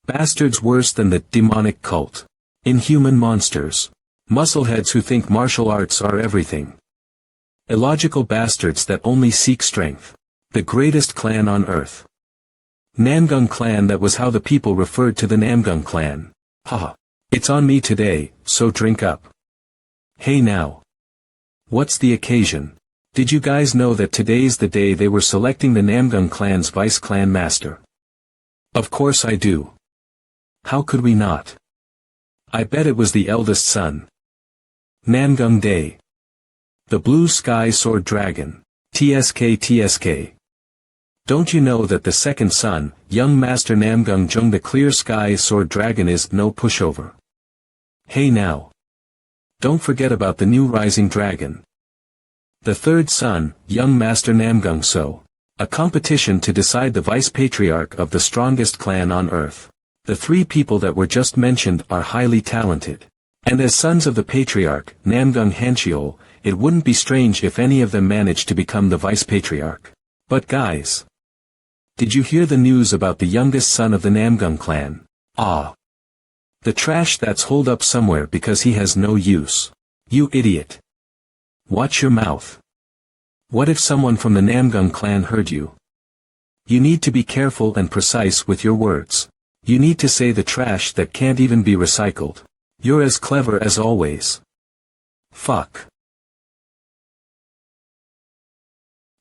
Bastards worse than the demonic cult. Inhuman monsters. Muscleheads who think martial arts are everything. Illogical bastards that only seek strength. The greatest clan on earth. Namgung clan, that was how the people referred to the Namgung clan. Haha. It's on me today, so drink up. Hey now. What's the occasion? Did you guys know that today's the day they were selecting the Namgung clan's vice clan master? Of course I do. How could we not? I bet it was the eldest son. Namgung Day. The Blue Sky Sword Dragon. TSK TSK. Don't you know that the second son, young Master Namgung Jung the Clear Sky Sword Dragon, is no pushover? Hey now. Don't forget about the new Rising Dragon. The third son, young Master Namgung So. A competition to decide the vice patriarch of the strongest clan on earth. The three people that were just mentioned are highly talented. And as sons of the patriarch, Namgung Hancheol, it wouldn't be strange if any of them managed to become the vice patriarch. But guys. Did you hear the news about the youngest son of the Namgung clan? Ah. The trash that's holed up somewhere because he has no use. You idiot. Watch your mouth. What if someone from the Namgung clan heard you? You need to be careful and precise with your words. You need to say the trash that can't even be recycled. You're as clever as always. Fuck.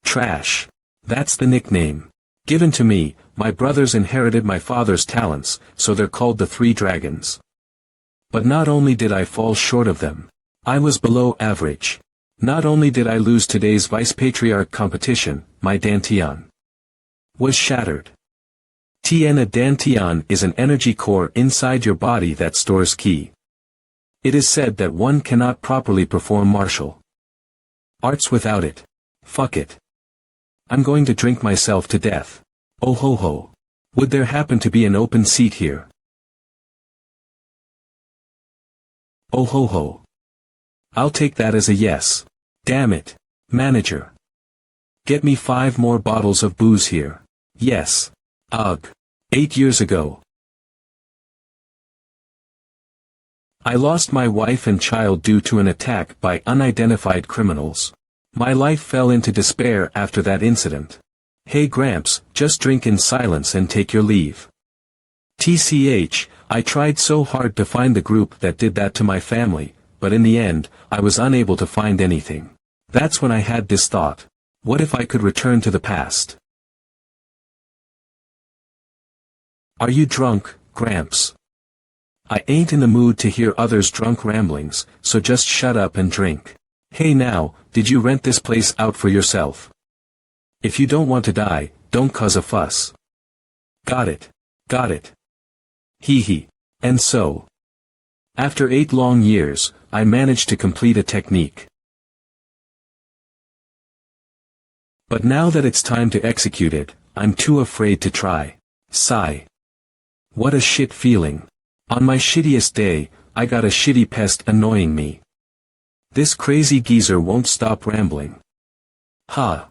Trash. That's the nickname. Given to me. My brothers inherited my father's talents, so they're called the Three Dragons. But not only did I fall short of them. I was below average. Not only did I lose today's vice patriarch competition, my dantian was shattered. A dantian is an energy core inside your body that stores ki. It is said that one cannot properly perform martial arts without it. Fuck it. I'm going to drink myself to death. Oh ho ho. Would there happen to be an open seat here? Oh ho ho. I'll take that as a yes. Damn it. Manager. Get me 5 more bottles of booze here. Yes. Ugh. 8 years ago. I lost my wife and child due to an attack by unidentified criminals. My life fell into despair after that incident. Hey Gramps, just drink in silence and take your leave. TCH, I tried so hard to find the group that did that to my family, but in the end, I was unable to find anything. That's when I had this thought. What if I could return to the past? Are you drunk, Gramps? I ain't in the mood to hear others' drunk ramblings, so just shut up and drink. Hey now, did you rent this place out for yourself? If you don't want to die, don't cause a fuss. Got it. Got it. Hee hee. And so. After 8 long years, I managed to complete a technique. But now that it's time to execute it, I'm too afraid to try. Sigh. What a shit feeling. On my shittiest day, I got a shitty pest annoying me. This crazy geezer won't stop rambling. Ha.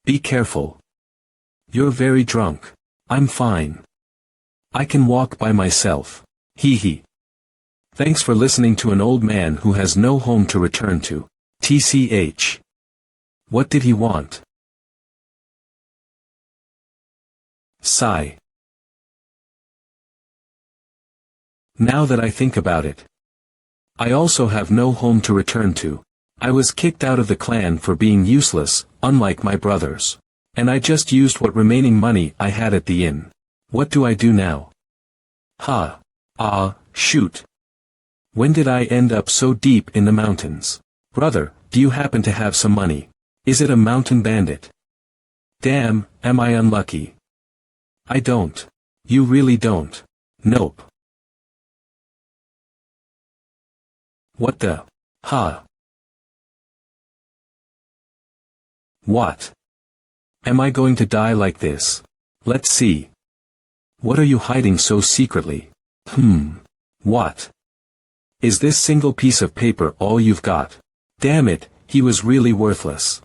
Be careful. You're very drunk. I'm fine. I can walk by myself. Hee hee. Thanks for listening to an old man who has no home to return to. TCH. What did he want? Sigh. Now that I think about it. I also have no home to return to. I was kicked out of the clan for being useless, unlike my brothers. And I just used what remaining money I had at the inn. What do I do now? Ha. Shoot. When did I end up so deep in the mountains? Brother, do you happen to have some money? Is it a mountain bandit? Damn, am I unlucky? I don't. You really don't. Nope. What the? Ha. What? Am I going to die like this? Let's see. What are you hiding so secretly? What? Is this single piece of paper all you've got? Damn it, he was really worthless.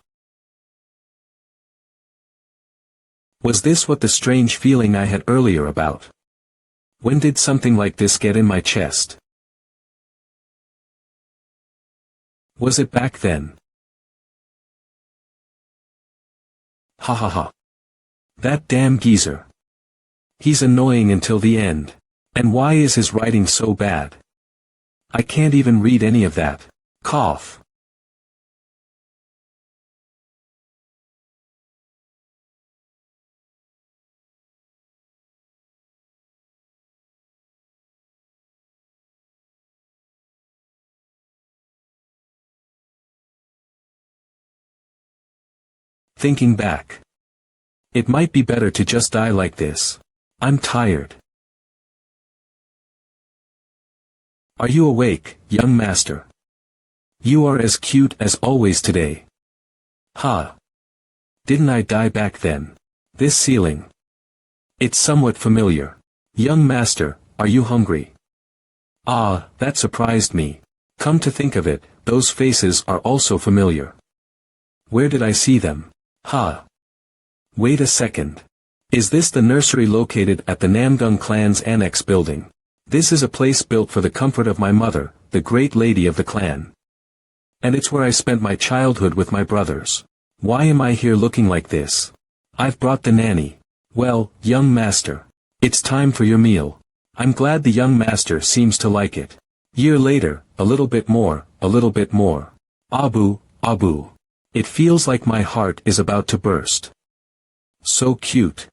Was this what the strange feeling I had earlier about? When did something like this get in my chest? Was it back then? Ha ha ha. That damn geezer. He's annoying until the end. And why is his writing so bad? I can't even read any of that. Cough. Thinking back. It might be better to just die like this. I'm tired. Are you awake, young master? You are as cute as always today. Ha. Didn't I die back then? This ceiling. It's somewhat familiar. Young master, are you hungry? Ah, that surprised me. Come to think of it, those faces are also familiar. Where did I see them? Ha. Wait a second. Is this the nursery located at the Namgung clan's annex building? This is a place built for the comfort of my mother, the great lady of the clan. And it's where I spent my childhood with my brothers. Why am I here looking like this? I've brought the nanny. Well, young master. It's time for your meal. I'm glad the young master seems to like it. Year later, a little bit more, a little bit more. Abu, Abu. It feels like my heart is about to burst. So cute.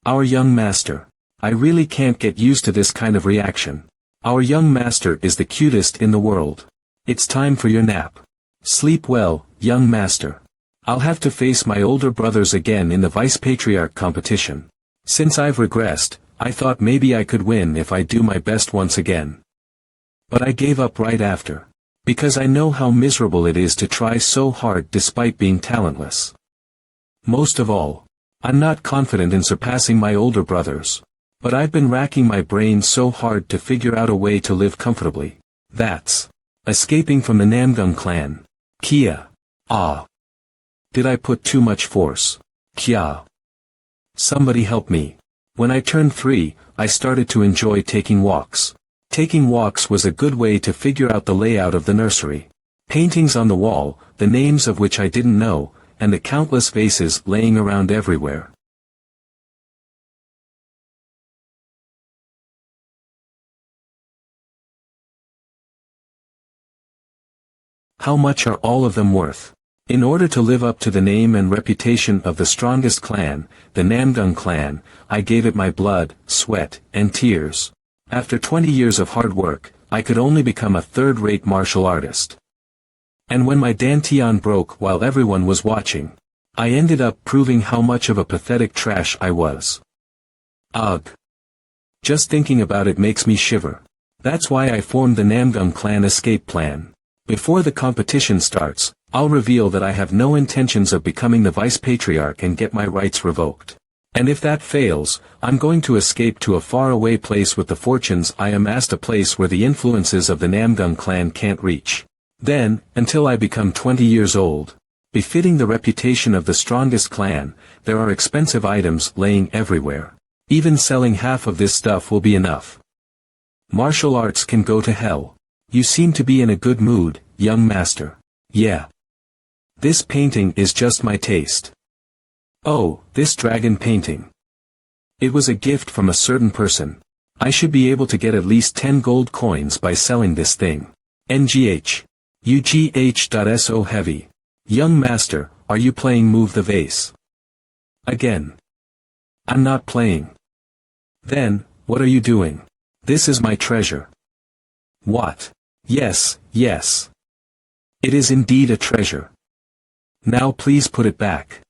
Our young master. I really can't get used to this kind of reaction. Our young master is the cutest in the world. It's time for your nap. Sleep well, young master. I'll have to face my older brothers again in the Vice Patriarch competition. Since I've regressed, I thought maybe I could win if I do my best once again. But I gave up right after. Because I know how miserable it is to try so hard despite being talentless. Most of all, I'm not confident in surpassing my older brothers. But I've been racking my brain so hard to figure out a way to live comfortably. That's escaping from the Namgung clan. Kia. Ah. Did I put too much force? Kia. Somebody help me. When I turned 3, I started to enjoy taking walks. Taking walks was a good way to figure out the layout of the nursery. Paintings on the wall, the names of which I didn't know, and the countless vases laying around everywhere. How much are all of them worth? In order to live up to the name and reputation of the strongest clan, the Namgung clan, I gave it my blood, sweat, and tears. After 20 years of hard work, I could only become a third-rate martial artist. And when my dantian broke while everyone was watching, I ended up proving how much of a pathetic trash I was. Ugh. Just thinking about it makes me shiver. That's why I formed the Namgung clan escape plan. Before the competition starts, I'll reveal that I have no intentions of becoming the Vice Patriarch and get my rights revoked. And if that fails, I'm going to escape to a faraway place with the fortunes I amassed, a place where the influences of the Namgung clan can't reach. Then, until I become 20 years old, befitting the reputation of the strongest clan, there are expensive items laying everywhere. Even selling half of this stuff will be enough. Martial arts can go to hell. You seem to be in a good mood, young master. Yeah. This painting is just my taste. Oh, this dragon painting. It was a gift from a certain person. I should be able to get at least 10 gold coins by selling this thing. NGH. UGH.SO heavy. Young master, are you playing Move the Vase? Again. I'm not playing. Then, what are you doing? This is my treasure. What? Yes, yes. It is indeed a treasure. Now please put it back.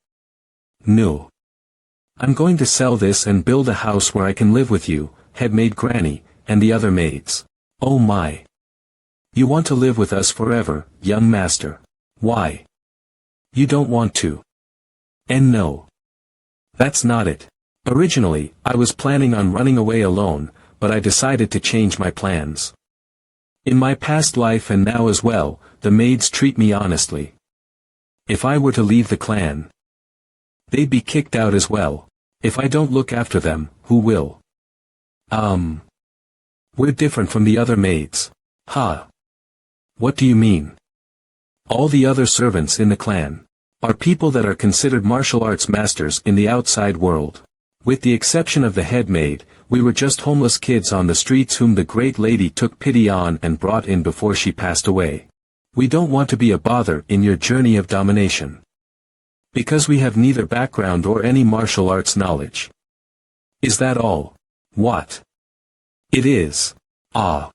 No. I'm going to sell this and build a house where I can live with you, head maid Granny, and the other maids. Oh my. You want to live with us forever, young master. Why? You don't want to. And no. That's not it. Originally, I was planning on running away alone, but I decided to change my plans. In my past life and now as well, the maids treat me honestly. If I were to leave the clan, they'd be kicked out as well. If I don't look after them, who will? We're different from the other maids. Ha! What do you mean? All the other servants in the clan are people that are considered martial arts masters in the outside world. With the exception of the head maid, we were just homeless kids on the streets whom the great lady took pity on and brought in before she passed away. We don't want to be a bother in your journey of domination. Because we have neither background or any martial arts knowledge. Is that all? What? It is. Ah.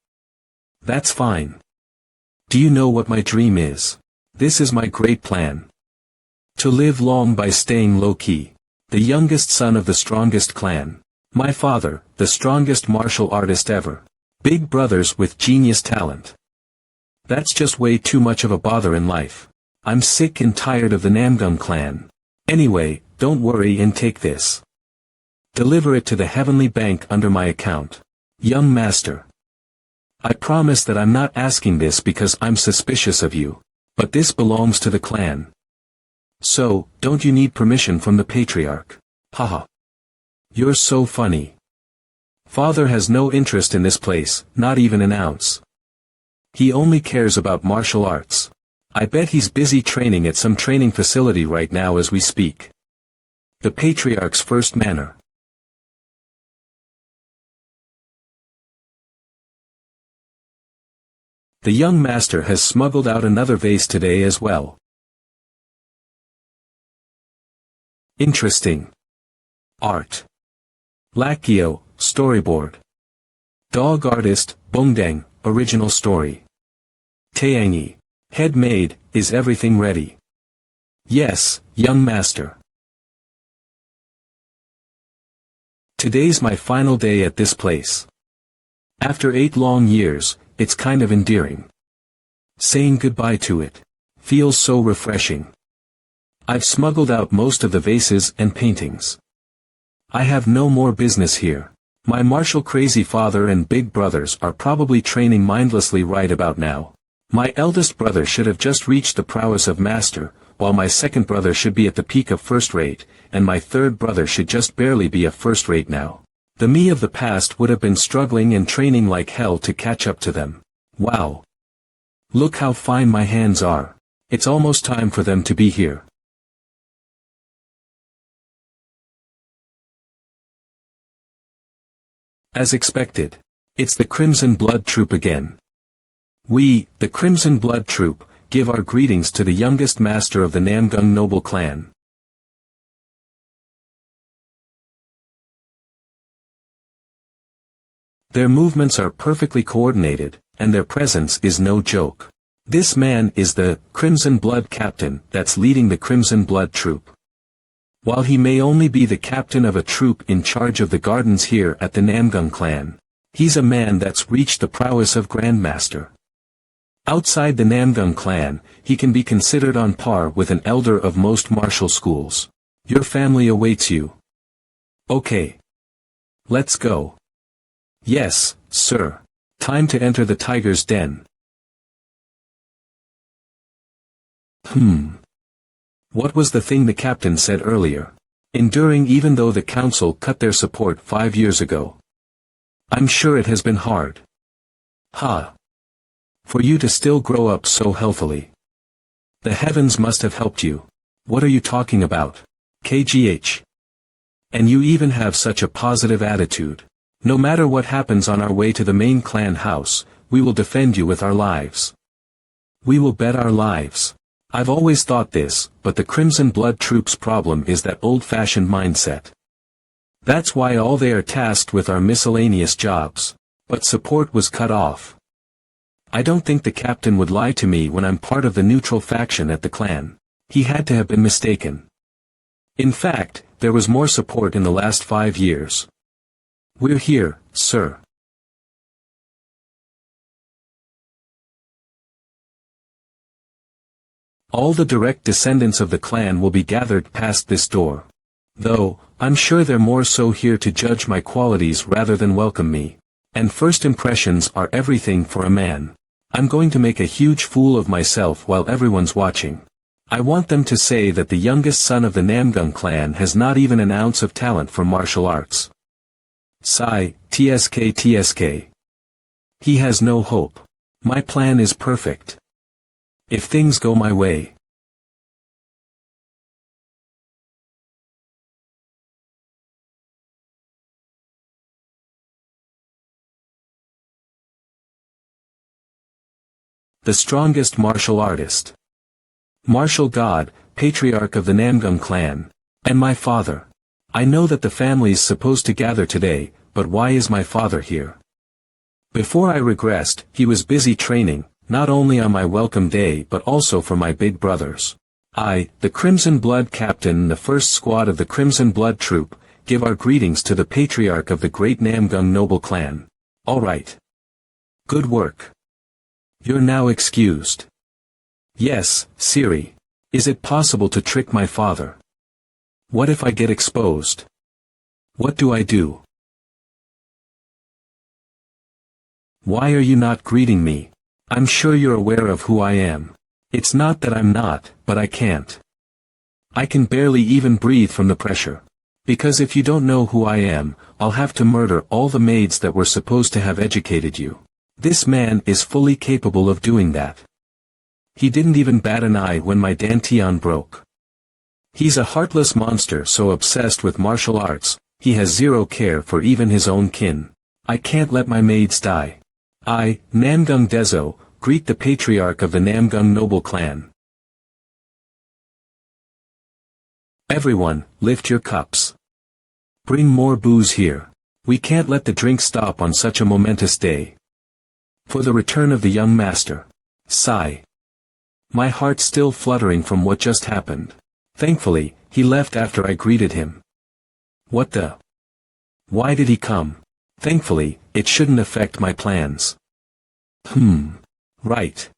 That's fine. Do you know what my dream is? This is my great plan. To live long by staying low-key. The youngest son of the strongest clan. My father, the strongest martial artist ever. Big brothers with genius talent. That's just way too much of a bother in life. I'm sick and tired of the Namgung clan. Anyway, don't worry and take this. Deliver it to the heavenly bank under my account. Young master. I promise that I'm not asking this because I'm suspicious of you. But this belongs to the clan. So, don't you need permission from the patriarch? Haha. You're so funny. Father has no interest in this place, not even an ounce. He only cares about martial arts. I bet he's busy training at some training facility right now as we speak. The patriarch's first manner. The young master has smuggled out another vase today as well. Interesting. Art. Lakio, storyboard. Dog artist, Bongdang, original story. Taeangi. Head maid, is everything ready? Yes, young master. Today's my final day at this place. After 8 long years, it's kind of endearing. Saying goodbye to it feels so refreshing. I've smuggled out most of the vases and paintings. I have no more business here. My martial crazy father and big brothers are probably training mindlessly right about now. My eldest brother should have just reached the prowess of master, while my second brother should be at the peak of first rate, and my third brother should just barely be a first rate now. The me of the past would have been struggling and training like hell to catch up to them. Wow. Look how fine my hands are. It's almost time for them to be here. As expected. It's the Crimson Blood Troop again. We, the Crimson Blood Troop, give our greetings to the youngest master of the Namgung noble clan. Their movements are perfectly coordinated, and their presence is no joke. This man is the Crimson Blood Captain that's leading the Crimson Blood Troop. While he may only be the captain of a troop in charge of the gardens here at the Namgung clan, he's a man that's reached the prowess of Grandmaster. Outside the Namgung clan, he can be considered on par with an elder of most martial schools. Your family awaits you. Okay. Let's go. Yes, sir. Time to enter the tiger's den. What was the thing the captain said earlier? Enduring even though the council cut their support 5 years ago. I'm sure it has been hard. For you to still grow up so healthily. The heavens must have helped you. What are you talking about? KGH. And you even have such a positive attitude. No matter what happens on our way to the main clan house, we will defend you with our lives. We will bet our lives. I've always thought this, but the Crimson Blood Troop's problem is that old-fashioned mindset. That's why all they are tasked with are miscellaneous jobs. But support was cut off. I don't think the captain would lie to me when I'm part of the neutral faction at the clan. He had to have been mistaken. In fact, there was more support in the last 5 years. We're here, sir. All the direct descendants of the clan will be gathered past this door. Though, I'm sure they're more so here to judge my qualities rather than welcome me. And first impressions are everything for a man. I'm going to make a huge fool of myself while everyone's watching. I want them to say that the youngest son of the Namgung clan has not even an ounce of talent for martial arts. Sigh, tsk. He has no hope. My plan is perfect. If things go my way. The strongest martial artist. Martial god, patriarch of the Namgung clan. And my father. I know that the family's supposed to gather today, but why is my father here? Before I regressed, he was busy training, not only on my welcome day but also for my big brothers. I, the Crimson Blood captain in the first squad of the Crimson Blood troop, give our greetings to the patriarch of the great Namgung noble clan. Alright. Good work. You're now excused. Yes, Siri. Is it possible to trick my father? What if I get exposed? What do I do? Why are you not greeting me? I'm sure you're aware of who I am. It's not that I'm not, but I can't. I can barely even breathe from the pressure. Because if you don't know who I am, I'll have to murder all the maids that were supposed to have educated you. This man is fully capable of doing that. He didn't even bat an eye when my dantian broke. He's a heartless monster so obsessed with martial arts, he has zero care for even his own kin. I can't let my maids die. I, Namgung Dezo, greet the patriarch of the Namgung noble clan. Everyone, lift your cups. Bring more booze here. We can't let the drink stop on such a momentous day. For the return of the young master. Sigh. My heart's still fluttering from what just happened. Thankfully, he left after I greeted him. What the? Why did he come? Thankfully, it shouldn't affect my plans. Right.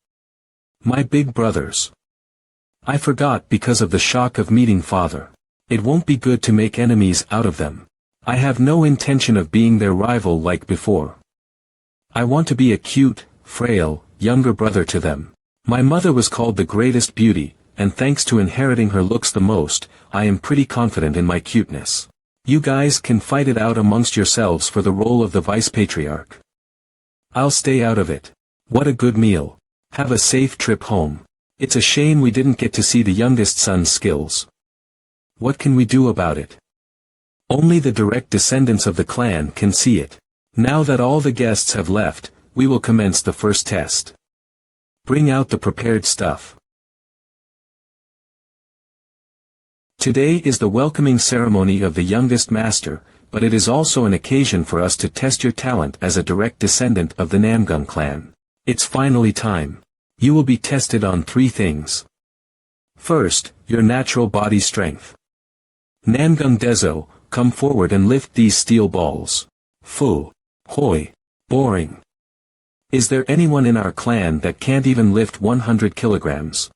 My big brothers. I forgot because of the shock of meeting father. It won't be good to make enemies out of them. I have no intention of being their rival like before. I want to be a cute, frail, younger brother to them. My mother was called the greatest beauty, and thanks to inheriting her looks the most, I am pretty confident in my cuteness. You guys can fight it out amongst yourselves for the role of the vice patriarch. I'll stay out of it. What a good meal. Have a safe trip home. It's a shame we didn't get to see the youngest son's skills. What can we do about it? Only the direct descendants of the clan can see it. Now that all the guests have left, we will commence the first test. Bring out the prepared stuff. Today is the welcoming ceremony of the youngest master, but it is also an occasion for us to test your talent as a direct descendant of the Namgung clan. It's finally time. You will be tested on 3 things. First, your natural body strength. Namgung Dezo, come forward and lift these steel balls. Fu. Hoi. Boring. Is there anyone in our clan that can't even lift 100 kilograms?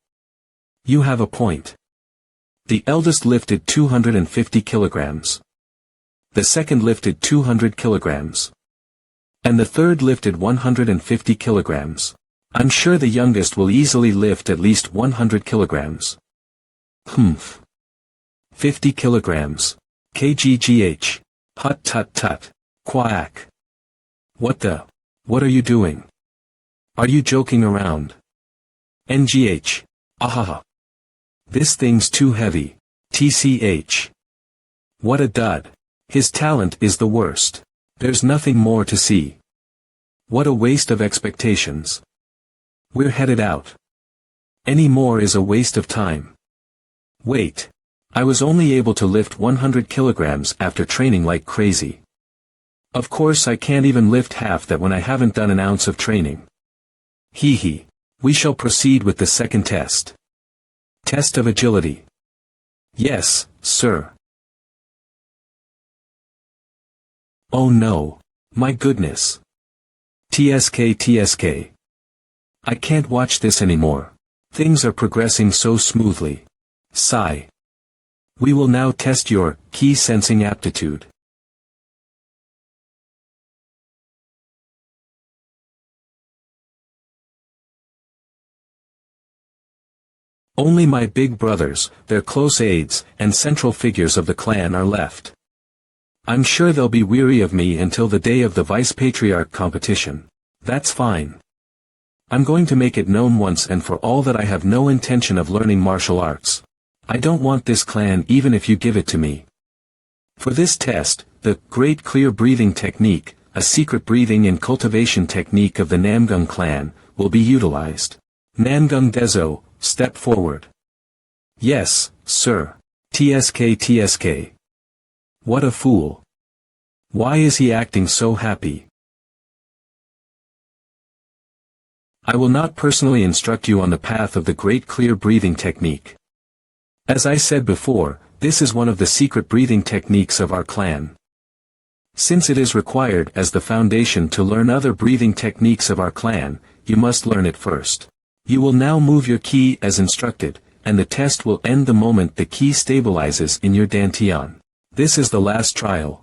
You have a point. The eldest lifted 250 kilograms. The second lifted 200 kilograms. And the third lifted 150 kilograms. I'm sure the youngest will easily lift at least 100 kilograms. 50 kilograms. KGGH. Hut tut tut. Quack. What are you doing? Are you joking around? NGH. Ahaha. This thing's too heavy. TCH. What a dud. His talent is the worst. There's nothing more to see. What a waste of expectations. We're headed out. Any more is a waste of time. Wait. I was only able to lift 100 kilograms after training like crazy. Of course I can't even lift half that when I haven't done an ounce of training. Hee hee. We shall proceed with the second test. Test of agility. Yes, sir. Oh no. My goodness. TSK. I can't watch this anymore. Things are progressing so smoothly. Sigh. We will now test your key sensing aptitude. Only my big brothers, their close aides, and central figures of the clan are left. I'm sure they'll be weary of me until the day of the Vice-Patriarch competition. That's fine. I'm going to make it known once and for all that I have no intention of learning martial arts. I don't want this clan even if you give it to me. For this test, the Great Clear Breathing Technique, a secret breathing and cultivation technique of the Namgung clan, will be utilized. Namgung Dezo, step forward. Yes, sir. TSK. What a fool. Why is he acting so happy? I will not personally instruct you on the path of the Great Clear Breathing Technique. As I said before, this is one of the secret breathing techniques of our clan. Since it is required as the foundation to learn other breathing techniques of our clan, you must learn it first. You will now move your ki as instructed, and the test will end the moment the ki stabilizes in your dantian. This is the last trial.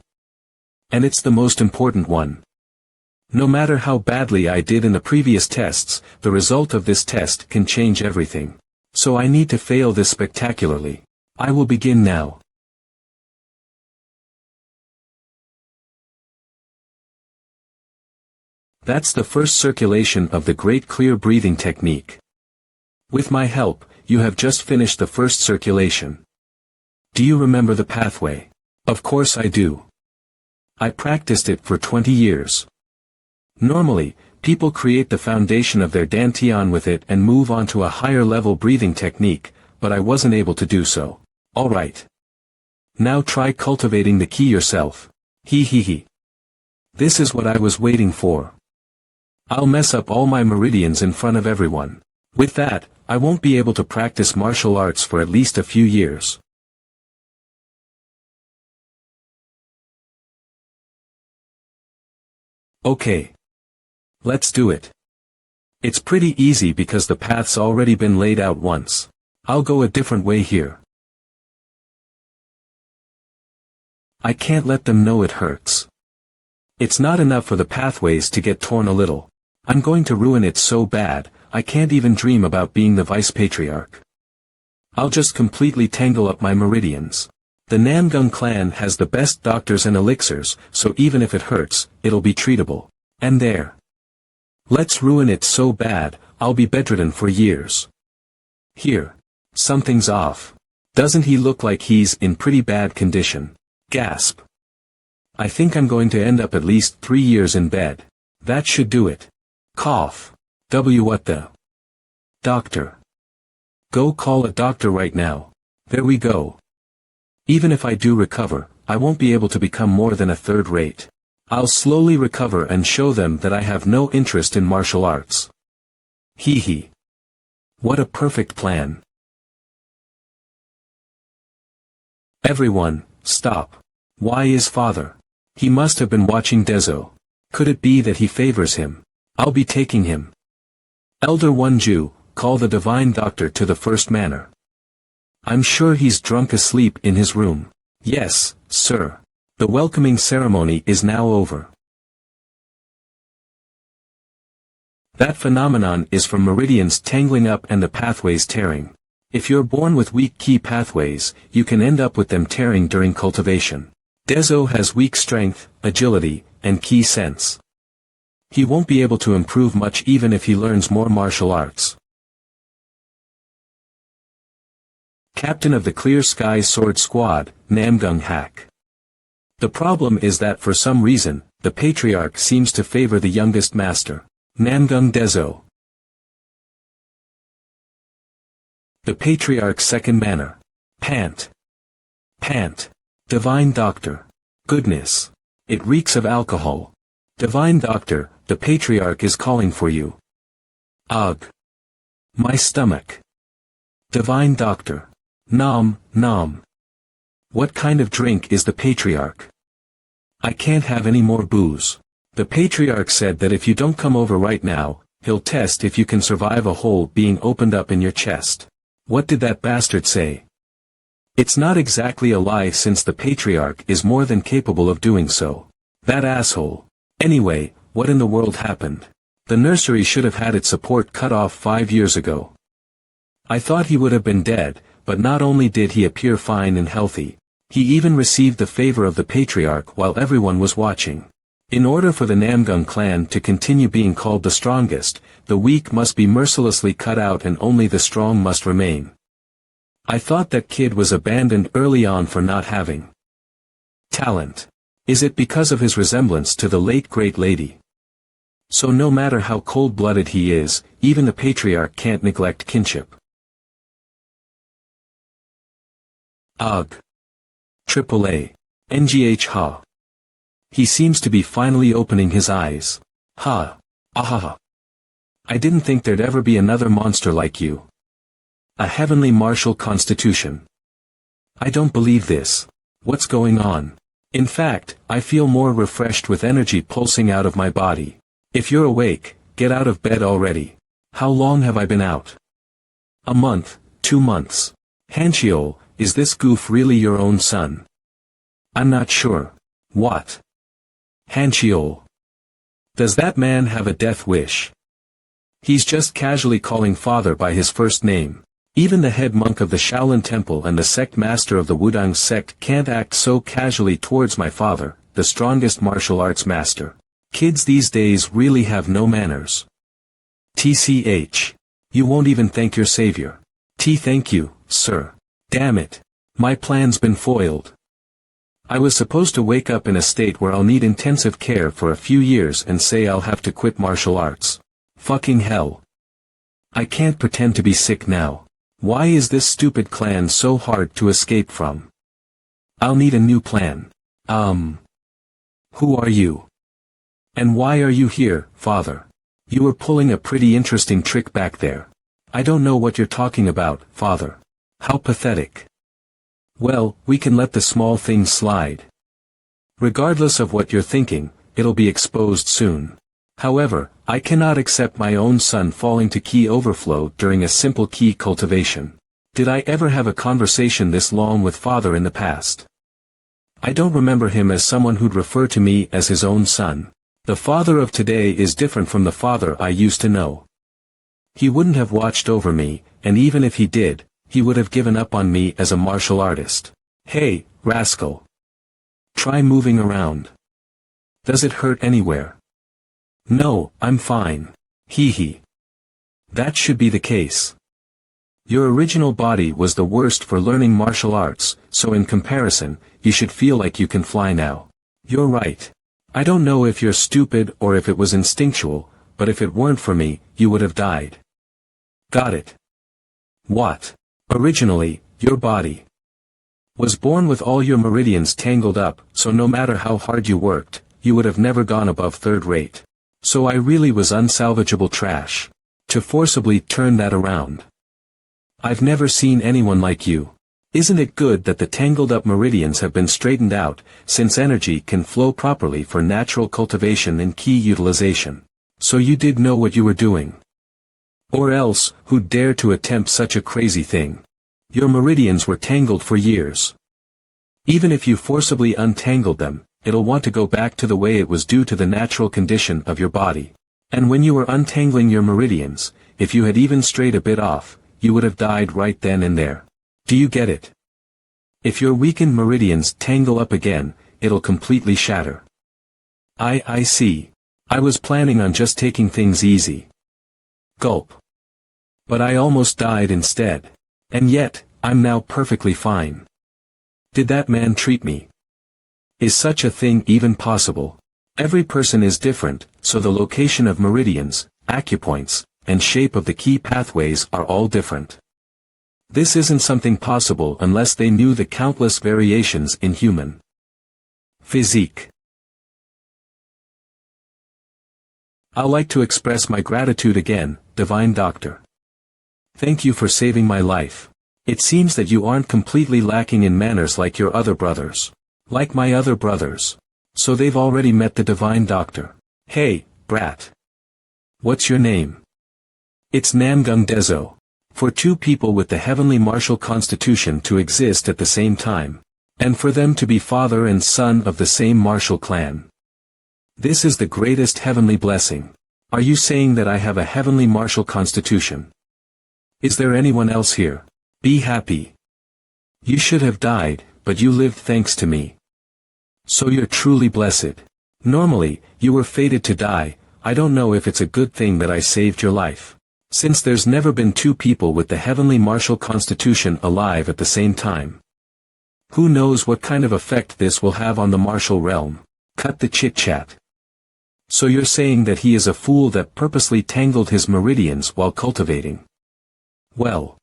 And it's the most important one. No matter how badly I did in the previous tests, the result of this test can change everything. So I need to fail this spectacularly. I will begin now. That's the first circulation of the Great Clear Breathing Technique. With my help, you have just finished the first circulation. Do you remember the pathway? Of course I do. I practiced it for 20 years. Normally, people create the foundation of their dantian with it and move on to a higher level breathing technique, but I wasn't able to do so. Alright. Now try cultivating the ki yourself. He. This is what I was waiting for. I'll mess up all my meridians in front of everyone. With that, I won't be able to practice martial arts for at least a few years. Okay. Let's do it. It's pretty easy because the path's already been laid out once. I'll go a different way here. I can't let them know it hurts. It's not enough for the pathways to get torn a little. I'm going to ruin it so bad, I can't even dream about being the Vice-Patriarch. I'll just completely tangle up my meridians. The Namgung clan has the best doctors and elixirs, so even if it hurts, it'll be treatable. And there. Let's ruin it so bad, I'll be bedridden for years. Here. Something's off. Doesn't he look like he's in pretty bad condition? Gasp. I think I'm going to end up at least 3 years in bed. That should do it. Cough. What the? Doctor. Go call a doctor right now. There we go. Even if I do recover, I won't be able to become more than a third rate. I'll slowly recover and show them that I have no interest in martial arts. He. What a perfect plan. Everyone, stop. Why is father? He must have been watching Dezo. Could it be that he favors him? I'll be taking him. Elder Wonju, call the divine doctor to the first manor. I'm sure he's drunk asleep in his room. Yes, sir. The welcoming ceremony is now over. That phenomenon is from meridians tangling up and the pathways tearing. If you're born with weak ki pathways, you can end up with them tearing during cultivation. Dezo has weak strength, agility, and ki sense. He won't be able to improve much even if he learns more martial arts. Captain of the Clear Sky Sword Squad, Namgung Hak. The problem is that for some reason, the Patriarch seems to favor the youngest master, Namgung Dezo. The Patriarch's second manor. Pant. Divine Doctor. Goodness. It reeks of alcohol. Divine Doctor, the Patriarch is calling for you. Ugh. My stomach. Divine Doctor. Nom. What kind of drink is the Patriarch? I can't have any more booze. The Patriarch said that if you don't come over right now, he'll test if you can survive a hole being opened up in your chest. What did that bastard say? It's not exactly a lie since the Patriarch is more than capable of doing so. That asshole. Anyway, what in the world happened? The nursery should have had its support cut off 5 years ago. I thought he would have been dead, but not only did he appear fine and healthy, he even received the favor of the patriarch while everyone was watching. In order for the Namgung clan to continue being called the strongest, the weak must be mercilessly cut out and only the strong must remain. I thought that kid was abandoned early on for not having talent. Is it because of his resemblance to the late great lady? So no matter how cold-blooded he is, even the patriarch can't neglect kinship. Ugh. AAA. NGH ha. He seems to be finally opening his eyes. Ha. Ahaha. I didn't think there'd ever be another monster like you. A heavenly martial constitution. I don't believe this. What's going on? In fact, I feel more refreshed with energy pulsing out of my body. If you're awake, get out of bed already. How long have I been out? A month, 2 months. Hanchiol, is this goof really your own son? I'm not sure. What? Hanchiol. Does that man have a death wish? He's just casually calling father by his first name. Even the head monk of the Shaolin Temple and the sect master of the Wudang sect can't act so casually towards my father, the strongest martial arts master. Kids these days really have no manners. TCH. You won't even thank your savior. Thank you, sir. Damn it. My plan's been foiled. I was supposed to wake up in a state where I'll need intensive care for a few years and say I'll have to quit martial arts. Fucking hell. I can't pretend to be sick now. Why is this stupid clan so hard to escape from? I'll need a new plan. Who are you? And why are you here, father? You were pulling a pretty interesting trick back there. I don't know what you're talking about, father. How pathetic. Well, we can let the small things slide. Regardless of what you're thinking, it'll be exposed soon. However, I cannot accept my own son falling to ki overflow during a simple ki cultivation. Did I ever have a conversation this long with father in the past? I don't remember him as someone who'd refer to me as his own son. The father of today is different from the father I used to know. He wouldn't have watched over me, and even if he did, he would have given up on me as a martial artist. Hey, rascal. Try moving around. Does it hurt anywhere? No, I'm fine. Hee hee. That should be the case. Your original body was the worst for learning martial arts, so in comparison, you should feel like you can fly now. You're right. I don't know if you're stupid or if it was instinctual, but if it weren't for me, you would have died. Got it. What? Originally, your body was born with all your meridians tangled up, so no matter how hard you worked, you would have never gone above third rate. So I really was unsalvageable trash. To forcibly turn that around. I've never seen anyone like you. Isn't it good that the tangled up meridians have been straightened out, since energy can flow properly for natural cultivation and ki utilization? So you did know what you were doing. Or else, who'd dare to attempt such a crazy thing? Your meridians were tangled for years. Even if you forcibly untangled them, it'll want to go back to the way it was due to the natural condition of your body. And when you were untangling your meridians, if you had even strayed a bit off, you would have died right then and there. Do you get it? If your weakened meridians tangle up again, it'll completely shatter. I see. I was planning on just taking things easy. Gulp. But I almost died instead. And yet, I'm now perfectly fine. Did that man treat me? Is such a thing even possible? Every person is different, so the location of meridians, acupoints, and shape of the ki pathways are all different. This isn't something possible unless they knew the countless variations in human physique. I'd like to express my gratitude again, Divine Doctor. Thank you for saving my life. It seems that you aren't completely lacking in manners like your other brothers. Like my other brothers. So they've already met the Divine Doctor. Hey, brat. What's your name? It's Namgung Dezo. For two people with the heavenly martial constitution to exist at the same time. And for them to be father and son of the same martial clan. This is the greatest heavenly blessing. Are you saying that I have a heavenly martial constitution? Is there anyone else here? Be happy. You should have died, but you lived thanks to me. So you're truly blessed. Normally, you were fated to die. I don't know if it's a good thing that I saved your life. Since there's never been two people with the heavenly martial constitution alive at the same time. Who knows what kind of effect this will have on the martial realm? Cut the chit-chat. So you're saying that he is a fool that purposely tangled his meridians while cultivating. Well,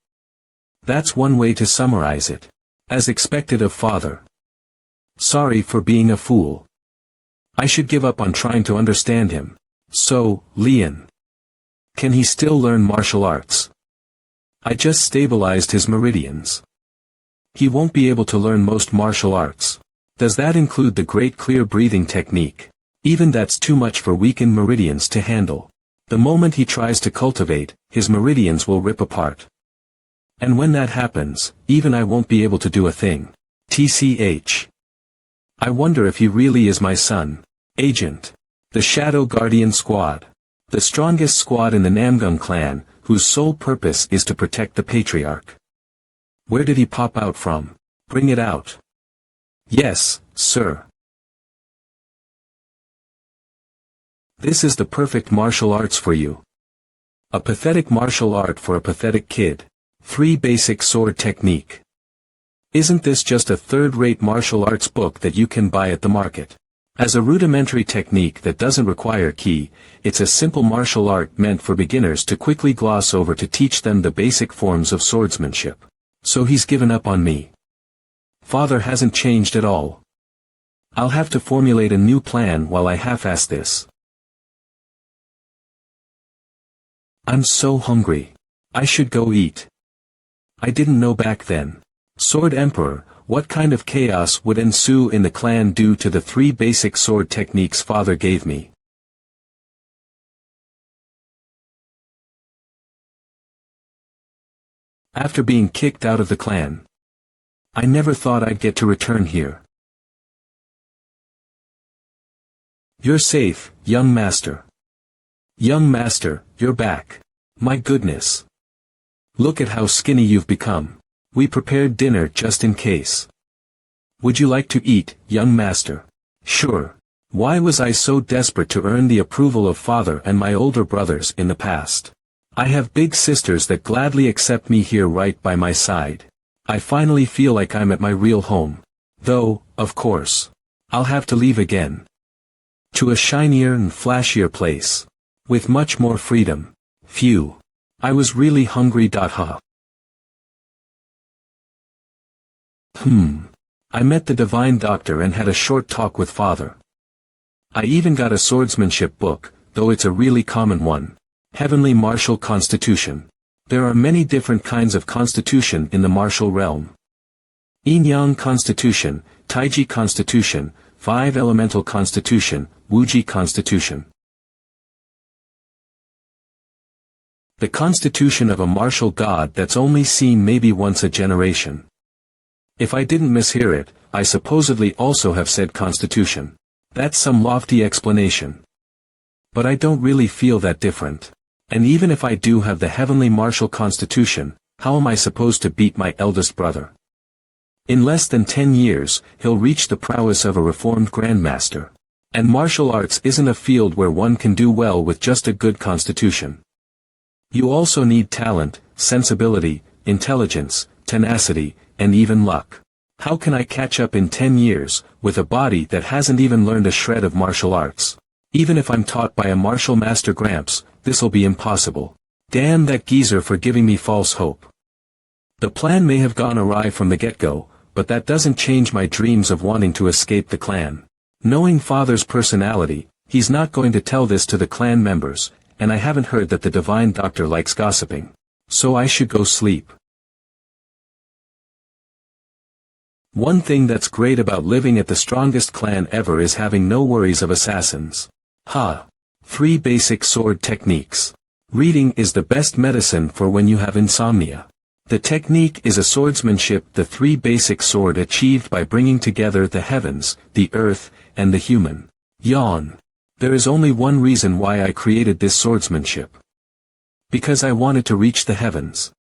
that's one way to summarize it. As expected of father. Sorry for being a fool. I should give up on trying to understand him. So, Leon. Can he still learn martial arts? I just stabilized his meridians. He won't be able to learn most martial arts. Does that include the great clear breathing technique? Even that's too much for weakened meridians to handle. The moment he tries to cultivate, his meridians will rip apart. And when that happens, even I won't be able to do a thing. TCH. I wonder if he really is my son. Agent. The Shadow Guardian Squad. The strongest squad in the Namgung clan, whose sole purpose is to protect the patriarch. Where did he pop out from? Bring it out. Yes, sir. This is the perfect martial arts for you. A pathetic martial art for a pathetic kid. 3 basic sword technique. Isn't this just a third-rate martial arts book that you can buy at the market? As a rudimentary technique that doesn't require ki, it's a simple martial art meant for beginners to quickly gloss over to teach them the basic forms of swordsmanship. So he's given up on me. Father hasn't changed at all. I'll have to formulate a new plan while I half-ass this. I'm so hungry. I should go eat. I didn't know back then. Sword Emperor, what kind of chaos would ensue in the clan due to the 3 basic sword techniques father gave me? After being kicked out of the clan. I never thought I'd get to return here. You're safe, young master. Young master, you're back. My goodness. Look at how skinny you've become. We prepared dinner just in case. Would you like to eat, young master? Sure. Why was I so desperate to earn the approval of father and my older brothers in the past? I have big sisters that gladly accept me here right by my side. I finally feel like I'm at my real home. Though, of course, I'll have to leave again. To a shinier and flashier place. With much more freedom. Phew. I was really hungry. Ha. I met the divine doctor and had a short talk with father. I even got a swordsmanship book, though it's a really common one. Heavenly Martial Constitution. There are many different kinds of constitution in the martial realm. Yin-Yang Constitution, Taiji Constitution, 5 Elemental Constitution, Wuji Constitution. The constitution of a martial god that's only seen maybe once a generation. If I didn't mishear it, I supposedly also have said constitution. That's some lofty explanation. But I don't really feel that different. And even if I do have the heavenly martial constitution, how am I supposed to beat my eldest brother? In less than 10 years, he'll reach the prowess of a reformed grandmaster. And martial arts isn't a field where one can do well with just a good constitution. You also need talent, sensibility, intelligence, tenacity, and even luck. How can I catch up in 10 years, with a body that hasn't even learned a shred of martial arts? Even if I'm taught by a martial master Gramps, this'll be impossible. Damn that geezer for giving me false hope. The plan may have gone awry from the get-go, but that doesn't change my dreams of wanting to escape the clan. Knowing father's personality, he's not going to tell this to the clan members, and I haven't heard that the divine doctor likes gossiping. So I should go sleep. One thing that's great about living at the strongest clan ever is having no worries of assassins. 3 basic sword techniques. Reading is the best medicine for when you have insomnia. The technique is a swordsmanship, the 3 basic sword achieved by bringing together the heavens, the earth, and the human. Yawn. There is only one reason why I created this swordsmanship. Because I wanted to reach the heavens.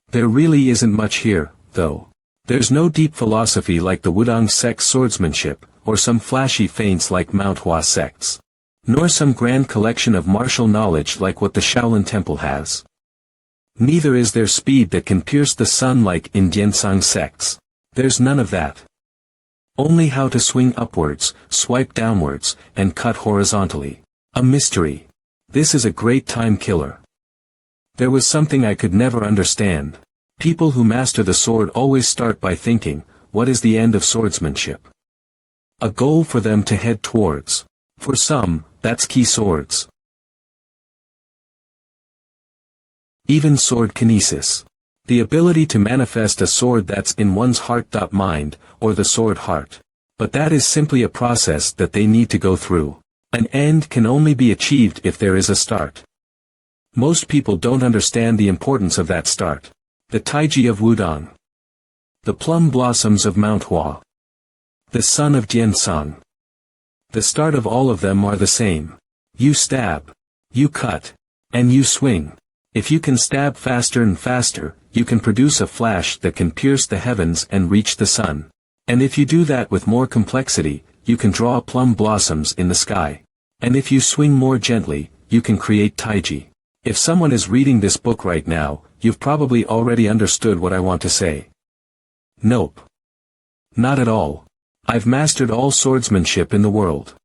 There really isn't much here, though. There's no deep philosophy like the Wudang sect's swordsmanship, or some flashy feints like Manhwa sects. Nor some grand collection of martial knowledge like what the Shaolin Temple has. Neither is there speed that can pierce the sun like in Diansang sects. There's none of that. Only how to swing upwards, swipe downwards, and cut horizontally. A mystery. This is a great time killer. There was something I could never understand. People who master the sword always start by thinking, what is the end of swordsmanship? A goal for them to head towards. For some, that's key swords. Even sword kinesis. The ability to manifest a sword that's in one's heart-mind, or the sword heart. But that is simply a process that they need to go through. An end can only be achieved if there is a start. Most people don't understand the importance of that start. The Taiji of Wudang. The plum blossoms of Manhwa. The sun of Diansang. The start of all of them are the same. You stab. You cut. And you swing. If you can stab faster and faster, you can produce a flash that can pierce the heavens and reach the sun. And if you do that with more complexity, you can draw plum blossoms in the sky. And if you swing more gently, you can create Taiji. If someone is reading this book right now, you've probably already understood what I want to say. Nope. Not at all. I've mastered all swordsmanship in the world.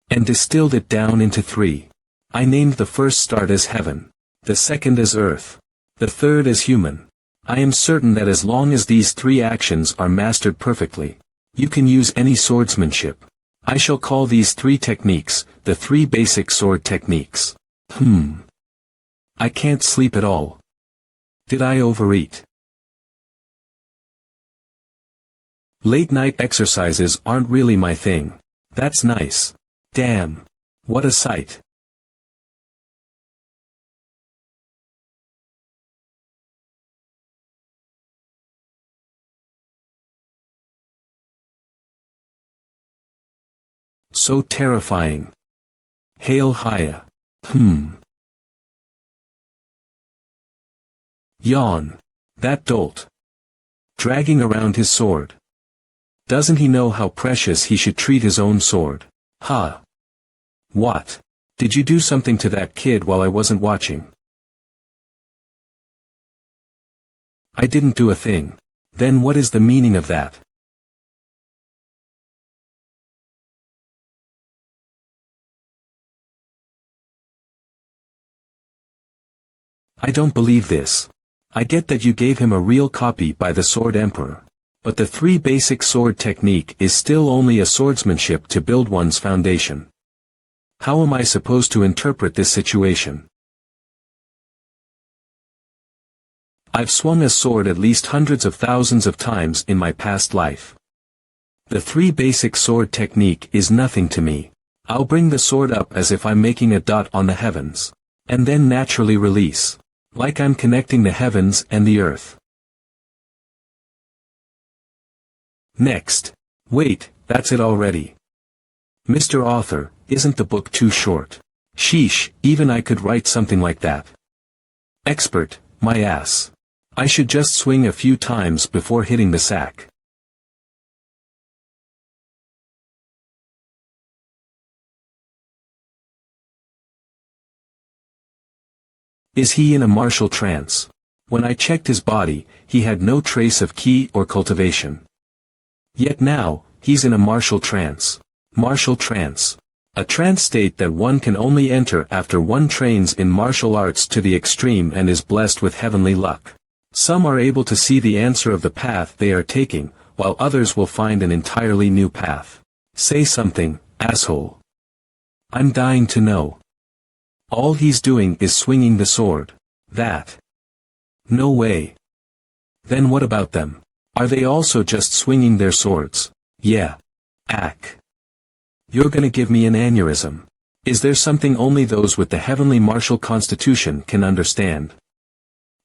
And distilled it down into 3. I named the first start as heaven. The second as earth. The third as human. I am certain that as long as these 3 actions are mastered perfectly, you can use any swordsmanship. I shall call these 3 techniques, the 3 basic sword techniques. I can't sleep at all. Did I overeat? Late night exercises aren't really my thing. That's nice. Damn. What a sight. So terrifying. Hail Haya. Yawn. That dolt. Dragging around his sword. Doesn't he know how precious he should treat his own sword? Ha. What? Did you do something to that kid while I wasn't watching? I didn't do a thing. Then what is the meaning of that? I don't believe this. I get that you gave him a real copy by the Sword Emperor. But the 3 basic sword technique is still only a swordsmanship to build one's foundation. How am I supposed to interpret this situation? I've swung a sword at least hundreds of thousands of times in my past life. The 3 basic sword technique is nothing to me. I'll bring the sword up as if I'm making a dot on the heavens. And then naturally release. Like I'm connecting the heavens and the earth. Next. Wait, that's it already. Mr. Author, isn't the book too short? Sheesh, even I could write something like that. Expert, my ass. I should just swing a few times before hitting the sack. Is he in a martial trance? When I checked his body, he had no trace of ki or cultivation. Yet now, he's in a martial trance. Martial trance. A trance state that one can only enter after one trains in martial arts to the extreme and is blessed with heavenly luck. Some are able to see the answer of the path they are taking, while others will find an entirely new path. Say something, asshole. I'm dying to know. All he's doing is swinging the sword. That. No way. Then what about them? Are they also just swinging their swords? Yeah. Ack. You're gonna give me an aneurysm. Is there something only those with the heavenly martial constitution can understand?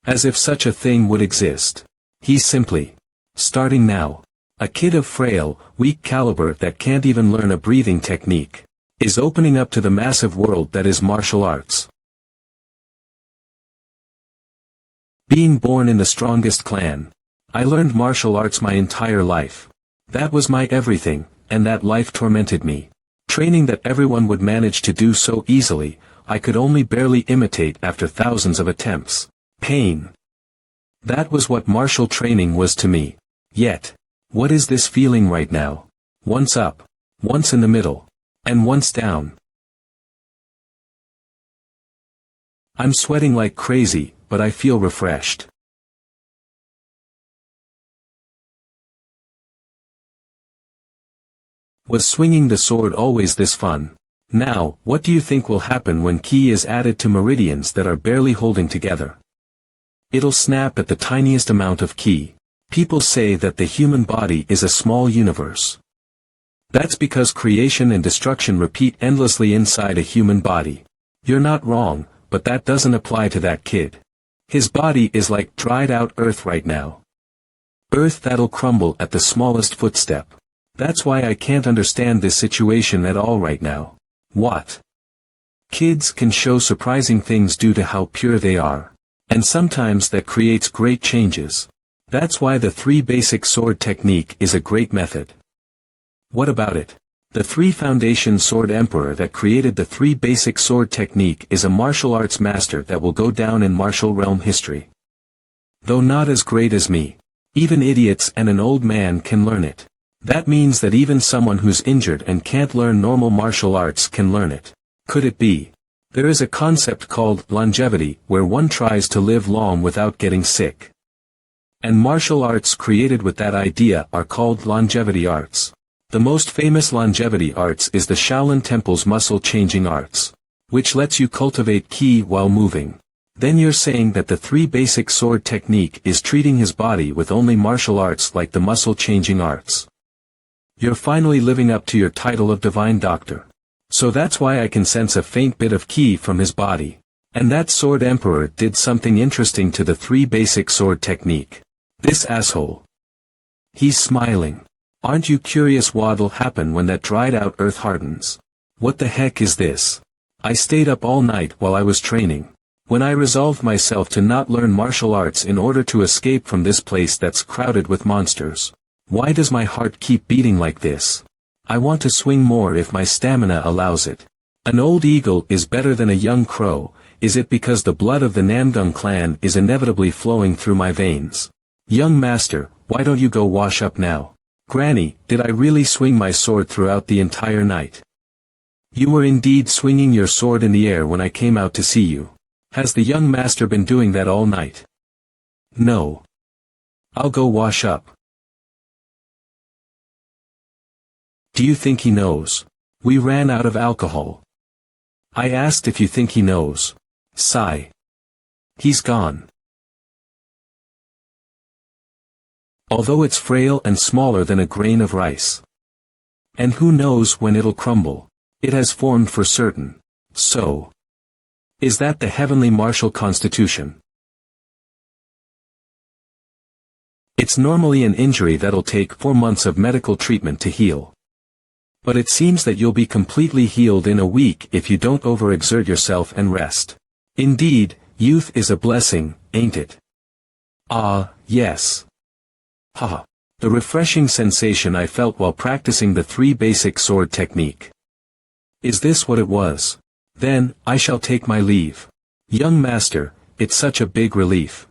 As if such a thing would exist. He's simply starting now. A kid of frail, weak caliber that can't even learn a breathing technique is opening up to the massive world that is martial arts. Being born in the strongest clan. I learned martial arts my entire life. That was my everything, and that life tormented me. Training that everyone would manage to do so easily, I could only barely imitate after thousands of attempts. Pain. That was what martial training was to me. Yet, what is this feeling right now? Once up, once in the middle, and once down. I'm sweating like crazy, but I feel refreshed. Was swinging the sword always this fun? Now, what do you think will happen when ki is added to meridians that are barely holding together? It'll snap at the tiniest amount of ki. People say that the human body is a small universe. That's because creation and destruction repeat endlessly inside a human body. You're not wrong, but that doesn't apply to that kid. His body is like dried out earth right now. Earth that'll crumble at the smallest footstep. That's why I can't understand this situation at all right now. What? Kids can show surprising things due to how pure they are. And sometimes that creates great changes. That's why the 3 basic sword technique is a great method. What about it? The 3 foundation sword emperor that created the 3 basic sword technique is a martial arts master that will go down in martial realm history. Though not as great as me. Even idiots and an old man can learn it. That means that even someone who's injured and can't learn normal martial arts can learn it. Could it be? There is a concept called longevity, where one tries to live long without getting sick. And martial arts created with that idea are called longevity arts. The most famous longevity arts is the Shaolin Temple's muscle-changing arts, which lets you cultivate ki while moving. Then you're saying that the 3 basic sword technique is treating his body with only martial arts like the muscle-changing arts. You're finally living up to your title of divine doctor. So that's why I can sense a faint bit of ki from his body. And that sword emperor did something interesting to the 3 basic sword technique. This asshole. He's smiling. Aren't you curious what'll happen when that dried out earth hardens? What the heck is this? I stayed up all night while I was training. When I resolved myself to not learn martial arts in order to escape from this place that's crowded with monsters. Why does my heart keep beating like this? I want to swing more if my stamina allows it. An old eagle is better than a young crow. Is it because the blood of the Namdung clan is inevitably flowing through my veins? Young master, why don't you go wash up now? Granny, did I really swing my sword throughout the entire night? You were indeed swinging your sword in the air when I came out to see you. Has the young master been doing that all night? No. I'll go wash up. Do you think he knows? We ran out of alcohol. I asked if you think he knows. Sigh. He's gone. Although it's frail and smaller than a grain of rice. And who knows when it'll crumble. It has formed for certain. So. Is that the heavenly martial constitution? It's normally an injury that'll take 4 months of medical treatment to heal. But it seems that you'll be completely healed in a week if you don't overexert yourself and rest. Indeed, youth is a blessing, ain't it? Ah, yes. Haha. The refreshing sensation I felt while practicing the 3 basic sword technique. Is this what it was? Then, I shall take my leave. Young master, it's such a big relief.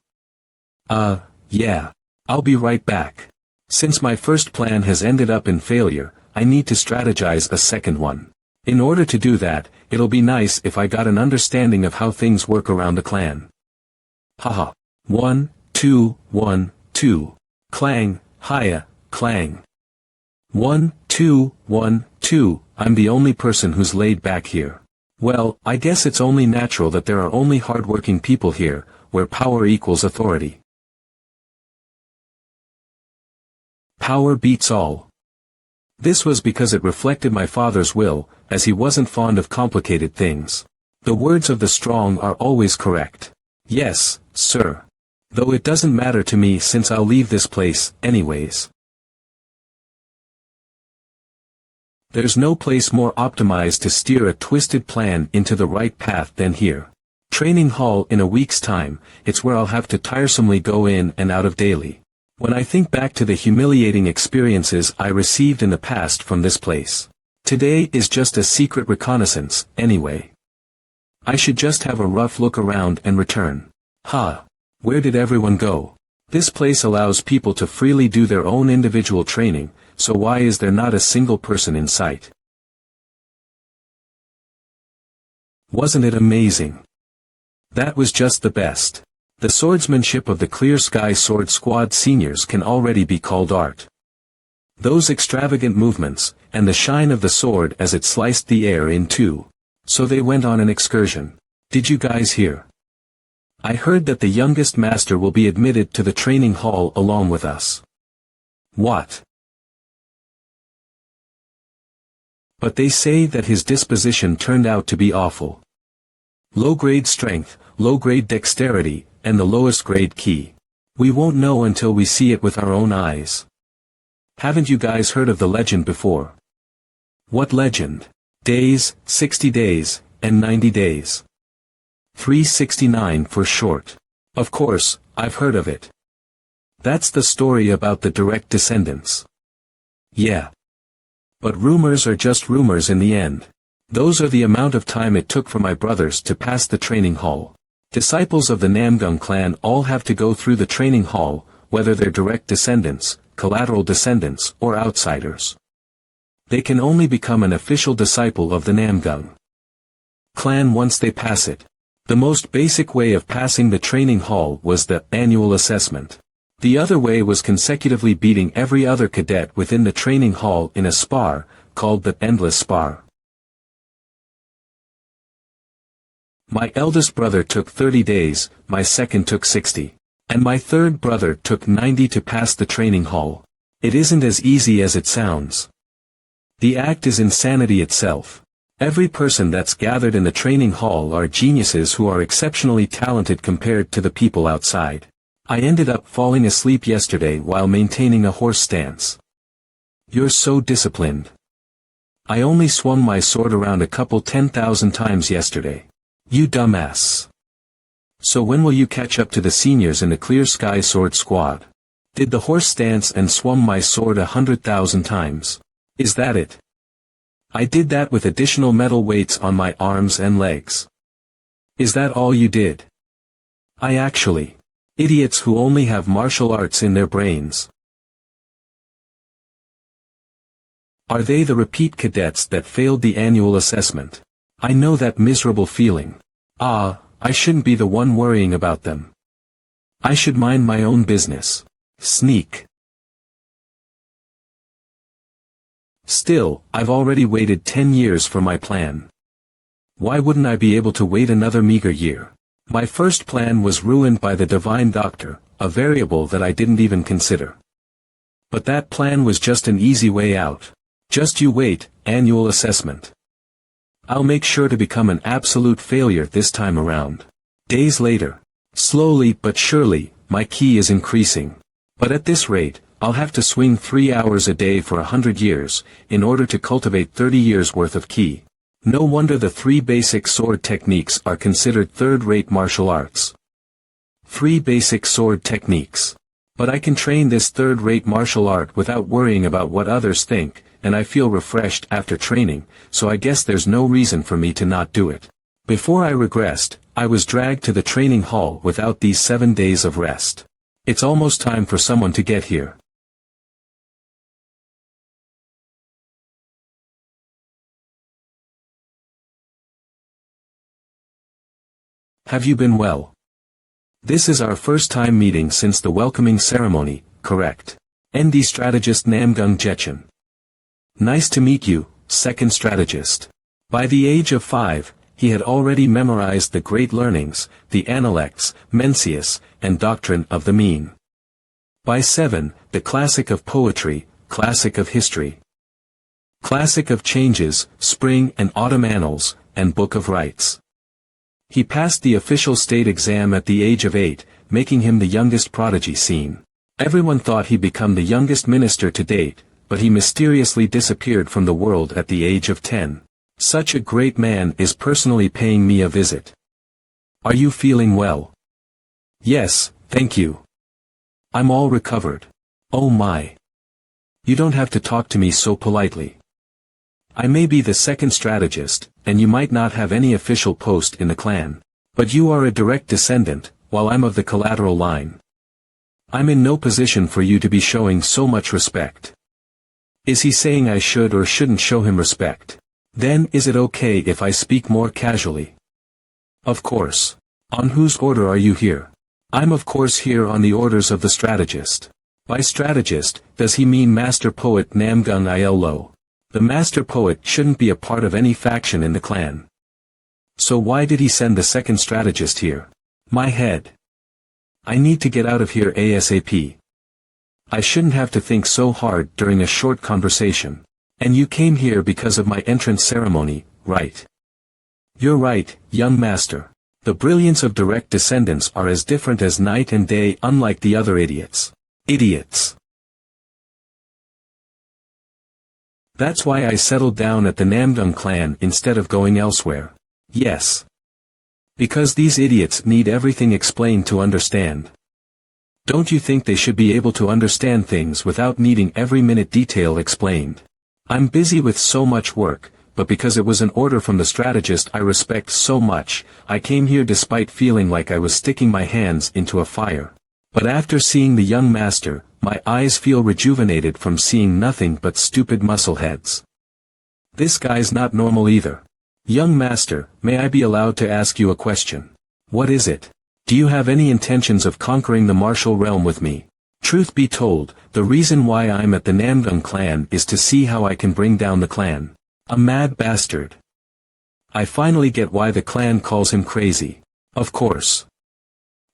Yeah. I'll be right back. Since my first plan has ended up in failure, I need to strategize a second one. In order to do that, it'll be nice if I got an understanding of how things work around the clan. Haha. 1, 2, 1, 2. Clang, hiya, clang. 1, 2, 1, 2. I'm the only person who's laid back here. Well, I guess it's only natural that there are only hardworking people here, where power equals authority. Power beats all. This was because it reflected my father's will, as he wasn't fond of complicated things. The words of the strong are always correct. Yes, sir. Though it doesn't matter to me since I'll leave this place, anyways. There's no place more optimized to steer a twisted plan into the right path than here. Training hall in a week's time, it's where I'll have to tiresomely go in and out of daily. When I think back to the humiliating experiences I received in the past from this place. Today is just a secret reconnaissance, anyway. I should just have a rough look around and return. Where did everyone go? This place allows people to freely do their own individual training, so why is there not a single person in sight? Wasn't it amazing? That was just the best. The swordsmanship of the Clear Sky Sword Squad seniors can already be called art. Those extravagant movements, and the shine of the sword as it sliced the air in two. So they went on an excursion. Did you guys hear? I heard that the youngest master will be admitted to the training hall along with us. What? But they say that his disposition turned out to be awful. Low-grade strength, low-grade dexterity, and the lowest grade ki. We won't know until we see it with our own eyes. Haven't you guys heard of the legend before? What legend? Days, 60 days, and 90 days. 369 for short. Of course, I've heard of it. That's the story about the direct descendants. Yeah. But rumors are just rumors in the end. Those are the amount of time it took for my brothers to pass the training hall. Disciples of the Namgung clan all have to go through the training hall, whether they're direct descendants, collateral descendants, or outsiders. They can only become an official disciple of the Namgung clan once they pass it. The most basic way of passing the training hall was the annual assessment. The other way was consecutively beating every other cadet within the training hall in a spar, called the endless spar. My eldest brother took 30 days, my second took 60. And my third brother took 90 to pass the training hall. It isn't as easy as it sounds. The act is insanity itself. Every person that's gathered in the training hall are geniuses who are exceptionally talented compared to the people outside. I ended up falling asleep yesterday while maintaining a horse stance. You're so disciplined. I only swung my sword around a couple 10,000 times yesterday. You dumbass. So when will you catch up to the seniors in the Clear Sky Sword Squad? Did the horse stance and swung my sword 100,000 times. Is that it? I did that with additional metal weights on my arms and legs. Is that all you did? I actually. Idiots who only have martial arts in their brains. Are they the repeat cadets that failed the annual assessment? I know that miserable feeling. I shouldn't be the one worrying about them. I should mind my own business. Sneak. Still, I've already waited 10 years for my plan. Why wouldn't I be able to wait another meager year? My first plan was ruined by the divine doctor, a variable that I didn't even consider. But that plan was just an easy way out. Just you wait, annual assessment. I'll make sure to become an absolute failure this time around. Days later. Slowly but surely, my ki is increasing. But at this rate, I'll have to swing 3 hours a day for 100 years, in order to cultivate 30 years worth of ki. No wonder the 3 basic sword techniques are considered third-rate martial arts. 3 basic sword techniques. But I can train this third-rate martial art without worrying about what others think, and I feel refreshed after training, so I guess there's no reason for me to not do it. Before I regressed, I was dragged to the training hall without these 7 days of rest. It's almost time for someone to get here. Have you been well? This is our first time meeting since the welcoming ceremony, correct? ND strategist Namgung Jechen. Nice to meet you, second strategist. By the age of 5, he had already memorized the great learnings, the Analects, Mencius, and doctrine of the mean. By 7, the classic of poetry, classic of history, classic of changes, spring and autumn annals, and book of rites. He passed the official state exam at the age of 8, making him the youngest prodigy seen. Everyone thought he'd become the youngest minister to date, but he mysteriously disappeared from the world at the age of 10. Such a great man is personally paying me a visit. Are you feeling well? Yes, thank you. I'm all recovered. Oh my. You don't have to talk to me so politely. I may be the second strategist, and you might not have any official post in the clan. But you are a direct descendant, while I'm of the collateral line. I'm in no position for you to be showing so much respect. Is he saying I should or shouldn't show him respect? Then is it okay if I speak more casually? Of course. On whose order are you here? I'm of course here on the orders of the strategist. By strategist, does he mean master poet Namgung Il Lo? The master poet shouldn't be a part of any faction in the clan. So why did he send the second strategist here? My head. I need to get out of here ASAP. I shouldn't have to think so hard during a short conversation. And you came here because of my entrance ceremony, right? You're right, young master. The brilliance of direct descendants are as different as night and day, unlike the other idiots. Idiots. That's why I settled down at the Namgung clan instead of going elsewhere. Yes. Because these idiots need everything explained to understand. Don't you think they should be able to understand things without needing every minute detail explained? I'm busy with so much work, but because it was an order from the strategist I respect so much, I came here despite feeling like I was sticking my hands into a fire. But after seeing the young master, my eyes feel rejuvenated from seeing nothing but stupid muscleheads. This guy's not normal either. Young master, may I be allowed to ask you a question? What is it? Do you have any intentions of conquering the martial realm with me? Truth be told, the reason why I'm at the Namgung clan is to see how I can bring down the clan. A mad bastard. I finally get why the clan calls him crazy. Of course.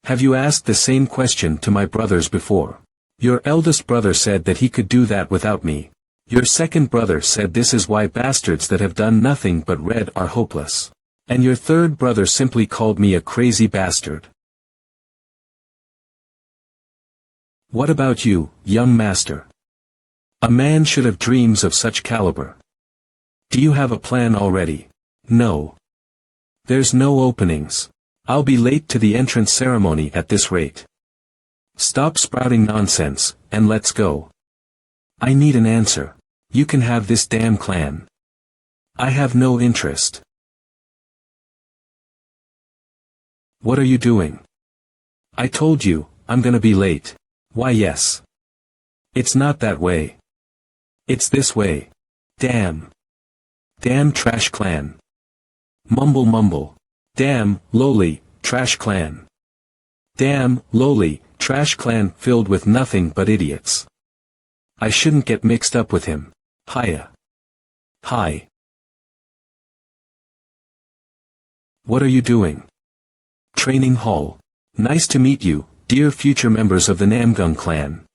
Have you asked the same question to my brothers before? Your eldest brother said that he could do that without me. Your second brother said this is why bastards that have done nothing but read are hopeless. And your third brother simply called me a crazy bastard. What about you, young master? A man should have dreams of such caliber. Do you have a plan already? No. There's no openings. I'll be late to the entrance ceremony at this rate. Stop sprouting nonsense, and let's go. I need an answer. You can have this damn clan. I have no interest. What are you doing? I told you, I'm gonna be late. Why yes. It's not that way. It's this way. Damn. Damn trash clan. Mumble mumble. Damn, lowly, trash clan. Damn, lowly, trash clan filled with nothing but idiots. I shouldn't get mixed up with him. Hiya. Hi. What are you doing? Training hall. Nice to meet you, dear future members of the Namgung clan.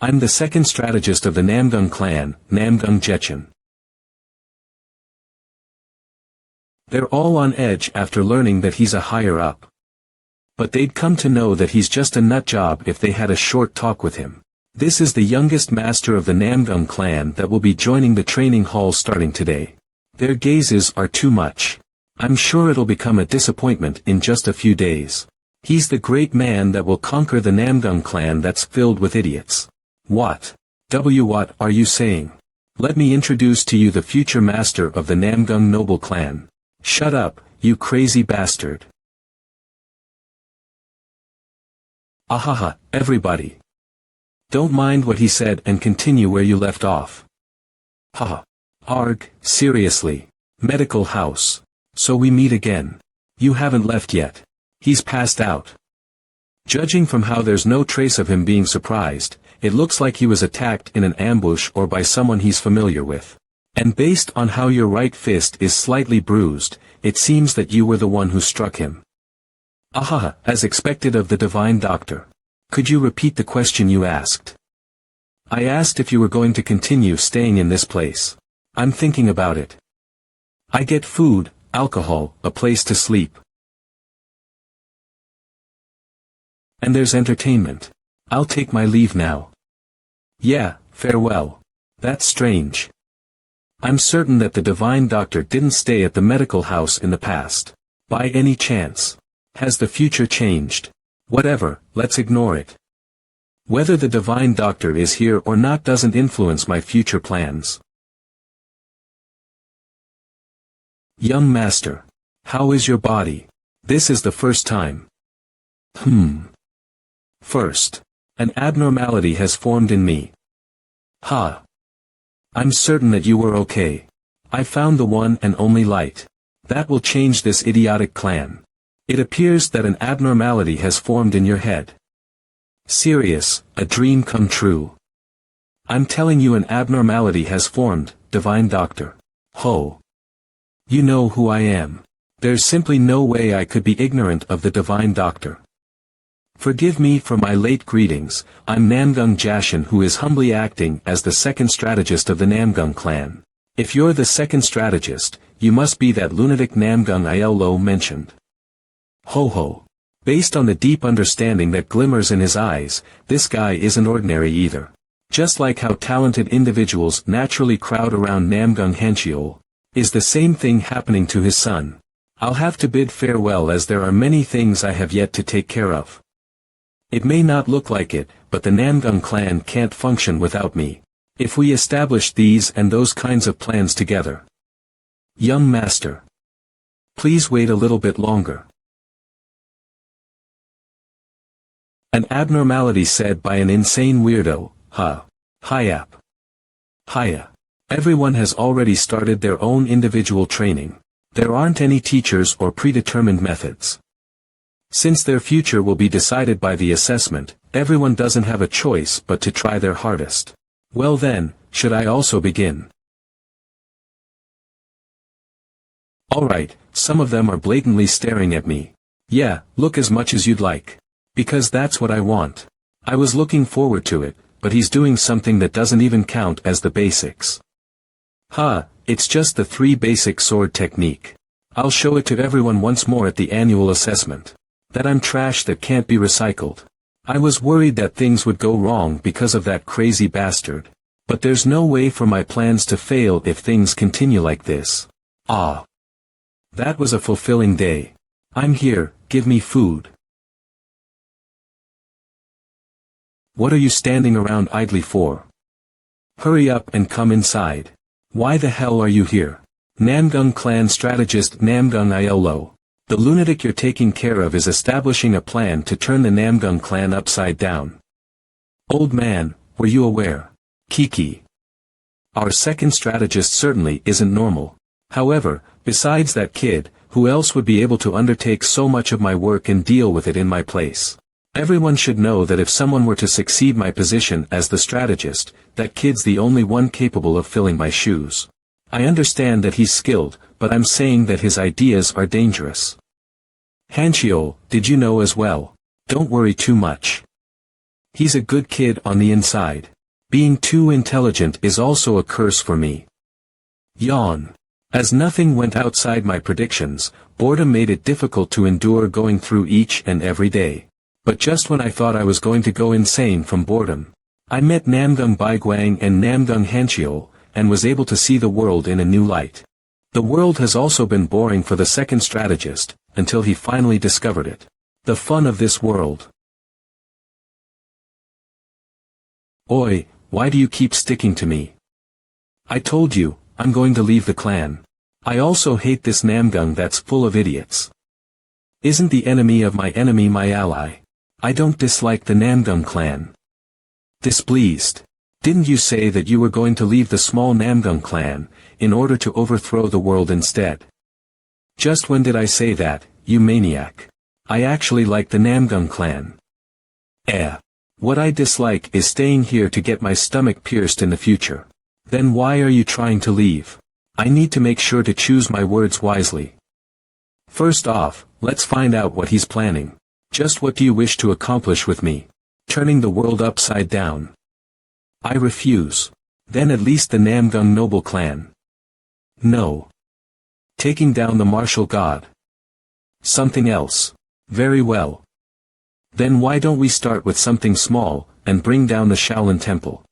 I'm the second strategist of the Namgung clan, Namgung Jechen. They're all on edge after learning that he's a higher up. But they'd come to know that he's just a nut job if they had a short talk with him. This is the youngest master of the Namgung clan that will be joining the training hall starting today. Their gazes are too much. I'm sure it'll become a disappointment in just a few days. He's the great man that will conquer the Namgung clan that's filled with idiots. What are you saying? Let me introduce to you the future master of the Namgung noble clan. Shut up, you crazy bastard. Ahaha, everybody. Don't mind what he said and continue where you left off. Haha. Arg, seriously. Medical house. So we meet again. You haven't left yet. He's passed out. Judging from how there's no trace of him being surprised, it looks like he was attacked in an ambush or by someone he's familiar with. And based on how your right fist is slightly bruised, it seems that you were the one who struck him. Ahaha, as expected of the divine doctor. Could you repeat the question you asked? I asked if you were going to continue staying in this place. I'm thinking about it. I get food, alcohol, a place to sleep. And there's entertainment. I'll take my leave now. Yeah, farewell. That's strange. I'm certain that the divine doctor didn't stay at the medical house in the past. By any chance. Has the future changed? Whatever, let's ignore it. Whether the divine doctor is here or not doesn't influence my future plans. Young master. How is your body? This is the first time. First. An abnormality has formed in me. I'm certain that you were okay. I found the one and only light. That will change this idiotic clan. It appears that an abnormality has formed in your head. Serious, a dream come true. I'm telling you an abnormality has formed, divine doctor. Ho. You know who I am. There's simply no way I could be ignorant of the divine doctor. Forgive me for my late greetings, I'm Namgung Jashin, who is humbly acting as the second strategist of the Namgung clan. If you're the second strategist, you must be that lunatic Namgung Iolo mentioned. Ho ho. Based on the deep understanding that glimmers in his eyes, this guy isn't ordinary either. Just like how talented individuals naturally crowd around Namgung Hanchiol, is the same thing happening to his son. I'll have to bid farewell as there are many things I have yet to take care of. It may not look like it, but the Namgung clan can't function without me. If we establish these and those kinds of plans together. Young master. Please wait a little bit longer. An abnormality said by an insane weirdo, Hiya. Everyone has already started their own individual training. There aren't any teachers or predetermined methods. Since their future will be decided by the assessment, everyone doesn't have a choice but to try their hardest. Well then, should I also begin? Alright, some of them are blatantly staring at me. Yeah, look as much as you'd like. Because that's what I want. I was looking forward to it, but he's doing something that doesn't even count as the basics. It's just the 3 basic sword technique. I'll show it to everyone once more at the annual assessment. That I'm trash that can't be recycled. I was worried that things would go wrong because of that crazy bastard. But there's no way for my plans to fail if things continue like this. That was a fulfilling day. I'm here, give me food. What are you standing around idly for? Hurry up and come inside. Why the hell are you here? Namgung clan strategist Namgung Iolo. The lunatic you're taking care of is establishing a plan to turn the Namgung clan upside down. Old man, were you aware? Kiki. Our second strategist certainly isn't normal. However, besides that kid, who else would be able to undertake so much of my work and deal with it in my place? Everyone should know that if someone were to succeed my position as the strategist, that kid's the only one capable of filling my shoes. I understand that he's skilled, but I'm saying that his ideas are dangerous. Hanchiol, did you know as well? Don't worry too much. He's a good kid on the inside. Being too intelligent is also a curse for me. Yawn. As nothing went outside my predictions, boredom made it difficult to endure going through each and every day. But just when I thought I was going to go insane from boredom, I met Namgung Baiguang and Namgung Hanchiol, and was able to see the world in a new light. The world has also been boring for the second strategist, until he finally discovered it. The fun of this world. Oi, why do you keep sticking to me? I told you, I'm going to leave the clan. I also hate this Namgung that's full of idiots. Isn't the enemy of my enemy my ally? I don't dislike the Namgung clan. Displeased. Didn't you say that you were going to leave the small Namgung clan, in order to overthrow the world instead? Just when did I say that, you maniac? I actually like the Namgung clan. What I dislike is staying here to get my stomach pierced in the future. Then why are you trying to leave? I need to make sure to choose my words wisely. First off, let's find out what he's planning. Just what do you wish to accomplish with me? Turning the world upside down. I refuse. Then at least the Namgung noble clan. No. Taking down the martial god. Something else. Very well. Then why don't we start with something small, and bring down the Shaolin temple?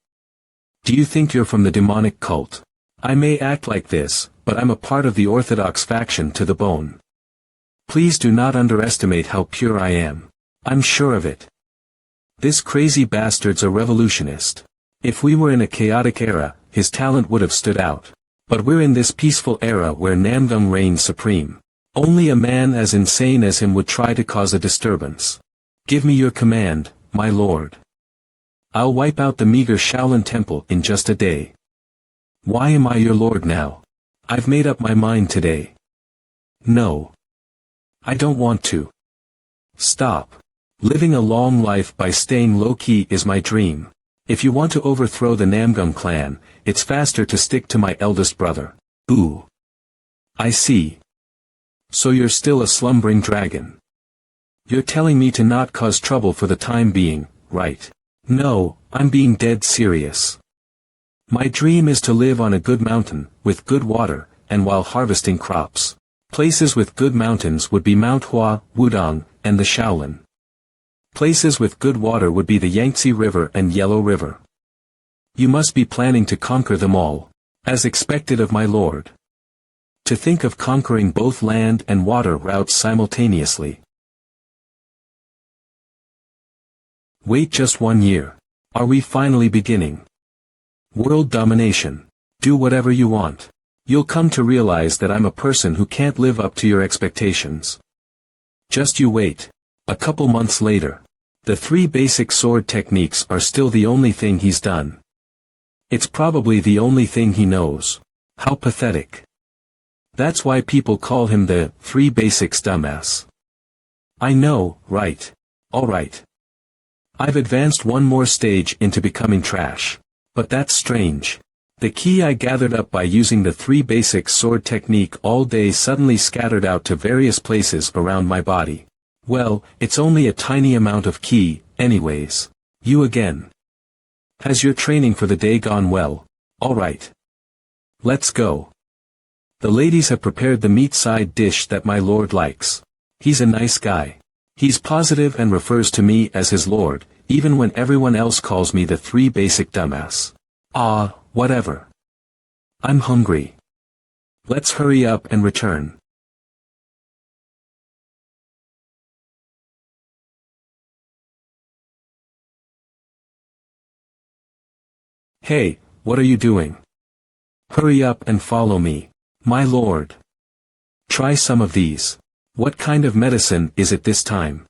Do you think you're from the demonic cult? I may act like this, but I'm a part of the orthodox faction to the bone. Please do not underestimate how pure I am. I'm sure of it. This crazy bastard's a revolutionist. If we were in a chaotic era, his talent would have stood out. But we're in this peaceful era where Namgung reigns supreme. Only a man as insane as him would try to cause a disturbance. Give me your command, my lord. I'll wipe out the meager Shaolin temple in just a day. Why am I your lord now? I've made up my mind today. No. I don't want to. Stop. Living a long life by staying low-key is my dream. If you want to overthrow the Namgung clan, it's faster to stick to my eldest brother. Ooh. I see. So you're still a slumbering dragon. You're telling me to not cause trouble for the time being, right? No, I'm being dead serious. My dream is to live on a good mountain, with good water, and while harvesting crops. Places with good mountains would be Manhwa, Wudong, and the Shaolin. Places with good water would be the Yangtze River and Yellow River. You must be planning to conquer them all, as expected of my lord. To think of conquering both land and water routes simultaneously. Wait just 1 year. Are we finally beginning? World domination. Do whatever you want. You'll come to realize that I'm a person who can't live up to your expectations. Just you wait. A couple months later. The 3 basic sword techniques are still the only thing he's done. It's probably the only thing he knows. How pathetic. That's why people call him the 3 basics dumbass. I know, right? Alright. I've advanced one more stage into becoming trash. But that's strange. The key I gathered up by using the 3 basic sword technique all day suddenly scattered out to various places around my body. Well, it's only a tiny amount of key, anyways. You again. Has your training for the day gone well? Alright. Let's go. The ladies have prepared the meat side dish that my lord likes. He's a nice guy. He's positive and refers to me as his lord, even when everyone else calls me the 3 basic dumbass. Ah, whatever. I'm hungry. Let's hurry up and return. Hey, what are you doing? Hurry up and follow me. My lord. Try some of these. What kind of medicine is it this time?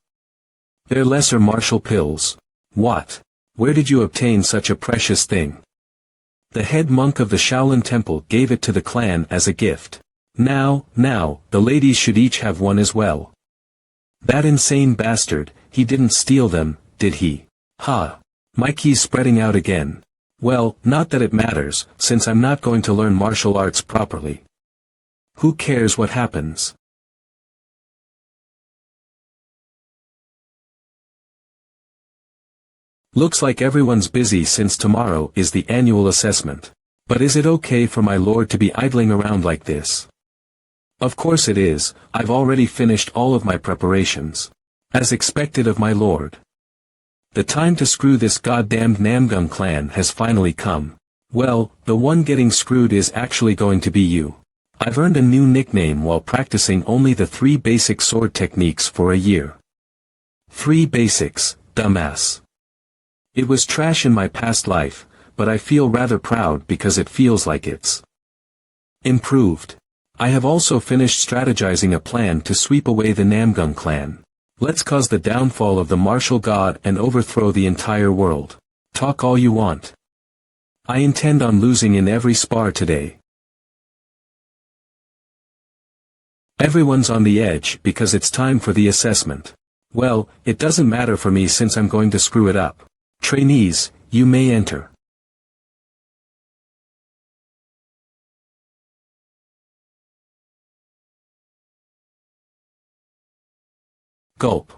They're lesser martial pills. What? Where did you obtain such a precious thing? The head monk of the Shaolin Temple gave it to the clan as a gift. Now, the ladies should each have one as well. That insane bastard, he didn't steal them, did he? Ha! My key's spreading out again. Well, not that it matters, since I'm not going to learn martial arts properly. Who cares what happens? Looks like everyone's busy since tomorrow is the annual assessment. But is it okay for my lord to be idling around like this? Of course it is. I've already finished all of my preparations. As expected of my lord. The time to screw this goddamned Namgung clan has finally come. Well, the one getting screwed is actually going to be you. I've earned a new nickname while practicing only the 3 basic sword techniques for a year. 3 basics, dumbass. It was trash in my past life, but I feel rather proud because it feels like it's improved. I have also finished strategizing a plan to sweep away the Namgung clan. Let's cause the downfall of the martial god and overthrow the entire world. Talk all you want. I intend on losing in every spar today. Everyone's on the edge because it's time for the assessment. Well, it doesn't matter for me since I'm going to screw it up. Trainees, you may enter. Gulp.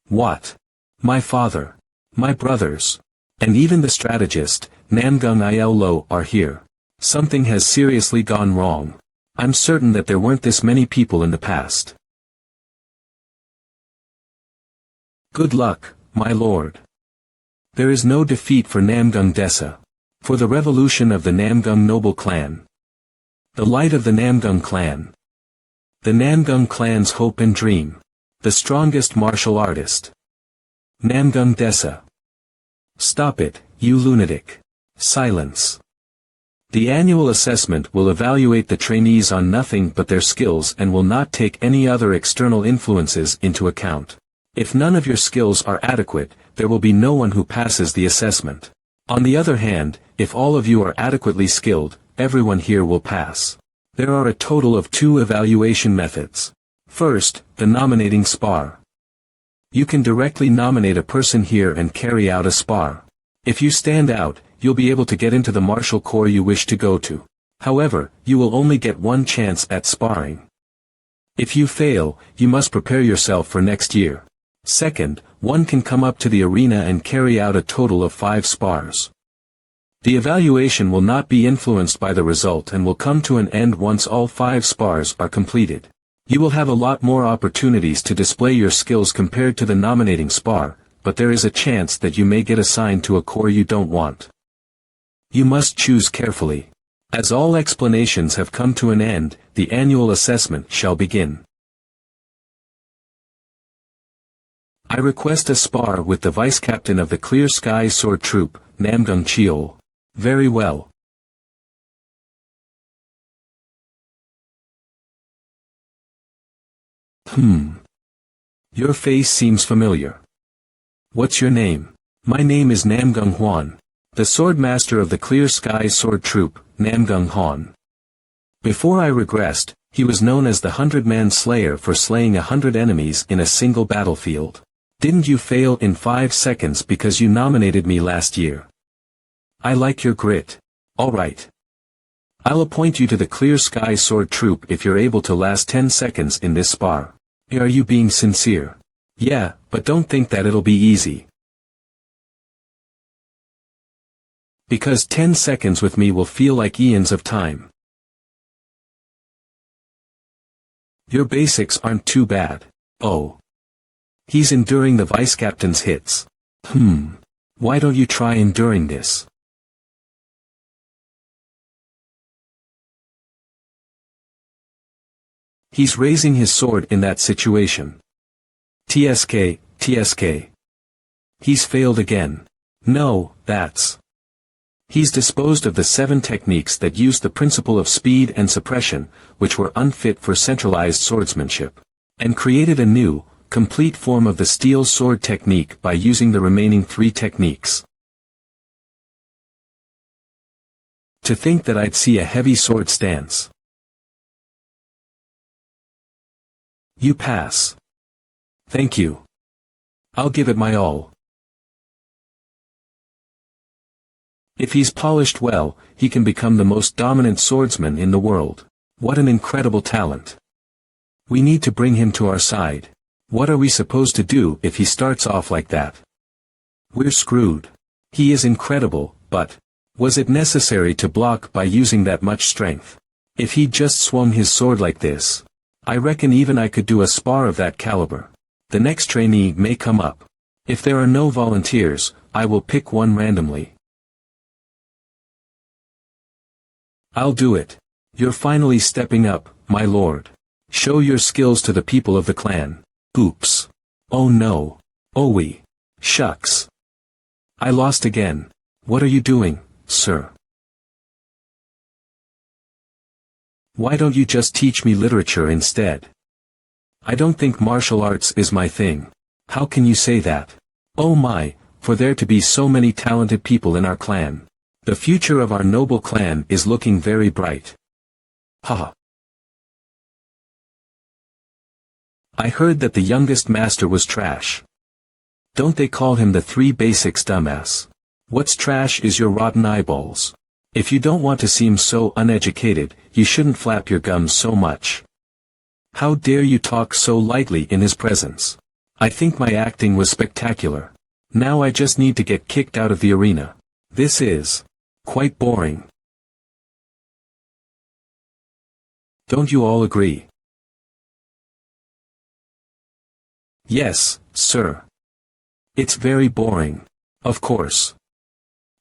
What? My father, my brothers, and even the strategist, Namgung Il are here. Something has seriously gone wrong. I'm certain that there weren't this many people in the past. Good luck, my lord. There is no defeat for Namgung Desa. For the revolution of the Namgung noble clan. The light of the Namgung clan. The Namgung clan's hope and dream. The strongest martial artist. Namgung Desa. Stop it, you lunatic. Silence. The annual assessment will evaluate the trainees on nothing but their skills and will not take any other external influences into account. If none of your skills are adequate, there will be no one who passes the assessment. On the other hand, if all of you are adequately skilled, everyone here will pass. There are a total of 2 evaluation methods. First, the nominating spar. You can directly nominate a person here and carry out a spar. If you stand out, you'll be able to get into the martial corps you wish to go to. However, you will only get one chance at sparring. If you fail, you must prepare yourself for next year. Second, one can come up to the arena and carry out a total of 5 spars. The evaluation will not be influenced by the result and will come to an end once all 5 spars are completed. You will have a lot more opportunities to display your skills compared to the nominating spar, but there is a chance that you may get assigned to a corps you don't want. You must choose carefully. As all explanations have come to an end, the annual assessment shall begin. I request a spar with the Vice Captain of the Clear Sky Sword Troop, Namgung Cheol. Very well. Your face seems familiar. What's your name? My name is Namgung Hwan, the Sword Master of the Clear Sky Sword Troop, Namgung Hwan. Before I regressed, he was known as the 100-man slayer for slaying 100 enemies in a single battlefield. Didn't you fail in 5 seconds because you nominated me last year? I like your grit. Alright. I'll appoint you to the Clear Sky Sword Troop if you're able to last 10 seconds in this spar. Are you being sincere? Yeah, but don't think that it'll be easy. Because 10 seconds with me will feel like eons of time. Your basics aren't too bad. Oh. He's enduring the vice captain's hits. Why don't you try enduring this? He's raising his sword in that situation. TSK, TSK. He's failed again. No, that's... He's disposed of the 7 techniques that used the principle of speed and suppression, which were unfit for centralized swordsmanship, and created a new, complete form of the steel sword technique by using the remaining 3 techniques. To think that I'd see a heavy sword stance. You pass. Thank you. I'll give it my all. If he's polished well, he can become the most dominant swordsman in the world. What an incredible talent. We need to bring him to our side. What are we supposed to do if he starts off like that? We're screwed. He is incredible, but... was it necessary to block by using that much strength? If he'd just swung his sword like this... I reckon even I could do a spar of that caliber. The next trainee may come up. If there are no volunteers, I will pick one randomly. I'll do it. You're finally stepping up, my lord. Show your skills to the people of the clan. Oops. Oh no. Oh shucks. I lost again. What are you doing, sir? Why don't you just teach me literature instead? I don't think martial arts is my thing. How can you say that? Oh my, for there to be so many talented people in our clan. The future of our noble clan is looking very bright. Haha. I heard that the youngest master was trash. Don't they call him the 3 basics dumbass? What's trash is your rotten eyeballs. If you don't want to seem so uneducated, you shouldn't flap your gums so much. How dare you talk so lightly in his presence? I think my acting was spectacular. Now I just need to get kicked out of the arena. This is quite boring. Don't you all agree? Yes, sir. It's very boring. Of course.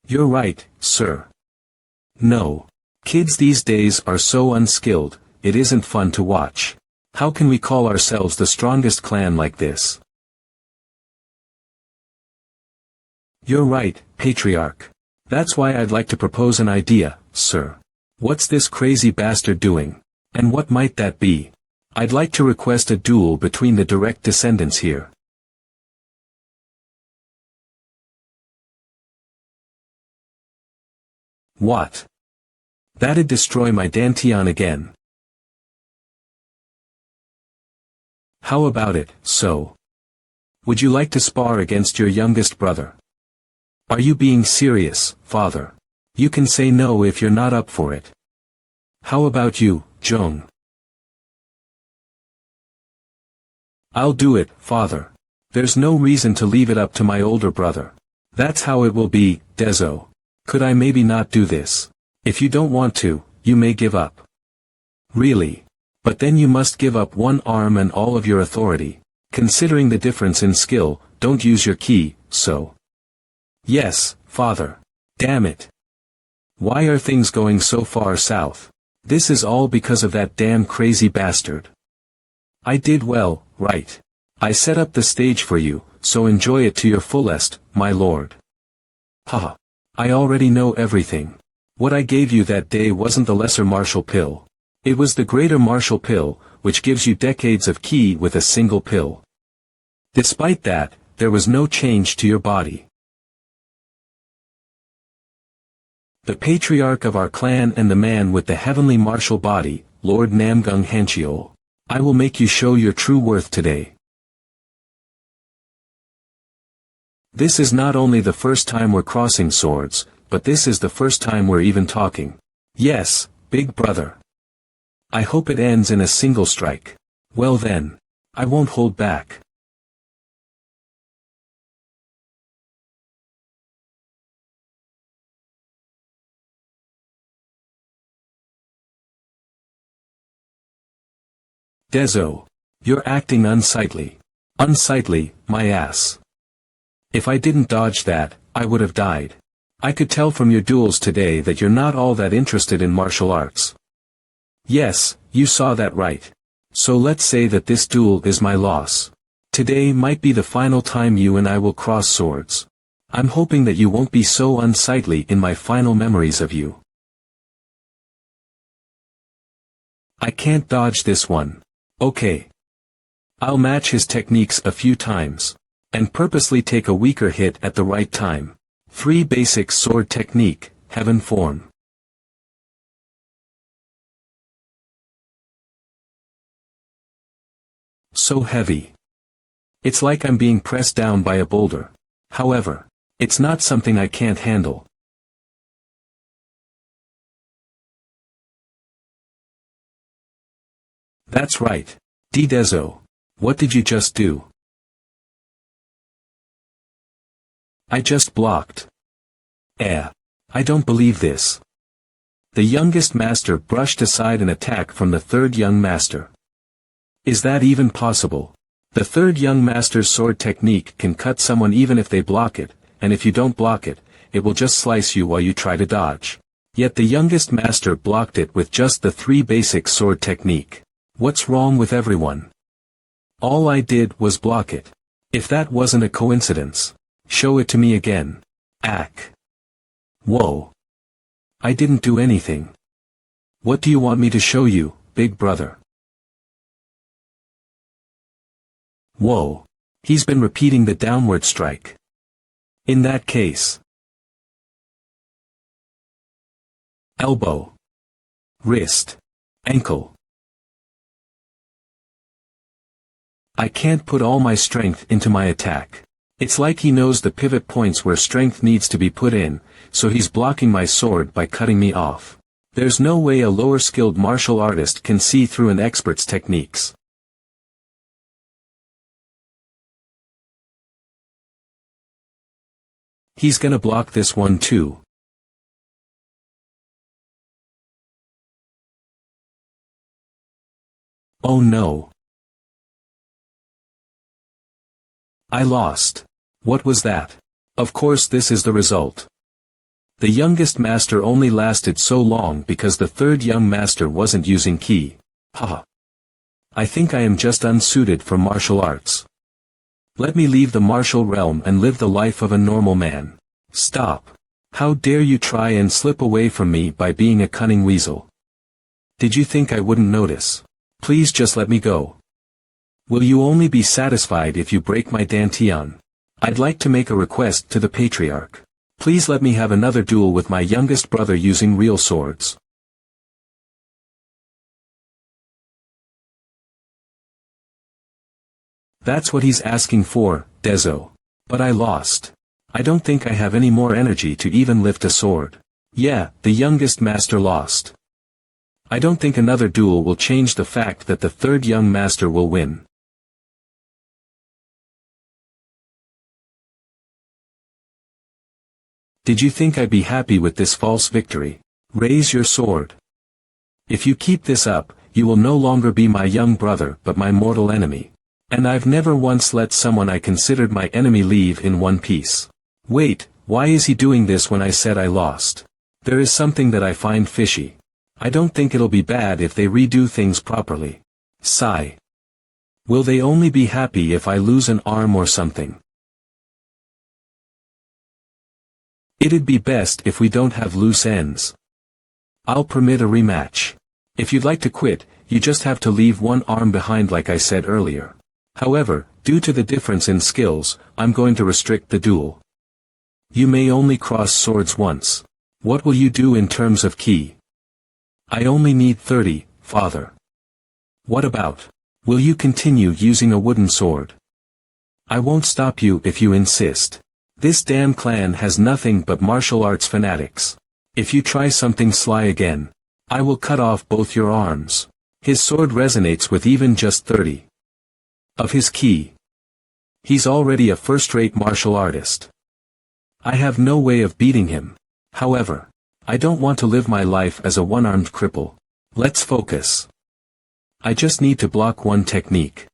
You're right, sir. No. Kids these days are so unskilled, it isn't fun to watch. How can we call ourselves the strongest clan like this? You're right, Patriarch. That's why I'd like to propose an idea, sir. What's this crazy bastard doing? And what might that be? I'd like to request a duel between the direct descendants here. What? That'd destroy my Dantian again. How about it, so? Would you like to spar against your youngest brother? Are you being serious, father? You can say no if you're not up for it. How about you, Jung? I'll do it, father. There's no reason to leave it up to my older brother. That's how it will be, Dezo. Could I maybe not do this? If you don't want to, you may give up. Really? But then you must give up one arm and all of your authority. Considering the difference in skill, don't use your ki, so. Yes, father. Damn it. Why are things going so far south? This is all because of that damn crazy bastard. I did well, right? I set up the stage for you, so enjoy it to your fullest, my lord. Haha. I already know everything. What I gave you that day wasn't the lesser martial pill. It was the greater martial pill, which gives you decades of ki with a single pill. Despite that, there was no change to your body. The patriarch of our clan and the man with the heavenly martial body, Lord Namgung Hancheol. I will make you show your true worth today. This is not only the first time we're crossing swords, but this is the first time we're even talking. Yes, big brother. I hope it ends in a single strike. Well then. I won't hold back. Dezo. You're acting unsightly. Unsightly, my ass. If I didn't dodge that, I would have died. I could tell from your duels today that you're not all that interested in martial arts. Yes, you saw that right. So let's say that this duel is my loss. Today might be the final time you and I will cross swords. I'm hoping that you won't be so unsightly in my final memories of you. I can't dodge this one. Okay. I'll match his techniques a few times. And purposely take a weaker hit at the right time. 3 basic sword technique, heaven form. So heavy. It's like I'm being pressed down by a boulder. However, it's not something I can't handle. That's right. Dezo. What did you just do? I just blocked. I don't believe this. The youngest master brushed aside an attack from the third young master. Is that even possible? The third young master's sword technique can cut someone even if they block it, and if you don't block it, it will just slice you while you try to dodge. Yet the youngest master blocked it with just the 3 basic sword technique. What's wrong with everyone? All I did was block it. If that wasn't a coincidence, show it to me again. Ack. Whoa. I didn't do anything. What do you want me to show you, big brother? Whoa. He's been repeating the downward strike. In that case. Elbow. Wrist. Ankle. I can't put all my strength into my attack. It's like he knows the pivot points where strength needs to be put in, so he's blocking my sword by cutting me off. There's no way a lower-skilled martial artist can see through an expert's techniques. He's gonna block this one too. Oh no. I lost. What was that? Of course this is the result. The youngest master only lasted so long because the third young master wasn't using ki. Haha. I think I am just unsuited for martial arts. Let me leave the martial realm and live the life of a normal man. Stop. How dare you try and slip away from me by being a cunning weasel? Did you think I wouldn't notice? Please just let me go. Will you only be satisfied if you break my dantian? I'd like to make a request to the patriarch. Please let me have another duel with my youngest brother using real swords. That's what he's asking for, Dezo. But I lost. I don't think I have any more energy to even lift a sword. Yeah, the youngest master lost. I don't think another duel will change the fact that the third young master will win. Did you think I'd be happy with this false victory? Raise your sword. If you keep this up, you will no longer be my young brother but my mortal enemy. And I've never once let someone I considered my enemy leave in one piece. Wait, why is he doing this when I said I lost? There is something that I find fishy. I don't think it'll be bad if they redo things properly. Sigh. Will they only be happy if I lose an arm or something? It'd be best if we don't have loose ends. I'll permit a rematch. If you'd like to quit, you just have to leave one arm behind like I said earlier. However, due to the difference in skills, I'm going to restrict the duel. You may only cross swords once. What will you do in terms of ki? I only need 30, father. What about? Will you continue using a wooden sword? I won't stop you if you insist. This damn clan has nothing but martial arts fanatics. If you try something sly again, I will cut off both your arms. His sword resonates with even just 30 of his ki. He's already a first-rate martial artist. I have no way of beating him. However, I don't want to live my life as a one-armed cripple. Let's focus. I just need to block one technique.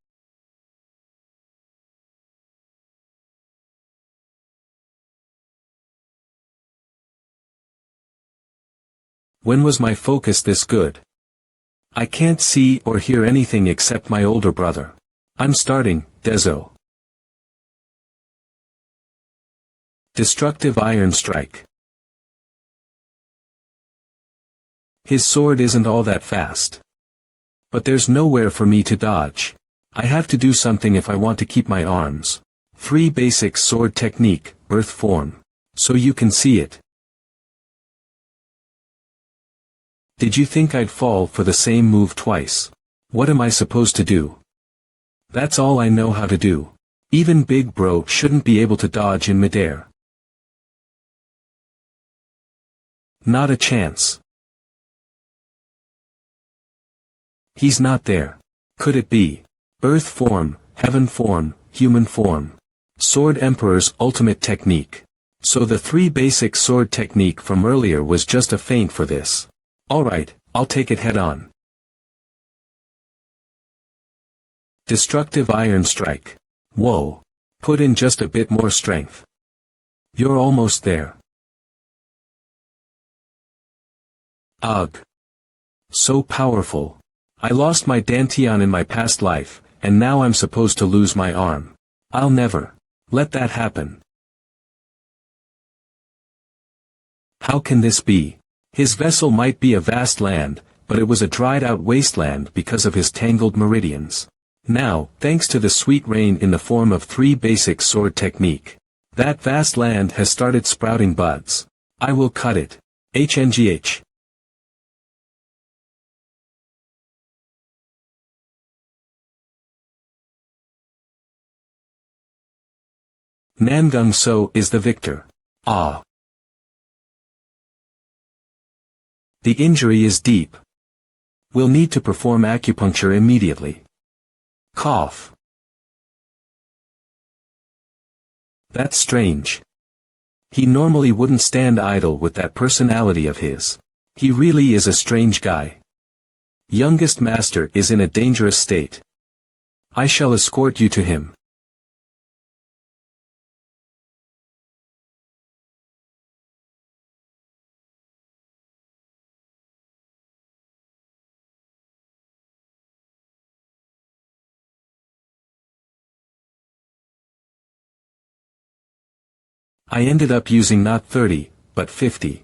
When was my focus this good? I can't see or hear anything except my older brother. I'm starting, Dezo. Destructive Iron Strike. His sword isn't all that fast. But there's nowhere for me to dodge. I have to do something if I want to keep my arms. 3 basic sword technique, birth form. So you can see it. Did you think I'd fall for the same move twice? What am I supposed to do? That's all I know how to do. Even Big Bro shouldn't be able to dodge in midair. Not a chance. He's not there. Could it be? Earth form, heaven form, human form. Sword Emperor's ultimate technique. So the 3 basic sword technique from earlier was just a feint for this. Alright, I'll take it head on. Destructive Iron Strike. Whoa. Put in just a bit more strength. You're almost there. Ugh. So powerful. I lost my dantian in my past life, and now I'm supposed to lose my arm. I'll never let that happen. How can this be? His vessel might be a vast land, but it was a dried-out wasteland because of his tangled meridians. Now, thanks to the sweet rain in the form of 3 basic sword technique, that vast land has started sprouting buds. I will cut it. HNGH. Nangung So is the victor. Ah. The injury is deep. We'll need to perform acupuncture immediately. Cough. That's strange. He normally wouldn't stand idle with that personality of his. He really is a strange guy. Youngest master is in a dangerous state. I shall escort you to him. I ended up using not 30, but 50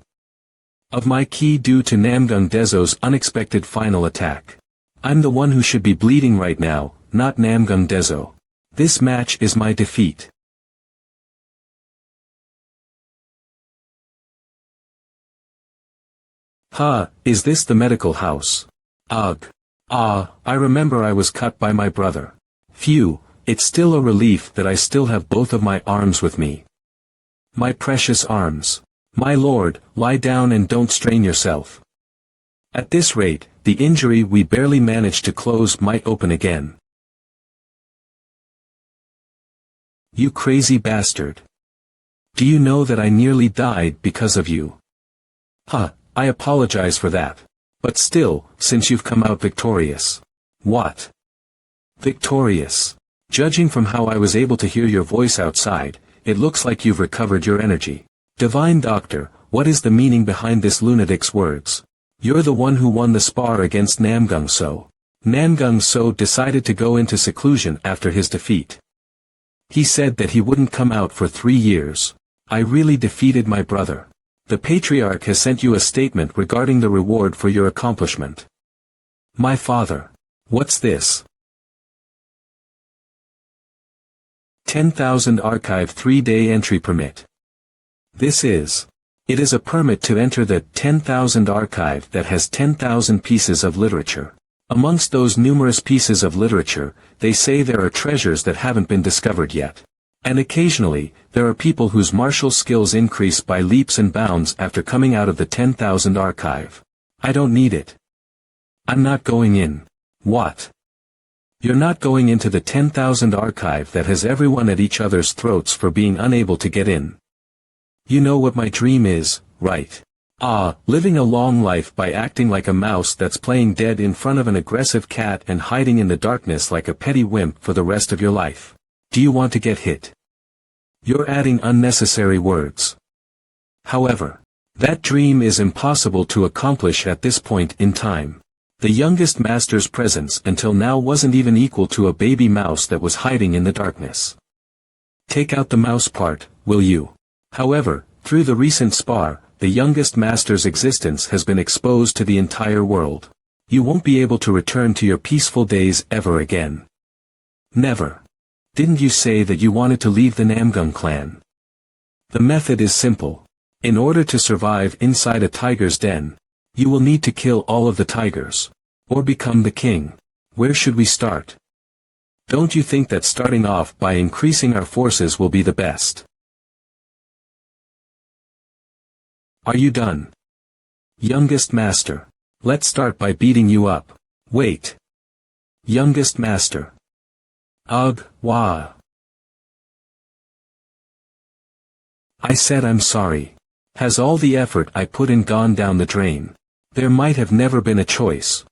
of my ki due to Namgung Dezo's unexpected final attack. I'm the one who should be bleeding right now, not Namgung Dezo. This match is my defeat. Is this the medical house? Ugh. I remember I was cut by my brother. Phew, it's still a relief that I still have both of my arms with me. My precious arms. My lord, lie down and don't strain yourself. At this rate, the injury we barely managed to close might open again. You crazy bastard. Do you know that I nearly died because of you? I apologize for that. But still, since you've come out victorious. What? Victorious. Judging from how I was able to hear your voice outside, it looks like you've recovered your energy. Divine Doctor, what is the meaning behind this lunatic's words? You're the one who won the spar against Namgung So. Namgung So decided to go into seclusion after his defeat. He said that he wouldn't come out for 3 years. I really defeated my brother. The Patriarch has sent you a statement regarding the reward for your accomplishment. My father. What's this? 10,000 Archive 3-day entry permit. It is a permit to enter the 10,000 archive that has 10,000 pieces of literature. Amongst those numerous pieces of literature, they say there are treasures that haven't been discovered yet. And occasionally, there are people whose martial skills increase by leaps and bounds after coming out of the 10,000 archive. I don't need it. I'm not going in. What? You're not going into the 10,000 archive that has everyone at each other's throats for being unable to get in. You know what my dream is, right? Living a long life by acting like a mouse that's playing dead in front of an aggressive cat and hiding in the darkness like a petty wimp for the rest of your life. Do you want to get hit? You're adding unnecessary words. However, that dream is impossible to accomplish at this point in time. The youngest master's presence until now wasn't even equal to a baby mouse that was hiding in the darkness. Take out the mouse part, will you? However, through the recent spar, the youngest master's existence has been exposed to the entire world. You won't be able to return to your peaceful days ever again. Never. Didn't you say that you wanted to leave the Namgung clan? The method is simple. In order to survive inside a tiger's den, you will need to kill all of the tigers. Or become the king. Where should we start? Don't you think that starting off by increasing our forces will be the best? Are you done? Youngest master. Let's start by beating you up. Wait. Youngest master. Ugh, wah. I said I'm sorry. Has all the effort I put in gone down the drain? There might have never been a choice.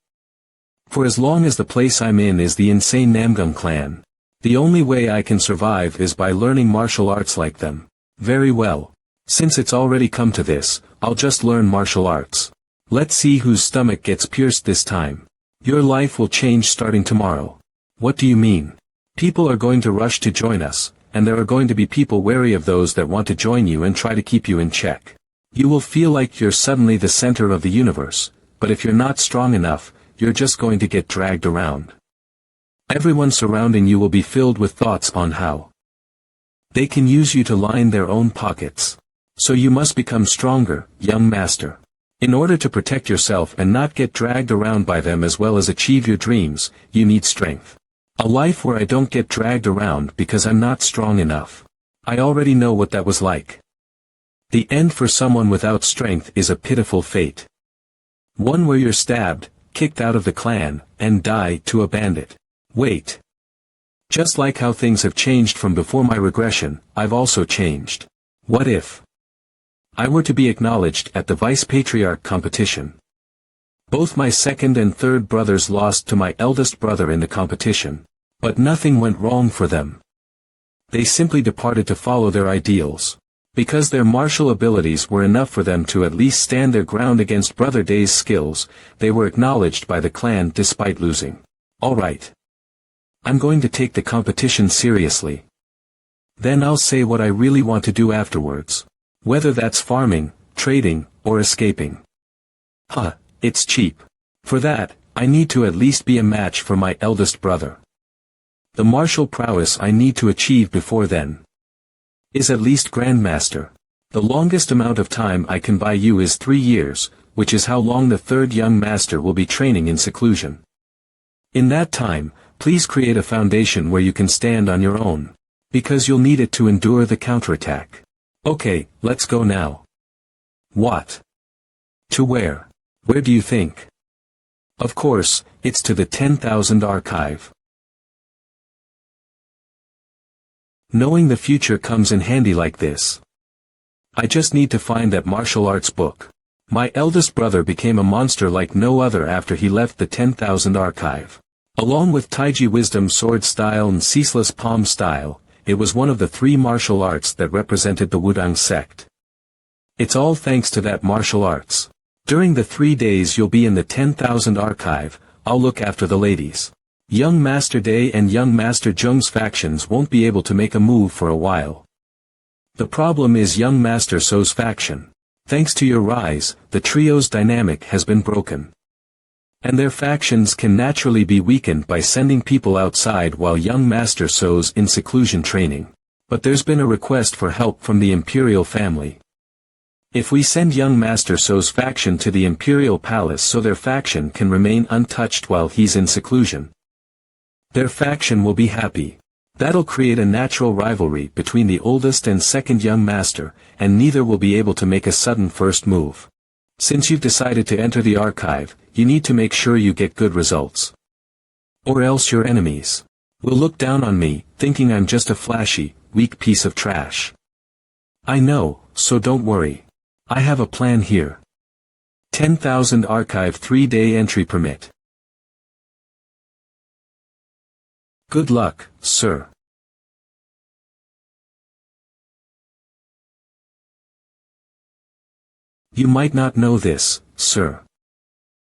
For as long as the place I'm in is the insane Namgung clan, the only way I can survive is by learning martial arts like them. Very well. Since it's already come to this, I'll just learn martial arts. Let's see whose stomach gets pierced this time. Your life will change starting tomorrow. What do you mean? People are going to rush to join us, and there are going to be people wary of those that want to join you and try to keep you in check. You will feel like you're suddenly the center of the universe, but if you're not strong enough, you're just going to get dragged around. Everyone surrounding you will be filled with thoughts on how they can use you to line their own pockets. So you must become stronger, young master. In order to protect yourself and not get dragged around by them as well as achieve your dreams, you need strength. A life where I don't get dragged around because I'm not strong enough. I already know what that was like. The end for someone without strength is a pitiful fate. One where you're stabbed, kicked out of the clan, and die to a bandit. Wait. Just like how things have changed from before my regression, I've also changed. What if I were to be acknowledged at the Vice Patriarch competition? Both my second and third brothers lost to my eldest brother in the competition, but nothing went wrong for them. They simply departed to follow their ideals. Because their martial abilities were enough for them to at least stand their ground against Brother Day's skills, they were acknowledged by the clan despite losing. Alright. I'm going to take the competition seriously. Then I'll say what I really want to do afterwards. Whether that's farming, trading, or escaping. Huh, it's cheap. For that, I need to at least be a match for my eldest brother. The martial prowess I need to achieve before then is at least Grandmaster. The longest amount of time I can buy you is 3 years, which is how long the third young master will be training in seclusion. In that time, please create a foundation where you can stand on your own, because you'll need it to endure the counterattack. Okay, let's go now. What? To where? Where do you think? Of course, it's to the 10,000 archive. Knowing the future comes in handy like this. I just need to find that martial arts book. My eldest brother became a monster like no other after he left the 10,000 archive. Along with Taiji wisdom sword style and ceaseless palm style, it was one of the 3 martial arts that represented the Wudang sect. It's all thanks to that martial arts. During the 3 days you'll be in the 10,000 archive, I'll look after the ladies. Young Master Day and Young Master Zheng's factions won't be able to make a move for a while. The problem is Young Master So's faction. Thanks to your rise, the trio's dynamic has been broken. And their factions can naturally be weakened by sending people outside while Young Master So's in seclusion training. But there's been a request for help from the Imperial family. If we send Young Master So's faction to the Imperial Palace so their faction can remain untouched while he's in seclusion, their faction will be happy. That'll create a natural rivalry between the oldest and second young master, and neither will be able to make a sudden first move. Since you've decided to enter the archive, you need to make sure you get good results. Or else your enemies will look down on me, thinking I'm just a flashy, weak piece of trash. I know, so don't worry. I have a plan here. 10,000 archive 3-day entry permit. Good luck, sir. You might not know this, sir.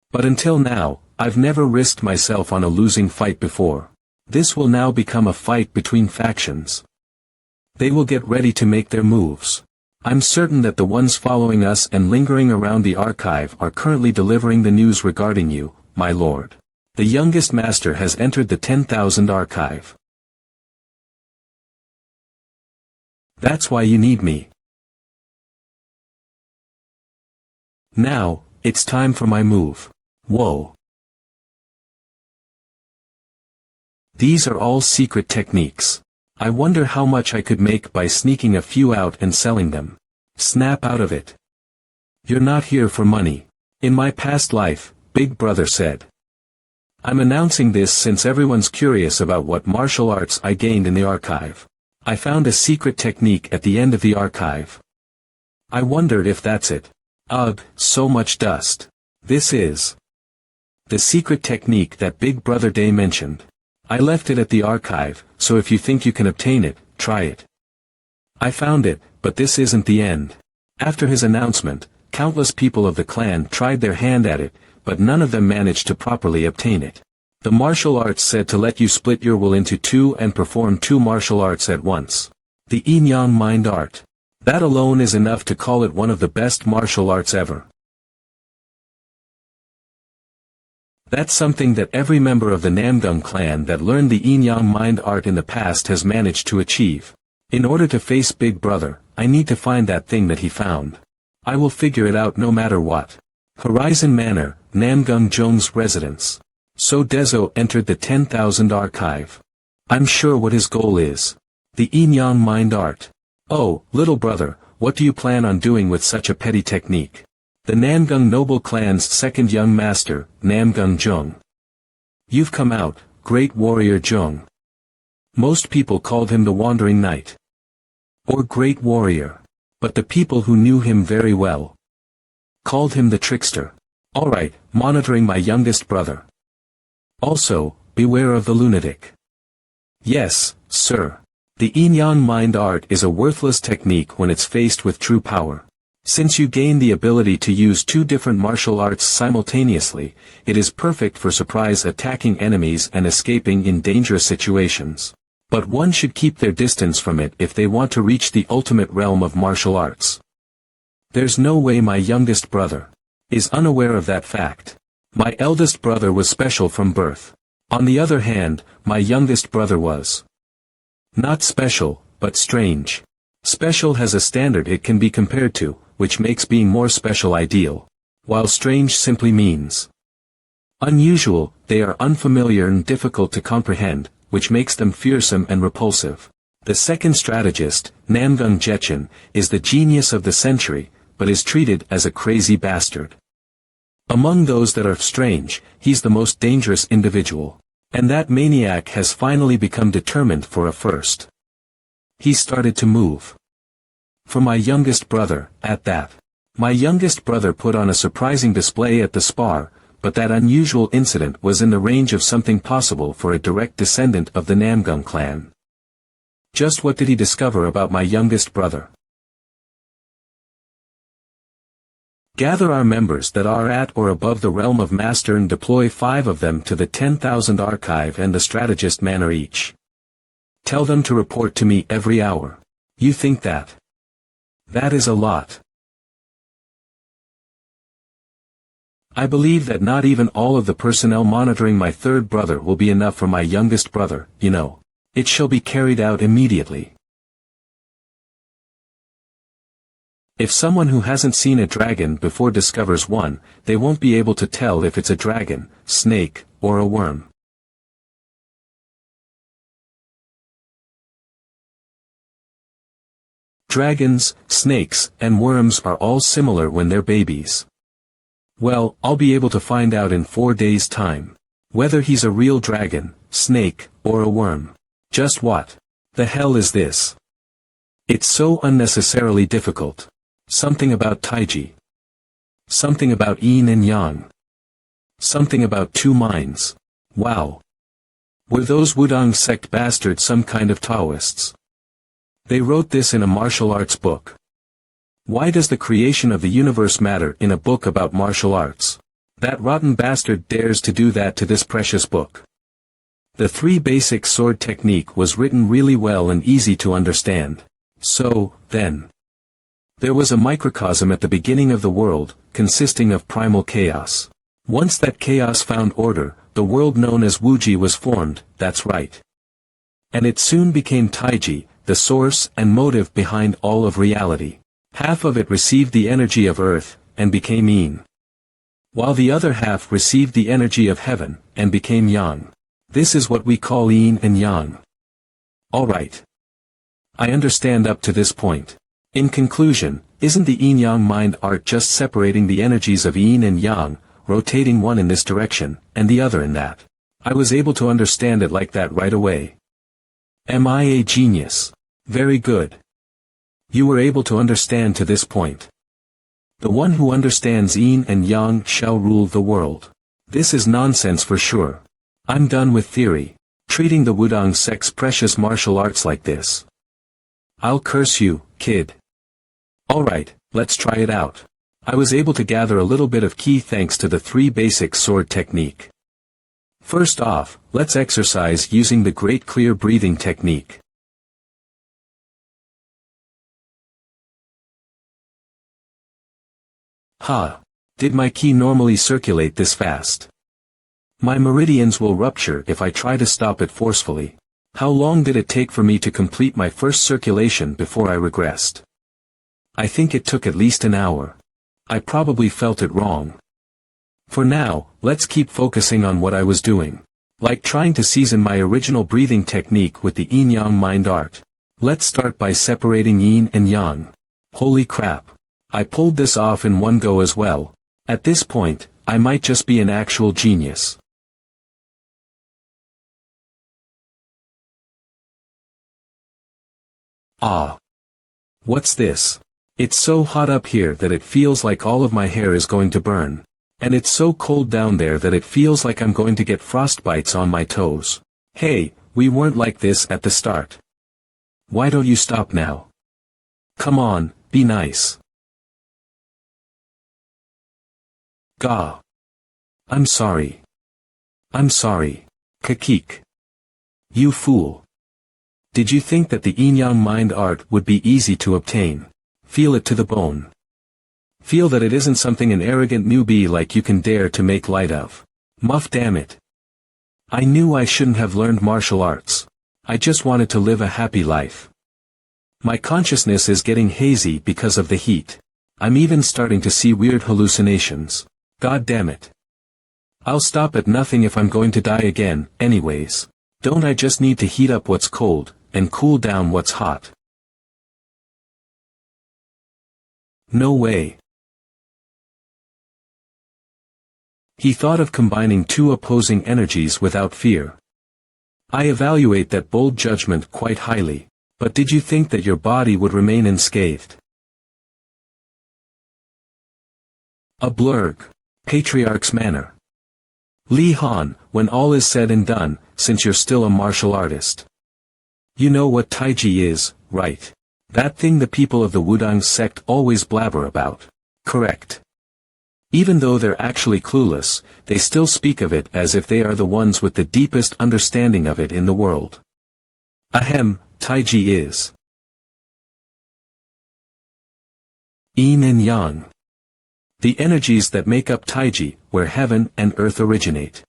But until now, I've never risked myself on a losing fight before. This will now become a fight between factions. They will get ready to make their moves. I'm certain that the ones following us and lingering around the archive are currently delivering the news regarding you, my lord. The youngest master has entered the 10,000 archive. That's why you need me. Now, it's time for my move. Whoa. These are all secret techniques. I wonder how much I could make by sneaking a few out and selling them. Snap out of it. You're not here for money. In my past life, Big Brother said. I'm announcing this since everyone's curious about what martial arts I gained in the archive. I found a secret technique at the end of the archive. I wondered if that's it. Ugh, so much dust. This is the secret technique that Big Brother Day mentioned. I left it at the archive, so if you think you can obtain it, try it. I found it, but this isn't the end. After his announcement, countless people of the clan tried their hand at it, but none of them managed to properly obtain it. The martial arts said to let you split your will into 2 and perform 2 martial arts at once. The Yin-Yang Mind Art. That alone is enough to call it one of the best martial arts ever. That's something that every member of the Namgung clan that learned the Yin-Yang Mind Art in the past has managed to achieve. In order to face Big Brother, I need to find that thing that he found. I will figure it out no matter what. Horizon Manor, Namgung Zheng's residence. So Dezo entered the 10,000 archive. I'm sure what his goal is. The Yin-Yang Mind Art. Oh, little brother, what do you plan on doing with such a petty technique? The Namgung noble clan's second young master, Namgung Zheng. You've come out, great warrior Zheng. Most people called him the Wandering Knight. Or Great Warrior. But the people who knew him very well called him the Trickster. Alright, monitoring my youngest brother. Also, beware of the lunatic. Yes, sir. The Yin-Yang Mind Art is a worthless technique when it's faced with true power. Since you gain the ability to use 2 different martial arts simultaneously, it is perfect for surprise attacking enemies and escaping in dangerous situations. But one should keep their distance from it if they want to reach the ultimate realm of martial arts. There's no way my youngest brother is unaware of that fact. My eldest brother was special from birth. On the other hand, my youngest brother was not special, but strange. Special has a standard it can be compared to, which makes being more special ideal, while strange simply means unusual. They are unfamiliar and difficult to comprehend, which makes them fearsome and repulsive. The second strategist, Namgung Jetchen, is the genius of the century, but is treated as a crazy bastard. Among those that are strange, he's the most dangerous individual. And that maniac has finally become determined for a first. He started to move. For my youngest brother, at that. My youngest brother put on a surprising display at the spar, but that unusual incident was in the range of something possible for a direct descendant of the Namgung clan. Just what did he discover about my youngest brother? Gather our members that are at or above the realm of master and deploy 5 of them to the 10,000 archive and the strategist manor each. Tell them to report to me every hour. You think that? That is a lot. I believe that not even all of the personnel monitoring my third brother will be enough for my youngest brother, you know. It shall be carried out immediately. If someone who hasn't seen a dragon before discovers one, they won't be able to tell if it's a dragon, snake, or a worm. Dragons, snakes, and worms are all similar when they're babies. Well, I'll be able to find out in 4 days' time. Whether he's a real dragon, snake, or a worm. Just what the hell is this? It's so unnecessarily difficult. Something about Taiji. Something about yin and yang. Something about 2 minds. Wow. Were those Wudang sect bastards some kind of Taoists? They wrote this in a martial arts book. Why does the creation of the universe matter in a book about martial arts? That rotten bastard dares to do that to this precious book. The 3 basic sword technique was written really well and easy to understand. So, then. There was a microcosm at the beginning of the world, consisting of primal chaos. Once that chaos found order, the world known as Wuji was formed, that's right. And it soon became Taiji, the source and motive behind all of reality. Half of it received the energy of earth, and became yin. While the other half received the energy of heaven, and became yang. This is what we call yin and yang. Alright. I understand up to this point. In conclusion, isn't the yin-yang mind art just separating the energies of yin and yang, rotating one in this direction, and the other in that? I was able to understand it like that right away. Am I a genius? Very good. You were able to understand to this point. The one who understands yin and yang shall rule the world. This is nonsense for sure. I'm done with theory. Treating the Wudang sect's precious martial arts like this. I'll curse you, kid. Alright, let's try it out. I was able to gather a little bit of ki thanks to the 3 basic sword technique. First off, let's exercise using the great clear breathing technique. Ha! Did my ki normally circulate this fast? My meridians will rupture if I try to stop it forcefully. How long did it take for me to complete my first circulation before I regressed? I think it took at least an hour. I probably felt it wrong. For now, let's keep focusing on what I was doing. Like trying to season my original breathing technique with the yin-yang mind art. Let's start by separating yin and yang. Holy crap. I pulled this off in one go as well. At this point, I might just be an actual genius. Ah. What's this? It's so hot up here that it feels like all of my hair is going to burn. And it's so cold down there that it feels like I'm going to get frostbites on my toes. Hey, we weren't like this at the start. Why don't you stop now? Come on, be nice. Gah. I'm sorry. I'm sorry. Kakik. You fool. Did you think that the yin-yang mind art would be easy to obtain? Feel it to the bone. Feel that it isn't something an arrogant newbie like you can dare to make light of. Muff, damn it. I knew I shouldn't have learned martial arts. I just wanted to live a happy life. My consciousness is getting hazy because of the heat. I'm even starting to see weird hallucinations. God damn it. I'll stop at nothing if I'm going to die again, anyways. Don't I just need to heat up what's cold, and cool down what's hot? No way. He thought of combining two opposing energies without fear. I evaluate that bold judgment quite highly, but did you think that your body would remain unscathed? A blurg. Patriarch's manner. Li Han, when all is said and done, since you're still a martial artist. You know what Taiji is, right? That thing the people of the Wudang sect always blabber about. Correct. Even though they're actually clueless, they still speak of it as if they are the ones with the deepest understanding of it in the world. Ahem, Taiji is yin and yang. The energies that make up Taiji, where heaven and earth originate.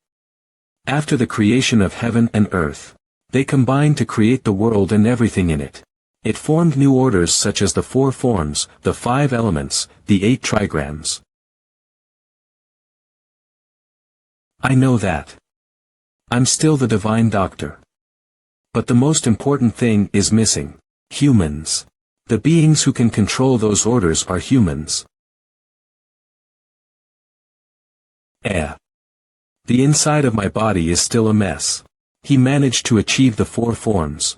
After the creation of heaven and earth, they combined to create the world and everything in it. It formed new orders such as the 4 forms, the 5 elements, the 8 trigrams. I know that. I'm still the divine doctor. But the most important thing is missing. Humans. The beings who can control those orders are humans. The inside of my body is still a mess. He managed to achieve the 4 forms.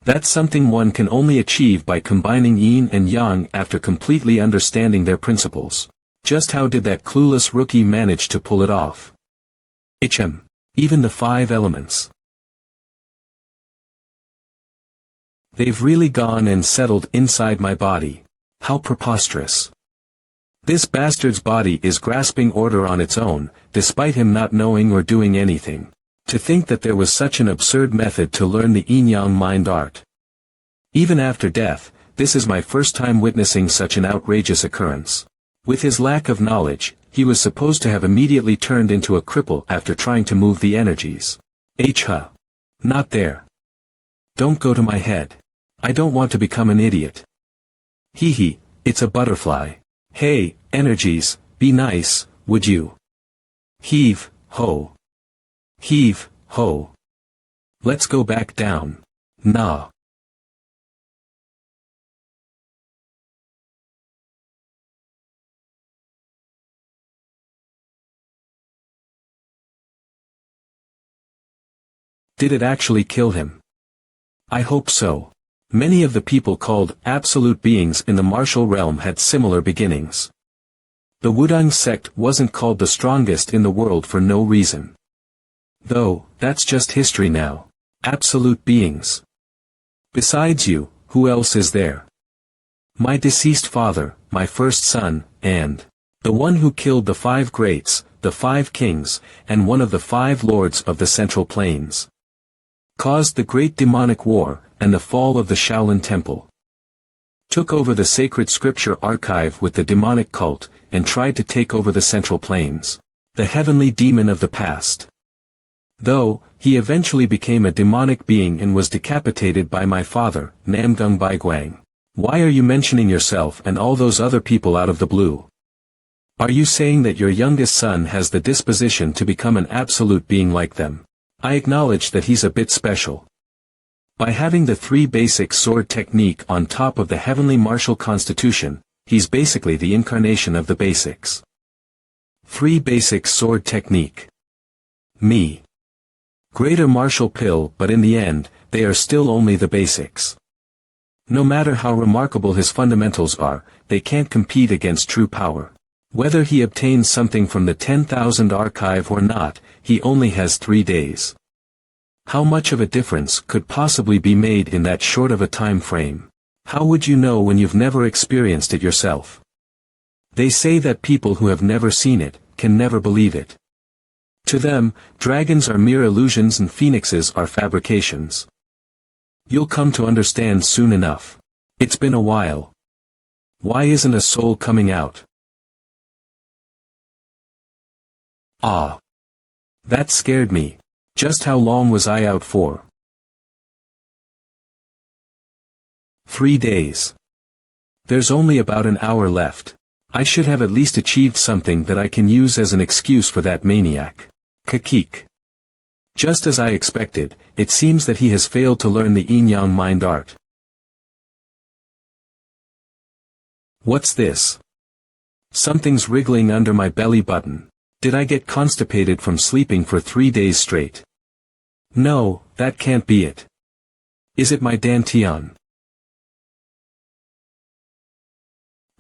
That's something one can only achieve by combining yin and yang after completely understanding their principles. Just how did that clueless rookie manage to pull it off? Even the 5 elements. They've really gone and settled inside my body. How preposterous. This bastard's body is grasping order on its own, despite him not knowing or doing anything. To think that there was such an absurd method to learn the yin-yang mind art. Even after death, this is my first time witnessing such an outrageous occurrence. With his lack of knowledge, he was supposed to have immediately turned into a cripple after trying to move the energies. Not there. Don't go to my head. I don't want to become an idiot. Hee, it's a butterfly. Hey, energies, be nice, would you? Heave, ho. Heave, ho. Let's go back down. Nah. Did it actually kill him? I hope so. Many of the people called absolute beings in the martial realm had similar beginnings. The Wudang sect wasn't called the strongest in the world for no reason. Though, that's just history now. Absolute beings. Besides you, who else is there? My deceased father, my first son, and the one who killed the 5 greats, the 5 kings, and one of the 5 lords of the Central Plains. Caused the Great Demonic War, and the fall of the Shaolin Temple. Took over the sacred scripture archive with the demonic cult, and tried to take over the Central Plains. The heavenly demon of the past. Though, he eventually became a demonic being and was decapitated by my father, Namgung Baiguang. Why are you mentioning yourself and all those other people out of the blue? Are you saying that your youngest son has the disposition to become an absolute being like them? I acknowledge that he's a bit special. By having the 3 basic sword technique on top of the heavenly martial constitution, he's basically the incarnation of the basics. 3 basic sword technique. Me. Greater martial pill, but in the end, they are still only the basics. No matter how remarkable his fundamentals are, they can't compete against true power. Whether he obtains something from the 10,000 archive or not, he only has 3 days. How much of a difference could possibly be made in that short of a time frame? How would you know when you've never experienced it yourself? They say that people who have never seen it, can never believe it. To them, dragons are mere illusions and phoenixes are fabrications. You'll come to understand soon enough. It's been a while. Why isn't a soul coming out? Ah. That scared me. Just how long was I out for? 3 days. There's only about an hour left. I should have at least achieved something that I can use as an excuse for that maniac. Kakik. Just as I expected, it seems that he has failed to learn the yin-yang mind art. What's this? Something's wriggling under my belly button. Did I get constipated from sleeping for 3 days straight? No, that can't be it. Is it my dantian?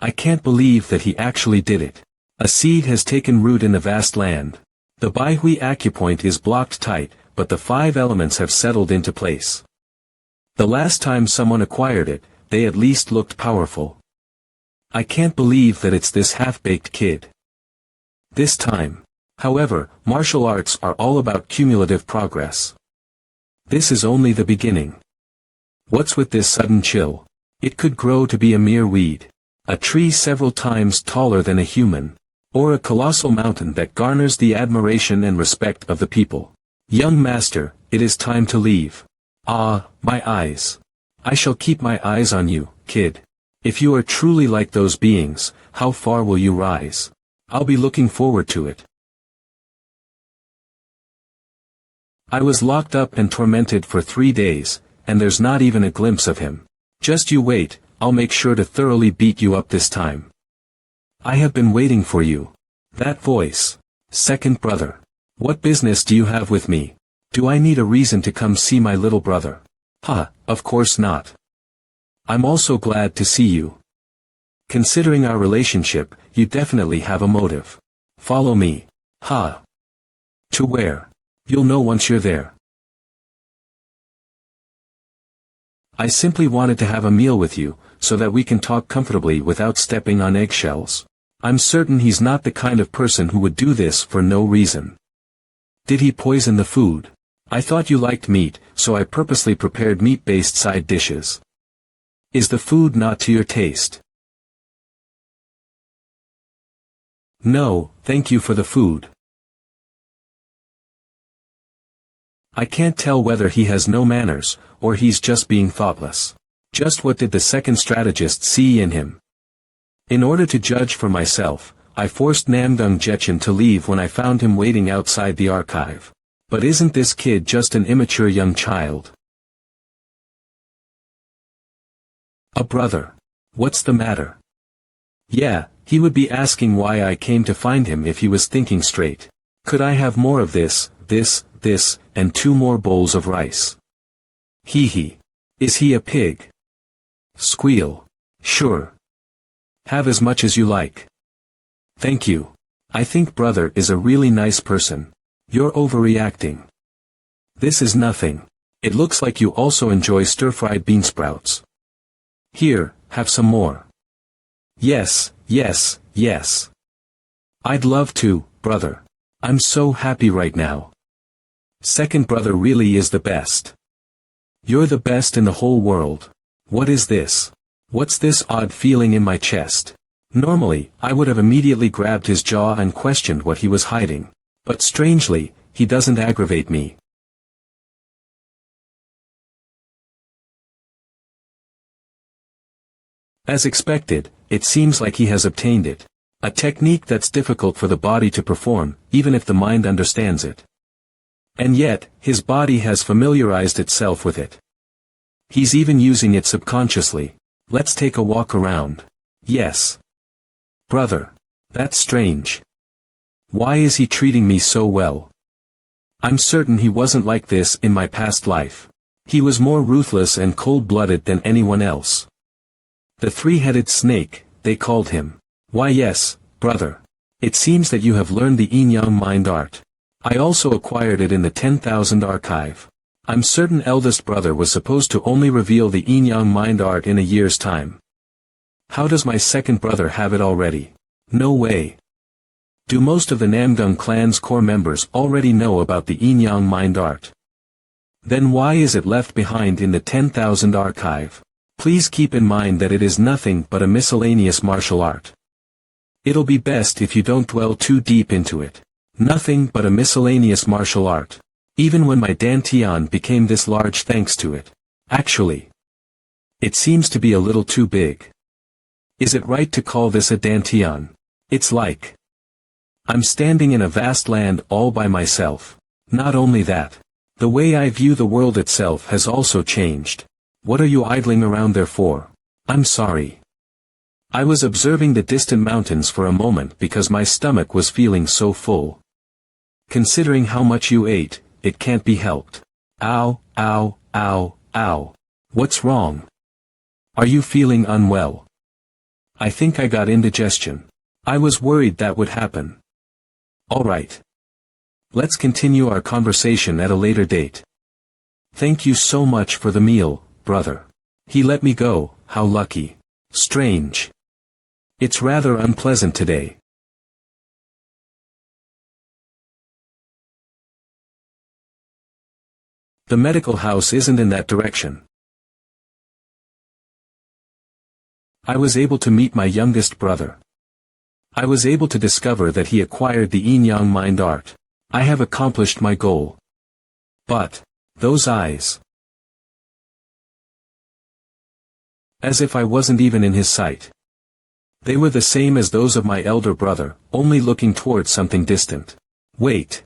I can't believe that he actually did it. A seed has taken root in the vast land. The Baihui acupoint is blocked tight, but the 5 elements have settled into place. The last time someone acquired it, they at least looked powerful. I can't believe that it's this half-baked kid. This time. However, martial arts are all about cumulative progress. This is only the beginning. What's with this sudden chill? It could grow to be a mere weed. A tree several times taller than a human. Or a colossal mountain that garners the admiration and respect of the people. Young master, it is time to leave. Ah, my eyes. I shall keep my eyes on you, kid. If you are truly like those beings, how far will you rise? I'll be looking forward to it. I was locked up and tormented for 3 days, and there's not even a glimpse of him. Just you wait, I'll make sure to thoroughly beat you up this time. I have been waiting for you. That voice. Second brother. What business do you have with me? Do I need a reason to come see my little brother? Ha, of course not. I'm also glad to see you. Considering our relationship, you definitely have a motive. Follow me. Ha. To where? You'll know once you're there. I simply wanted to have a meal with you, so that we can talk comfortably without stepping on eggshells. I'm certain he's not the kind of person who would do this for no reason. Did he poison the food? I thought you liked meat, so I purposely prepared meat-based side dishes. Is the food not to your taste? No, thank you for the food. I can't tell whether he has no manners, or he's just being thoughtless. Just what did the second strategist see in him? In order to judge for myself, I forced Namdung Jetchen to leave when I found him waiting outside the archive. But isn't this kid just an immature young child? A brother. What's the matter? Yeah, he would be asking why I came to find him if he was thinking straight. Could I have more of this, and 2 more bowls of rice? Hee hee. Is he a pig? Squeal. Sure. Have as much as you like. Thank you. I think brother is a really nice person. You're overreacting. This is nothing. It looks like you also enjoy stir-fried bean sprouts. Here, have some more. Yes, yes, yes. I'd love to, brother. I'm so happy right now. Second brother really is the best. You're the best in the whole world. What is this? What's this odd feeling in my chest? Normally, I would have immediately grabbed his jaw and questioned what he was hiding. But strangely, he doesn't aggravate me. As expected, it seems like he has obtained it. A technique that's difficult for the body to perform, even if the mind understands it. And yet, his body has familiarized itself with it. He's even using it subconsciously. Let's take a walk around. Yes. Brother. That's strange. Why is he treating me so well? I'm certain he wasn't like this in my past life. He was more ruthless and cold-blooded than anyone else. The 3-headed snake, they called him. Why yes, brother. It seems that you have learned the yin-yang mind art. I also acquired it in the 10,000 archive. I'm certain eldest brother was supposed to only reveal the yin-yang mind art in a year's time. How does my second brother have it already? No way. Do most of the Namdung clan's core members already know about the yin-yang mind art? Then why is it left behind in the 10,000 archive? Please keep in mind that it is nothing but a miscellaneous martial art. It'll be best if you don't dwell too deep into it. Nothing but a miscellaneous martial art. Even when my dantian became this large thanks to it. Actually, it seems to be a little too big. Is it right to call this a dantian? It's like I'm standing in a vast land all by myself. Not only that, the way I view the world itself has also changed. What are you idling around there for? I'm sorry. I was observing the distant mountains for a moment because my stomach was feeling so full. Considering how much you ate, it can't be helped. Ow, ow, ow, ow. What's wrong? Are you feeling unwell? I think I got indigestion. I was worried that would happen. Alright. Let's continue our conversation at a later date. Thank you so much for the meal, brother. He let me go, how lucky. Strange. It's rather unpleasant today. The medical house isn't in that direction. I was able to meet my youngest brother. I was able to discover that he acquired the yin-yang mind art. I have accomplished my goal. But, those eyes. As if I wasn't even in his sight. They were the same as those of my elder brother, only looking towards something distant. Wait.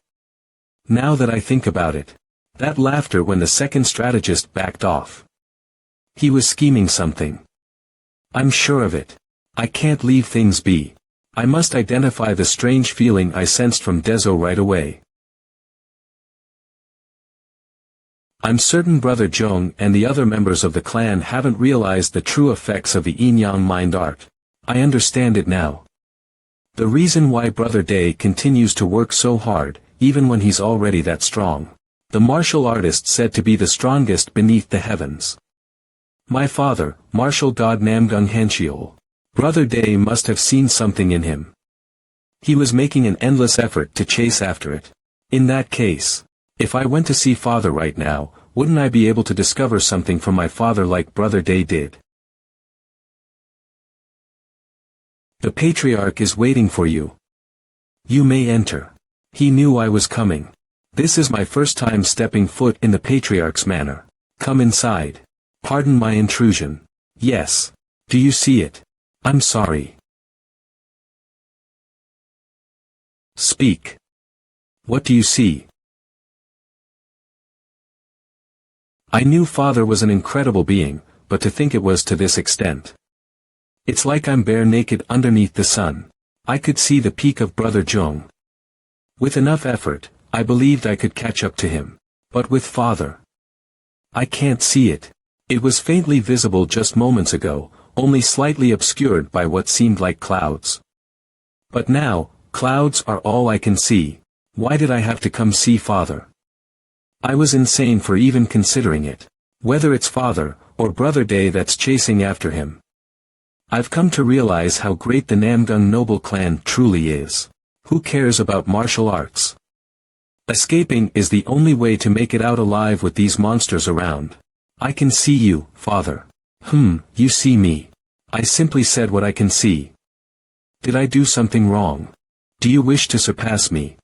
Now that I think about it. That laughter when the second strategist backed off. He was scheming something. I'm sure of it. I can't leave things be. I must identify the strange feeling I sensed from Dezo right away. I'm certain Brother Zhong and the other members of the clan haven't realized the true effects of the yin-yang mind art. I understand it now. The reason why Brother Day continues to work so hard, even when he's already that strong. The martial artist said to be the strongest beneath the heavens. My father, martial god Namgung Henshiol. Brother Day must have seen something in him. He was making an endless effort to chase after it. In that case, if I went to see father right now, wouldn't I be able to discover something from my father like Brother Day did? The patriarch is waiting for you. You may enter. He knew I was coming. This is my first time stepping foot in the patriarch's manor. Come inside. Pardon my intrusion. Yes. Do you see it? I'm sorry. Speak. What do you see? I knew father was an incredible being, but to think it was to this extent. It's like I'm bare naked underneath the sun. I could see the peak of Brother Zhong. With enough effort, I believed I could catch up to him. But with father, I can't see it. It was faintly visible just moments ago, only slightly obscured by what seemed like clouds. But now, clouds are all I can see. Why did I have to come see father? I was insane for even considering it. Whether it's father, or Brother Day that's chasing after him. I've come to realize how great the Namgung noble clan truly is. Who cares about martial arts? Escaping is the only way to make it out alive with these monsters around. I can see you, father. You see me. I simply said what I can see. Did I do something wrong? Do you wish to surpass me?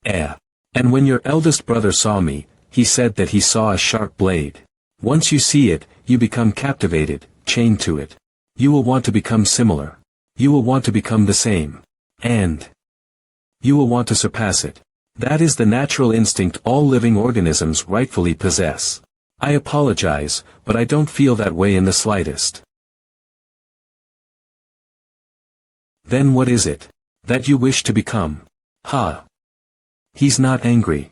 And when your eldest brother saw me, he said that he saw a sharp blade. Once you see it, you become captivated, chained to it. You will want to become similar. You will want to become the same. And you will want to surpass it. That is the natural instinct all living organisms rightfully possess. I apologize, but I don't feel that way in the slightest. Then what is it that you wish to become? He's not angry.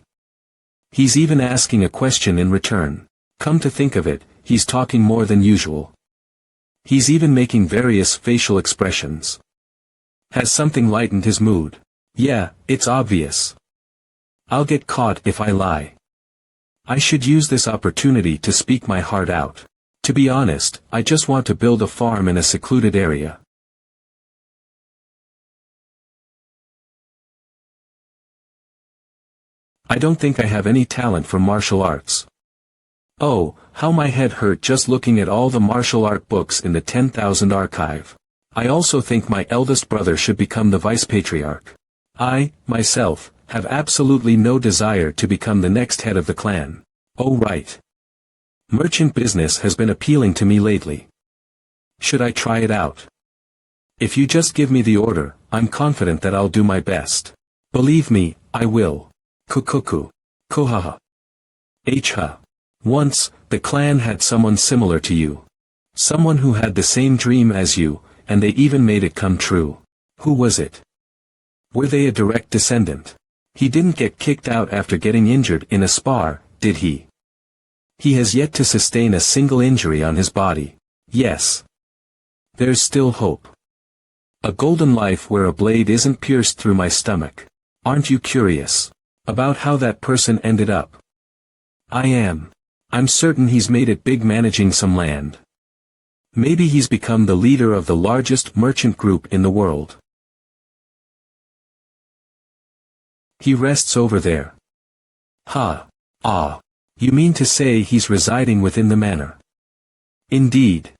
He's even asking a question in return. Come to think of it, he's talking more than usual. He's even making various facial expressions. Has something lightened his mood? Yeah, it's obvious. I'll get caught if I lie. I should use this opportunity to speak my heart out. To be honest, I just want to build a farm in a secluded area. I don't think I have any talent for martial arts. Oh, how my head hurt just looking at all the martial art books in the 10,000 archive. I also think my eldest brother should become the vice patriarch. I, myself, have absolutely no desire to become the next head of the clan. Oh right. Merchant business has been appealing to me lately. Should I try it out? If you just give me the order, I'm confident that I'll do my best. Believe me, I will. Kukuku. Kohaha. Hha. Once, the clan had someone similar to you. Someone who had the same dream as you, and they even made it come true. Who was it? Were they a direct descendant? He didn't get kicked out after getting injured in a spar, did he? He has yet to sustain a single injury on his body. Yes. There's still hope. A golden life where a blade isn't pierced through my stomach. Aren't you curious about how that person ended up? I am. I'm certain he's made it big managing some land. Maybe he's become the leader of the largest merchant group in the world. He rests over there. Ha. Ah. You mean to say he's residing within the manor? Indeed.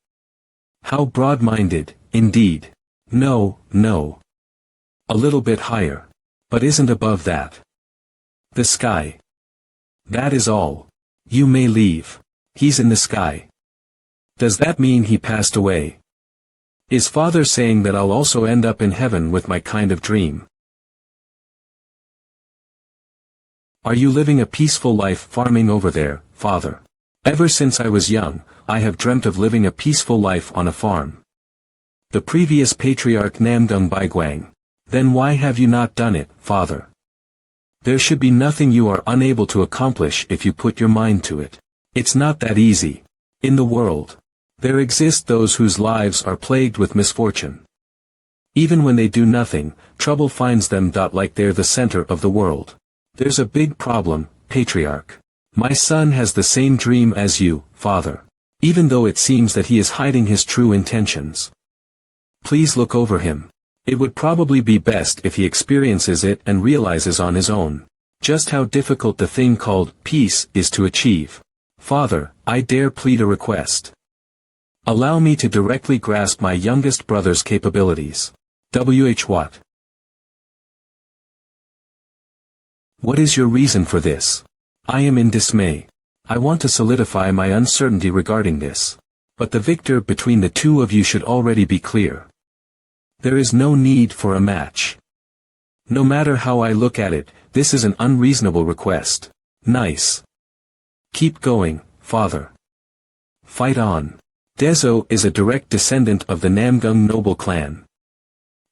How broad-minded, indeed. No, no. A little bit higher. But isn't above that. The sky. That is all. You may leave. He's in the sky. Does that mean he passed away? Is Father saying that I'll also end up in heaven with my kind of dream? Are you living a peaceful life farming over there, Father? Ever since I was young, I have dreamt of living a peaceful life on a farm. The previous patriarch Namgung Baiguang. Then why have you not done it, Father? There should be nothing you are unable to accomplish if you put your mind to it. It's not that easy. In the world, there exist those whose lives are plagued with misfortune. Even when they do nothing, trouble finds them. Like they're the center of the world. There's a big problem, Patriarch. My son has the same dream as you, Father. Even though it seems that he is hiding his true intentions. Please look over him. It would probably be best if he experiences it and realizes on his own just how difficult the thing called peace is to achieve. Father, I dare plead a request. Allow me to directly grasp my youngest brother's capabilities. W.H. Watt. What is your reason for this? I am in dismay. I want to solidify my uncertainty regarding this. But the victor between the two of you should already be clear. There is no need for a match. No matter how I look at it, this is an unreasonable request. Nice. Keep going, Father. Fight on. Dezo is a direct descendant of the Namgung noble clan.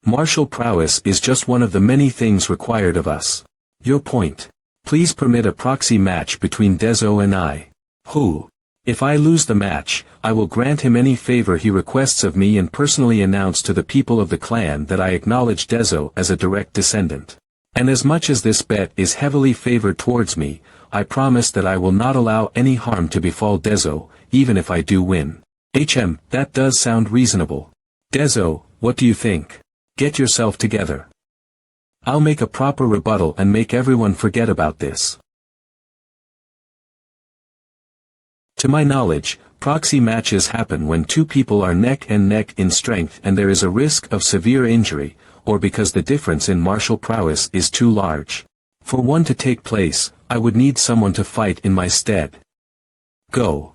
Martial prowess is just one of the many things required of us. Your point. Please permit a proxy match between Dezo and I. Who? If I lose the match, I will grant him any favor he requests of me and personally announce to the people of the clan that I acknowledge Dezo as a direct descendant. And as much as this bet is heavily favored towards me, I promise that I will not allow any harm to befall Dezo, even if I do win. That does sound reasonable. Dezo, what do you think? Get yourself together. I'll make a proper rebuttal and make everyone forget about this. To my knowledge, proxy matches happen when two people are neck and neck in strength and there is a risk of severe injury, or because the difference in martial prowess is too large. For one to take place, I would need someone to fight in my stead. Go.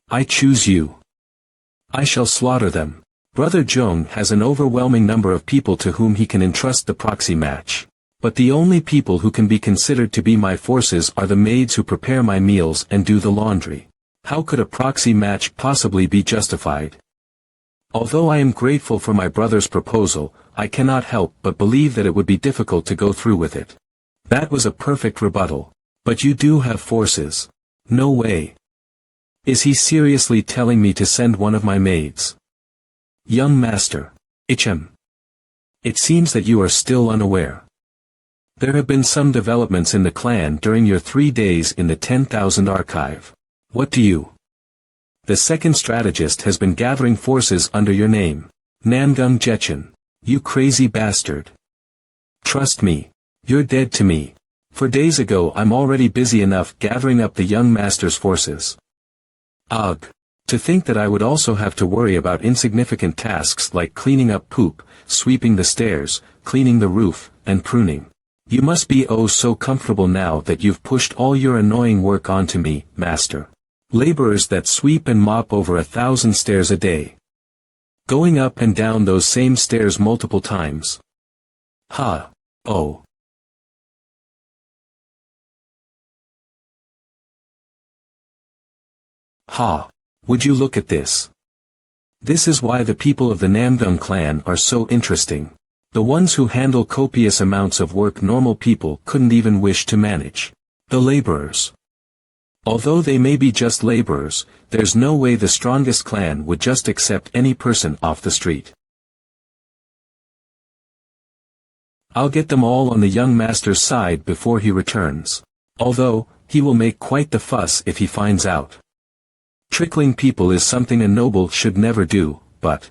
I choose you. I shall slaughter them. Brother Zhong has an overwhelming number of people to whom he can entrust the proxy match. But the only people who can be considered to be my forces are the maids who prepare my meals and do the laundry. How could a proxy match possibly be justified? Although I am grateful for my brother's proposal, I cannot help but believe that it would be difficult to go through with it. That was a perfect rebuttal. But you do have forces. No way. Is he seriously telling me to send one of my maids? Young master. It seems that you are still unaware. There have been some developments in the clan during your 3 days in the 10,000 archive. What do you? The second strategist has been gathering forces under your name. Namgung Jechen. You crazy bastard. Trust me. You're dead to me. For days ago I'm already busy enough gathering up the young master's forces. Ugh. To think that I would also have to worry about insignificant tasks like cleaning up poop, sweeping the stairs, cleaning the roof, and pruning. You must be oh so comfortable now that you've pushed all your annoying work onto me, master. Laborers that sweep and mop over 1,000 stairs a day. Going up and down those same stairs multiple times. Ha. Oh. Ha. Would you look at this? This is why the people of the Namgung clan are so interesting. The ones who handle copious amounts of work normal people couldn't even wish to manage. The laborers. Although they may be just laborers, there's no way the strongest clan would just accept any person off the street. I'll get them all on the young master's side before he returns. Although, he will make quite the fuss if he finds out. Trickling people is something a noble should never do, but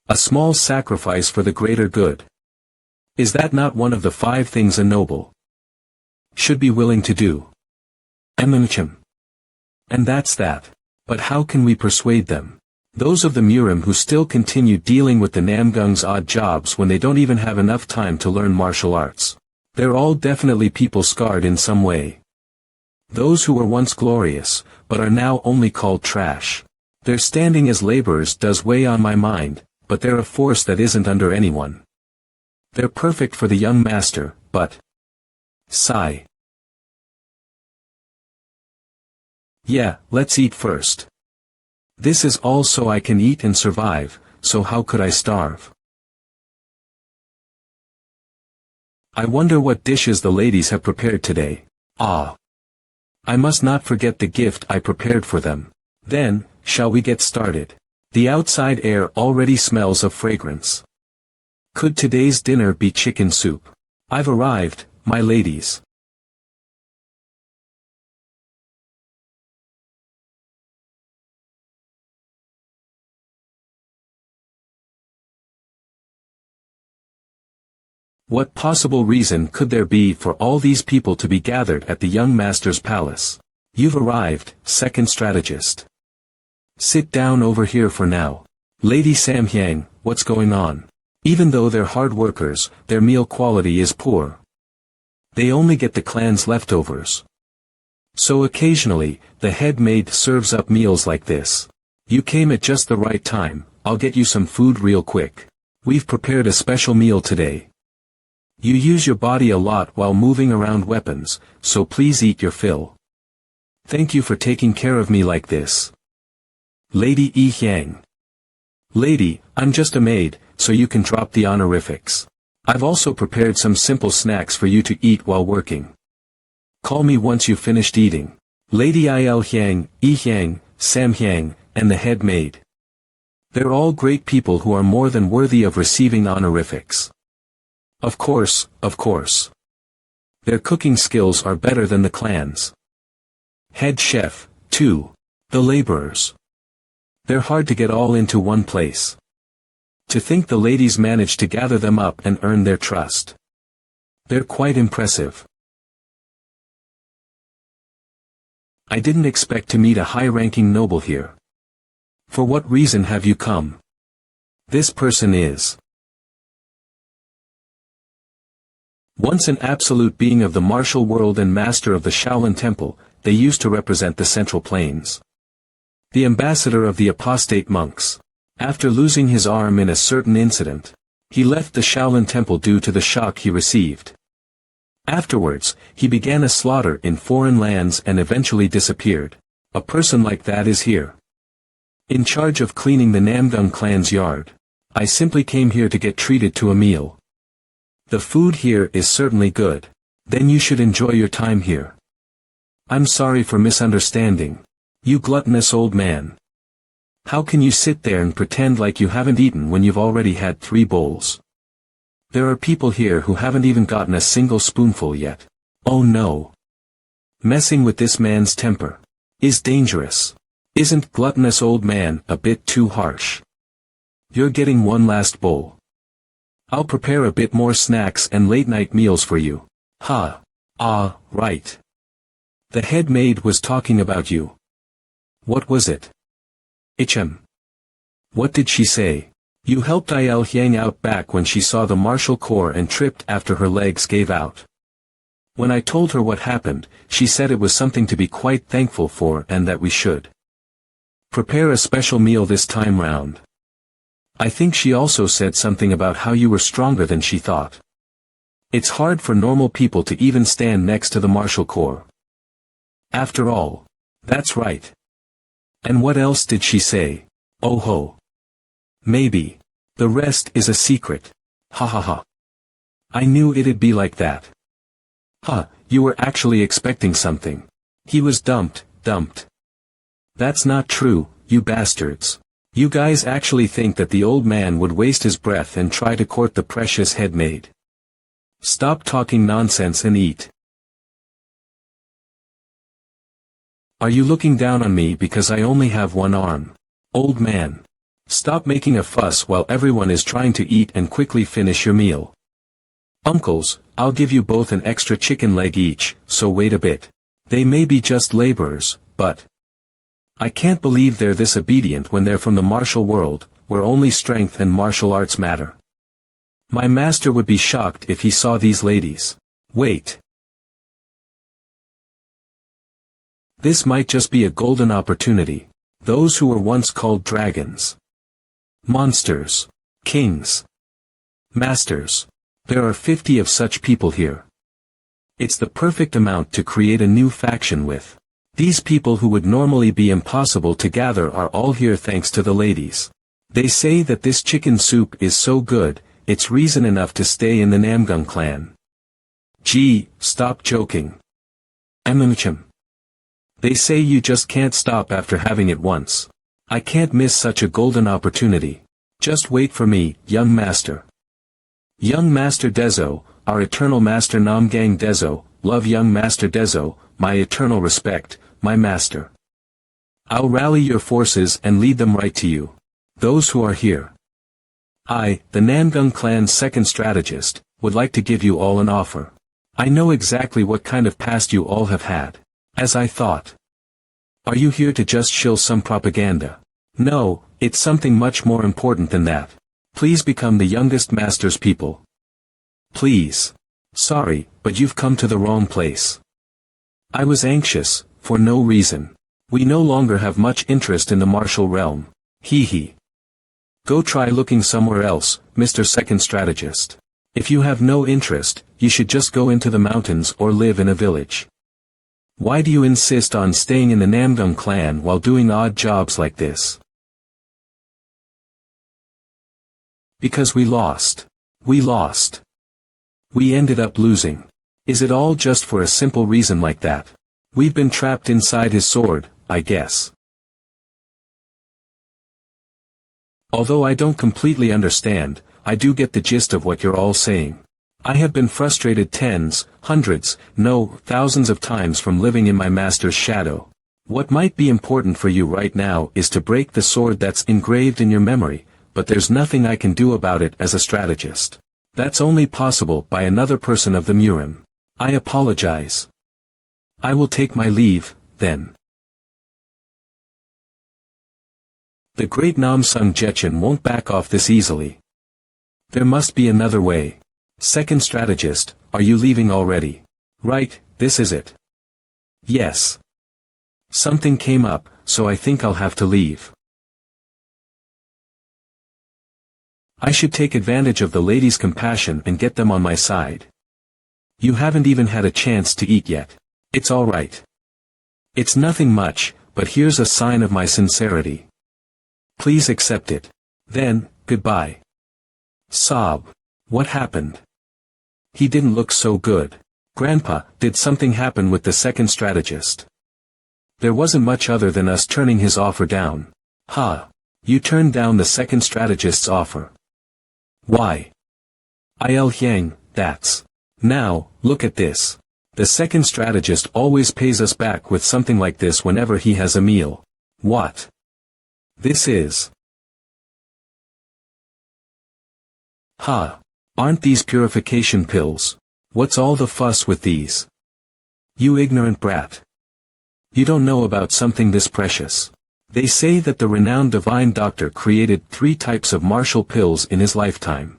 a small sacrifice for the greater good. Is that not one of the 5 things a noble should be willing to do? And that's that. But how can we persuade them? Those of the Murim who still continue dealing with the Namgung's odd jobs when they don't even have enough time to learn martial arts. They're all definitely people scarred in some way. Those who were once glorious, but are now only called trash. Their standing as laborers does weigh on my mind, but they're a force that isn't under anyone. They're perfect for the young master, but... Sigh. Yeah, let's eat first. This is all so I can eat and survive, so how could I starve? I wonder what dishes the ladies have prepared today. Ah. I must not forget the gift I prepared for them. Then, shall we get started? The outside air already smells of fragrance. Could today's dinner be chicken soup? I've arrived, my ladies. What possible reason could there be for all these people to be gathered at the young master's palace? You've arrived, second strategist. Sit down over here for now. Lady Samhyang, what's going on? Even though they're hard workers, their meal quality is poor. They only get the clan's leftovers. So occasionally, the head maid serves up meals like this. You came at just the right time, I'll get you some food real quick. We've prepared a special meal today. You use your body a lot while moving around weapons, so please eat your fill. Thank you for taking care of me like this. Lady Yi Hyang. Lady, I'm just a maid, so you can drop the honorifics. I've also prepared some simple snacks for you to eat while working. Call me once you've finished eating. Lady Il Hyang, Yi Hyang, Sam Hyang, and the head maid. They're all great people who are more than worthy of receiving honorifics. Of course, of course. Their cooking skills are better than the clan's. Head chef, too. The laborers. They're hard to get all into one place. To think the ladies managed to gather them up and earn their trust. They're quite impressive. I didn't expect to meet a high-ranking noble here. For what reason have you come? This person is once an absolute being of the martial world and master of the Shaolin Temple. They used to represent the Central Plains. The ambassador of the apostate monks. After losing his arm in a certain incident, he left the Shaolin Temple due to the shock he received. Afterwards, he began a slaughter in foreign lands and eventually disappeared. A person like that is here. In charge of cleaning the Namgung clan's yard. I simply came here to get treated to a meal. The food here is certainly good. Then you should enjoy your time here. I'm sorry for misunderstanding. You gluttonous old man. How can you sit there and pretend like you haven't eaten when you've already had 3 bowls? There are people here who haven't even gotten a single spoonful yet. Oh no. Messing with this man's temper is dangerous. Isn't gluttonous old man a bit too harsh? You're getting one last bowl. I'll prepare a bit more snacks and late-night meals for you. Ha. Ah, right. The head maid was talking about you. What was it? Ichem. What did she say? You helped Il Hyang out back when she saw the martial corps and tripped after her legs gave out. When I told her what happened, she said it was something to be quite thankful for and that we should prepare a special meal this time round. I think she also said something about how you were stronger than she thought. It's hard for normal people to even stand next to the martial corps. After all. That's right. And what else did she say? Oh ho. Maybe. The rest is a secret. Ha ha ha. I knew it'd be like that. Huh, you were actually expecting something. He was dumped. That's not true, you bastards. You guys actually think that the old man would waste his breath and try to court the precious head maid. Stop talking nonsense and eat. Are you looking down on me because I only have one arm? Old man. Stop making a fuss while everyone is trying to eat and quickly finish your meal. Uncles, I'll give you both an extra chicken leg each, so wait a bit. They may be just laborers, but I can't believe they're this obedient when they're from the martial world, where only strength and martial arts matter. My master would be shocked if he saw these ladies. Wait. This might just be a golden opportunity. Those who were once called dragons, monsters, kings, masters. There are 50 of such people here. It's the perfect amount to create a new faction with. These people who would normally be impossible to gather are all here thanks to the ladies. They say that this chicken soup is so good, it's reason enough to stay in the Namgung clan. Gee, stop joking. Amuncham. They say you just can't stop after having it once. I can't miss such a golden opportunity. Just wait for me, young master. Young Master Dezo, our eternal Master Namgang Dezo, love young Master Dezo, my eternal respect, my master. I'll rally your forces and lead them right to you. Those who are here. I, the Namgung clan's second strategist, would like to give you all an offer. I know exactly what kind of past you all have had. As I thought. Are you here to just shill some propaganda? No, it's something much more important than that. Please become the youngest master's people. Please. Sorry, but you've come to the wrong place. I was anxious, for no reason. We no longer have much interest in the martial realm. Hee hee. Go try looking somewhere else, Mr. Second Strategist. If you have no interest, you should just go into the mountains or live in a village. Why do you insist on staying in the Namgung clan while doing odd jobs like this? Because we lost. We lost. We ended up losing. Is it all just for a simple reason like that? We've been trapped inside his sword, I guess. Although I don't completely understand, I do get the gist of what you're all saying. I have been frustrated tens, hundreds, no, thousands of times from living in my master's shadow. What might be important for you right now is to break the sword that's engraved in your memory, but there's nothing I can do about it as a strategist. That's only possible by another person of the Murim. I apologize. I will take my leave, then. The great Namsung Jetchen won't back off this easily. There must be another way. Second strategist, are you leaving already? Right, this is it. Yes. Something came up, so I think I'll have to leave. I should take advantage of the ladies' compassion and get them on my side. You haven't even had a chance to eat yet. It's all right. It's nothing much, but here's a sign of my sincerity. Please accept it. Then, goodbye. Sob. What happened? He didn't look so good. Grandpa, did something happen with the second strategist? There wasn't much other than us turning his offer down. Ha. You turned down the second strategist's offer. Why? Il Hyang, that's. Now, look at this. The second strategist always pays us back with something like this whenever he has a meal. What? This is. Ha. Aren't these purification pills? What's all the fuss with these? You ignorant brat. You don't know about something this precious. They say that the renowned divine doctor created 3 types of martial pills in his lifetime.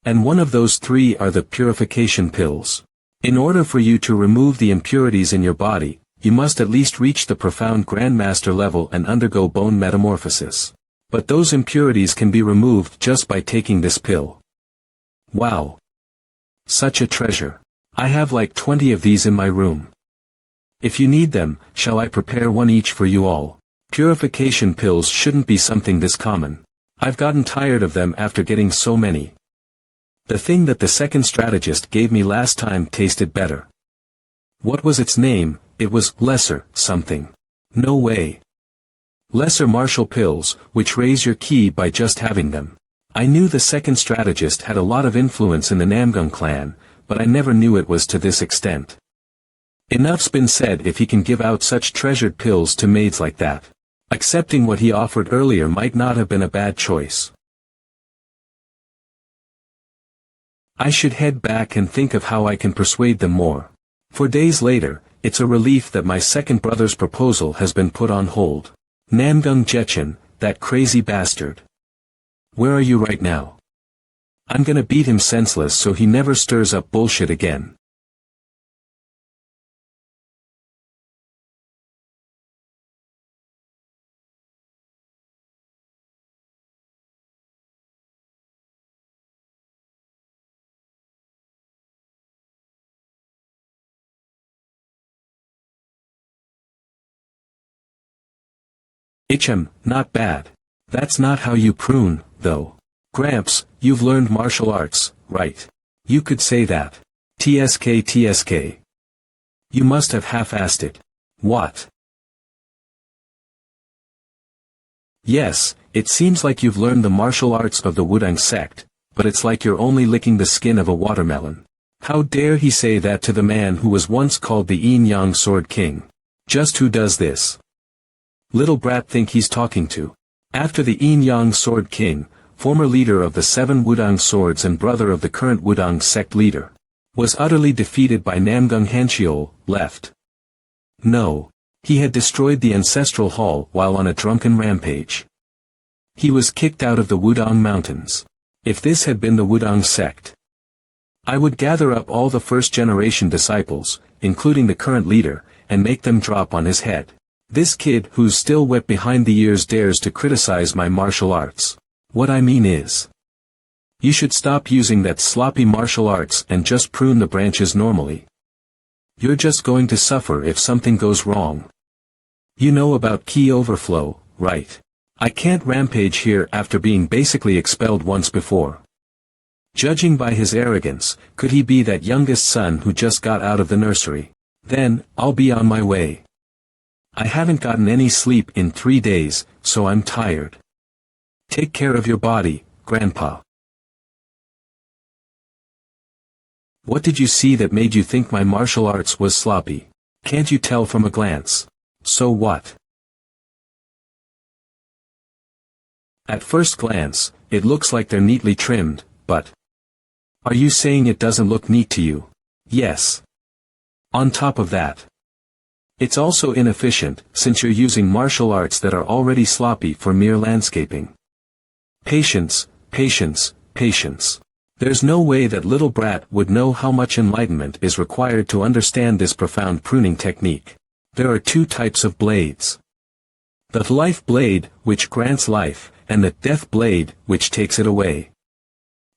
And one of those 3 are the purification pills. In order for you to remove the impurities in your body, you must at least reach the profound grandmaster level and undergo bone metamorphosis. But those impurities can be removed just by taking this pill. Wow! Such a treasure. I have like 20 of these in my room. If you need them, shall I prepare one each for you all? Purification pills shouldn't be something this common. I've gotten tired of them after getting so many. The thing that the second strategist gave me last time tasted better. What was its name? It was lesser something. No way. Lesser martial pills, which raise your ki by just having them. I knew the second strategist had a lot of influence in the Namgung clan, but I never knew it was to this extent. Enough's been said if he can give out such treasured pills to maids like that. Accepting what he offered earlier might not have been a bad choice. I should head back and think of how I can persuade them more. For days later, it's a relief that my second brother's proposal has been put on hold. Namgung Jetchen, that crazy bastard. Where are you right now? I'm gonna beat him senseless so he never stirs up bullshit again. Not bad. That's not how you prune, though. Gramps, you've learned martial arts, right? You could say that. TSK. You must have half-assed it. What? Yes, it seems like you've learned the martial arts of the Wudang sect, but it's like you're only licking the skin of a watermelon. How dare he say that to the man who was once called the Yin-Yang Sword King? Just who does this? Little brat think he's talking to. After the Yin-Yang Sword King, former leader of the 7 Wudang swords and brother of the current Wudang sect leader, was utterly defeated by Namgung Hanshiol, left. No. He had destroyed the ancestral hall while on a drunken rampage. He was kicked out of the Wudang mountains. If this had been the Wudang sect, I would gather up all the first-generation disciples, including the current leader, and make them drop on his head. This kid who's still wet behind the ears dares to criticize my martial arts. What I mean is, you should stop using that sloppy martial arts and just prune the branches normally. You're just going to suffer if something goes wrong. You know about ki overflow, right? I can't rampage here after being basically expelled once before. Judging by his arrogance, could he be that youngest son who just got out of the nursery? Then, I'll be on my way. I haven't gotten any sleep in 3 days, so I'm tired. Take care of your body, Grandpa. What did you see that made you think my martial arts was sloppy? Can't you tell from a glance? So what? At first glance, it looks like they're neatly trimmed, but... Are you saying it doesn't look neat to you? Yes. On top of that, it's also inefficient, since you're using martial arts that are already sloppy for mere landscaping. Patience. There's no way that little brat would know how much enlightenment is required to understand this profound pruning technique. There are 2 types of blades. The life blade, which grants life, and the death blade, which takes it away.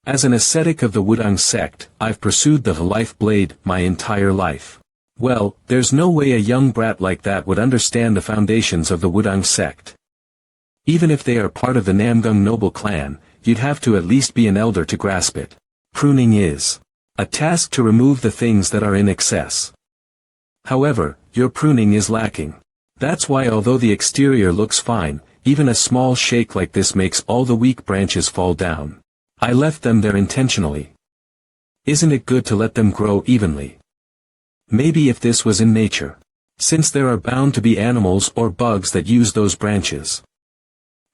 As an ascetic of the Wudang sect, I've pursued the life blade my entire life. Well, there's no way a young brat like that would understand the foundations of the Wudang sect. Even if they are part of the Namgung noble clan, you'd have to at least be an elder to grasp it. Pruning is a task to remove the things that are in excess. However, your pruning is lacking. That's why although the exterior looks fine, even a small shake like this makes all the weak branches fall down. I left them there intentionally. Isn't it good to let them grow evenly? Maybe if this was in nature. Since there are bound to be animals or bugs that use those branches.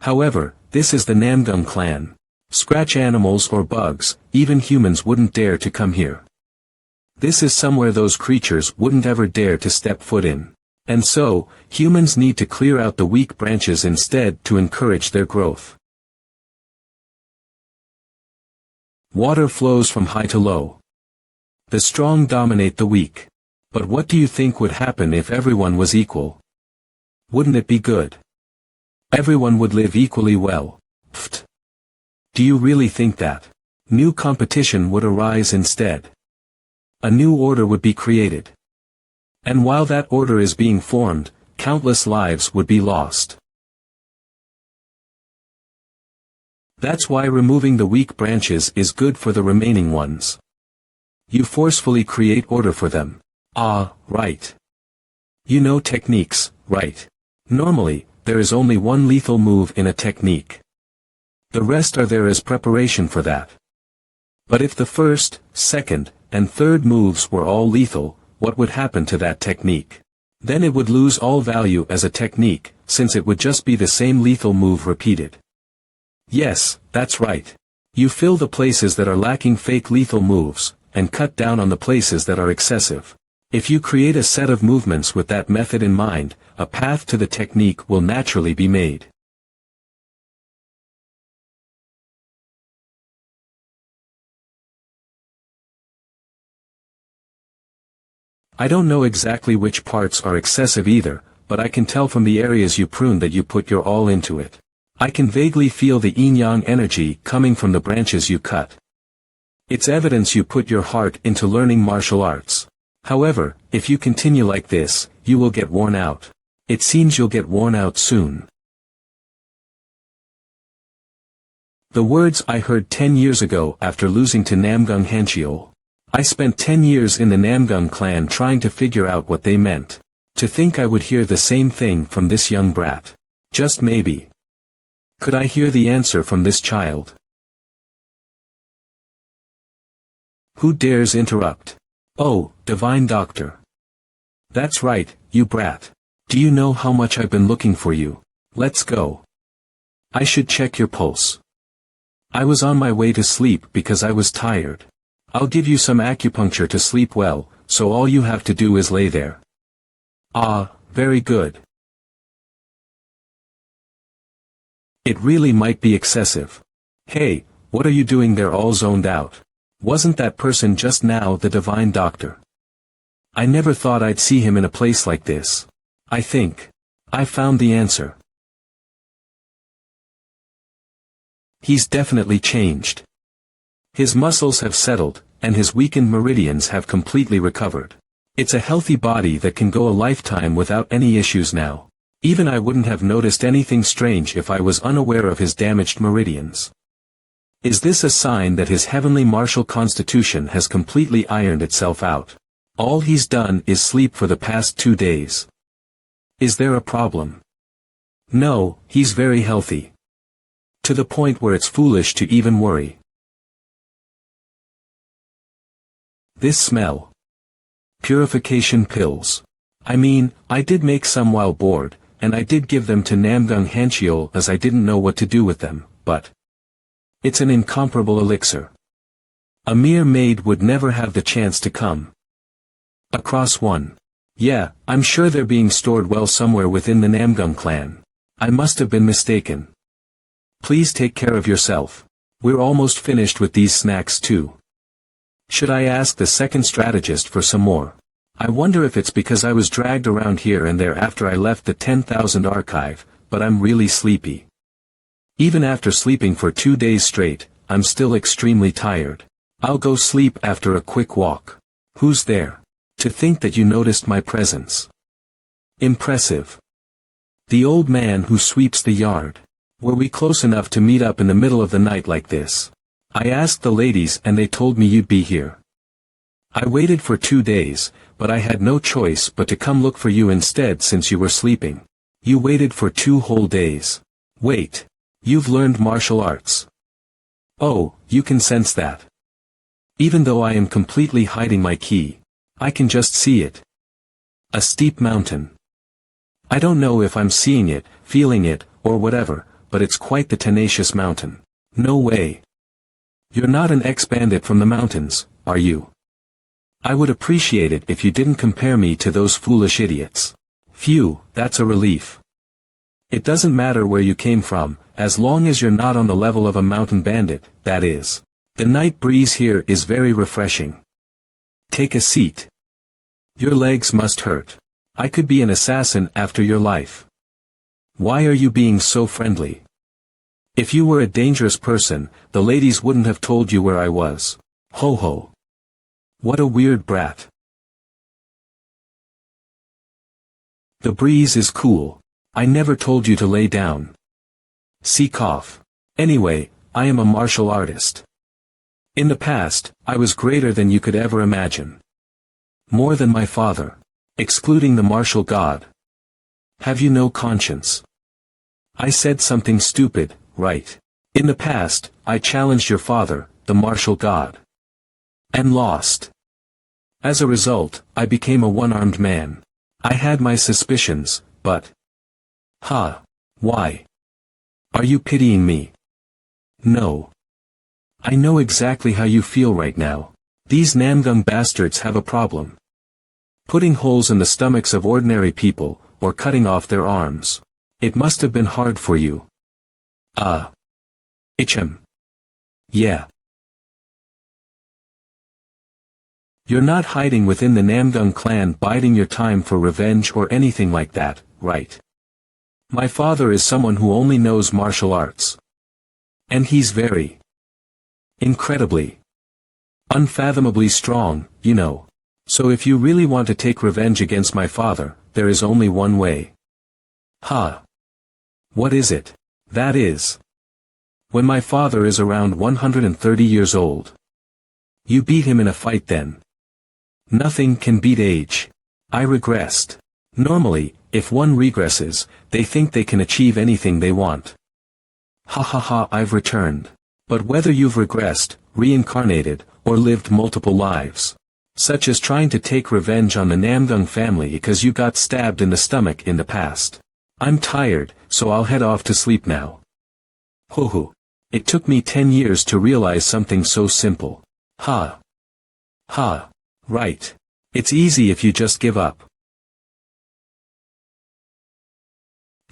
However, this is the Namgung clan. Scratch animals or bugs, even humans wouldn't dare to come here. This is somewhere those creatures wouldn't ever dare to step foot in. And so, humans need to clear out the weak branches instead to encourage their growth. Water flows from high to low. The strong dominate the weak. But what do you think would happen if everyone was equal? Wouldn't it be good? Everyone would live equally well. Pfft. Do you really think that? New competition would arise instead. A new order would be created. And while that order is being formed, countless lives would be lost. That's why removing the weak branches is good for the remaining ones. You forcefully create order for them. Ah, right. You know techniques, right? Normally, there is only one lethal move in a technique. The rest are there as preparation for that. But if the first, second, and third moves were all lethal, what would happen to that technique? Then it would lose all value as a technique, since it would just be the same lethal move repeated. Yes, that's right. You fill the places that are lacking fake lethal moves, and cut down on the places that are excessive. If you create a set of movements with that method in mind, a path to the technique will naturally be made. I don't know exactly which parts are excessive either, but I can tell from the areas you prune that you put your all into it. I can vaguely feel the yin-yang energy coming from the branches you cut. It's evidence you put your heart into learning martial arts. However, if you continue like this, you will get worn out. It seems you'll get worn out soon. The words I heard 10 years ago after losing to Namgung Hancheol. I spent 10 years in the Namgung clan trying to figure out what they meant. To think I would hear the same thing from this young brat. Just maybe. Could I hear the answer from this child? Who dares interrupt? Oh, divine doctor. That's right, you brat. Do you know how much I've been looking for you? Let's go. I should check your pulse. I was on my way to sleep because I was tired. I'll give you some acupuncture to sleep well, so all you have to do is lay there. Ah, very good. It really might be excessive. Hey, what are you doing there all zoned out? Wasn't that person just now the divine doctor? I never thought I'd see him in a place like this. I think I found the answer. He's definitely changed. His muscles have settled, and his weakened meridians have completely recovered. It's a healthy body that can go a lifetime without any issues now. Even I wouldn't have noticed anything strange if I was unaware of his damaged meridians. Is this a sign that his heavenly martial constitution has completely ironed itself out? All he's done is sleep for the past 2 days. Is there a problem? No, he's very healthy. To the point where it's foolish to even worry. This smell. Purification pills. I mean, I did make some while bored, and I did give them to Namgung Hancheol as I didn't know what to do with them, but it's an incomparable elixir. A mere maid would never have the chance to come across one. Yeah, I'm sure they're being stored well somewhere within the Namgung clan. I must have been mistaken. Please take care of yourself. We're almost finished with these snacks too. Should I ask the second strategist for some more? I wonder if it's because I was dragged around here and there after I left the 10,000 archive, but I'm really sleepy. Even after sleeping for 2 days straight, I'm still extremely tired. I'll go sleep after a quick walk. Who's there? To think that you noticed my presence. Impressive. The old man who sweeps the yard. Were we close enough to meet up in the middle of the night like this? I asked the ladies and they told me you'd be here. I waited for 2 days, but I had no choice but to come look for you instead since you were sleeping. You waited for 2 whole days. Wait. You've learned martial arts. Oh, you can sense that. Even though I am completely hiding my ki, I can just see it. A steep mountain. I don't know if I'm seeing it, feeling it, or whatever, but it's quite the tenacious mountain. No way. You're not an ex-bandit from the mountains, are you? I would appreciate it if you didn't compare me to those foolish idiots. Phew, that's a relief. It doesn't matter where you came from, as long as you're not on the level of a mountain bandit, that is. The night breeze here is very refreshing. Take a seat. Your legs must hurt. I could be an assassin after your life. Why are you being so friendly? If you were a dangerous person, the ladies wouldn't have told you where I was. Ho ho. What a weird brat. The breeze is cool. I never told you to lay down. See cough. Anyway, I am a martial artist. In the past, I was greater than you could ever imagine. More than my father. Excluding the martial god. Have you no conscience? I said something stupid, right? In the past, I challenged your father, the martial god. And lost. As a result, I became a one-armed man. I had my suspicions, but... Why? Are you pitying me? No. I know exactly how you feel right now. These Namgung bastards have a problem. Putting holes in the stomachs of ordinary people, or cutting off their arms. It must have been hard for you. Ichem. Yeah. You're not hiding within the Namgung clan biding your time for revenge or anything like that, right? My father is someone who only knows martial arts. And he's very... incredibly... unfathomably strong, you know. So if you really want to take revenge against my father, there is only one way. What is it? That is... when my father is around 130 years old. You beat him in a fight then. Nothing can beat age. I regressed. Normally, if one regresses, they think they can achieve anything they want. I've returned. But whether you've regressed, reincarnated, or lived multiple lives, such as trying to take revenge on the Namgung family because you got stabbed in the stomach in the past. I'm tired, so I'll head off to sleep now. Ho. It took me 10 years to realize something so simple. Right. It's easy if you just give up.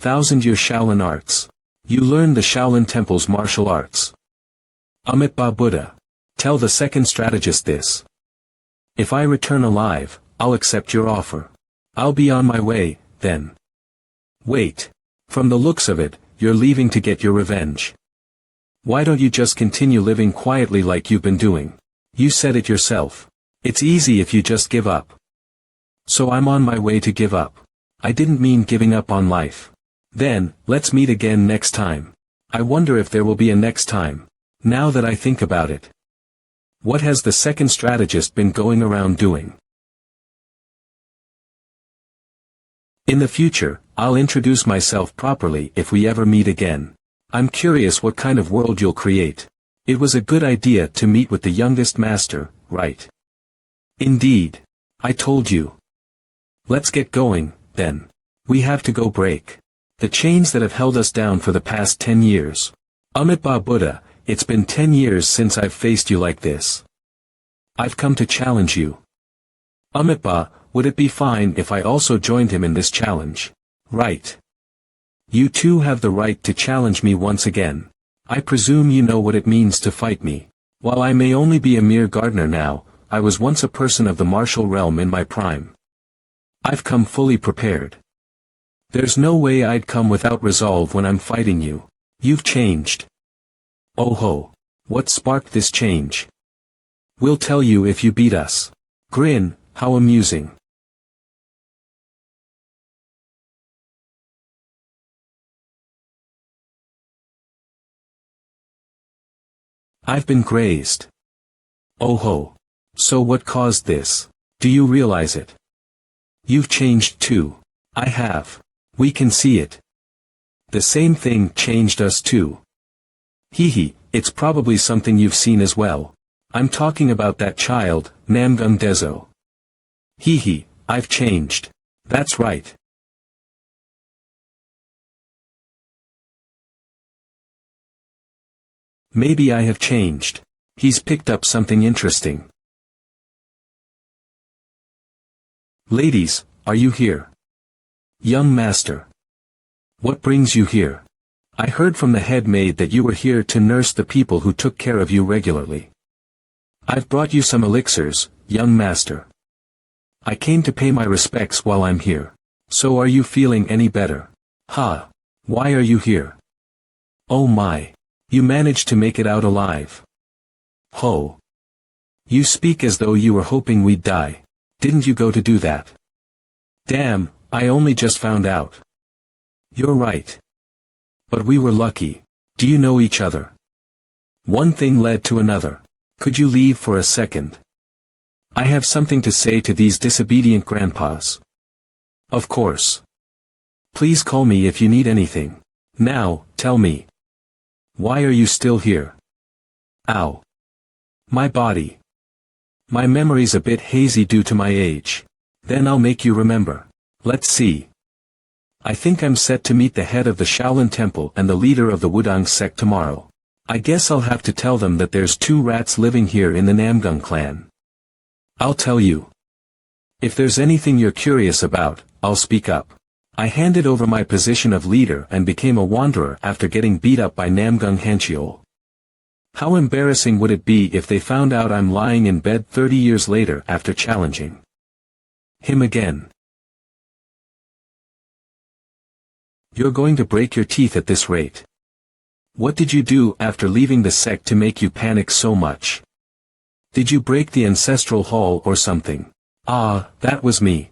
1,000-year Shaolin arts. You learn the Shaolin Temple's martial arts. Amitabha Buddha. Tell the second strategist this. If I return alive, I'll accept your offer. I'll be on my way, then. Wait. From the looks of it, you're leaving to get your revenge. Why don't you just continue living quietly like you've been doing? You said it yourself. It's easy if you just give up. So I'm on my way to give up. I didn't mean giving up on life. Then, let's meet again next time. I wonder if there will be a next time. Now that I think about it. What has the second strategist been going around doing? In the future, I'll introduce myself properly if we ever meet again. I'm curious what kind of world you'll create. It was a good idea to meet with the youngest master, right? Indeed. I told you. Let's get going, then. We have to go break the chains that have held us down for the past 10 years. Amitabha Buddha, it's been 10 years since I've faced you like this. I've come to challenge you. Amitabha, would it be fine if I also joined him in this challenge? Right. You too have the right to challenge me once again. I presume you know what it means to fight me. While I may only be a mere gardener now, I was once a person of the martial realm in my prime. I've come fully prepared. There's no way I'd come without resolve when I'm fighting you. You've changed. Oh ho. What sparked this change? We'll tell you if you beat us. Grin, how amusing. I've been grazed. Oh ho. So what caused this? Do you realize it? You've changed too. I have. We can see it. The same thing changed us too. It's probably something you've seen as well. I'm talking about that child, Namgung Dezo. I've changed. That's right. Maybe I have changed. He's picked up something interesting. Ladies, are you here? Young master. What brings you here? I heard from the head maid that you were here to nurse the people who took care of you regularly. I've brought you some elixirs, young master. I came to pay my respects while I'm here. So are you feeling any better? Ha! Why are you here? Oh my! You managed to make it out alive. Ho! You speak as though you were hoping we'd die. Didn't you go to do that? Damn, I only just found out. You're right. But we were lucky. Do you know each other? One thing led to another. Could you leave for a second? I have something to say to these disobedient grandpas. Of course. Please call me if you need anything. Now, tell me. Why are you still here? Ow. My body. My memory's a bit hazy due to my age. Then I'll make you remember. Let's see. I think I'm set to meet the head of the Shaolin Temple and the leader of the Wudang sect tomorrow. I guess I'll have to tell them that there's 2 rats living here in the Namgung clan. I'll tell you. If there's anything you're curious about, I'll speak up. I handed over my position of leader and became a wanderer after getting beat up by Namgung Hanchiol. How embarrassing would it be if they found out I'm lying in bed 30 years later after challenging him again? You're going to break your teeth at this rate. What did you do after leaving the sect to make you panic so much? Did you break the ancestral hall or something? Ah, that was me.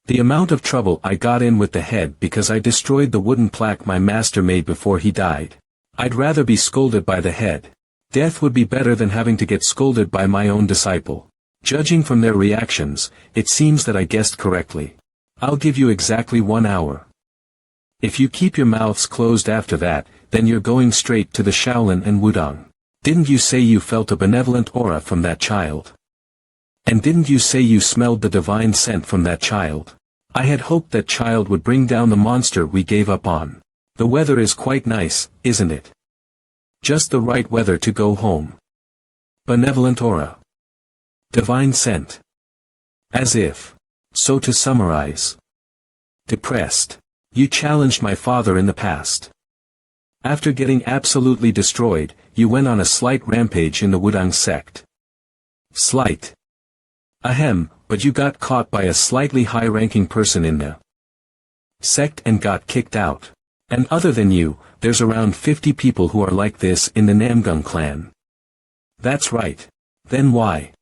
The amount of trouble I got in with the head because I destroyed the wooden plaque my master made before he died. I'd rather be scolded by the head. Death would be better than having to get scolded by my own disciple. Judging from their reactions, it seems that I guessed correctly. I'll give you exactly 1 hour. If you keep your mouths closed after that, then you're going straight to the Shaolin and Wudang. Didn't you say you felt a benevolent aura from that child? And didn't you say you smelled the divine scent from that child? I had hoped that child would bring down the monster we gave up on. The weather is quite nice, isn't it? Just the right weather to go home. Benevolent aura. Divine scent. As if. So to summarize. Depressed. You challenged my father in the past. After getting absolutely destroyed, you went on a slight rampage in the Wudang sect. Slight. Ahem, but you got caught by a slightly high-ranking person in the sect and got kicked out. And other than you, there's around 50 people who are like this in the Namgung clan. That's right. Then why?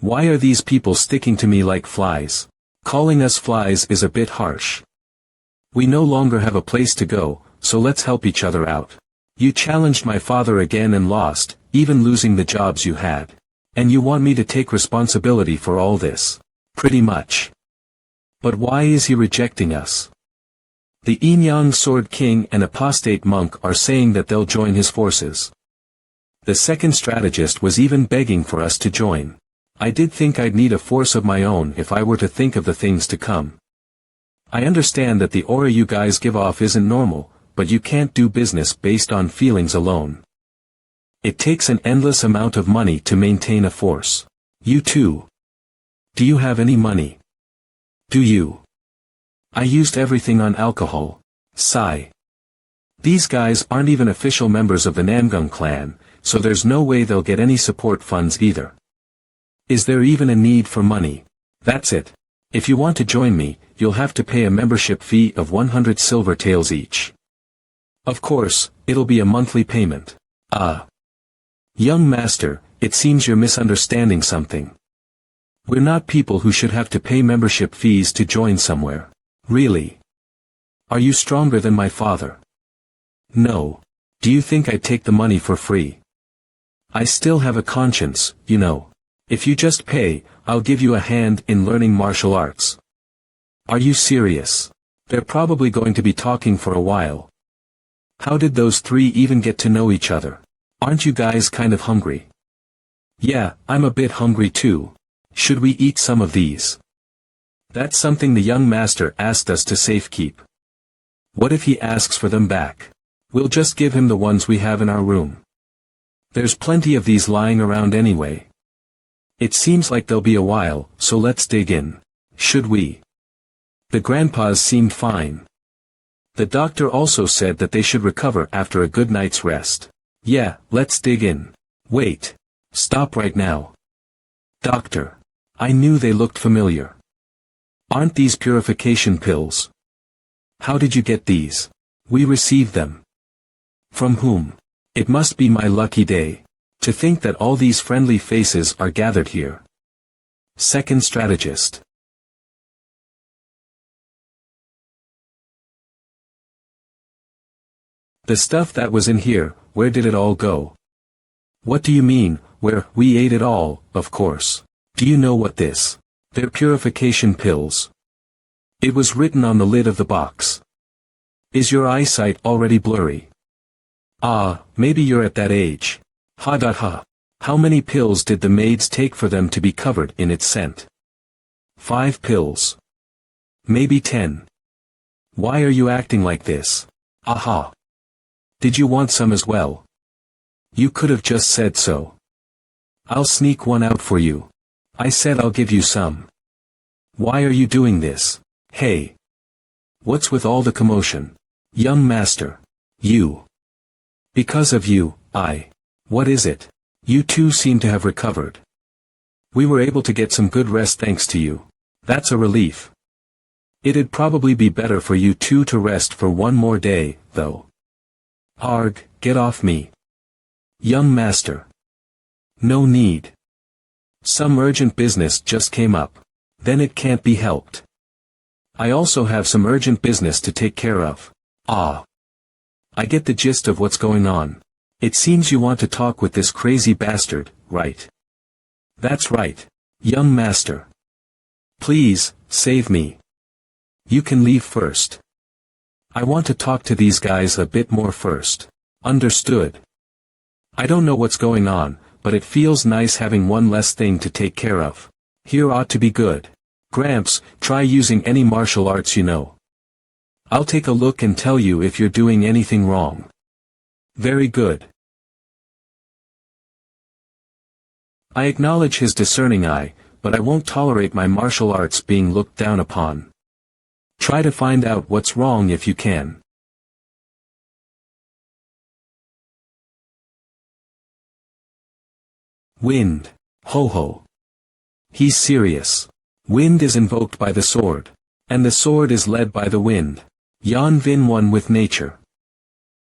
Why are these people sticking to me like flies? Calling us flies is a bit harsh. We no longer have a place to go, so let's help each other out. You challenged my father again and lost, even losing the jobs you had. And you want me to take responsibility for all this. Pretty much. But why is he rejecting us? The Yin-Yang Sword King and Apostate Monk are saying that they'll join his forces. The second strategist was even begging for us to join. I did think I'd need a force of my own if I were to think of the things to come. I understand that the aura you guys give off isn't normal, but you can't do business based on feelings alone. It takes an endless amount of money to maintain a force. You too. Do you have any money? Do you? I used everything on alcohol. Sigh. These guys aren't even official members of the Namgung clan, so there's no way they'll get any support funds either. Is there even a need for money? That's it. If you want to join me, you'll have to pay a membership fee of 100 silver taels each. Of course, it'll be a monthly payment. Young master, it seems you're misunderstanding something. We're not people who should have to pay membership fees to join somewhere. Really? Are you stronger than my father? No. Do you think I'd take the money for free? I still have a conscience, you know. If you just pay, I'll give you a hand in learning martial arts. Are you serious? They're probably going to be talking for a while. How did those 3 even get to know each other? Aren't you guys kind of hungry? Yeah, I'm a bit hungry too. Should we eat some of these? That's something the young master asked us to safekeep. What if he asks for them back? We'll just give him the ones we have in our room. There's plenty of these lying around anyway. It seems like there'll be a while, so let's dig in. Should we? The grandpas seemed fine. The doctor also said that they should recover after a good night's rest. Yeah, let's dig in. Wait. Stop right now. Doctor. I knew they looked familiar. Aren't these purification pills? How did you get these? We received them. From whom? It must be my lucky day. To think that all these friendly faces are gathered here. Second strategist. The stuff that was in here, where did it all go? What do you mean, where? We ate it all, of course. Do you know what this? They're purification pills. It was written on the lid of the box. Is your eyesight already blurry? Ah, maybe you're at that age. Ha ha ha. How many pills did the maids take for them to be covered in its scent? 5 pills. Maybe 10. Why are you acting like this? Aha. Did you want some as well? You could have just said so. I'll sneak one out for you. I said I'll give you some. Why are you doing this? Hey. What's with all the commotion? Young master. You. Because of you, What is it? You two seem to have recovered. We were able to get some good rest thanks to you. That's a relief. It'd probably be better for you two to rest for one more day, though. Arg, get off me. Young master. No need. Some urgent business just came up. Then it can't be helped. I also have some urgent business to take care of. Ah. I get the gist of what's going on. It seems you want to talk with this crazy bastard, right? That's right. Young master. Please, save me. You can leave first. I want to talk to these guys a bit more first. Understood. I don't know what's going on, but it feels nice having one less thing to take care of. Here ought to be good. Gramps, try using any martial arts you know. I'll take a look and tell you if you're doing anything wrong. Very good. I acknowledge his discerning eye, but I won't tolerate my martial arts being looked down upon. Try to find out what's wrong if you can. Wind. Ho ho. He's serious. Wind is invoked by the sword. And the sword is led by the wind. Yan Vin one with nature.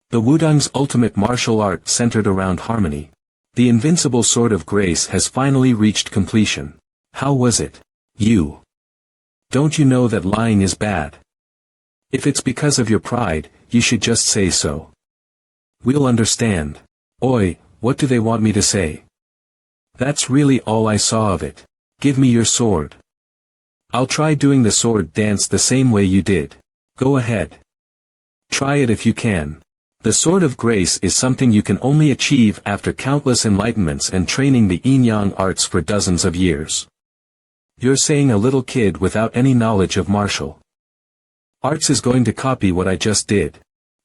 The Wudang's ultimate martial art centered around harmony. The invincible sword of grace has finally reached completion. How was it? You. Don't you know that lying is bad? If it's because of your pride, you should just say so. We'll understand. Oi, what do they want me to say? That's really all I saw of it. Give me your sword. I'll try doing the sword dance the same way you did. Go ahead. Try it if you can. The sword of grace is something you can only achieve after countless enlightenments and training the yin-yang arts for dozens of years. You're saying a little kid without any knowledge of martial arts is going to copy what I just did.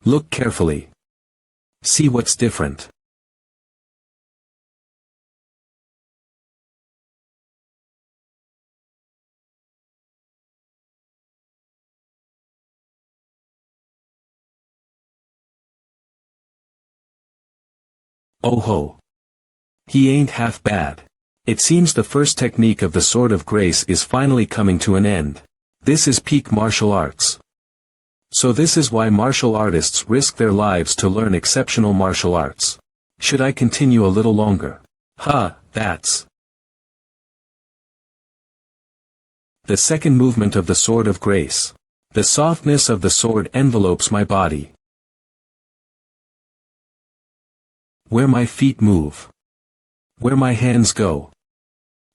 Look carefully. See what's different. Oh ho. He ain't half bad. It seems the first technique of the Sword of Grace is finally coming to an end. This is peak martial arts. So this is why martial artists risk their lives to learn exceptional martial arts. Should I continue a little longer? That's the second movement of the Sword of Grace. The softness of the sword envelopes my body. Where my feet move. Where my hands go.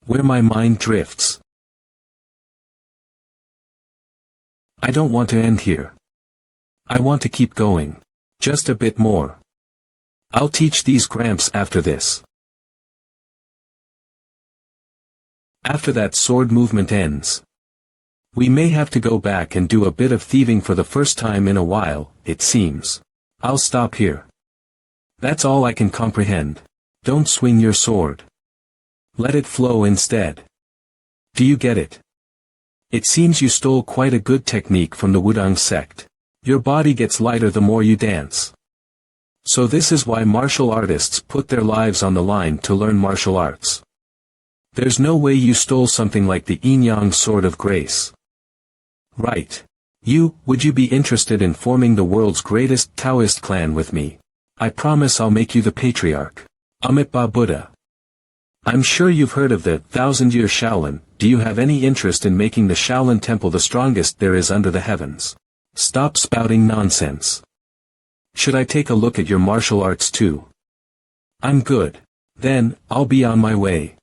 Where my mind drifts. I don't want to end here. I want to keep going. Just a bit more. I'll teach these gramps after this. After that sword movement ends. We may have to go back and do a bit of thieving for the first time in a while, it seems. I'll stop here. That's all I can comprehend. Don't swing your sword. Let it flow instead. Do you get it? It seems you stole quite a good technique from the Wudang sect. Your body gets lighter the more you dance. So this is why martial artists put their lives on the line to learn martial arts. There's no way you stole something like the Yin-Yang Sword of Grace. Right. Would you be interested in forming the world's greatest Taoist clan with me? I promise I'll make you the patriarch. Amitabha Buddha. I'm sure you've heard of the 1,000-year Shaolin. Do you have any interest in making the Shaolin temple the strongest there is under the heavens? Stop spouting nonsense. Should I take a look at your martial arts too? I'm good. Then, I'll be on my way.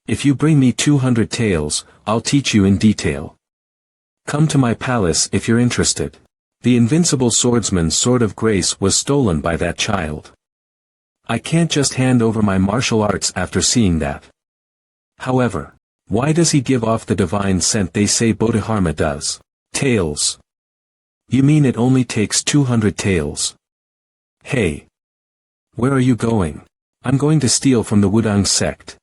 If you bring me 200 taels, I'll teach you in detail. Come to my palace if you're interested. The invincible swordsman's sword of grace was stolen by that child. I can't just hand over my martial arts after seeing that. However, why does he give off the divine scent they say Bodhidharma does? Taels. You mean it only takes 200 taels? Hey. Where are you going? I'm going to steal from the Wudang sect.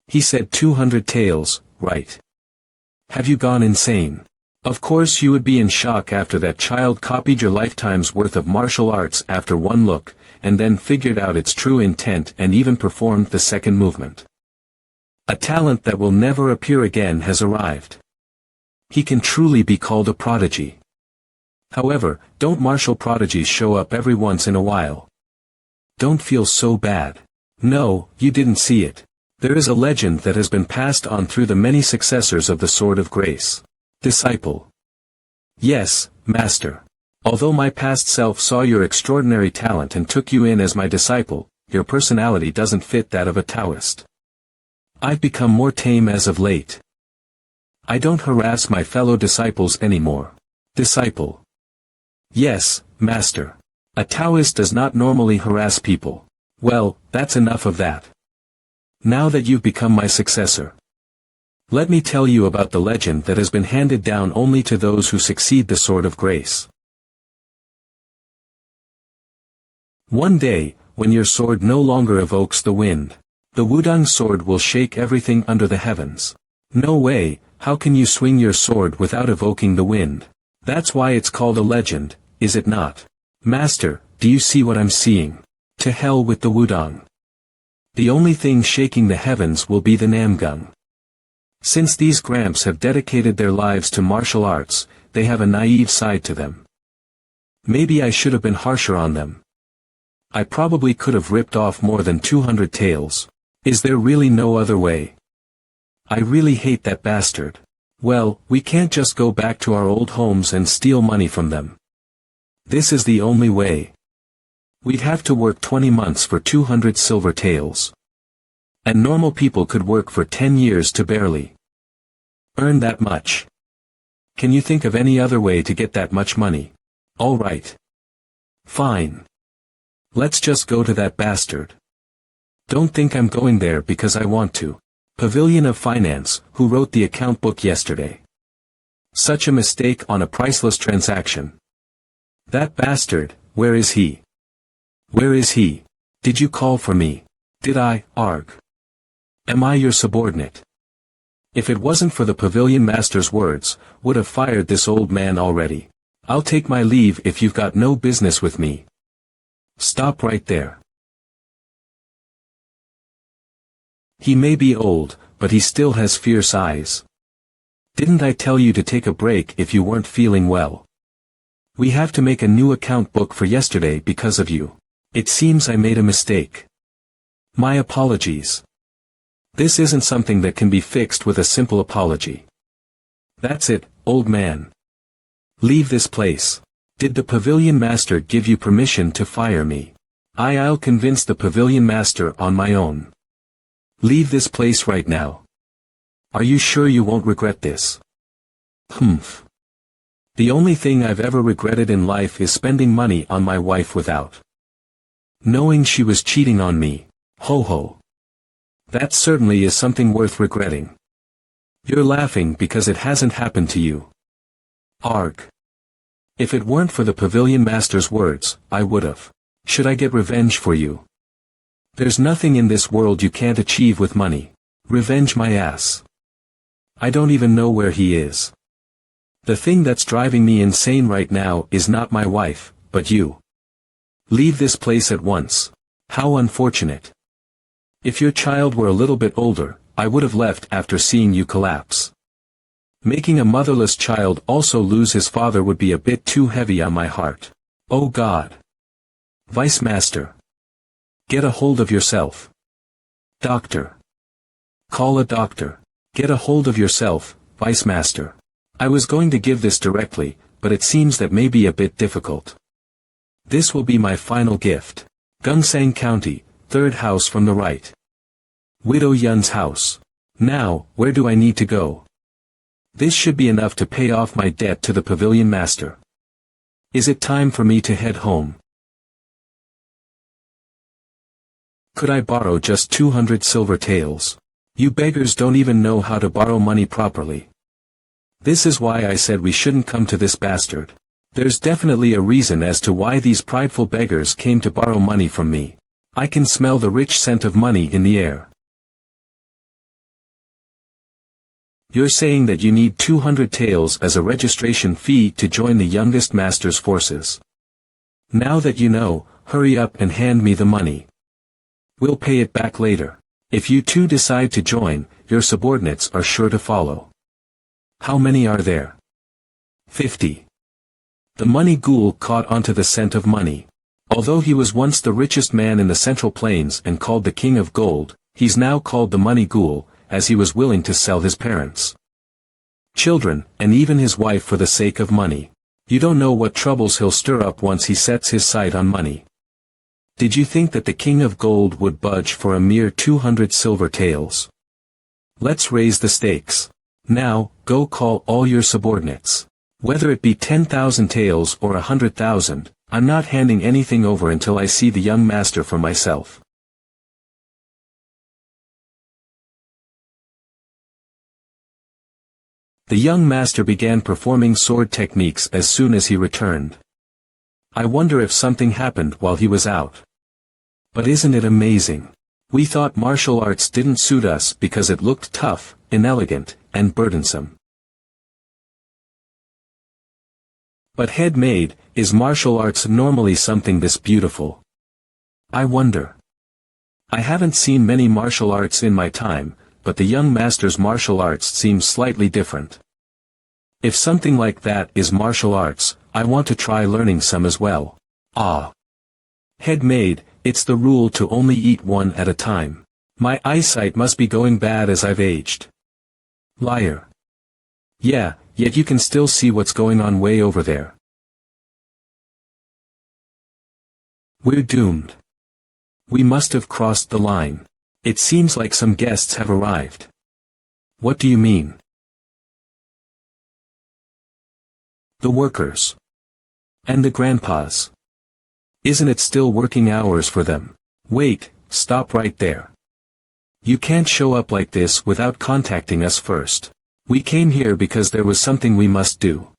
He said 200 taels, right? Have you gone insane? Of course you would be in shock after that child copied your lifetime's worth of martial arts after one look, and then figured out its true intent and even performed the second movement. A talent that will never appear again has arrived. He can truly be called a prodigy. However, don't martial prodigies show up every once in a while? Don't feel so bad. No, you didn't see it. There is a legend that has been passed on through the many successors of the Sword of Grace. Disciple. Yes, Master. Although my past self saw your extraordinary talent and took you in as my disciple, your personality doesn't fit that of a Taoist. I've become more tame as of late. I don't harass my fellow disciples anymore. Disciple. Yes, Master. A Taoist does not normally harass people. Well, that's enough of that. Now that you've become my successor, let me tell you about the legend that has been handed down only to those who succeed the Sword of Grace. One day, when your sword no longer evokes the wind, the Wudang sword will shake everything under the heavens. No way, how can you swing your sword without evoking the wind? That's why it's called a legend, is it not? Master, do you see what I'm seeing? To hell with the Wudang. The only thing shaking the heavens will be the Namgung. Since these Gramps have dedicated their lives to martial arts, they have a naive side to them. Maybe I should have been harsher on them. I probably could have ripped off more than 200 taels. Is there really no other way? I really hate that bastard. Well, we can't just go back to our old homes and steal money from them. This is the only way. We'd have to work 20 months for 200 silver taels. And normal people could work for 10 years to barely earn that much. Can you think of any other way to get that much money? All right. Fine. Let's just go to that bastard. Don't think I'm going there because I want to. Pavilion of Finance, who wrote the account book yesterday. Such a mistake on a priceless transaction. That bastard, where is he? Where is he? Did you call for me? Did I, Arg? Am I your subordinate? If it wasn't for the pavilion master's words, would have fired this old man already. I'll take my leave if you've got no business with me. Stop right there. He may be old, but he still has fierce eyes. Didn't I tell you to take a break if you weren't feeling well? We have to make a new account book for yesterday because of you. It seems I made a mistake. My apologies. This isn't something that can be fixed with a simple apology. That's it, old man. Leave this place. Did the pavilion master give you permission to fire me? I'll convince the pavilion master on my own. Leave this place right now. Are you sure you won't regret this? Humph. The only thing I've ever regretted in life is spending money on my wife without knowing she was cheating on me. Ho ho. That certainly is something worth regretting. You're laughing because it hasn't happened to you. Arg. If it weren't for the pavilion master's words, I would've. Should I get revenge for you? There's nothing in this world you can't achieve with money. Revenge my ass. I don't even know where he is. The thing that's driving me insane right now is not my wife, but you. Leave this place at once. How unfortunate. If your child were a little bit older, I would have left after seeing you collapse. Making a motherless child also lose his father would be a bit too heavy on my heart. Oh God. Vice Master. Get a hold of yourself. Doctor. Call a doctor. Get a hold of yourself, Vice Master. I was going to give this directly, but it seems that may be a bit difficult. This will be my final gift. Gyeongsang County, 3rd house from the right. Widow Yun's house. Now, where do I need to go? This should be enough to pay off my debt to the pavilion master. Is it time for me to head home? Could I borrow just 200 silver taels? You beggars don't even know how to borrow money properly. This is why I said we shouldn't come to this bastard. There's definitely a reason as to why these prideful beggars came to borrow money from me. I can smell the rich scent of money in the air. You're saying that you need 200 taels as a registration fee to join the youngest master's forces. Now that you know, hurry up and hand me the money. We'll pay it back later. If you two decide to join, your subordinates are sure to follow. How many are there? 50. The money ghoul caught onto the scent of money. Although he was once the richest man in the Central Plains and called the King of Gold, he's now called the money ghoul, as he was willing to sell his parents, children, and even his wife for the sake of money. You don't know what troubles he'll stir up once he sets his sight on money. Did you think that the King of Gold would budge for a mere 200 silver taels? Let's raise the stakes. Now, go call all your subordinates. Whether it be 10,000 taels or 100,000, I'm not handing anything over until I see the young master for myself. The young master began performing sword techniques as soon as he returned. I wonder if something happened while he was out. But isn't it amazing? We thought martial arts didn't suit us because it looked tough, inelegant, and burdensome. But head maid, is martial arts normally something this beautiful? I wonder. I haven't seen many martial arts in my time, but the young master's martial arts seems slightly different. If something like that is martial arts, I want to try learning some as well. Ah. Head maid, it's the rule to only eat one at a time. My eyesight must be going bad as I've aged. Liar. Yeah, yet you can still see what's going on way over there. We're doomed. We must have crossed the line. It seems like some guests have arrived. What do you mean? The workers. And the grandpas. Isn't it still working hours for them? Wait, stop right there. You can't show up like this without contacting us first. We came here because there was something we must do.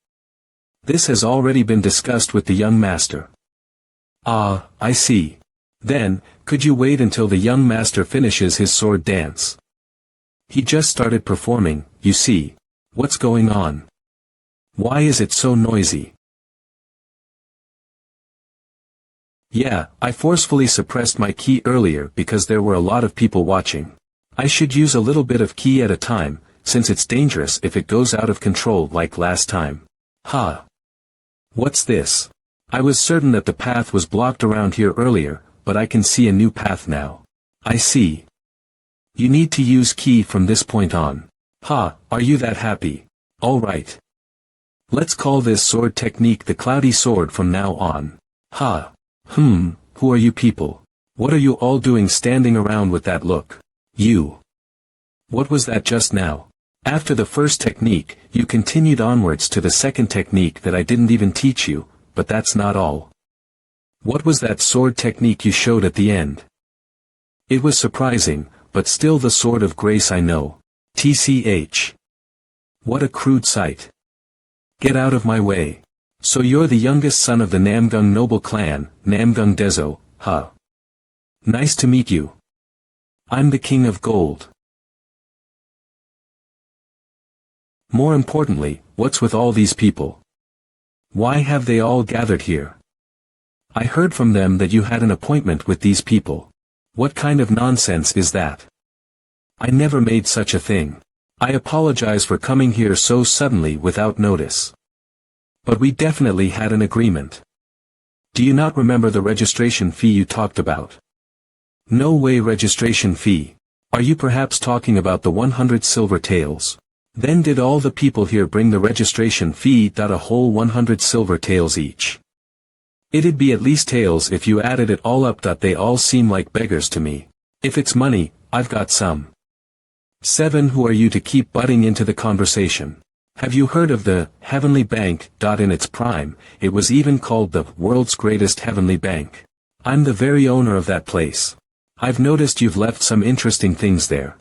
This has already been discussed with the young master. Ah, I see. Then, could you wait until the young master finishes his sword dance? He just started performing, you see. What's going on? Why is it so noisy? Yeah, I forcefully suppressed my ki earlier because there were a lot of people watching. I should use a little bit of ki at a time, since it's dangerous if it goes out of control like last time. Ha! What's this? I was certain that the path was blocked around here earlier, but I can see a new path now. I see. You need to use ki from this point on. Ha, are you that happy? All right. Let's call this sword technique the cloudy sword from now on. Ha. Who are you people? What are you all doing standing around with that look? You. What was that just now? After the first technique, you continued onwards to the second technique that I didn't even teach you, but that's not all. What was that sword technique you showed at the end? It was surprising, but still the sword of grace I know. TCH. What a crude sight. Get out of my way. So you're the youngest son of the Namgung noble clan, Namgung Dezo, huh? Nice to meet you. I'm the King of Gold. More importantly, what's with all these people? Why have they all gathered here? I heard from them that you had an appointment with these people. What kind of nonsense is that? I never made such a thing. I apologize for coming here so suddenly without notice. But we definitely had an agreement. Do you not remember the registration fee you talked about? No way registration fee. Are you perhaps talking about the 100 silver taels? Then did all the people here bring the registration fee? A whole 100 silver taels each. It'd be at least taels if you added it all up. They all seem like beggars to me. If it's money, I've got some. 7. Who are you to keep butting into the conversation? Have you heard of the Heavenly Bank? In its prime, it was even called the world's greatest Heavenly Bank. I'm the very owner of that place. I've noticed you've left some interesting things there.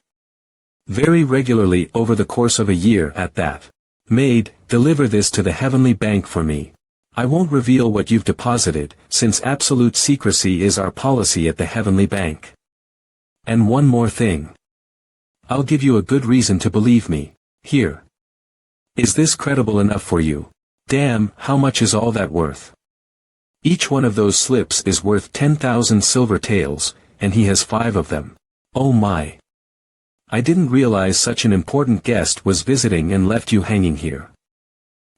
Very regularly over the course of a year at that. Maid, deliver this to the Heavenly Bank for me. I won't reveal what you've deposited, since absolute secrecy is our policy at the Heavenly Bank. And one more thing. I'll give you a good reason to believe me. Here. Is this credible enough for you? Damn, how much is all that worth? Each one of those slips is worth 10,000 silver taels, and he has 5 of them. Oh my. I didn't realize such an important guest was visiting and left you hanging here.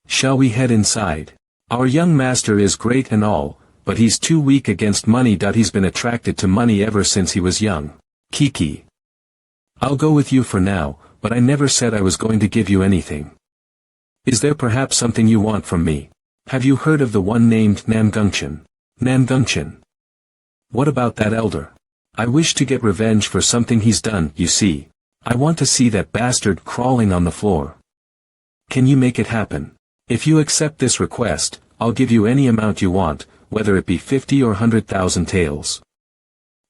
Shall we head inside? Our young master is great and all, but he's too weak against money. He's been attracted to money ever since he was young. Kiki. I'll go with you for now, but I never said I was going to give you anything. Is there perhaps something you want from me? Have you heard of the one named Namgungchen? Namgungchen. What about that elder? I wish to get revenge for something he's done, you see. I want to see that bastard crawling on the floor. Can you make it happen? If you accept this request, I'll give you any amount you want, whether it be 50 or 100,000 taels.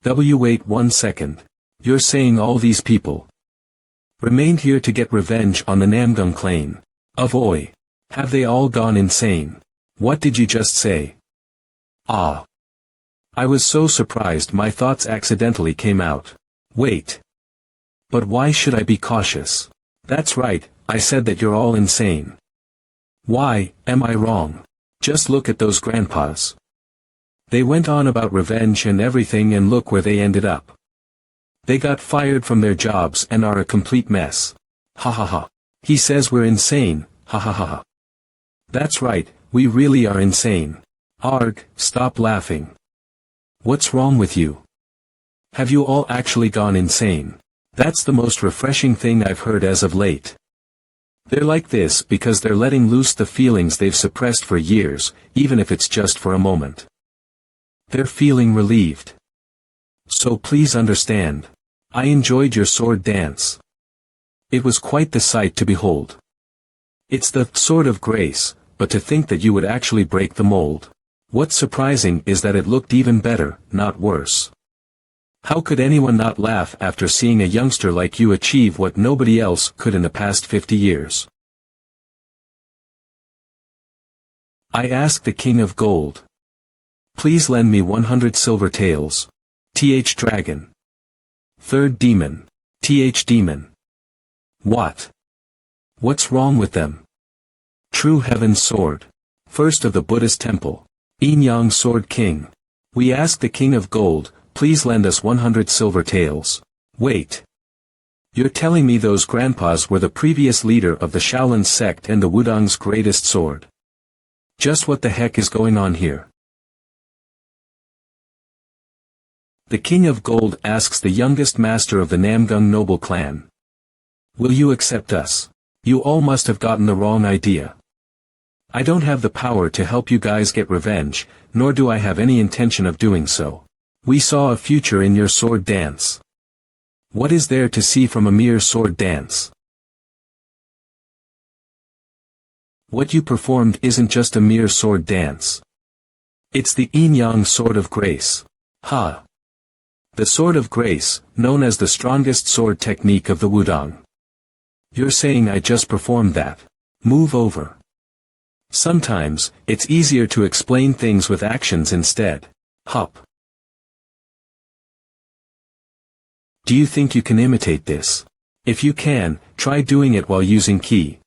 Wait 1 second. You're saying all these people remained here to get revenge on the Namgung clan? Avoy. Have they all gone insane? What did you just say? Ah. I was so surprised my thoughts accidentally came out. Wait. But why should I be cautious? That's right, I said that you're all insane. Why, am I wrong? Just look at those grandpas. They went on about revenge and everything, and look where they ended up. They got fired from their jobs and are a complete mess. Ha ha ha. He says we're insane, ha ha ha ha. That's right, we really are insane. Arg, stop laughing. What's wrong with you? Have you all actually gone insane? That's the most refreshing thing I've heard as of late. They're like this because they're letting loose the feelings they've suppressed for years, even if it's just for a moment. They're feeling relieved. So please understand. I enjoyed your sword dance. It was quite the sight to behold. It's the sword of grace, but to think that you would actually break the mold. What's surprising is that it looked even better, not worse. How could anyone not laugh after seeing a youngster like you achieve what nobody else could in the past 50 years? I asked the King of Gold. Please lend me 100 silver taels. Th Dragon. Third Demon. Th Demon. What? What's wrong with them? True Heaven's Sword. First of the Buddhist Temple. Yin Yang Sword King. We ask the King of Gold, please lend us 100 silver taels. Wait. You're telling me those grandpas were the previous leader of the Shaolin sect and the Wudong's greatest sword? Just what the heck is going on here? The King of Gold asks the youngest master of the Namgung noble clan. Will you accept us? You all must have gotten the wrong idea. I don't have the power to help you guys get revenge, nor do I have any intention of doing so. We saw a future in your sword dance. What is there to see from a mere sword dance? What you performed isn't just a mere sword dance. It's the Yin-Yang Sword of Grace. Ha! The Sword of Grace, known as the strongest sword technique of the Wudong. You're saying I just performed that? Move over. Sometimes, it's easier to explain things with actions instead. Hup. Do you think you can imitate this? If you can, try doing it while using ki.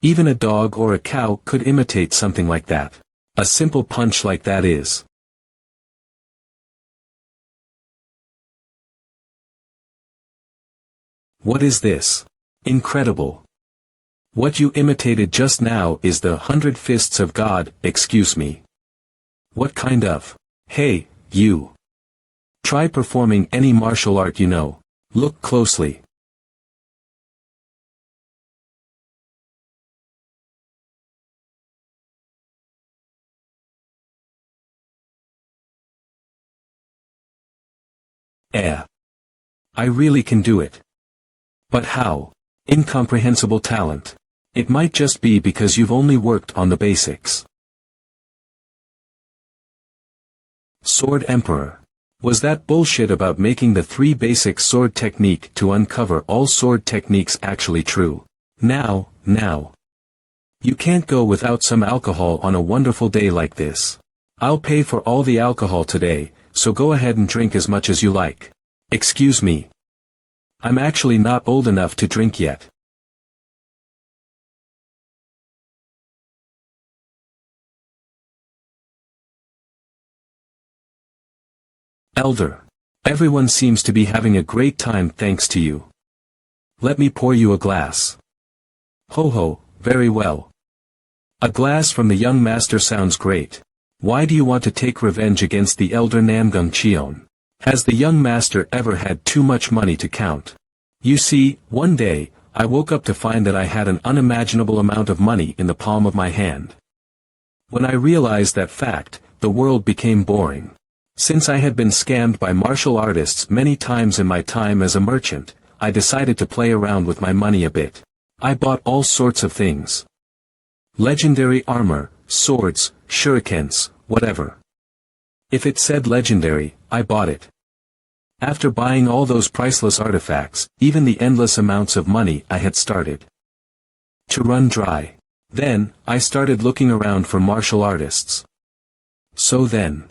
Even a dog or a cow could imitate something like that. A simple punch like that is. What is this? Incredible. What you imitated just now is the 100 fists of God, excuse me. What kind of? Hey, you. Try performing any martial art you know. Look closely. I really can do it. But how? Incomprehensible talent. It might just be because you've only worked on the basics. Sword Emperor. Was that bullshit about making the 3 basic sword technique to uncover all sword techniques actually true? Now. You can't go without some alcohol on a wonderful day like this. I'll pay for all the alcohol today, so go ahead and drink as much as you like. Excuse me. I'm actually not old enough to drink yet. Elder. Everyone seems to be having a great time thanks to you. Let me pour you a glass. Ho, very well. A glass from the young master sounds great. Why do you want to take revenge against the elder Namgung Cheon? Has the young master ever had too much money to count? You see, one day, I woke up to find that I had an unimaginable amount of money in the palm of my hand. When I realized that fact, the world became boring. Since I had been scammed by martial artists many times in my time as a merchant, I decided to play around with my money a bit. I bought all sorts of things. Legendary armor, swords, shurikens, whatever. If it said legendary, I bought it. After buying all those priceless artifacts, even the endless amounts of money I had started to run dry. Then, I started looking around for martial artists. So then,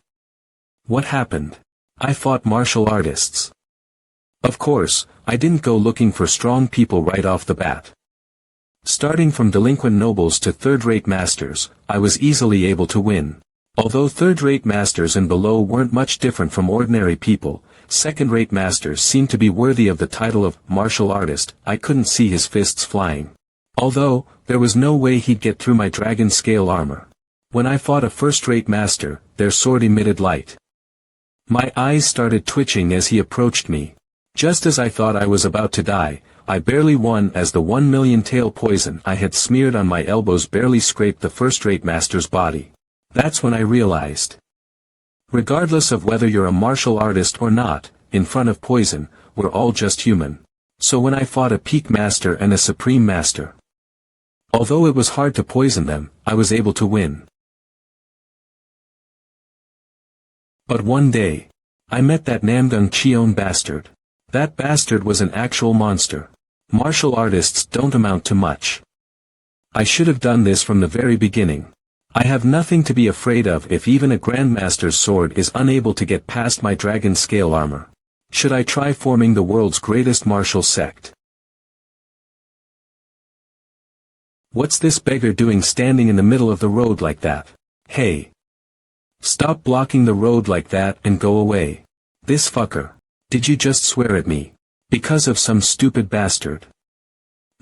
what happened? I fought martial artists. Of course, I didn't go looking for strong people right off the bat. Starting from delinquent nobles to third-rate masters, I was easily able to win. Although third-rate masters and below weren't much different from ordinary people, second-rate masters seemed to be worthy of the title of martial artist. I couldn't see his fists flying. Although, there was no way he'd get through my dragon scale armor. When I fought a first-rate master, their sword emitted light. My eyes started twitching as he approached me. Just as I thought I was about to die, I barely won as the 1 million tail poison I had smeared on my elbows barely scraped the first-rate master's body. That's when I realized. Regardless of whether you're a martial artist or not, in front of poison, we're all just human. So when I fought a peak master and a supreme master, although it was hard to poison them, I was able to win. But one day, I met that Namgung Cheon bastard. That bastard was an actual monster. Martial artists don't amount to much. I should have done this from the very beginning. I have nothing to be afraid of if even a grandmaster's sword is unable to get past my dragon scale armor. Should I try forming the world's greatest martial sect? What's this beggar doing standing in the middle of the road like that? Hey! Stop blocking the road like that and go away. This fucker. Did you just swear at me? Because of some stupid bastard?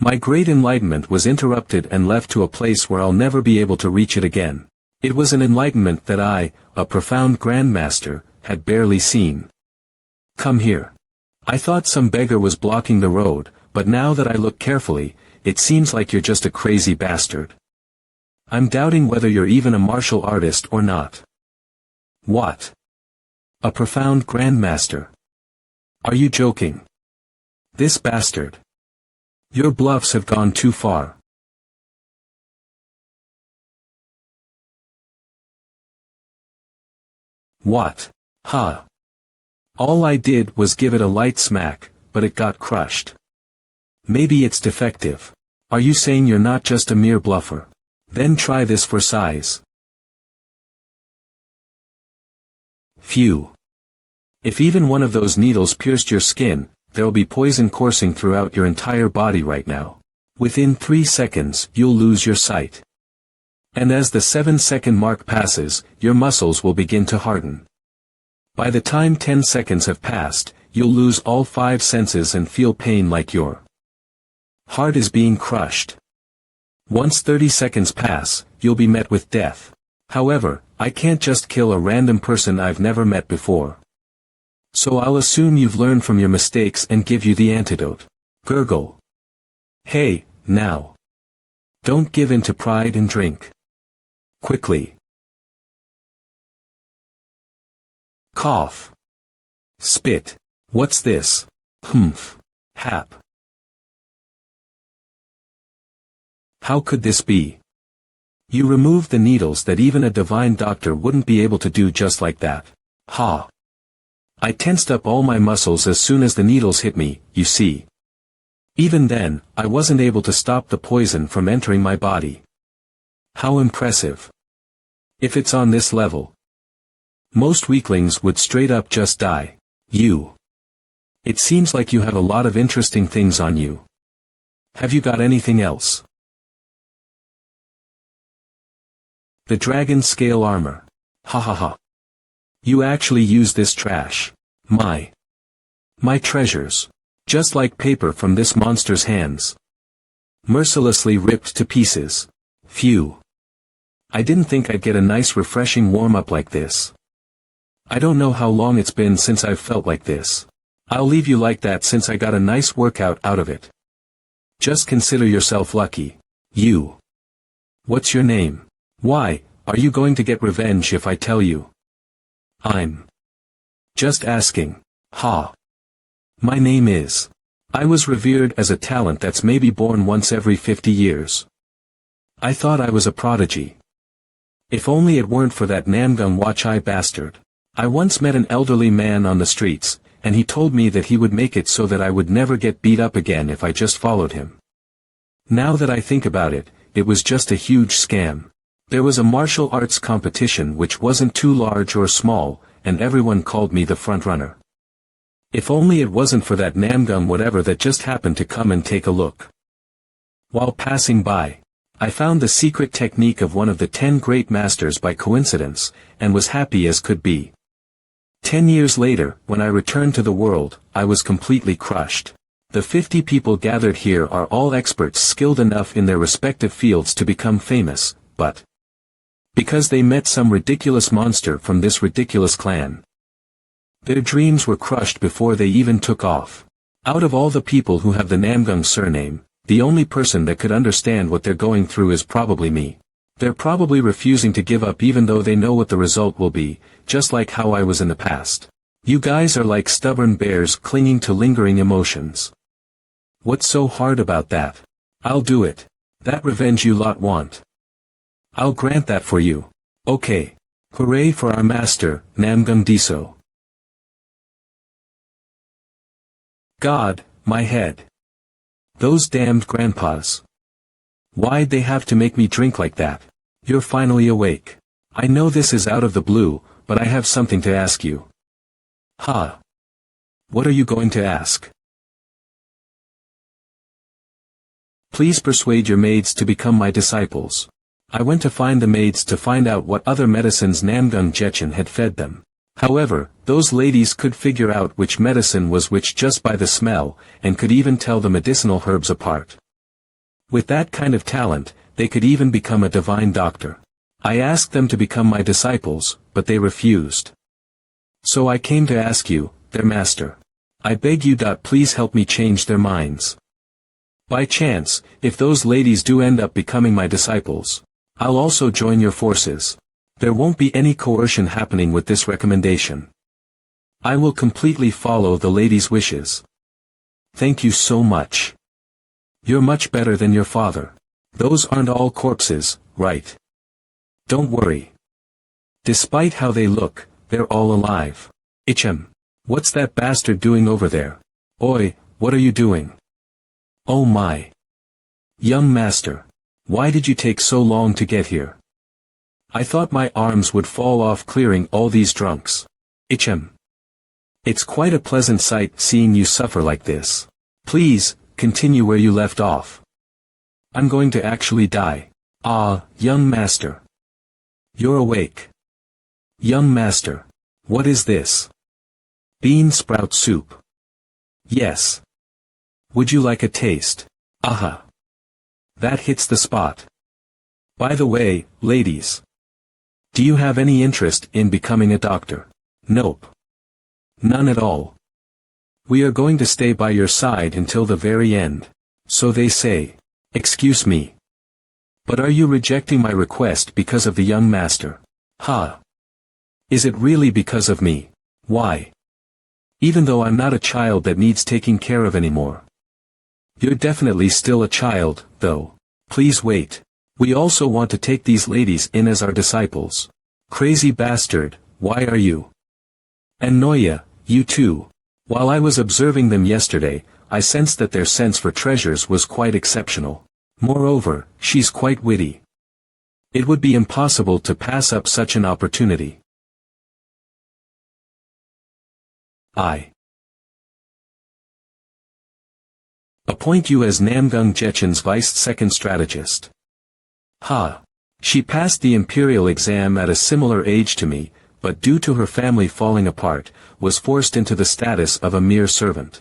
My great enlightenment was interrupted and left to a place where I'll never be able to reach it again. It was an enlightenment that I, a profound grandmaster, had barely seen. Come here. I thought some beggar was blocking the road, but now that I look carefully, it seems like you're just a crazy bastard. I'm doubting whether you're even a martial artist or not. What? A profound grandmaster? Are you joking? This bastard. Your bluffs have gone too far. What? Huh. All I did was give it a light smack, but it got crushed. Maybe it's defective. Are you saying you're not just a mere bluffer? Then try this for size. Phew. If even one of those needles pierced your skin, there'll be poison coursing throughout your entire body right now. Within 3 seconds, you'll lose your sight. And as the 7-second mark passes, your muscles will begin to harden. By the time 10 seconds have passed, you'll lose all 5 senses and feel pain like your heart is being crushed. Once 30 seconds pass, you'll be met with death. However, I can't just kill a random person I've never met before. So I'll assume you've learned from your mistakes and give you the antidote. Gurgle. Hey, now. Don't give in to pride and drink. Quickly. Cough. Spit. What's this? Humph. Hap. How could this be? You removed the needles that even a divine doctor wouldn't be able to do just like that. Ha. I tensed up all my muscles as soon as the needles hit me, you see. Even then, I wasn't able to stop the poison from entering my body. How impressive. If it's on this level, most weaklings would straight up just die. You. It seems like you have a lot of interesting things on you. Have you got anything else? The dragon scale armor. Ha ha ha. You actually use this trash. My treasures. Just like paper from this monster's hands. Mercilessly ripped to pieces. Phew. I didn't think I'd get a nice refreshing warm-up like this. I don't know how long it's been since I've felt like this. I'll leave you like that since I got a nice workout out of it. Just consider yourself lucky. You. What's your name? Why, are you going to get revenge if I tell you? I'm just asking. Ha. My name is. I was revered as a talent that's maybe born once every 50 years. I thought I was a prodigy. If only it weren't for that Namgung watch-eye bastard. I once met an elderly man on the streets, and he told me that he would make it so that I would never get beat up again if I just followed him. Now that I think about it, it was just a huge scam. There was a martial arts competition which wasn't too large or small, and everyone called me the front-runner. If only it wasn't for that Namgung whatever that just happened to come and take a look. While passing by, I found the secret technique of one of the 10 great masters by coincidence, and was happy as could be. 10 years later, when I returned to the world, I was completely crushed. The 50 people gathered here are all experts skilled enough in their respective fields to become famous, but because they met some ridiculous monster from this ridiculous clan, their dreams were crushed before they even took off. Out of all the people who have the Namgung surname, the only person that could understand what they're going through is probably me. They're probably refusing to give up even though they know what the result will be, just like how I was in the past. You guys are like stubborn bears clinging to lingering emotions. What's so hard about that? I'll do it. That revenge you lot want. I'll grant that for you. Okay. Hooray for our master, Namgung Diso. God, my head. Those damned grandpas. Why'd they have to make me drink like that? You're finally awake. I know this is out of the blue, but I have something to ask you. Huh. What are you going to ask? Please persuade your maids to become my disciples. I went to find the maids to find out what other medicines Namgung Jetchen had fed them. However, those ladies could figure out which medicine was which just by the smell, and could even tell the medicinal herbs apart. With that kind of talent, they could even become a divine doctor. I asked them to become my disciples, but they refused. So I came to ask you, their master. I beg you, please help me change their minds. By chance, if those ladies do end up becoming my disciples, I'll also join your forces. There won't be any coercion happening with this recommendation. I will completely follow the ladies' wishes. Thank you so much. You're much better than your father. Those aren't all corpses, right? Don't worry. Despite how they look, they're all alive. Ichem. What's that bastard doing over there? Oi, what are you doing? Oh my. Young master. Why did you take so long to get here? I thought my arms would fall off clearing all these drunks. Ichem. It's quite a pleasant sight seeing you suffer like this. Please, continue where you left off. I'm going to actually die. Ah, young master. You're awake. Young master. What is this? Bean sprout soup. Yes. Would you like a taste? Aha. That hits the spot. By the way, ladies. Do you have any interest in becoming a doctor? Nope. None at all. We are going to stay by your side until the very end. So they say. Excuse me. But are you rejecting my request because of the young master? Ha. Is it really because of me? Why? Even though I'm not a child that needs taking care of anymore. You're definitely still a child, though. Please wait. We also want to take these ladies in as our disciples. Crazy bastard, why are you? And Noya, you too. While I was observing them yesterday, I sensed that their sense for treasures was quite exceptional. Moreover, she's quite witty. It would be impossible to pass up such an opportunity. I appoint you as Namgung Jechen's vice second strategist. Ha! She passed the imperial exam at a similar age to me, but due to her family falling apart, was forced into the status of a mere servant.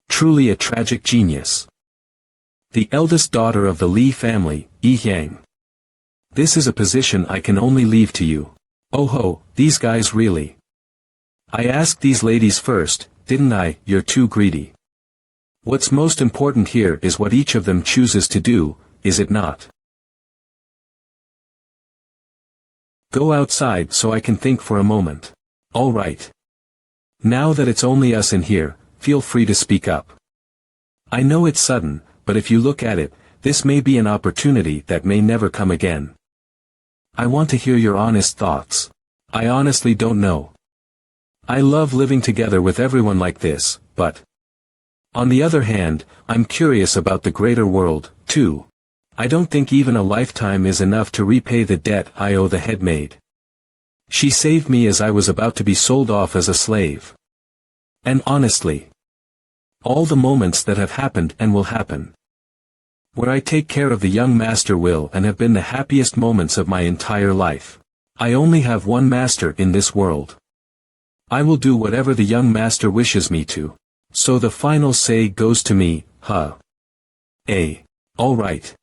Truly a tragic genius. The eldest daughter of the Li family, Yi Yang. This is a position I can only leave to you. Oh ho, these guys really. I asked these ladies first, didn't I? You're too greedy. What's most important here is what each of them chooses to do, is it not? Go outside so I can think for a moment. All right. Now that it's only us in here, feel free to speak up. I know it's sudden, but if you look at it, this may be an opportunity that may never come again. I want to hear your honest thoughts. I honestly don't know. I love living together with everyone like this, but on the other hand, I'm curious about the greater world, too. I don't think even a lifetime is enough to repay the debt I owe the head maid. She saved me as I was about to be sold off as a slave. And honestly, all the moments that have happened and will happen, where I take care of the young master will and have been the happiest moments of my entire life. I only have one master in this world. I will do whatever the young master wishes me to. So the final say goes to me, huh? All right.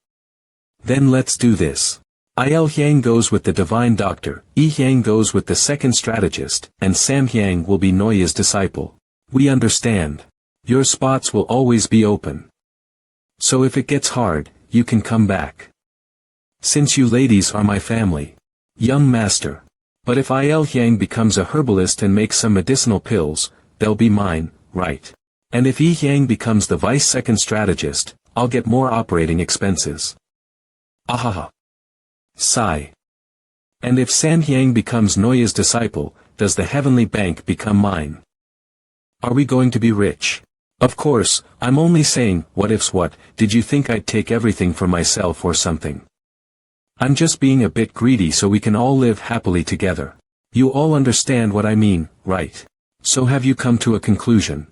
Then let's do this. Il Hyang goes with the divine doctor, Yi Hyang goes with the second strategist, and Sam Hyang will be Noya's disciple. We understand. Your spots will always be open. So if it gets hard, you can come back. Since you ladies are my family. Young master. But if Il Hyang becomes a herbalist and makes some medicinal pills, they'll be mine, right? And if Yi Hyang becomes the vice second strategist, I'll get more operating expenses. Ahaha. Sigh. And if San Hyang becomes Noya's disciple, does the heavenly bank become mine? Are we going to be rich? Of course, I'm only saying, what ifs what, did you think I'd take everything for myself or something? I'm just being a bit greedy so we can all live happily together. You all understand what I mean, right? So have you come to a conclusion?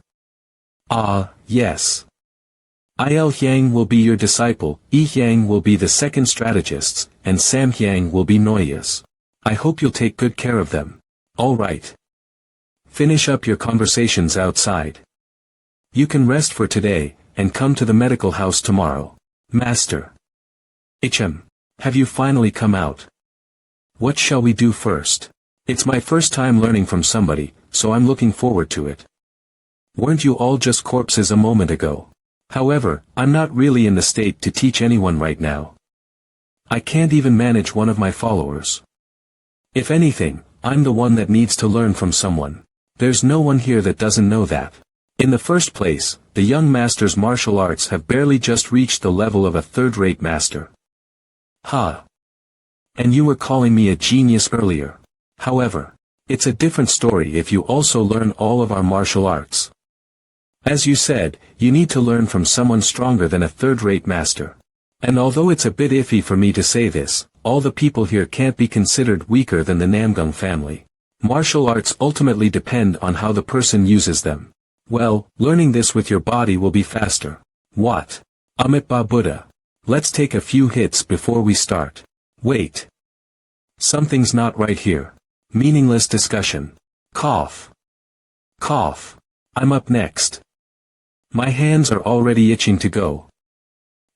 Ah, yes. Il Hyang will be your disciple, Yi Hyang will be the second strategist, and Sam Hyang will be Noya's. I hope you'll take good care of them. All right. Finish up your conversations outside. You can rest for today, and come to the medical house tomorrow. Master. Have you finally come out? What shall we do first? It's my first time learning from somebody, so I'm looking forward to it. Weren't you all just corpses a moment ago? However, I'm not really in the state to teach anyone right now. I can't even manage one of my followers. If anything, I'm the one that needs to learn from someone. There's no one here that doesn't know that. In the first place, the young master's martial arts have barely just reached the level of a third-rate master. Ha! And you were calling me a genius earlier. However, it's a different story if you also learn all of our martial arts. As you said, you need to learn from someone stronger than a third-rate master. And although it's a bit iffy for me to say this, all the people here can't be considered weaker than the Namgung family. Martial arts ultimately depend on how the person uses them. Well, learning this with your body will be faster. What? Amit Ba Buddha. Let's take a few hits before we start. Wait. Something's not right here. Meaningless discussion. Cough. Cough. I'm up next. My hands are already itching to go.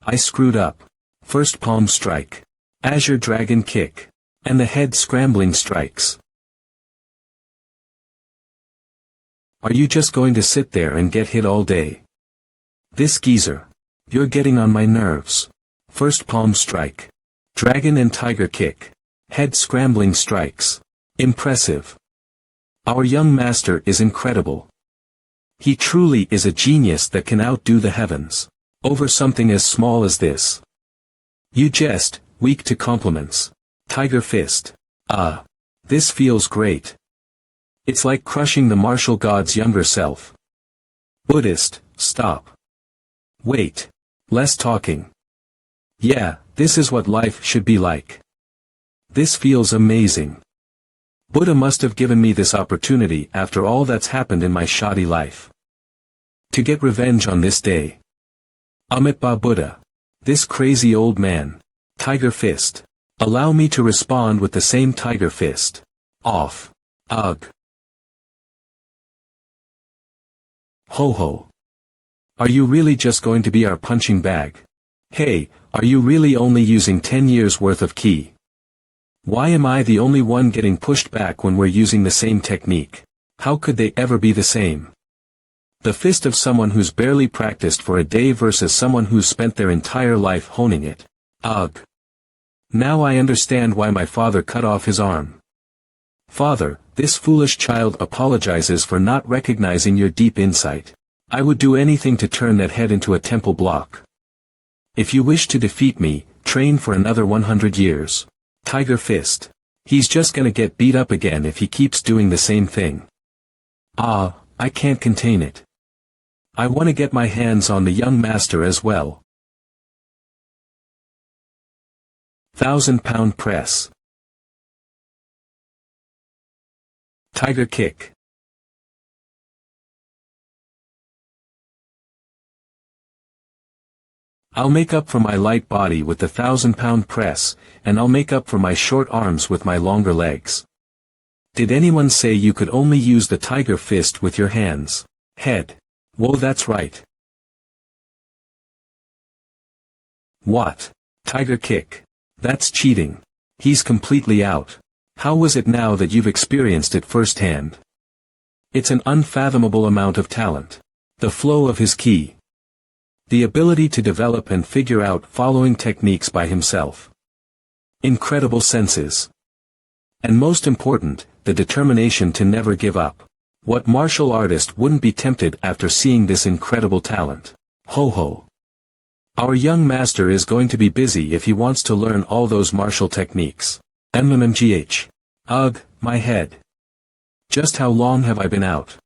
I screwed up. First palm strike. Azure dragon kick. And the head scrambling strikes. Are you just going to sit there and get hit all day? This geezer. You're getting on my nerves. First palm strike. Dragon and tiger kick. Head scrambling strikes. Impressive. Our young master is incredible. He truly is a genius that can outdo the heavens. Over something as small as this. You jest, weak to compliments. Tiger fist. This feels great. It's like crushing the martial god's younger self. Buddhist, stop. Wait. Less talking. Yeah, this is what life should be like. This feels amazing. Buddha must have given me this opportunity after all that's happened in my shoddy life. To get revenge on this day. Amitabha Buddha. This crazy old man. Tiger fist. Allow me to respond with the same tiger fist. Off. Ugh. Ho ho. Are you really just going to be our punching bag? Hey, are you really only using 10 years worth of ki? Why am I the only one getting pushed back when we're using the same technique? How could they ever be the same? The fist of someone who's barely practiced for a day versus someone who's spent their entire life honing it. Ugh. Now I understand why my father cut off his arm. Father, this foolish child apologizes for not recognizing your deep insight. I would do anything to turn that head into a temple block. If you wish to defeat me, train for another 100 years. Tiger fist. He's just gonna get beat up again if he keeps doing the same thing. I can't contain it. I want to get my hands on the young master as well. 1,000-pound press. Tiger kick. I'll make up for my light body with the 1,000-pound press, and I'll make up for my short arms with my longer legs. Did anyone say you could only use the tiger fist with your hands? Head. Whoa, that's right. What? Tiger kick. That's cheating. He's completely out. How was it now that you've experienced it firsthand? It's an unfathomable amount of talent. The flow of his ki. The ability to develop and figure out following techniques by himself. Incredible senses. And most important, the determination to never give up. What martial artist wouldn't be tempted after seeing this incredible talent? Ho ho. Our young master is going to be busy if he wants to learn all those martial techniques. MMGH. Ugh, my head. Just how long have I been out?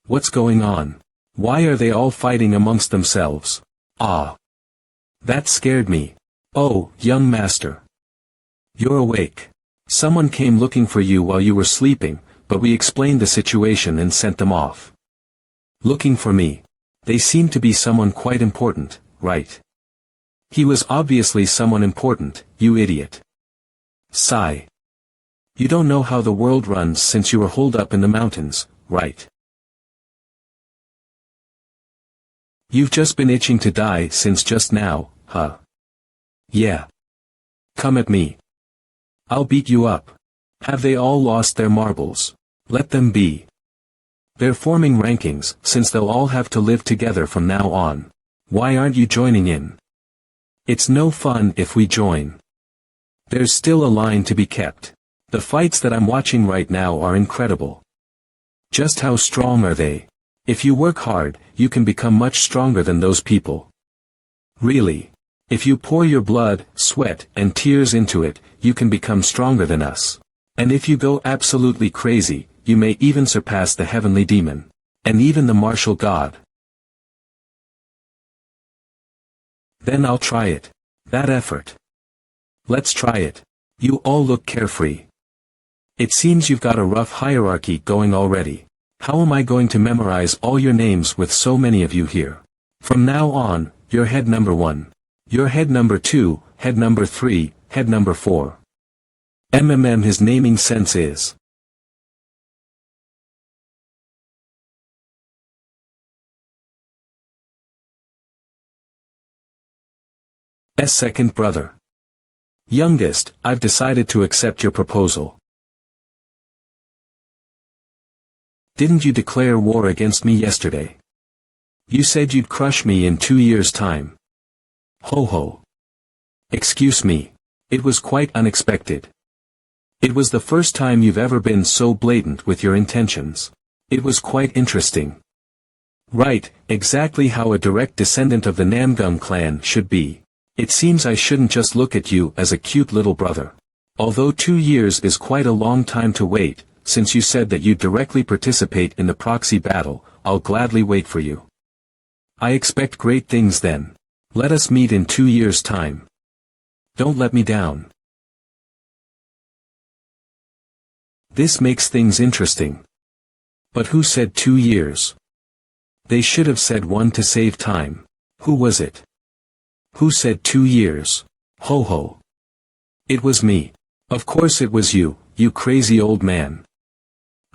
What's going on? Why are they all fighting amongst themselves? That scared me. Oh, young master. You're awake. Someone came looking for you while you were sleeping, but we explained the situation and sent them off. Looking for me. They seem to be someone quite important, right? He was obviously someone important, you idiot. Sigh. You don't know how the world runs since you were holed up in the mountains, right? You've just been itching to die since just now, huh? Yeah. Come at me. I'll beat you up. Have they all lost their marbles? Let them be. They're forming rankings, since they'll all have to live together from now on. Why aren't you joining in? It's no fun if we join. There's still a line to be kept. The fights that I'm watching right now are incredible. Just how strong are they? If you work hard, you can become much stronger than those people. Really. If you pour your blood, sweat, and tears into it, you can become stronger than us. And if you go absolutely crazy, you may even surpass the heavenly demon. And even the martial god. Then I'll try it. That effort. Let's try it. You all look carefree. It seems you've got a rough hierarchy going already. How am I going to memorize all your names with so many of you here? From now on, you're head number 1. You're head number 2, head number 3, head number 4. His naming sense is second brother. Youngest, I've decided to accept your proposal. Didn't you declare war against me yesterday? You said you'd crush me in 2 years' time. Ho ho. Excuse me. It was quite unexpected. It was the first time you've ever been so blatant with your intentions. It was quite interesting. Right, exactly how a direct descendant of the Namgung clan should be. It seems I shouldn't just look at you as a cute little brother. Although 2 years is quite a long time to wait, since you said that you'd directly participate in the proxy battle, I'll gladly wait for you. I expect great things then. Let us meet in 2 years' time. Don't let me down. This makes things interesting. But who said 2 years? They should have said 1 to save time. Who was it? Who said 2 years? Ho ho. It was me. Of course it was you, you crazy old man.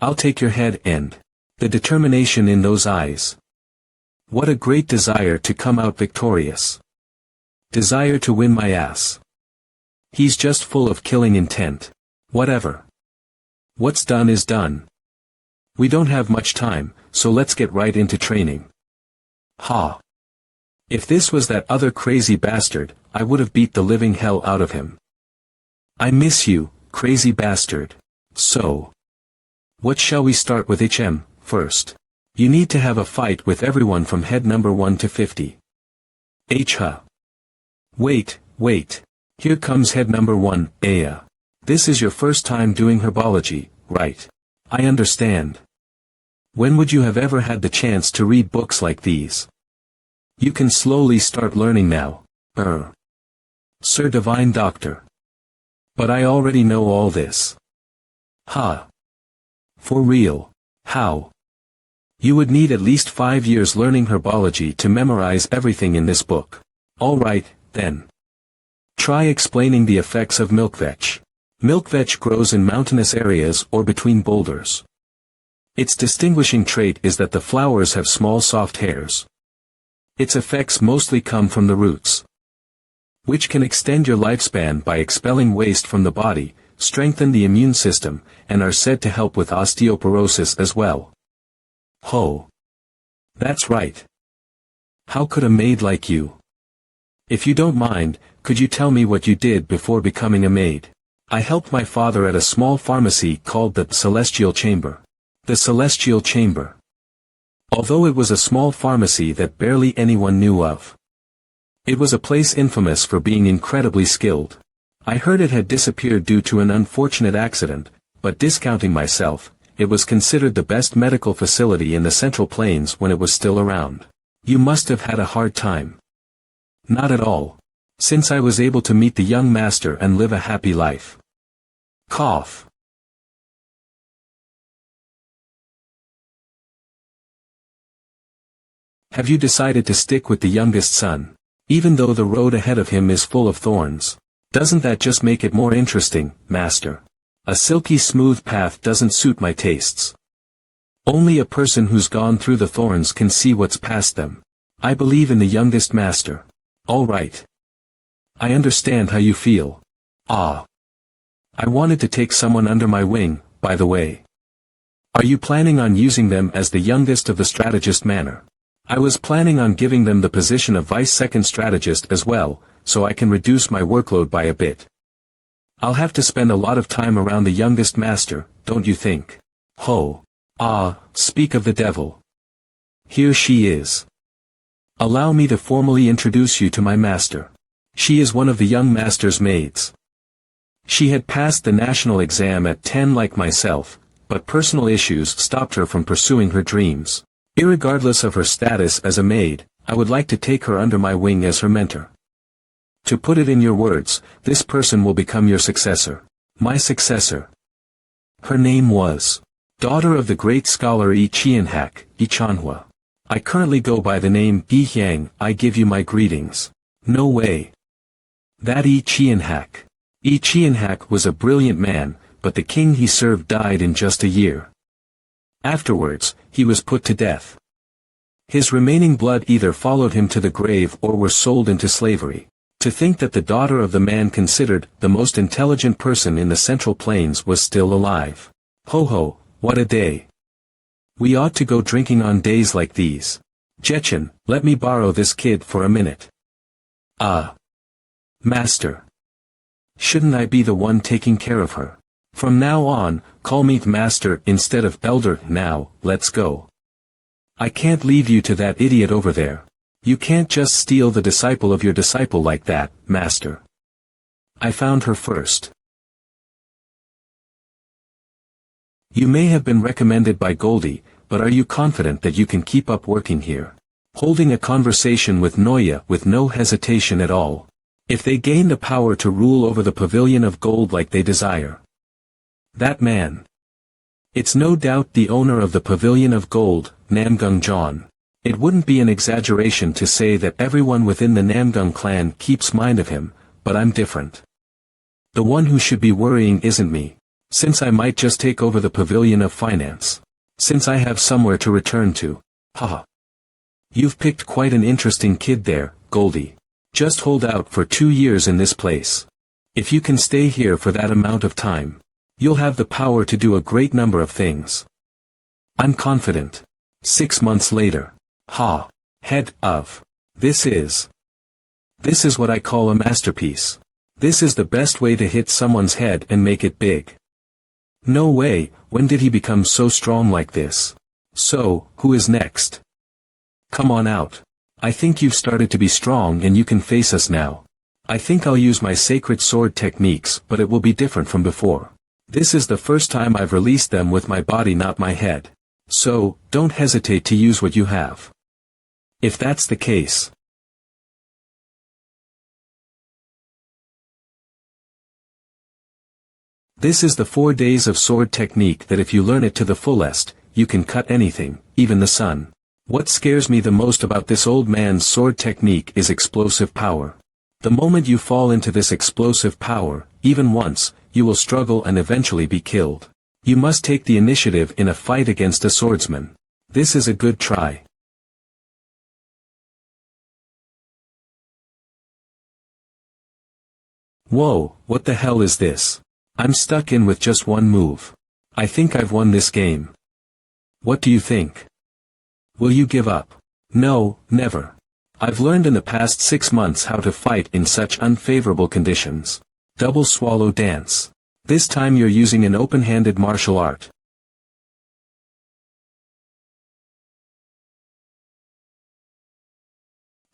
I'll take your head and the determination in those eyes. What a great desire to come out victorious. Desire to win my ass. He's just full of killing intent. Whatever. What's done is done. We don't have much time, so let's get right into training. Ha. If this was that other crazy bastard, I would have beat the living hell out of him. I miss you, crazy bastard. So. What shall we start with first? You need to have a fight with everyone from head number 1 to 50. Wait. Here comes head number 1, Aya. This is your first time doing herbology, right? I understand. When would you have ever had the chance to read books like these? You can slowly start learning now. Sir Divine Doctor. But I already know all this. Ha. For real. How? You would need at least 5 years learning herbology to memorize everything in this book. Alright, then. Try explaining the effects of milkvetch. Milkvetch grows in mountainous areas or between boulders. Its distinguishing trait is that the flowers have small soft hairs. Its effects mostly come from the roots, which can extend your lifespan by expelling waste from the body, strengthen the immune system, and are said to help with osteoporosis as well. Ho. That's right. How could a maid like you? If you don't mind, could you tell me what you did before becoming a maid? I helped my father at a small pharmacy called the Celestial Chamber. The Celestial Chamber. Although it was a small pharmacy that barely anyone knew of. It was a place infamous for being incredibly skilled. I heard it had disappeared due to an unfortunate accident, but discounting myself, it was considered the best medical facility in the Central Plains when it was still around. You must have had a hard time. Not at all. Since I was able to meet the young master and live a happy life. Cough. Have you decided to stick with the youngest son? Even though the road ahead of him is full of thorns. Doesn't that just make it more interesting, master? A silky smooth path doesn't suit my tastes. Only a person who's gone through the thorns can see what's past them. I believe in the youngest master. All right. I understand how you feel. Ah. I wanted to take someone under my wing, by the way. Are you planning on using them as the youngest of the strategist manner? I was planning on giving them the position of vice-second strategist as well, so I can reduce my workload by a bit. I'll have to spend a lot of time around the youngest master, don't you think? Ho. Ah, speak of the devil. Here she is. Allow me to formally introduce you to my master. She is one of the young master's maids. She had passed the national exam at 10 like myself, but personal issues stopped her from pursuing her dreams. Irregardless of her status as a maid, I would like to take her under my wing as her mentor. To put it in your words, this person will become your successor. My successor. Her name was daughter of the great scholar Yi Qianhak, Yi Chanhua. I currently go by the name Yi Hyang. I give you my greetings. No way. That Ichienhak. Ichienhak was a brilliant man, but the king he served died in just a year. Afterwards, he was put to death. His remaining blood either followed him to the grave or were sold into slavery. To think that the daughter of the man considered the most intelligent person in the Central Plains was still alive. Ho ho, what a day. We ought to go drinking on days like these. Jetchen, let me borrow this kid for a minute. Master. Shouldn't I be the one taking care of her? From now on, call me Master instead of Elder. Now, let's go. I can't leave you to that idiot over there. You can't just steal the disciple of your disciple like that, Master. I found her first. You may have been recommended by Goldie, but are you confident that you can keep up working here? Holding a conversation with Noya with no hesitation at all. If they gain the power to rule over the pavilion of gold like they desire. That man. It's no doubt the owner of the pavilion of gold, Namgung John. It wouldn't be an exaggeration to say that everyone within the Namgung clan keeps mind of him, but I'm different. The one who should be worrying isn't me, since I might just take over the pavilion of finance. Since I have somewhere to return to. Haha. You've picked quite an interesting kid there, Goldie. Just hold out for 2 years in this place. If you can stay here for that amount of time, you'll have the power to do a great number of things. I'm confident. 6 months later. Head of. This is what I call a masterpiece. This is the best way to hit someone's head and make it big. No way, when did he become so strong like this? So, who is next? Come on out. I think you've started to be strong and you can face us now. I think I'll use my sacred sword techniques, but it will be different from before. This is the first time I've released them with my body, not my head. So, don't hesitate to use what you have. If that's the case. This is the 4 days of sword technique that if you learn it to the fullest, you can cut anything, even the sun. What scares me the most about this old man's sword technique is explosive power. The moment you fall into this explosive power, even once, you will struggle and eventually be killed. You must take the initiative in a fight against a swordsman. This is a good try. Whoa, what the hell is this? I'm stuck in with just one move. I think I've won this game. What do you think? Will you give up? No, never. I've learned in the past 6 months how to fight in such unfavorable conditions. Double swallow dance. This time you're using an open-handed martial art.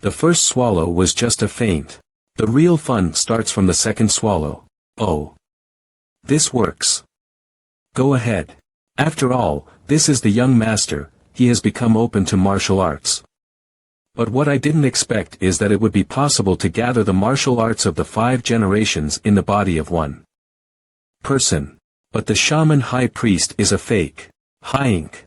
The first swallow was just a feint. The real fun starts from the second swallow. Oh. This works. Go ahead. After all, this is the young master, he has become open to martial arts. But what I didn't expect is that it would be possible to gather the martial arts of the 5 generations in the body of one person. But the shaman high priest is a fake. High-ink.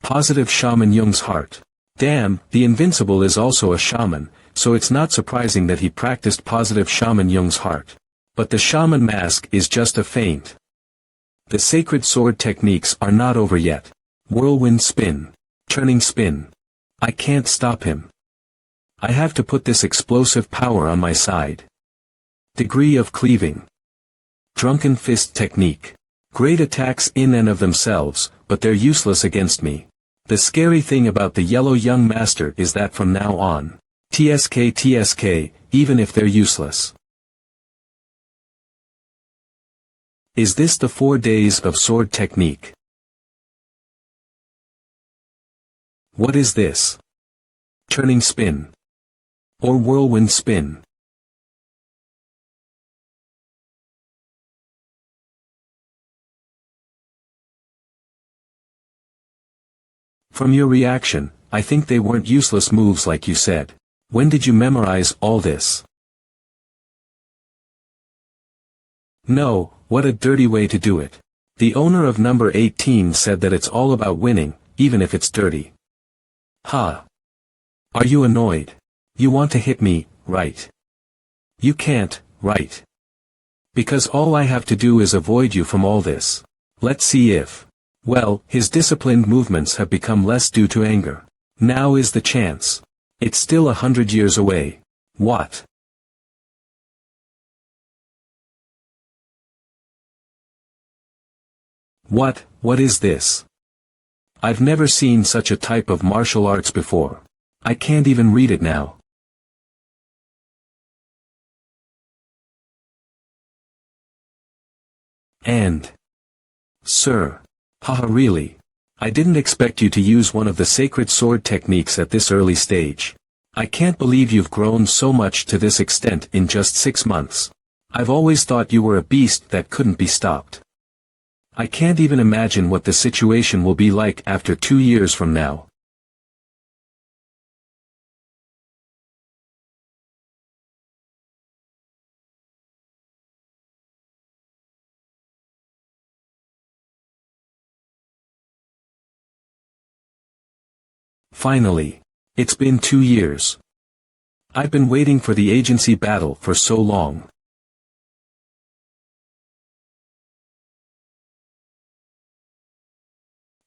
Positive shaman Jung's heart. Damn, the invincible is also a shaman, so it's not surprising that he practiced positive shaman Jung's heart. But the shaman mask is just a feint. The sacred sword techniques are not over yet. Whirlwind spin. Turning spin. I can't stop him. I have to put this explosive power on my side. Degree of cleaving. Drunken fist technique. Great attacks in and of themselves, but they're useless against me. The scary thing about the yellow young master is that from now on, TSK, even if they're useless. Is this the 4 days of sword technique? What is this? Turning spin. Or whirlwind spin. From your reaction, I think they weren't useless moves like you said. When did you memorize all this? No, what a dirty way to do it. The owner of number 18 said that it's all about winning, even if it's dirty. Ha! Are you annoyed? You want to hit me, right? You can't, right? Because all I have to do is avoid you from all this. Let's see if... Well, his disciplined movements have become less due to anger. Now is the chance. It's still 100 years away. What? What is this? I've never seen such a type of martial arts before. I can't even read it now. And... Sir. Haha, really? I didn't expect you to use one of the sacred sword techniques at this early stage. I can't believe you've grown so much to this extent in just 6 months. I've always thought you were a beast that couldn't be stopped. I can't even imagine what the situation will be like after 2 years from now. Finally. It's been 2 years. I've been waiting for the agency battle for so long.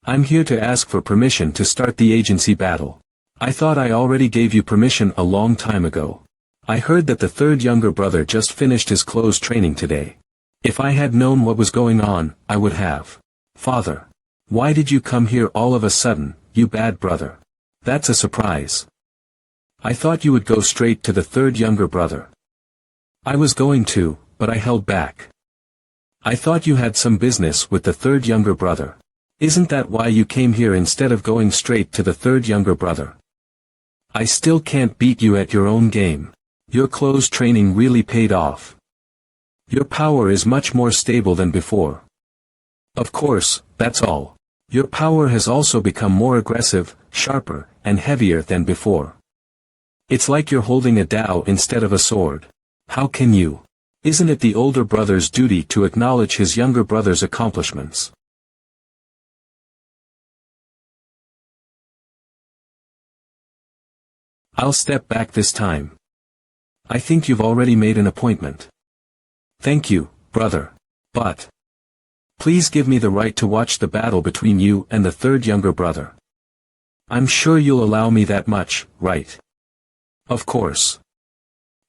I'm here to ask for permission to start the agency battle. I thought I already gave you permission a long time ago. I heard that the third younger brother just finished his close training today. If I had known what was going on, I would have. Father. Why did you come here all of a sudden, you bad brother? That's a surprise. I thought you would go straight to the third younger brother. I was going to, but I held back. I thought you had some business with the third younger brother. Isn't that why you came here instead of going straight to the third younger brother? I still can't beat you at your own game. Your close training really paid off. Your power is much more stable than before. Of course, that's all. Your power has also become more aggressive, sharper, and heavier than before. It's like you're holding a dao instead of a sword. How can you? Isn't it the older brother's duty to acknowledge his younger brother's accomplishments? I'll step back this time. I think you've already made an appointment. Thank you, brother. But... please give me the right to watch the battle between you and the third younger brother. I'm sure you'll allow me that much, right? Of course.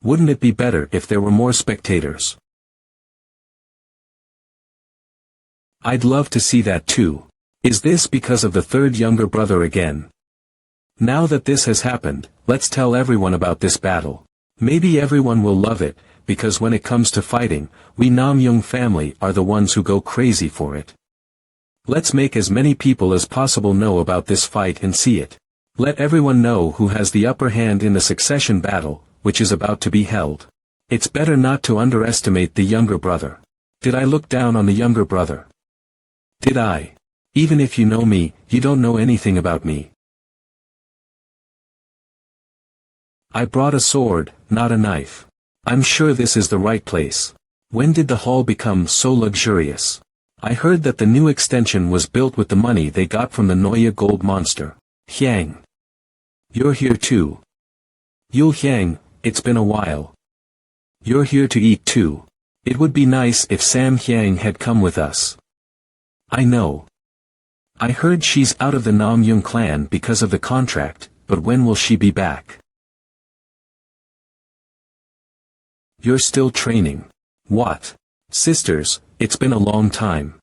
Wouldn't it be better if there were more spectators? I'd love to see that too. Is this because of the third younger brother again? Now that this has happened, let's tell everyone about this battle. Maybe everyone will love it, because when it comes to fighting, we Namyoung family are the ones who go crazy for it. Let's make as many people as possible know about this fight and see it. Let everyone know who has the upper hand in the succession battle, which is about to be held. It's better not to underestimate the younger brother. Did I look down on the younger brother? Did I? Even if you know me, you don't know anything about me. I brought a sword, not a knife. I'm sure this is the right place. When did the hall become so luxurious? I heard that the new extension was built with the money they got from the Noya gold monster. Hyang. You're here too. Yul Hyang, it's been a while. You're here to eat too. It would be nice if Sam Hyang had come with us. I know. I heard she's out of the Namyoung clan because of the contract, but when will she be back? You're still training. What? Sisters, it's been a long time.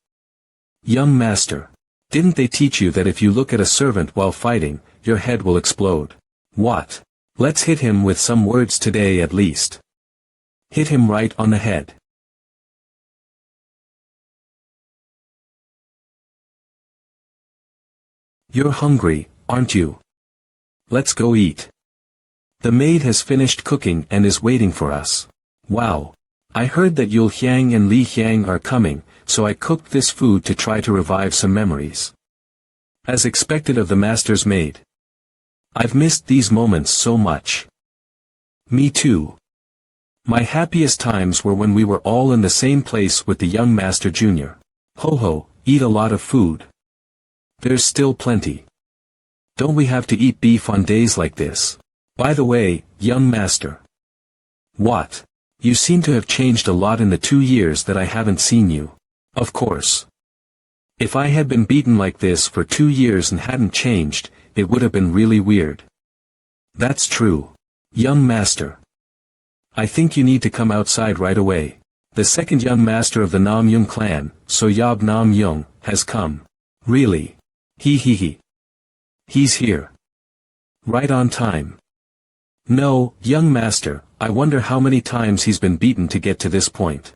Young master. Didn't they teach you that if you look at a servant while fighting, your head will explode? What? Let's hit him with some words today at least. Hit him right on the head. You're hungry, aren't you? Let's go eat. The maid has finished cooking and is waiting for us. Wow. I heard that Yul Hyang and Li Hyang are coming, so I cooked this food to try to revive some memories. As expected of the master's maid. I've missed these moments so much. Me too. My happiest times were when we were all in the same place with the young master junior. Ho ho, eat a lot of food. There's still plenty. Don't we have to eat beef on days like this? By the way, young master. What? You seem to have changed a lot in the 2 years that I haven't seen you. Of course. If I had been beaten like this for 2 years and hadn't changed, it would have been really weird. That's true. Young master. I think you need to come outside right away. The second young master of the Nam Yung clan, Soyob Nam Yung, has come. Really? He. He's here. Right on time. No, young master, I wonder how many times he's been beaten to get to this point.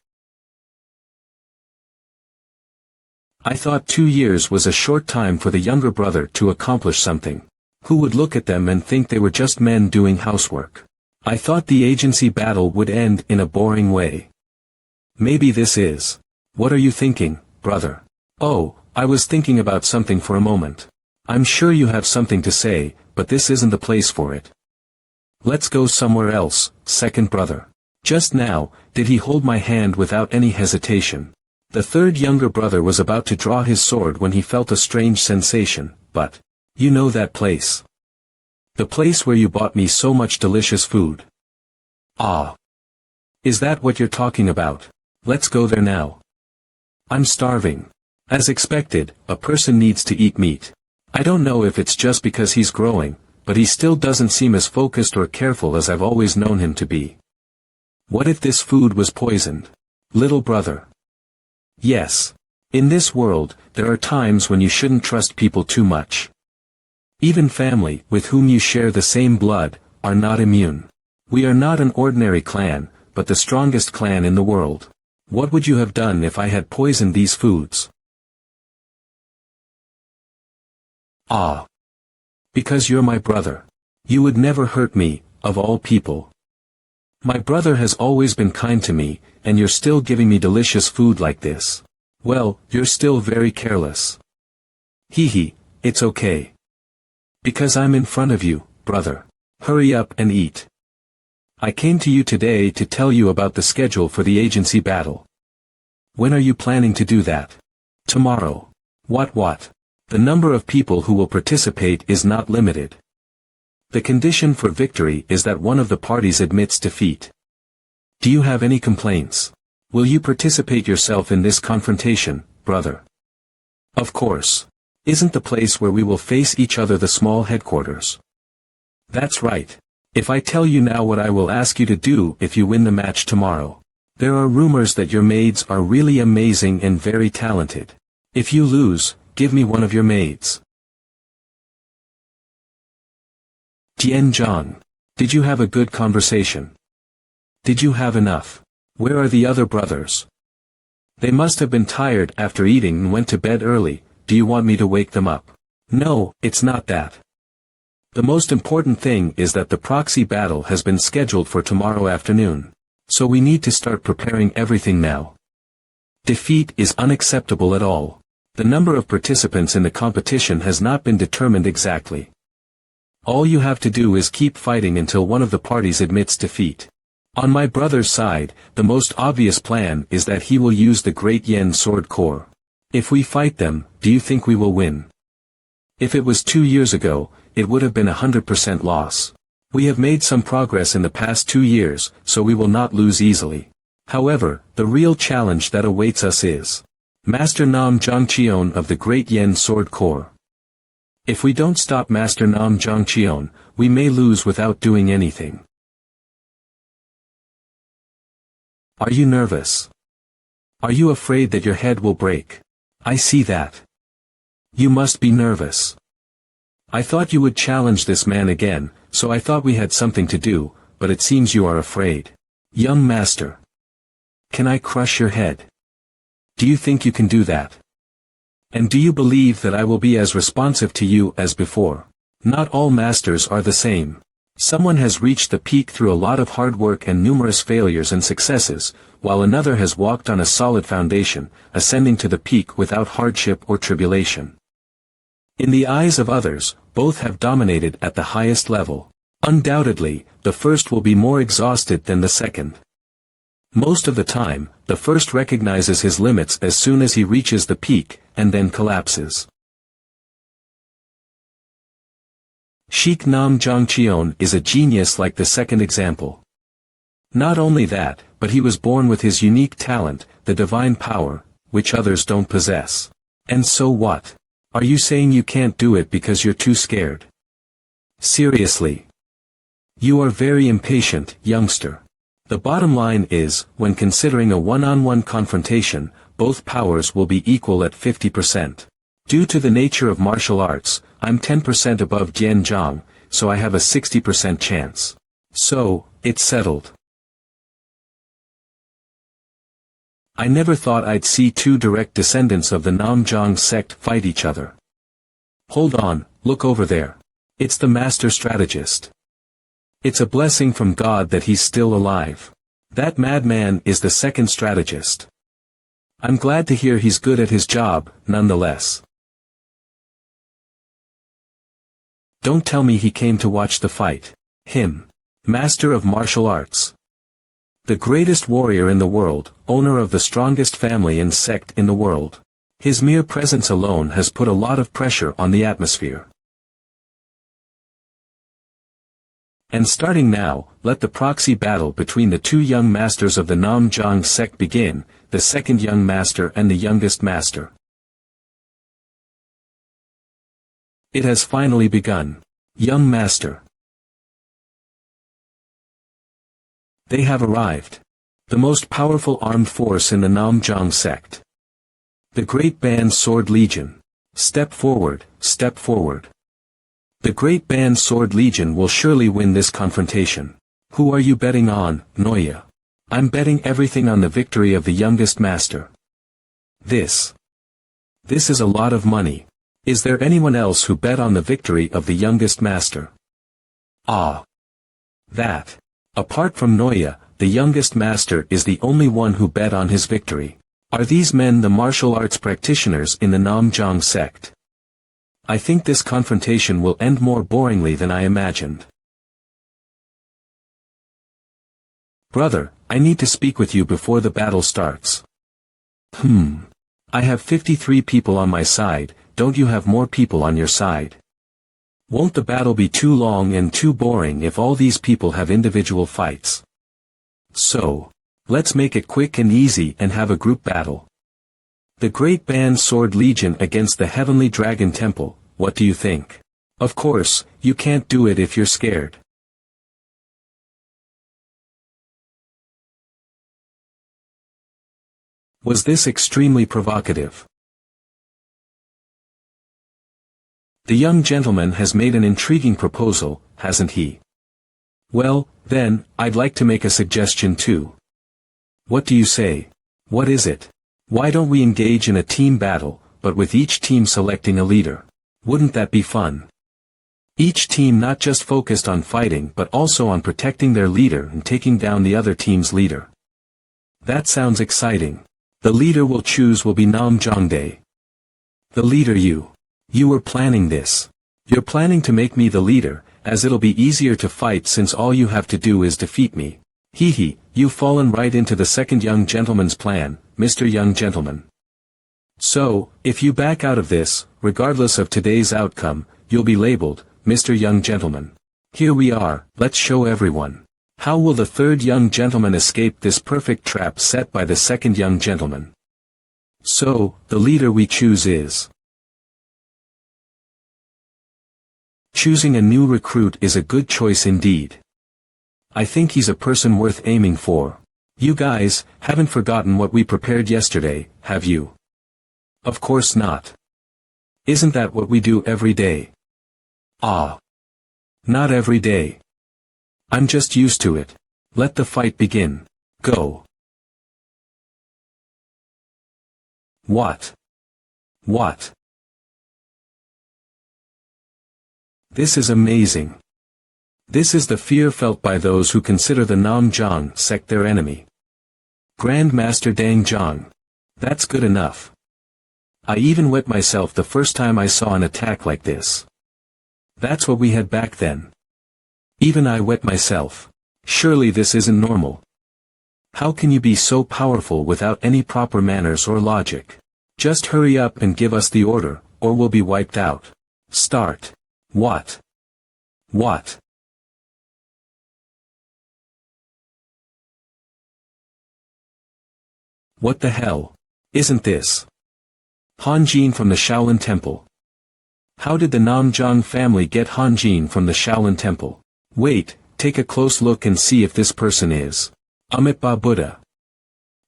I thought 2 years was a short time for the younger brother to accomplish something. Who would look at them and think they were just men doing housework? I thought the agency battle would end in a boring way. Maybe this is. What are you thinking, brother? Oh, I was thinking about something for a moment. I'm sure you have something to say, but this isn't the place for it. Let's go somewhere else, second brother. Just now, did he hold my hand without any hesitation? The third younger brother was about to draw his sword when he felt a strange sensation, but, you know that place. The place where you bought me so much delicious food. Ah. Is that what you're talking about? Let's go there now. I'm starving. As expected, a person needs to eat meat. I don't know if it's just because he's growing, but he still doesn't seem as focused or careful as I've always known him to be. What if this food was poisoned? Little brother. Yes. In this world, there are times when you shouldn't trust people too much. Even family, with whom you share the same blood, are not immune. We are not an ordinary clan, but the strongest clan in the world. What would you have done if I had poisoned these foods? Ah. Because you're my brother. You would never hurt me, of all people. My brother has always been kind to me, and you're still giving me delicious food like this. Well, you're still very careless. It's okay. Because I'm in front of you, brother. Hurry up and eat. I came to you today to tell you about the schedule for the agency battle. When are you planning to do that? Tomorrow. What? The number of people who will participate is not limited. The condition for victory is that one of the parties admits defeat. Do you have any complaints? Will you participate yourself in this confrontation, brother? Of course. Isn't the place where we will face each other the small headquarters? That's right. If I tell you now what I will ask you to do if you win the match tomorrow. There are rumors that your maids are really amazing and very talented. If you lose, give me one of your maids. Tian Zhang. Did you have a good conversation? Did you have enough? Where are the other brothers? They must have been tired after eating and went to bed early. Do you want me to wake them up? No, it's not that. The most important thing is that the proxy battle has been scheduled for tomorrow afternoon. So we need to start preparing everything now. Defeat is unacceptable at all. The number of participants in the competition has not been determined exactly. All you have to do is keep fighting until one of the parties admits defeat. On my brother's side, the most obvious plan is that he will use the Great Yen Sword Corps. If we fight them, do you think we will win? If it was 2 years ago, it would have been 100% loss. We have made some progress in the past 2 years, so we will not lose easily. However, the real challenge that awaits us is Master Nam Zhangqion of the Great Yen Sword Corps. If we don't stop Master Nam Zhangqion, we may lose without doing anything. Are you nervous? Are you afraid that your head will break? I see that. You must be nervous. I thought you would challenge this man again, so I thought we had something to do, but it seems you are afraid. Young master. Can I crush your head? Do you think you can do that? And do you believe that I will be as responsive to you as before? Not all masters are the same. Someone has reached the peak through a lot of hard work and numerous failures and successes, while another has walked on a solid foundation, ascending to the peak without hardship or tribulation. In the eyes of others, both have dominated at the highest level. Undoubtedly, the first will be more exhausted than the second. Most of the time, the first recognizes his limits as soon as he reaches the peak, and then collapses. Sheikh Nam Zhangqion is a genius like the second example. Not only that, but he was born with his unique talent, the divine power, which others don't possess. And so what? Are you saying you can't do it because you're too scared? Seriously. You are very impatient, youngster. The bottom line is, when considering a one-on-one confrontation, both powers will be equal at 50%. Due to the nature of martial arts, I'm 10% above Jian Zhang, so I have a 60% chance. So, it's settled. I never thought I'd see two direct descendants of the Namjiang sect fight each other. Hold on, look over there. It's the master strategist. It's a blessing from God that he's still alive. That madman is the second strategist. I'm glad to hear he's good at his job, nonetheless. Don't tell me he came to watch the fight. Him. Master of martial arts. The greatest warrior in the world, owner of the strongest family and sect in the world. His mere presence alone has put a lot of pressure on the atmosphere. And starting now, let the proxy battle between the two young masters of the Namjiang sect begin, the second young master and the youngest master. It has finally begun. Young master. They have arrived. The most powerful armed force in the Namjiang sect. The Great Band Sword Legion. Step forward, step forward. The Great Band Sword Legion will surely win this confrontation. Who are you betting on, Noya? I'm betting everything on the victory of the youngest master. This is a lot of money. Is there anyone else who bet on the victory of the youngest master? Ah. That. Apart from Noya, the youngest master is the only one who bet on his victory. Are these men the martial arts practitioners in the Namjiang sect? I think this confrontation will end more boringly than I imagined. Brother, I need to speak with you before the battle starts. I have 53 people on my side, don't you have more people on your side? Won't the battle be too long and too boring if all these people have individual fights? So, let's make it quick and easy and have a group battle. The Great Band Sword Legion against the Heavenly Dragon Temple, what do you think? Of course, you can't do it if you're scared. Was this extremely provocative? The young gentleman has made an intriguing proposal, hasn't he? Well, then, I'd like to make a suggestion too. What do you say? What is it? Why don't we engage in a team battle, but with each team selecting a leader? Wouldn't that be fun? Each team not just focused on fighting but also on protecting their leader and taking down the other team's leader. That sounds exciting. The leader we'll choose will be Namjiang. The leader you were planning this. You're planning to make me the leader, as it'll be easier to fight since all you have to do is defeat me. Hee, you've fallen right into the second young gentleman's plan, Mr. Young Gentleman. So, if you back out of this, regardless of today's outcome, you'll be labeled, Mr. Young Gentleman. Here we are, let's show everyone. How will the third young gentleman escape this perfect trap set by the second young gentleman? So, the leader we choose is. Choosing a new recruit is a good choice indeed. I think he's a person worth aiming for. You guys, haven't forgotten what we prepared yesterday, have you? Of course not. Isn't that what we do every day? Ah. Not every day. I'm just used to it. Let the fight begin. Go. What? What? This is amazing. This is the fear felt by those who consider the Namjiang sect their enemy. Grand Master Dang Zhang. That's good enough. I even wet myself the first time I saw an attack like this. That's what we had back then. Even I wet myself. Surely this isn't normal. How can you be so powerful without any proper manners or logic? Just hurry up and give us the order, or we'll be wiped out. Start. What? What? What the hell? Isn't this Hanjin from the Shaolin Temple? How did the Namjang family get Hanjin from the Shaolin Temple? Wait, take a close look and see if this person is Amitabha Buddha.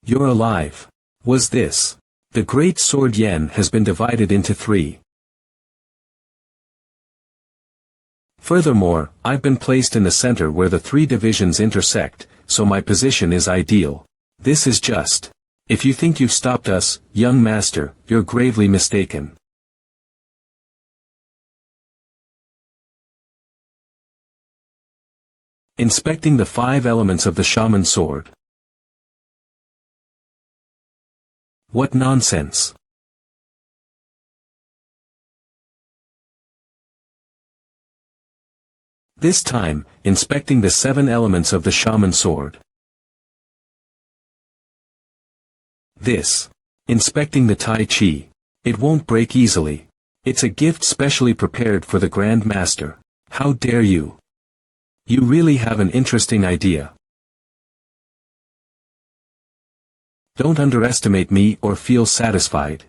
You're alive. Was this? The great sword Yen has been divided into 3. Furthermore, I've been placed in the center where the 3 divisions intersect, so my position is ideal. This is just. If you think you've stopped us, young master, you're gravely mistaken. Inspecting the 5 elements of the shaman sword. What nonsense. This time, inspecting the 7 elements of the shaman sword. This. Inspecting the Tai Chi. It won't break easily. It's a gift specially prepared for the Grand Master. How dare you? You really have an interesting idea. Don't underestimate me or feel satisfied.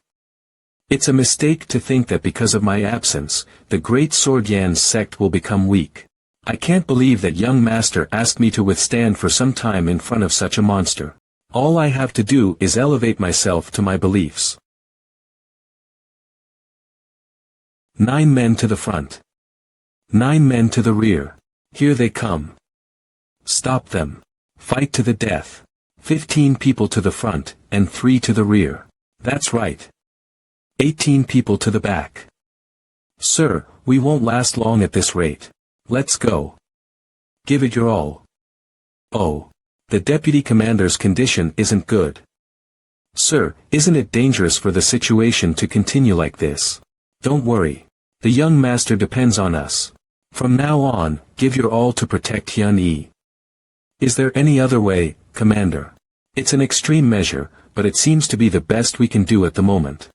It's a mistake to think that because of my absence, the great Sword Yan's sect will become weak. I can't believe that young master asked me to withstand for some time in front of such a monster. All I have to do is elevate myself to my beliefs. 9 men to the front. 9 men to the rear. Here they come. Stop them. Fight to the death. 15 people to the front, and 3 to the rear. That's right. 18 people to the back. Sir, we won't last long at this rate. Let's go. Give it your all. Oh. The deputy commander's condition isn't good. Sir, isn't it dangerous for the situation to continue like this? Don't worry. The young master depends on us. From now on, give your all to protect Hyun Yi. Is there any other way, Commander? It's an extreme measure, but it seems to be the best we can do at the moment.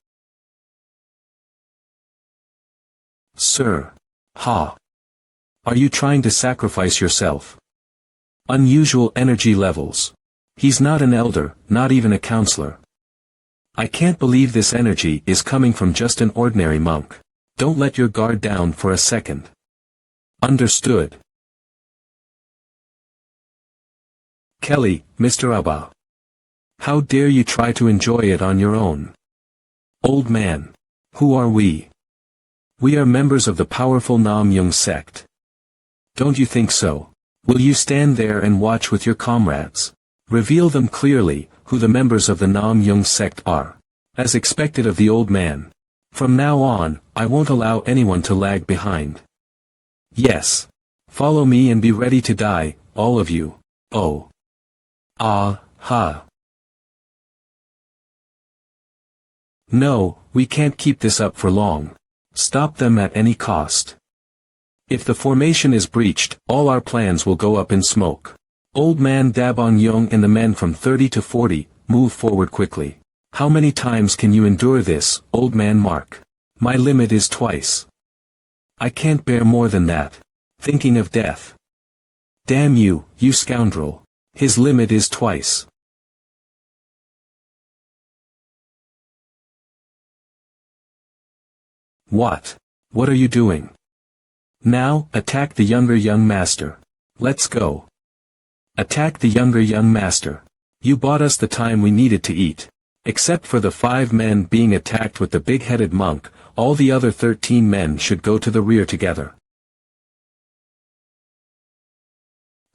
Sir. Ha. Are you trying to sacrifice yourself? Unusual energy levels. He's not an elder, not even a counselor. I can't believe this energy is coming from just an ordinary monk. Don't let your guard down for a second. Understood. Kelly, Mr. Abba. How dare you try to enjoy it on your own? Old man. Who are we? We are members of the powerful Nam Young sect. Don't you think so? Will you stand there and watch with your comrades? Reveal them clearly, who the members of the Nam Young sect are. As expected of the old man. From now on, I won't allow anyone to lag behind. Yes. Follow me and be ready to die, all of you. Oh. Ah, ha. No, we can't keep this up for long. Stop them at any cost. If the formation is breached, all our plans will go up in smoke. Old man Dabong Young and the men from 30 to 40, move forward quickly. How many times can you endure this, old man Mark? My limit is twice. I can't bear more than that. Thinking of death. Damn you, you scoundrel. His limit is twice. What? What are you doing? Now, attack the younger young master. Let's go. Attack the younger young master. You bought us the time we needed to eat. Except for the 5 men being attacked with the big-headed monk, all the other 13 men should go to the rear together.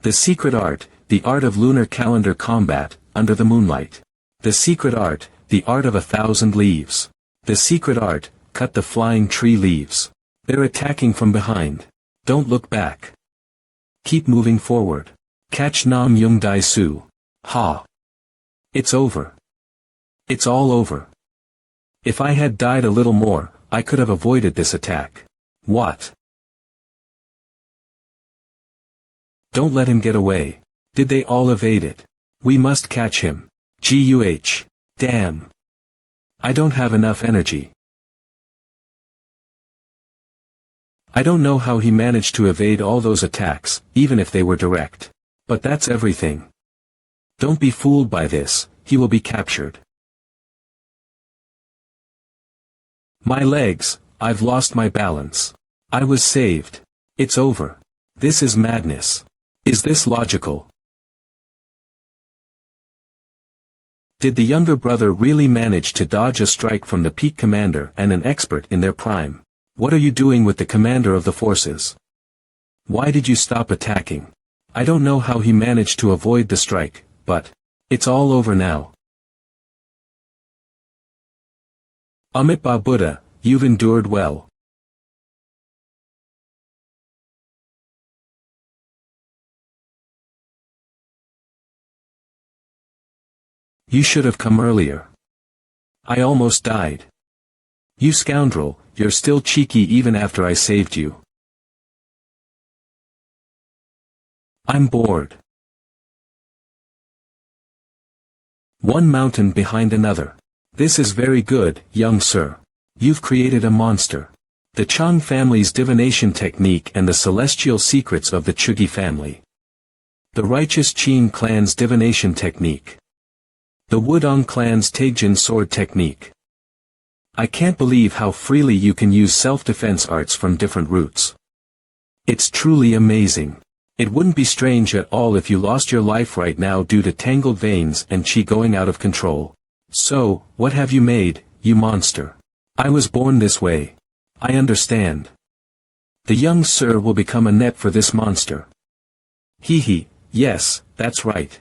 The secret art, the art of lunar calendar combat, under the moonlight. The secret art, the art of 1,000 leaves. The secret art, cut the flying tree leaves. They're attacking from behind. Don't look back. Keep moving forward. Catch Nam Young Dai Su. Ha. It's over. It's all over. If I had died a little more, I could have avoided this attack. What? Don't let him get away. Did they all evade it? We must catch him. Guh. Damn. I don't have enough energy. I don't know how he managed to evade all those attacks, even if they were direct. But that's everything. Don't be fooled by this, he will be captured. My legs, I've lost my balance. I was saved. It's over. This is madness. Is this logical? Did the younger brother really manage to dodge a strike from the peak commander and an expert in their prime? What are you doing with the commander of the forces? Why did you stop attacking? I don't know how he managed to avoid the strike, but it's all over now. Amitabha Buddha, you've endured well. You should have come earlier. I almost died. You scoundrel, you're still cheeky even after I saved you. I'm bored. One mountain behind another. This is very good, young sir. You've created a monster. The Chang family's divination technique and the celestial secrets of the Chugi family. The righteous Qin clan's divination technique. The Wudong clan's Taijin sword technique. I can't believe how freely you can use self-defense arts from different roots. It's truly amazing. It wouldn't be strange at all if you lost your life right now due to tangled veins and qi going out of control. So, what have you made, you monster? I was born this way. I understand. The young sir will become a net for this monster. Hee, yes, that's right.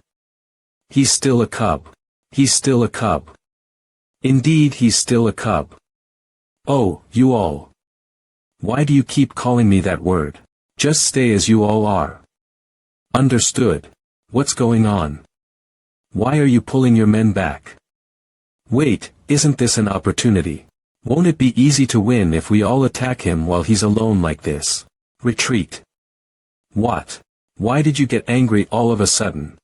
He's still a cub. He's still a cub. Indeed, he's still a cub. Oh, you all. Why do you keep calling me that word? Just stay as you all are. Understood. What's going on? Why are you pulling your men back? Wait, isn't this an opportunity? Won't it be easy to win if we all attack him while he's alone like this? Retreat. What? Why did you get angry all of a sudden?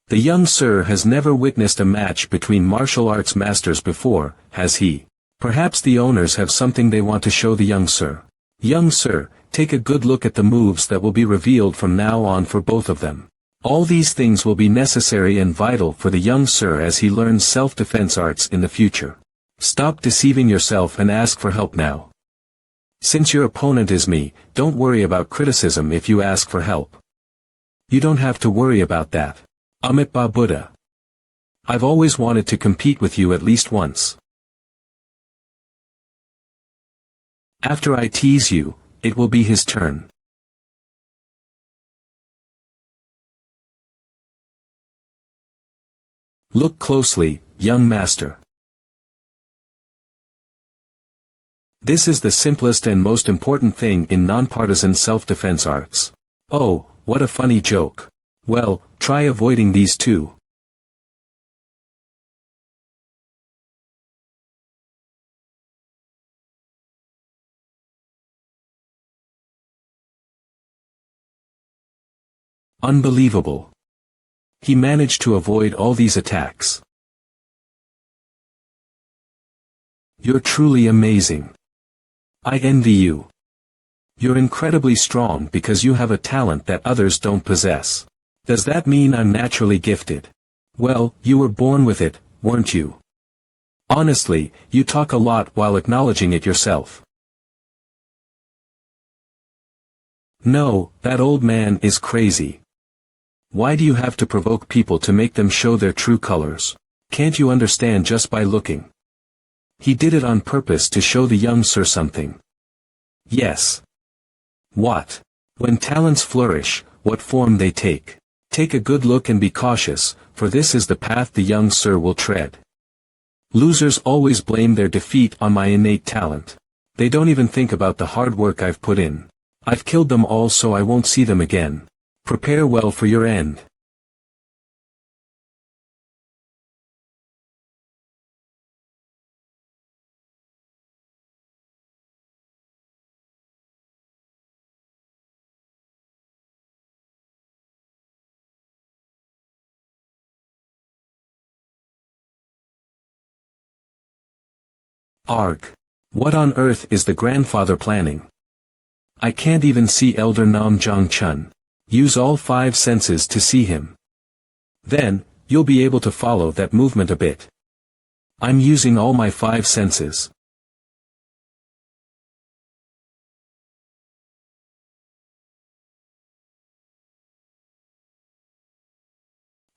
The young sir has never witnessed a match between martial arts masters before, has he? Perhaps the owners have something they want to show the young sir. Young sir, take a good look at the moves that will be revealed from now on for both of them. All these things will be necessary and vital for the young sir as he learns self-defense arts in the future. Stop deceiving yourself and ask for help now. Since your opponent is me, don't worry about criticism if you ask for help. You don't have to worry about that. Amitabha Buddha. I've always wanted to compete with you at least once. After I tease you, it will be his turn. Look closely, young master. This is the simplest and most important thing in nonpartisan self-defense arts. Oh, what a funny joke. Well, try avoiding these two. Unbelievable. He managed to avoid all these attacks. You're truly amazing. I envy you. You're incredibly strong because you have a talent that others don't possess. Does that mean I'm naturally gifted? Well, you were born with it, weren't you? Honestly, you talk a lot while acknowledging it yourself. No, that old man is crazy. Why do you have to provoke people to make them show their true colors? Can't you understand just by looking? He did it on purpose to show the young sir something. Yes. What? When talents flourish, what form they take. Take a good look and be cautious, for this is the path the young sir will tread. Losers always blame their defeat on my innate talent. They don't even think about the hard work I've put in. I've killed them all so I won't see them again. Prepare well for your end. Arg. What on earth is the grandfather planning? I can't even see Elder Nam Jong Chun. Use all 5 senses to see him. Then, you'll be able to follow that movement a bit. I'm using all my 5 senses.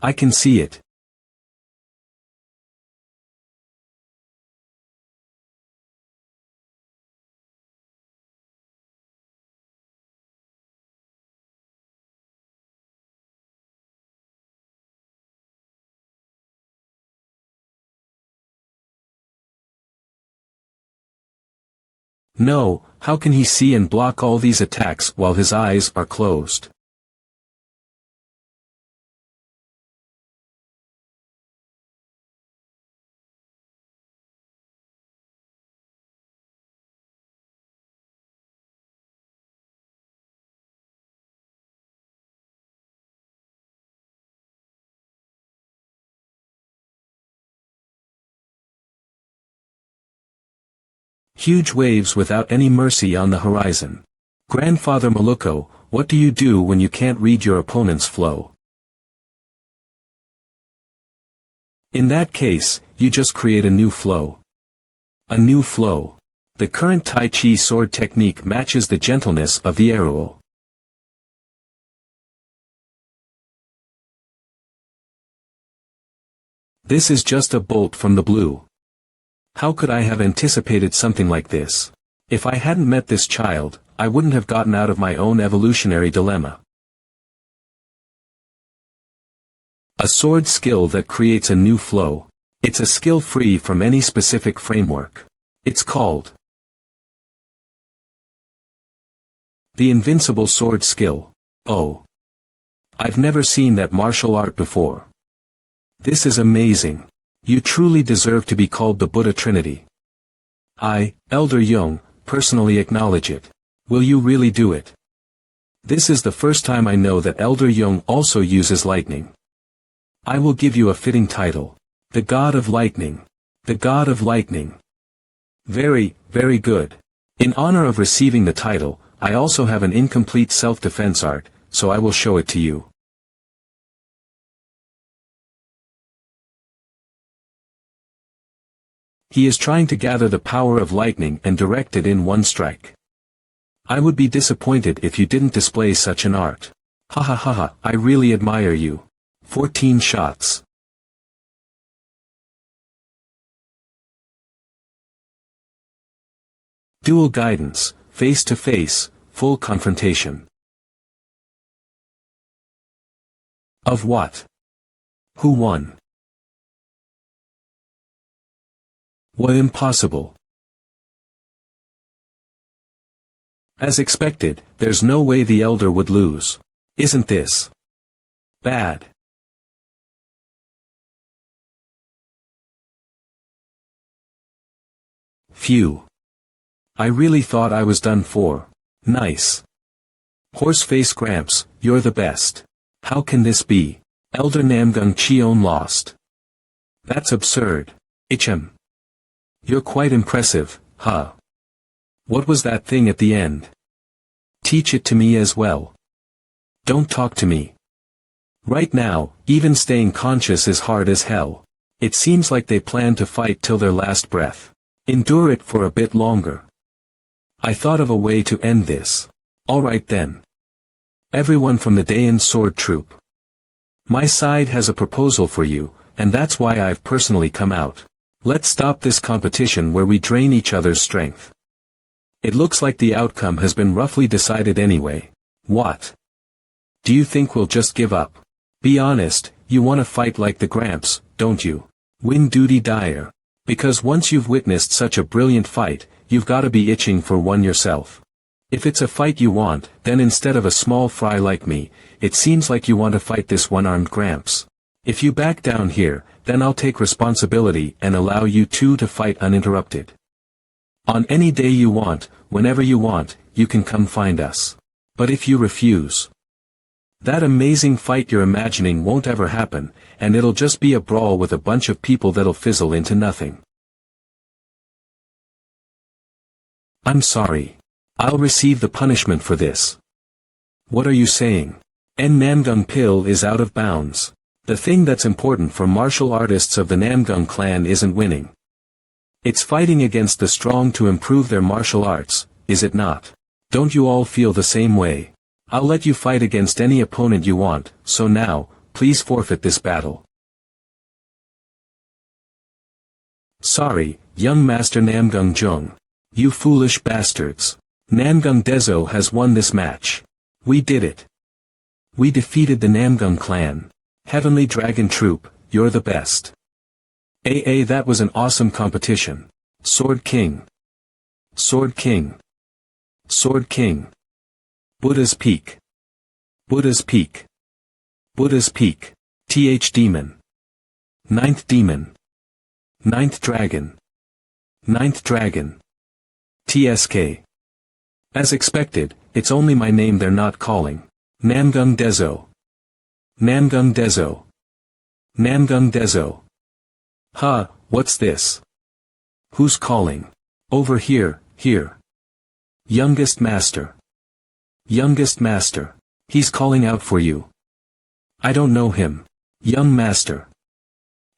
I can see it. No, how can he see and block all these attacks while his eyes are closed? Huge waves without any mercy on the horizon. Grandfather Maluko, what do you do when you can't read your opponent's flow? In that case, you just create a new flow. A new flow. The current Tai Chi sword technique matches the gentleness of the arrow. This is just a bolt from the blue. How could I have anticipated something like this? If I hadn't met this child, I wouldn't have gotten out of my own evolutionary dilemma. A sword skill that creates a new flow. It's a skill free from any specific framework. It's called the invincible sword skill. Oh. I've never seen that martial art before. This is amazing. You truly deserve to be called the Buddha Trinity. I, Elder Jung, personally acknowledge it. Will you really do it? This is the first time I know that Elder Jung also uses lightning. I will give you a fitting title. The God of Lightning. The God of Lightning. Very, very good. In honor of receiving the title, I also have an incomplete self-defense art, so I will show it to you. He is trying to gather the power of lightning and direct it in one strike. I would be disappointed if you didn't display such an art. Ha ha ha ha, I really admire you. 14 shots. Dual guidance, face to face, full confrontation. Of what? Who won? What impossible? As expected, there's no way the elder would lose. Isn't this bad? Phew. I really thought I was done for. Nice. Horseface Gramps, you're the best. How can this be? Elder Namgung Cheon lost. That's absurd. Ichem. You're quite impressive, huh? What was that thing at the end? Teach it to me as well. Don't talk to me. Right now, even staying conscious is hard as hell. It seems like they plan to fight till their last breath. Endure it for a bit longer. I thought of a way to end this. Alright then. Everyone from the Dayan Sword Troop. My side has a proposal for you, and that's why I've personally come out. Let's stop this competition where we drain each other's strength. It looks like the outcome has been roughly decided anyway. What? Do you think we'll just give up? Be honest, you want to fight like the Gramps, don't you? Win Duty Dyer. Because once you've witnessed such a brilliant fight, you've got to be itching for one yourself. If it's a fight you want, then instead of a small fry like me, it seems like you want to fight this one-armed Gramps. If you back down here, then I'll take responsibility and allow you two to fight uninterrupted. On any day you want, whenever you want, you can come find us. But if you refuse, that amazing fight you're imagining won't ever happen, and it'll just be a brawl with a bunch of people that'll fizzle into nothing. I'm sorry. I'll receive the punishment for this. What are you saying? En Namgung Pil is out of bounds. The thing that's important for martial artists of the Namgung clan isn't winning. It's fighting against the strong to improve their martial arts, is it not? Don't you all feel the same way? I'll let you fight against any opponent you want, so now, please forfeit this battle. Sorry, young Master Namgung Jung. You foolish bastards. Namgung Dezo has won this match. We did it. We defeated the Namgung clan. Heavenly Dragon Troop, you're the best. That was an awesome competition. Sword King. Sword King. Sword King. Buddha's Peak. Buddha's Peak. Buddha's Peak. Demon. Ninth Demon. Ninth Dragon. Ninth Dragon. TSK. As expected, it's only my name they're not calling. Namgung Dezo. Namgung Dezo. Namgung Dezo. Huh, what's this? Who's calling? Over here, here. Youngest Master. Youngest Master. He's calling out for you. I don't know him. Young Master.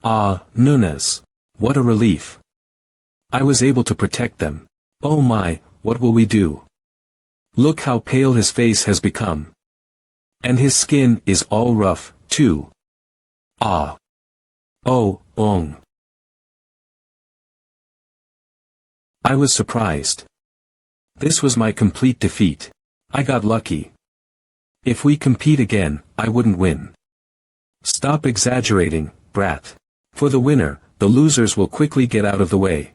Ah, Nunez. What a relief. I was able to protect them. Oh my, what will we do? Look how pale his face has become. And his skin is all rough, too. Ah. Oh, Ong. I was surprised. This was my complete defeat. I got lucky. If we compete again, I wouldn't win. Stop exaggerating, brat. For the winner, the losers will quickly get out of the way.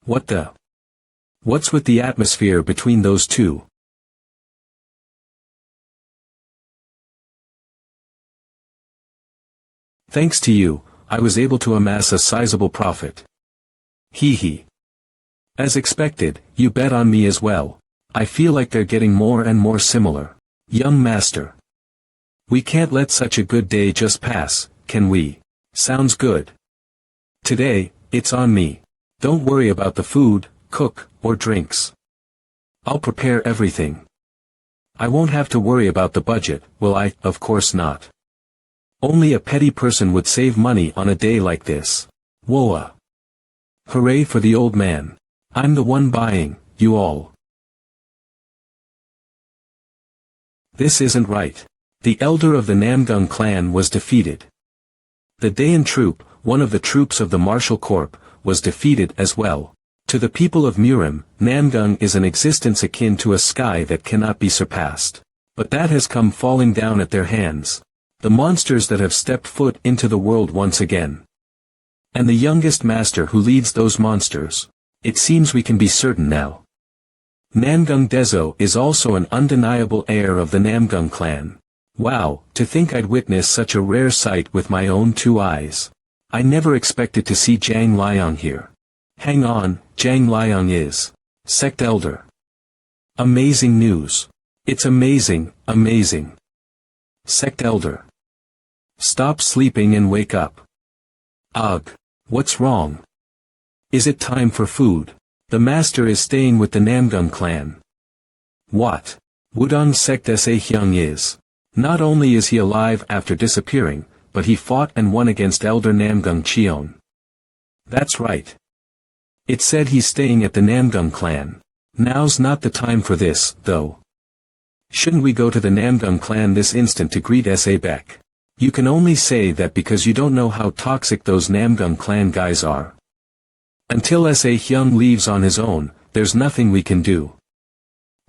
What the? What's with the atmosphere between those two? Thanks to you, I was able to amass a sizable profit. Hee hee. As expected, you bet on me as well. I feel like they're getting more and more similar. Young Master. We can't let such a good day just pass, can we? Sounds good. Today, it's on me. Don't worry about the food, cook, or drinks. I'll prepare everything. I won't have to worry about the budget, will I? Of course not. Only a petty person would save money on a day like this. Woa. Hooray for the old man. I'm the one buying, you all. This isn't right. The elder of the Namgung clan was defeated. The Dayan troop, one of the troops of the martial corps, was defeated as well. To the people of Murim, Namgung is an existence akin to a sky that cannot be surpassed. But that has come falling down at their hands. The monsters that have stepped foot into the world once again. And the youngest master who leads those monsters. It seems we can be certain now. Namgung Dezo is also an undeniable heir of the Namgung clan. Wow, to think I'd witness such a rare sight with my own two eyes. I never expected to see Zhang Liang here. Hang on, Zhang Liang is sect elder. Amazing news. It's amazing, amazing. Sect elder. Stop sleeping and wake up. Ugh, what's wrong? Is it time for food? The master is staying with the Namgung clan. What? Wudong sect Sa Hyung is. Not only is he alive after disappearing, but he fought and won against Elder Namgung Cheon. That's right. It said he's staying at the Namgung clan. Now's not the time for this, though. Shouldn't we go to the Namgung clan this instant to greet Sa Beck? You can only say that because you don't know how toxic those Namgung clan guys are. Until Sa Hyung leaves on his own, there's nothing we can do.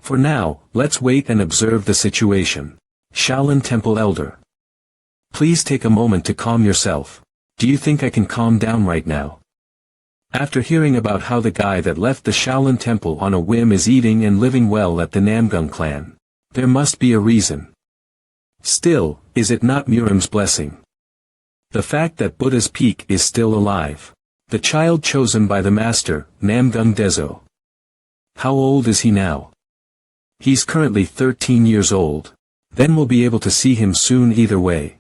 For now, let's wait and observe the situation. Shaolin Temple Elder. Please take a moment to calm yourself. Do you think I can calm down right now? After hearing about how the guy that left the Shaolin Temple on a whim is eating and living well at the Namgung clan, there must be a reason. Still, is it not Murim's blessing? The fact that Buddha's Peak is still alive. The child chosen by the master, Namgung Dezo. How old is he now? He's currently 13 years old. Then we'll be able to see him soon either way.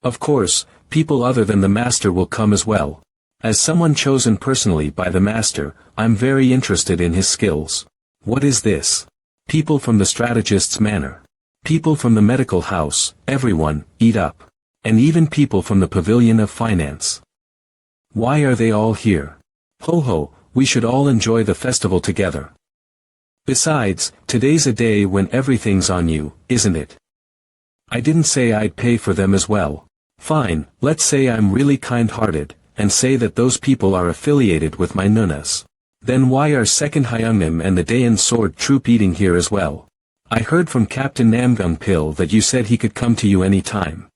Of course, people other than the master will come as well. As someone chosen personally by the master, I'm very interested in his skills. What is this? People from the strategist's manor. People from the medical house, everyone, eat up. And even people from the pavilion of finance. Why are they all here? Ho ho, we should all enjoy the festival together. Besides, today's a day when everything's on you, isn't it? I didn't say I'd pay for them as well. Fine, let's say I'm really kind-hearted, and say that those people are affiliated with my nunas. Then why are Second Hyungnim and the Dayan Sword Troop eating here as well? I heard from Captain Namgung Pil that you said he could come to you any time.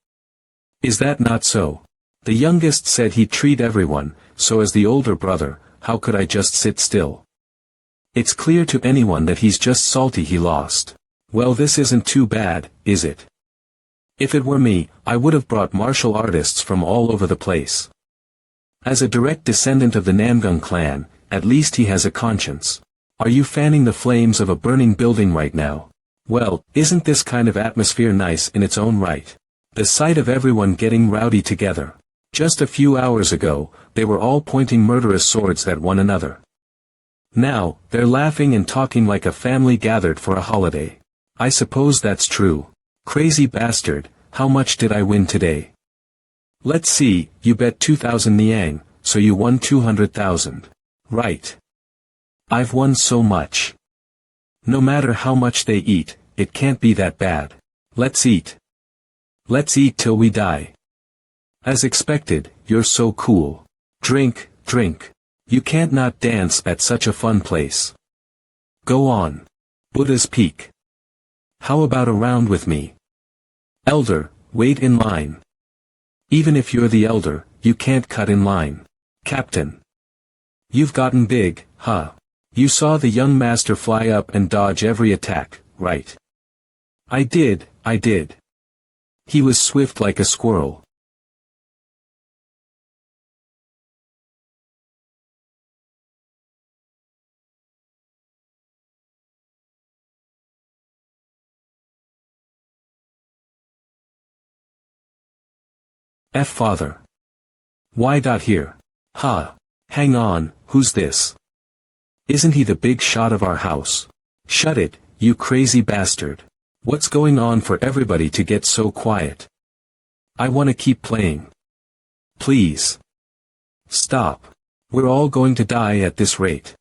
Is that not so? The youngest said he'd treat everyone, so as the older brother, how could I just sit still? It's clear to anyone that he's just salty he lost. Well, this isn't too bad, is it? If it were me, I would have brought martial artists from all over the place. As a direct descendant of the Namgung clan, at least he has a conscience. Are you fanning the flames of a burning building right now? Well, isn't this kind of atmosphere nice in its own right? The sight of everyone getting rowdy together. Just a few hours ago, they were all pointing murderous swords at one another. Now, they're laughing and talking like a family gathered for a holiday. I suppose that's true. Crazy bastard, how much did I win today? Let's see, you bet 2,000 niang, so you won 200,000. Right. I've won so much. No matter how much they eat, it can't be that bad. Let's eat. Let's eat till we die. As expected, you're so cool. Drink, drink. You can't not dance at such a fun place. Go on. Buddha's Peak. How about a round with me? Elder, wait in line. Even if you're the elder, you can't cut in line. Captain. You've gotten big, huh? You saw the young master fly up and dodge every attack, right? I did. He was swift like a squirrel. Father. Why not here? Ha. Hang on, who's this? Isn't he the big shot of our house? Shut it, you crazy bastard. What's going on for everybody to get so quiet? I want to keep playing. Please. Stop. We're all going to die at this rate.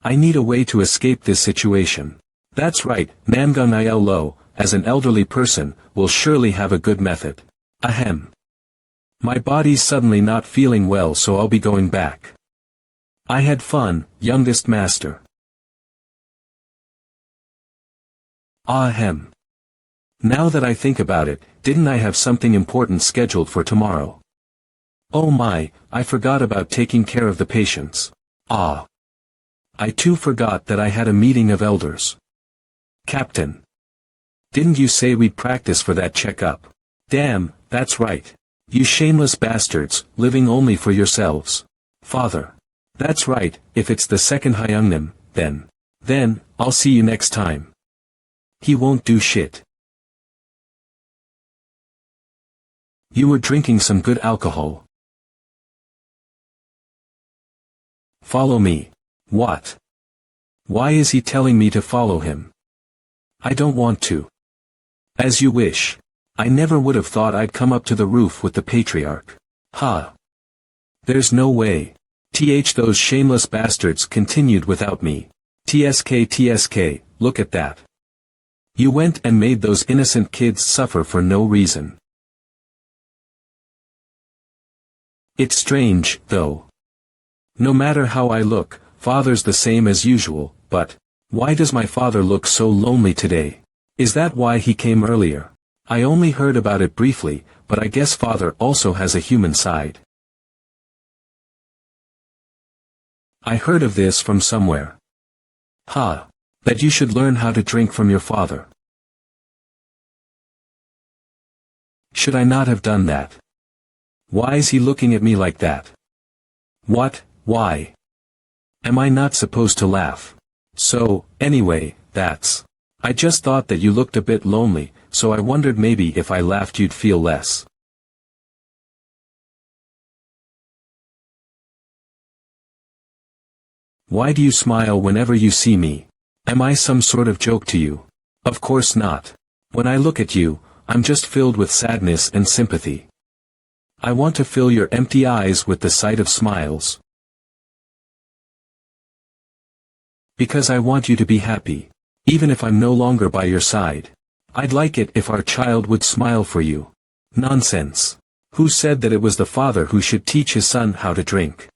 I need a way to escape this situation. That's right, Namgung Il Lo, as an elderly person, will surely have a good method. Ahem. My body's suddenly not feeling well, so I'll be going back. I had fun, youngest master. Ahem. Now that I think about it, didn't I have something important scheduled for tomorrow? Oh my, I forgot about taking care of the patients. I too forgot that I had a meeting of elders. Captain. Didn't you say we'd practice for that checkup? Damn, that's right. You shameless bastards, living only for yourselves. Father. That's right, if it's the second Hyungnim, then, I'll see you next time. He won't do shit. You were drinking some good alcohol. Follow me. What? Why is he telling me to follow him? I don't want to. As you wish. I never would have thought I'd come up to the roof with the patriarch. Ha. There's no way. Those shameless bastards continued without me. TSK, look at that. You went and made those innocent kids suffer for no reason. It's strange, though. No matter how I look, father's the same as usual, but why does my father look so lonely today? Is that why he came earlier? I only heard about it briefly, but I guess father also has a human side. I heard of this from somewhere. Ha! That you should learn how to drink from your father. Should I not have done that? Why is he looking at me like that? What, why? Am I not supposed to laugh? So, anyway, I just thought that you looked a bit lonely, so I wondered maybe if I laughed you'd feel less. Why do you smile whenever you see me? Am I some sort of joke to you? Of course not. When I look at you, I'm just filled with sadness and sympathy. I want to fill your empty eyes with the sight of smiles. Because I want you to be happy. Even if I'm no longer by your side. I'd like it if our child would smile for you. Nonsense. Who said that it was the father who should teach his son how to drink?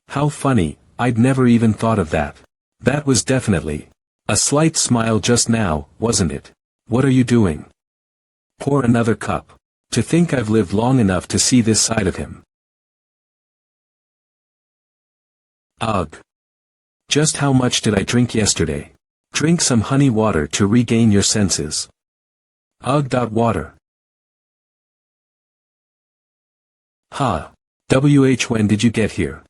How funny, I'd never even thought of that. That was definitely a slight smile just now, wasn't it? What are you doing? Pour another cup. To think I've lived long enough to see this side of him. Ugh. Just how much did I drink yesterday? Drink some honey water to regain your senses. Ugh. Water. Ha. When did you get here?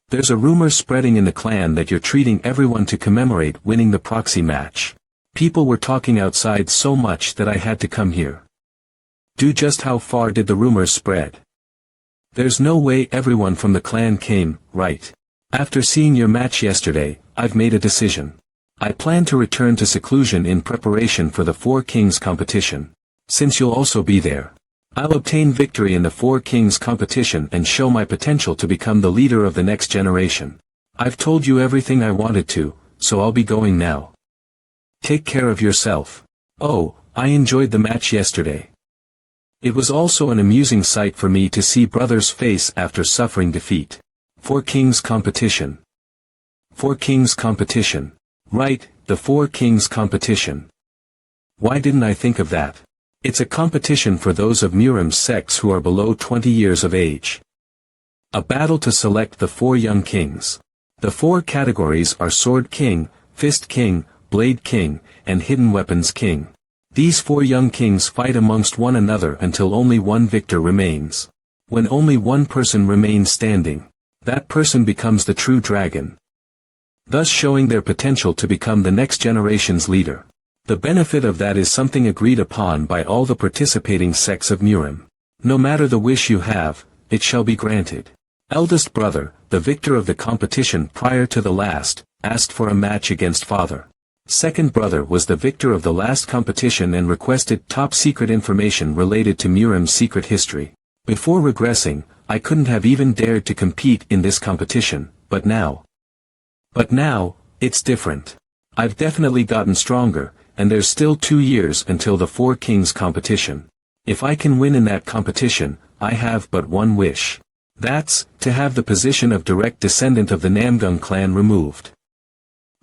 There's a rumor spreading in the clan that you're treating everyone to commemorate winning the proxy match. People were talking outside so much that I had to come here. Just how far did the rumors spread? There's no way everyone from the clan came, right? After seeing your match yesterday, I've made a decision. I plan to return to seclusion in preparation for the Four Kings competition. Since you'll also be there, I'll obtain victory in the Four Kings competition and show my potential to become the leader of the next generation. I've told you everything I wanted to, so I'll be going now. Take care of yourself. Oh, I enjoyed the match yesterday. It was also an amusing sight for me to see brother's face after suffering defeat. Four Kings competition. Four Kings competition. Right, the Four Kings competition. Why didn't I think of that? It's a competition for those of Murim's sex who are below 20 years of age. A battle to select the four young kings. The four categories are Sword King, Fist King, Blade King, and Hidden Weapons King. These four young kings fight amongst one another until only one victor remains. When only one person remains standing, that person becomes the true dragon, thus showing their potential to become the next generation's leader. The benefit of that is something agreed upon by all the participating sects of Murim. No matter the wish you have, it shall be granted. Eldest brother, the victor of the competition prior to the last, asked for a match against father. Second brother was the victor of the last competition and requested top-secret information related to Murim's secret history. Before regressing, I couldn't have even dared to compete in this competition, but now, it's different. I've definitely gotten stronger, and there's still 2 years until the Four Kings competition. If I can win in that competition, I have but one wish. That's, to have the position of direct descendant of the Namgung clan removed.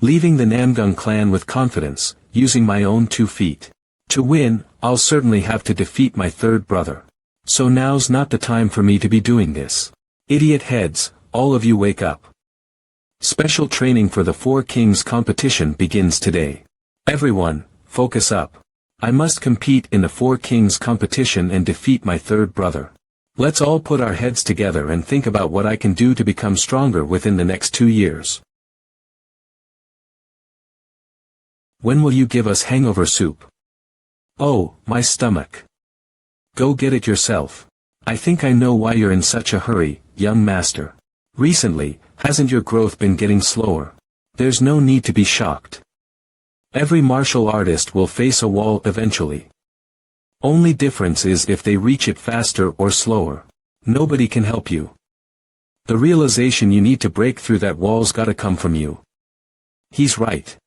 Leaving the Namgung clan with confidence, using my own 2 feet. To win, I'll certainly have to defeat my third brother. So now's not the time for me to be doing this. Idiot heads, all of you wake up. Special training for the Four Kings competition begins today. Everyone, focus up. I must compete in the Four Kings competition and defeat my third brother. Let's all put our heads together and think about what I can do to become stronger within the next 2 years. When will you give us hangover soup? Oh, my stomach. Go get it yourself. I think I know why you're in such a hurry, young master. Recently, hasn't your growth been getting slower? There's no need to be shocked. Every martial artist will face a wall eventually. Only difference is if they reach it faster or slower. Nobody can help you. The realization you need to break through that wall's gotta come from you. He's right.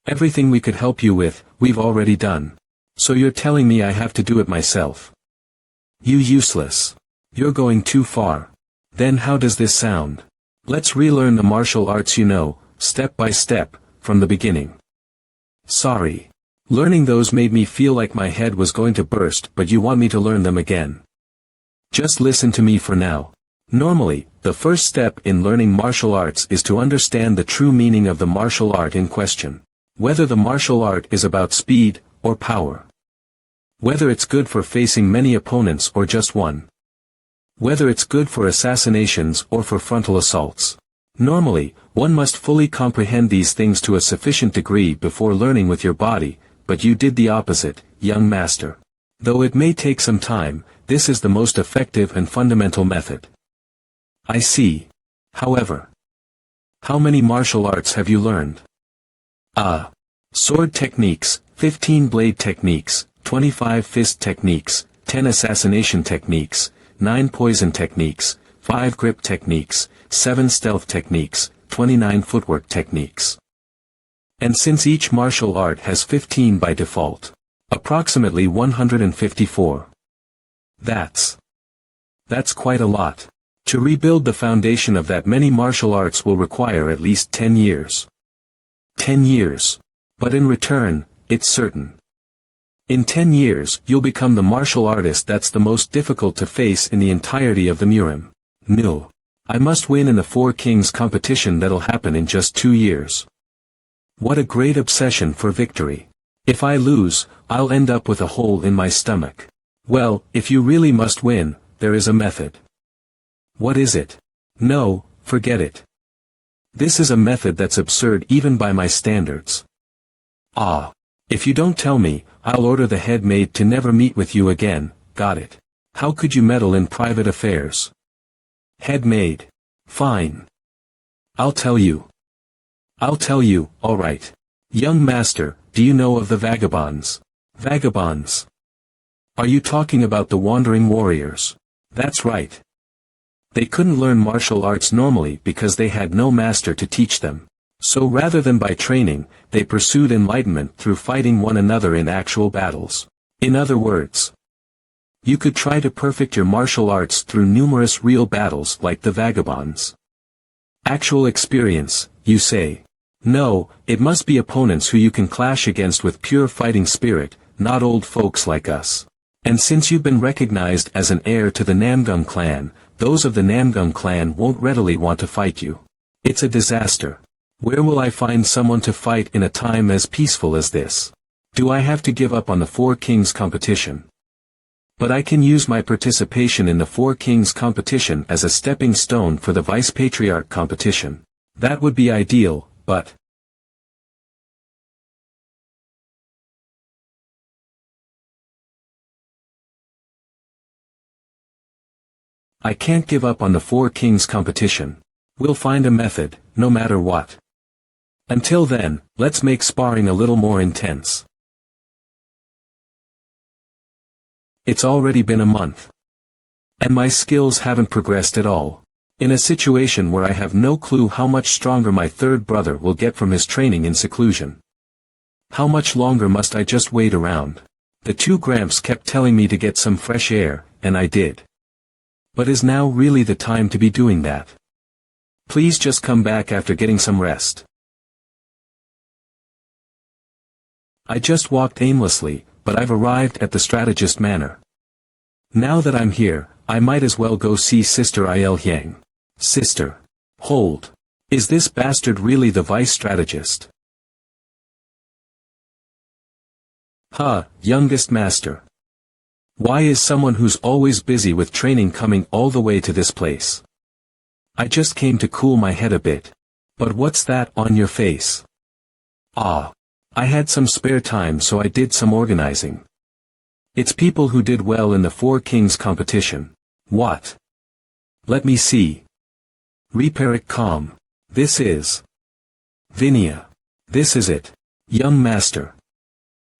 Everything we could help you with, we've already done. So you're telling me I have to do it myself? You useless. You're going too far. Then how does this sound? Let's relearn the martial arts step by step, from the beginning. Sorry. Learning those made me feel like my head was going to burst, but you want me to learn them again. Just listen to me for now. Normally, the first step in learning martial arts is to understand the true meaning of the martial art in question. Whether the martial art is about speed, or power. Whether it's good for facing many opponents or just one. Whether it's good for assassinations or for frontal assaults. Normally, one must fully comprehend these things to a sufficient degree before learning with your body, but you did the opposite, young master. Though it may take some time, this is the most effective and fundamental method. I see. However, How many martial arts have you learned? Sword techniques, 15 blade techniques, 25 fist techniques, 10 assassination techniques, 9 poison techniques, 5 grip techniques, 7 stealth techniques, 29 footwork techniques. And since each martial art has 15 by default, approximately 154. That's quite a lot. To rebuild the foundation of that many martial arts will require at least 10 years. 10 years. But in return, it's certain. In 10 years, you'll become the martial artist that's the most difficult to face in the entirety of the Murim. No. I must win in the Four Kings competition that'll happen in just 2 years. What a great obsession for victory. If I lose, I'll end up with a hole in my stomach. Well, if you really must win, there is a method. What is it? No, forget it. This is a method that's absurd even by my standards. If you don't tell me, I'll order the head maid to never meet with you again. Got it. How could you meddle in private affairs? Head maid. Fine. I'll tell you, alright. Young master, do you know of the vagabonds? Vagabonds. Are you talking about the wandering warriors? That's right. They couldn't learn martial arts normally because they had no master to teach them. So rather than by training, they pursued enlightenment through fighting one another in actual battles. In other words, you could try to perfect your martial arts through numerous real battles like the vagabonds. Actual experience, you say? No, it must be opponents who you can clash against with pure fighting spirit, not old folks like us. And since you've been recognized as an heir to the Namgung clan, those of the Namgung clan won't readily want to fight you. It's a disaster. Where will I find someone to fight in a time as peaceful as this? Do I have to give up on the Four Kings competition? But I can use my participation in the Four Kings competition as a stepping stone for the Vice Patriarch competition. That would be ideal, but I can't give up on the Four Kings competition. We'll find a method, no matter what. Until then, let's make sparring a little more intense. It's already been a month. And my skills haven't progressed at all. In a situation where I have no clue how much stronger my third brother will get from his training in seclusion. How much longer must I just wait around? The two Gramps kept telling me to get some fresh air, and I did. But is now really the time to be doing that? Please just come back after getting some rest. I just walked aimlessly, but I've arrived at the strategist manor. Now that I'm here, I might as well go see Sister Il Yang. Sister. Hold. Is this bastard really the vice strategist? Youngest master. Why is someone who's always busy with training coming all the way to this place? I just came to cool my head a bit. But what's that on your face? I had some spare time so I did some organizing. It's people who did well in the Four Kings competition. What? Let me see. Reparik Calm. This is Vinia. This is it. Young master.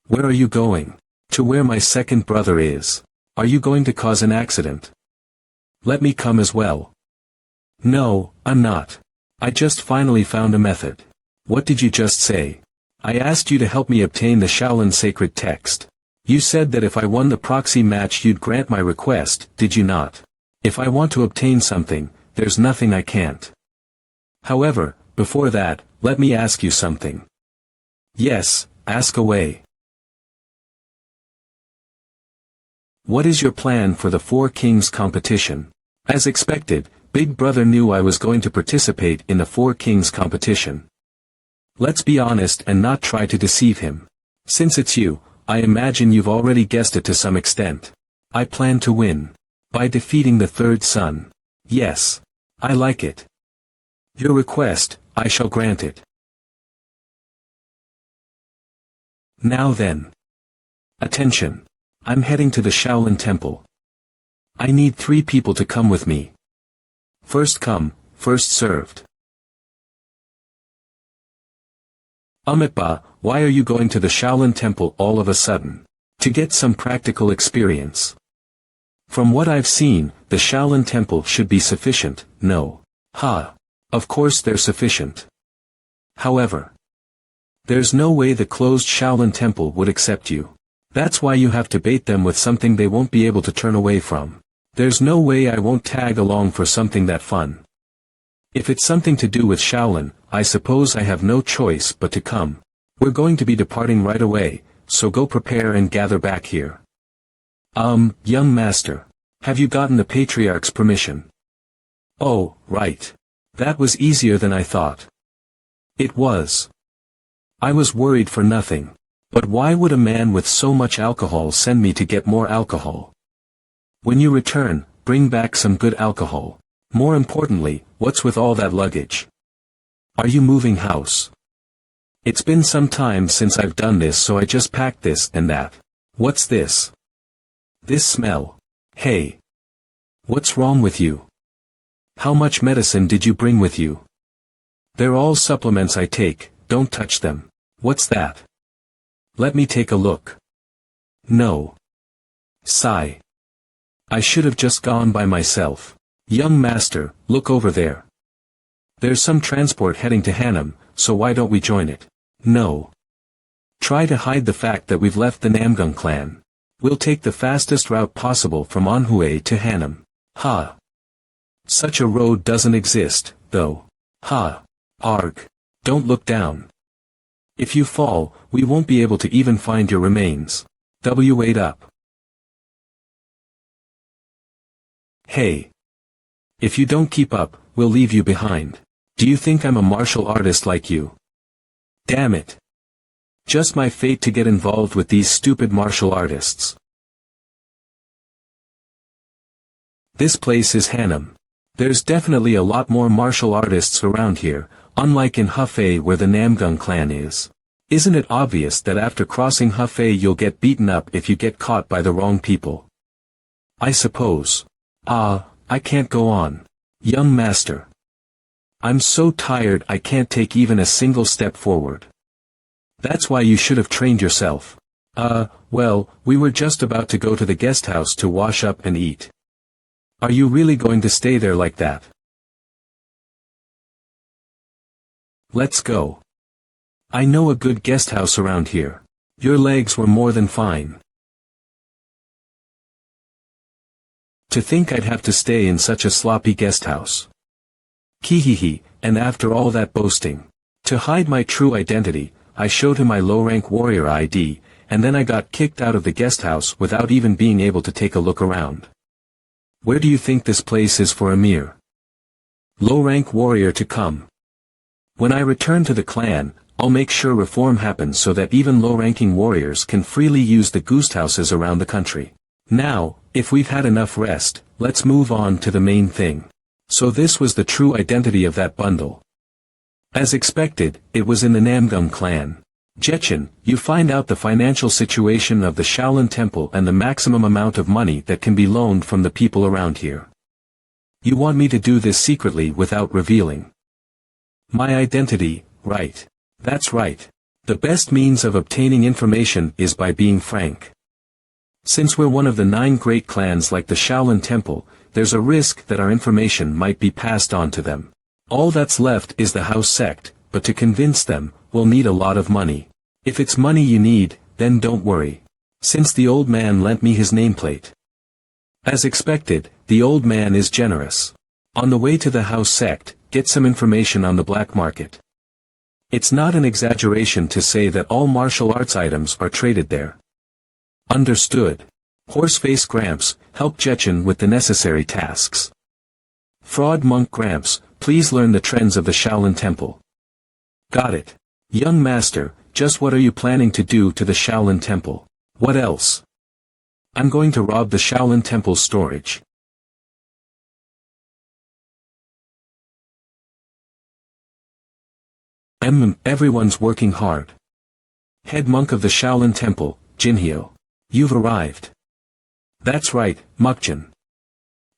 Where are you going? To where my second brother is. Are you going to cause an accident? Let me come as well. No, I'm not. I just finally found a method. What did you just say? I asked you to help me obtain the Shaolin sacred text. You said that if I won the proxy match you'd grant my request, did you not? If I want to obtain something, there's nothing I can't. However, before that, let me ask you something. Yes, ask away. What is your plan for the Four Kings competition? As expected, Big Brother knew I was going to participate in the Four Kings competition. Let's be honest and not try to deceive him. Since it's you, I imagine you've already guessed it to some extent. I plan to win. By defeating the third son. Yes. I like it. Your request, I shall grant it. Now then. Attention. I'm heading to the Shaolin Temple. I need 3 people to come with me. First come, first served. Amitba, why are you going to the Shaolin Temple all of a sudden? To get some practical experience. From what I've seen, the Shaolin Temple should be sufficient, no? Of course they're sufficient. However, there's no way the closed Shaolin Temple would accept you. That's why you have to bait them with something they won't be able to turn away from. There's no way I won't tag along for something that fun. If it's something to do with Shaolin, I suppose I have no choice but to come. We're going to be departing right away, so go prepare and gather back here. Young master. Have you gotten the Patriarch's permission? Oh, right. That was easier than I thought. It was. I was worried for nothing. But why would a man with so much alcohol send me to get more alcohol? When you return, bring back some good alcohol. More importantly, what's with all that luggage? Are you moving house? It's been some time since I've done this, so I just packed this and that. What's this? This smell. Hey. What's wrong with you? How much medicine did you bring with you? They're all supplements I take, don't touch them. What's that? Let me take a look. No. Sigh. I should have just gone by myself. Young master, look over there. There's some transport heading to Hanam, so why don't we join it? No. Try to hide the fact that we've left the Namgung clan. We'll take the fastest route possible from MANHUA to Hanam. Such a road doesn't exist, though. Arg. Don't look down. If you fall, we won't be able to even find your remains. Wait up. Hey. If you don't keep up, we'll leave you behind. Do you think I'm a martial artist like you? Damn it. Just my fate to get involved with these stupid martial artists. This place is Hanam. There's definitely a lot more martial artists around here, unlike in Hefei where the Namgung clan is. Isn't it obvious that after crossing Hefei you'll get beaten up if you get caught by the wrong people? I suppose. I can't go on. Young master. I'm so tired I can't take even a single step forward. That's why you should have trained yourself. Well, we were just about to go to the guest house to wash up and eat. Are you really going to stay there like that? Let's go. I know a good guest house around here. Your legs were more than fine. To think I'd have to stay in such a sloppy guest house. Kihihi, and after all that boasting. To hide my true identity, I showed him my low-rank warrior ID, and then I got kicked out of the guest house without even being able to take a look around. Where do you think this place is for a mere low-rank warrior to come? When I return to the clan, I'll make sure reform happens so that even low-ranking warriors can freely use the ghost houses around the country. Now, if we've had enough rest, let's move on to the main thing. So this was the true identity of that bundle. As expected, it was in the Namgung clan. Jetchen, you find out the financial situation of the Shaolin Temple and the maximum amount of money that can be loaned from the people around here. You want me to do this secretly without revealing my identity, right? That's right. The best means of obtaining information is by being frank. Since we're one of the 9 great clans like the Shaolin Temple, there's a risk that our information might be passed on to them. All that's left is the house sect, but to convince them, we'll need a lot of money. If it's money you need, then don't worry. Since the old man lent me his nameplate. As expected, the old man is generous. On the way to the house sect, get some information on the black market. It's not an exaggeration to say that all martial arts items are traded there. Understood. Horseface Gramps, help Jetchen with the necessary tasks. Fraud Monk Gramps, please learn the trends of the Shaolin Temple. Got it. Young master, just what are you planning to do to the Shaolin Temple? What else? I'm going to rob the Shaolin Temple's storage. Everyone's working hard. Head monk of the Shaolin Temple, Jinhyo. You've arrived. That's right, Mukjin.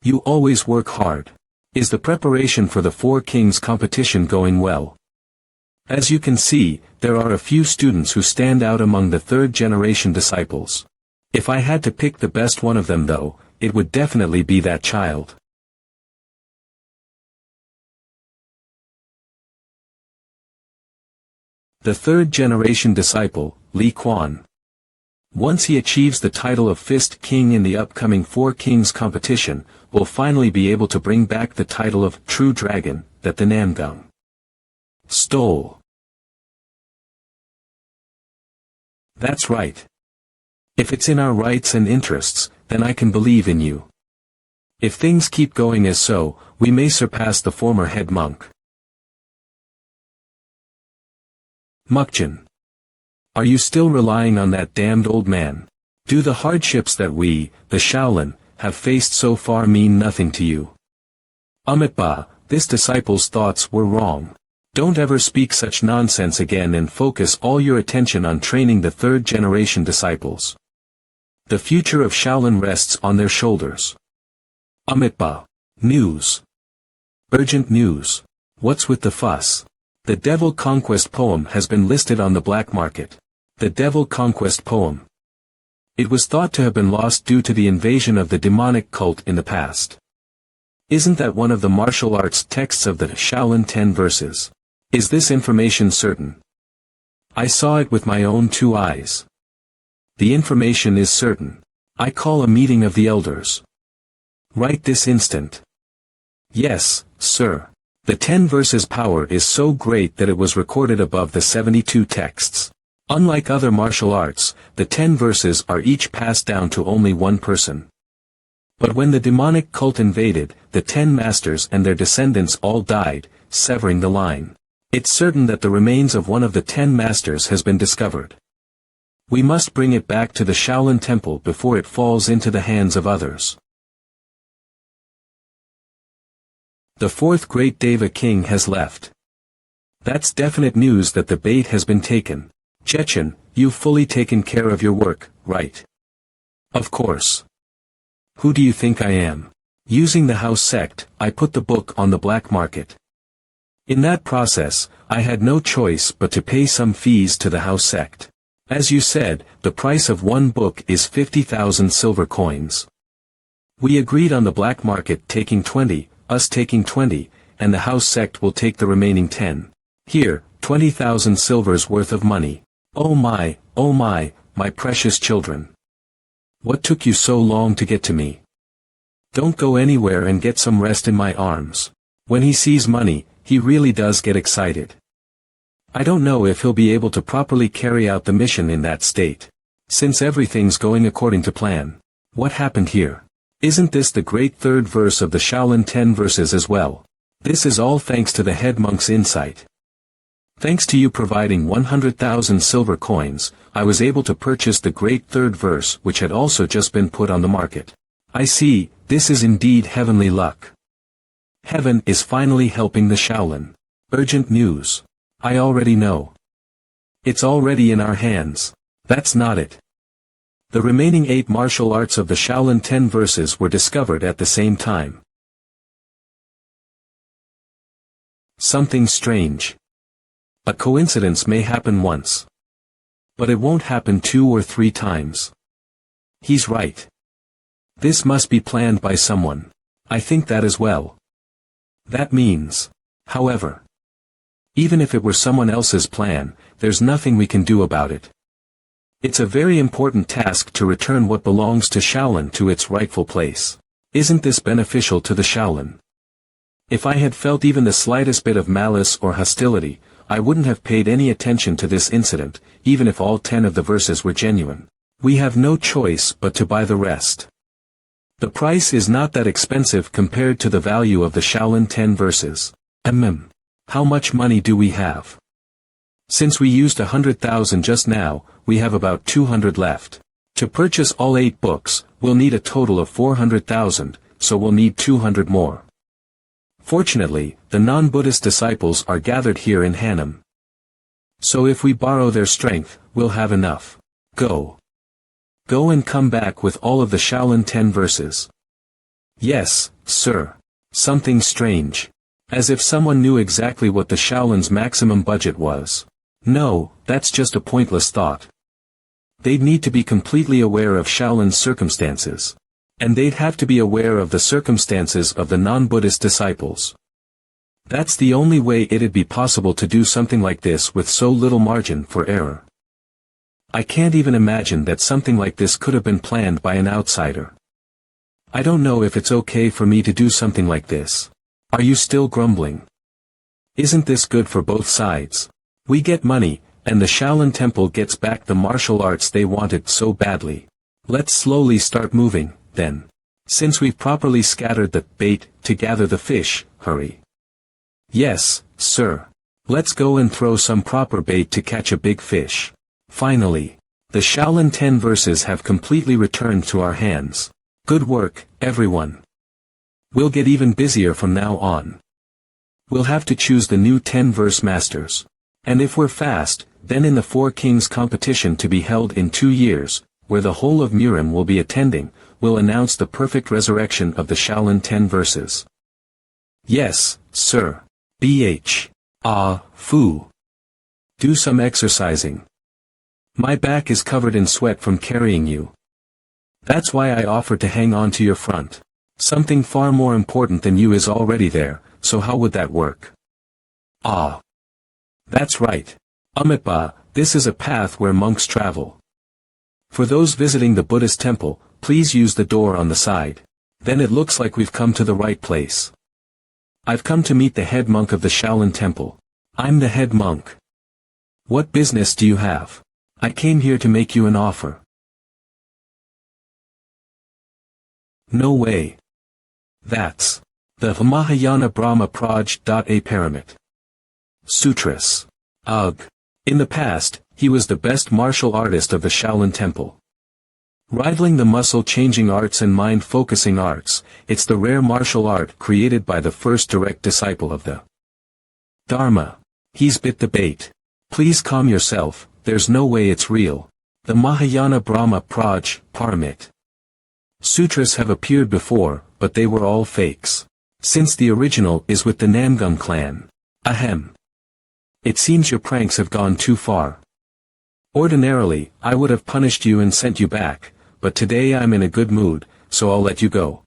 You always work hard. Is the preparation for the 4 Kings competition going well? As you can see, there are a few students who stand out among the third-generation disciples. If I had to pick the best one of them though, it would definitely be that child. The third-generation disciple, Li Quan. Once he achieves the title of Fist King in the upcoming Four Kings competition, will finally be able to bring back the title of True Dragon that the Namgung stole. That's right. If it's in our rights and interests, then I can believe in you. If things keep going as so, we may surpass the former head monk. Mukjin. Are you still relying on that damned old man? Do the hardships that we, the Shaolin, have faced so far mean nothing to you? Amitabha, this disciple's thoughts were wrong. Don't ever speak such nonsense again and focus all your attention on training the third-generation disciples. The future of Shaolin rests on their shoulders. Amitabha. News. Urgent news. What's with the fuss? The Devil Conquest poem has been listed on the black market. The Devil Conquest poem. It was thought to have been lost due to the invasion of the demonic cult in the past. Isn't that one of the martial arts texts of the Shaolin 10 verses? Is this information certain? I saw it with my own 2 eyes. The information is certain. I call a meeting of the elders. Right this instant. Yes, sir. The 10 verses power is so great that it was recorded above the 72 texts. Unlike other martial arts, the 10 verses are each passed down to only one person. But when the demonic cult invaded, the 10 masters and their descendants all died, severing the line. It's certain that the remains of one of the 10 masters has been discovered. We must bring it back to the Shaolin Temple before it falls into the hands of others. The fourth great Deva king has left. That's definite news that the bait has been taken. Chechen, you've fully taken care of your work, right? Of course. Who do you think I am? Using the house sect, I put the book on the black market. In that process, I had no choice but to pay some fees to the house sect. As you said, the price of one book is 50,000 silver coins. We agreed on the black market taking 20, us taking 20, and the house sect will take the remaining 10. Here, 20,000 silvers worth of money. Oh my, my precious children. What took you so long to get to me? Don't go anywhere and get some rest in my arms. When he sees money, he really does get excited. I don't know if he'll be able to properly carry out the mission in that state. Since everything's going according to plan. What happened here? Isn't this the great third verse of the Shaolin 10 verses as well? This is all thanks to the head monk's insight. Thanks to you providing 100,000 silver coins, I was able to purchase the great third verse which had also just been put on the market. I see, this is indeed heavenly luck. Heaven is finally helping the Shaolin. Urgent news. I already know. It's already in our hands. That's not it. The remaining 8 martial arts of the Shaolin 10 verses were discovered at the same time. Something strange. A coincidence may happen once. But it won't happen 2 or 3 times. He's right. This must be planned by someone. I think that as well. That means, however, even if it were someone else's plan, there's nothing we can do about it. It's a very important task to return what belongs to Shaolin to its rightful place. Isn't this beneficial to the Shaolin? If I had felt even the slightest bit of malice or hostility, I wouldn't have paid any attention to this incident, even if all 10 of the verses were genuine. We have no choice but to buy the rest. The price is not that expensive compared to the value of the Shaolin 10 verses. How much money do we have? Since we used 100,000 just now, we have about 200 left. To purchase all 8 books, we'll need a total of 400,000, so we'll need 200 more. Fortunately, the non-Buddhist disciples are gathered here in Hanam. So if we borrow their strength, we'll have enough. Go. Go and come back with all of the Shaolin 10 verses. Yes, sir. Something strange. As if someone knew exactly what the Shaolin's maximum budget was. No, that's just a pointless thought. They'd need to be completely aware of Shaolin's circumstances. And they'd have to be aware of the circumstances of the non-Buddhist disciples. That's the only way it'd be possible to do something like this with so little margin for error. I can't even imagine that something like this could have been planned by an outsider. I don't know if it's okay for me to do something like this. Are you still grumbling? Isn't this good for both sides? We get money, and the Shaolin Temple gets back the martial arts they wanted so badly. Let's slowly start moving, then. Since we've properly scattered the bait to gather the fish, hurry. Yes, sir. Let's go and throw some proper bait to catch a big fish. Finally. The Shaolin 10 verses have completely returned to our hands. Good work, everyone. We'll get even busier from now on. We'll have to choose the new 10-verse masters. And if we're fast, then in the Four Kings competition to be held in 2 years, where the whole of Murim will be attending, we'll announce the perfect resurrection of the Shaolin 10 verses. Yes, sir. Fu. Do some exercising. My back is covered in sweat from carrying you. That's why I offered to hang on to your front. Something far more important than you is already there, so how would that work? That's right. Amitba, this is a path where monks travel. For those visiting the Buddhist temple, please use the door on the side. Then it looks like we've come to the right place. I've come to meet the head monk of the Shaolin Temple. I'm the head monk. What business do you have? I came here to make you an offer. No way. That's the Mahayana Brahma Praj. A Paramit. Sutras. Ugh. In the past, he was the best martial artist of the Shaolin Temple. Rivaling the muscle-changing arts and mind-focusing arts, it's the rare martial art created by the first direct disciple of the Dharma. He's bit the bait. Please calm yourself, there's no way it's real. The Mahayana Brahma Praj. Paramit. Sutras have appeared before, but they were all fakes. Since the original is with the Namgung clan. Ahem. It seems your pranks have gone too far. Ordinarily, I would have punished you and sent you back, but today I'm in a good mood, so I'll let you go.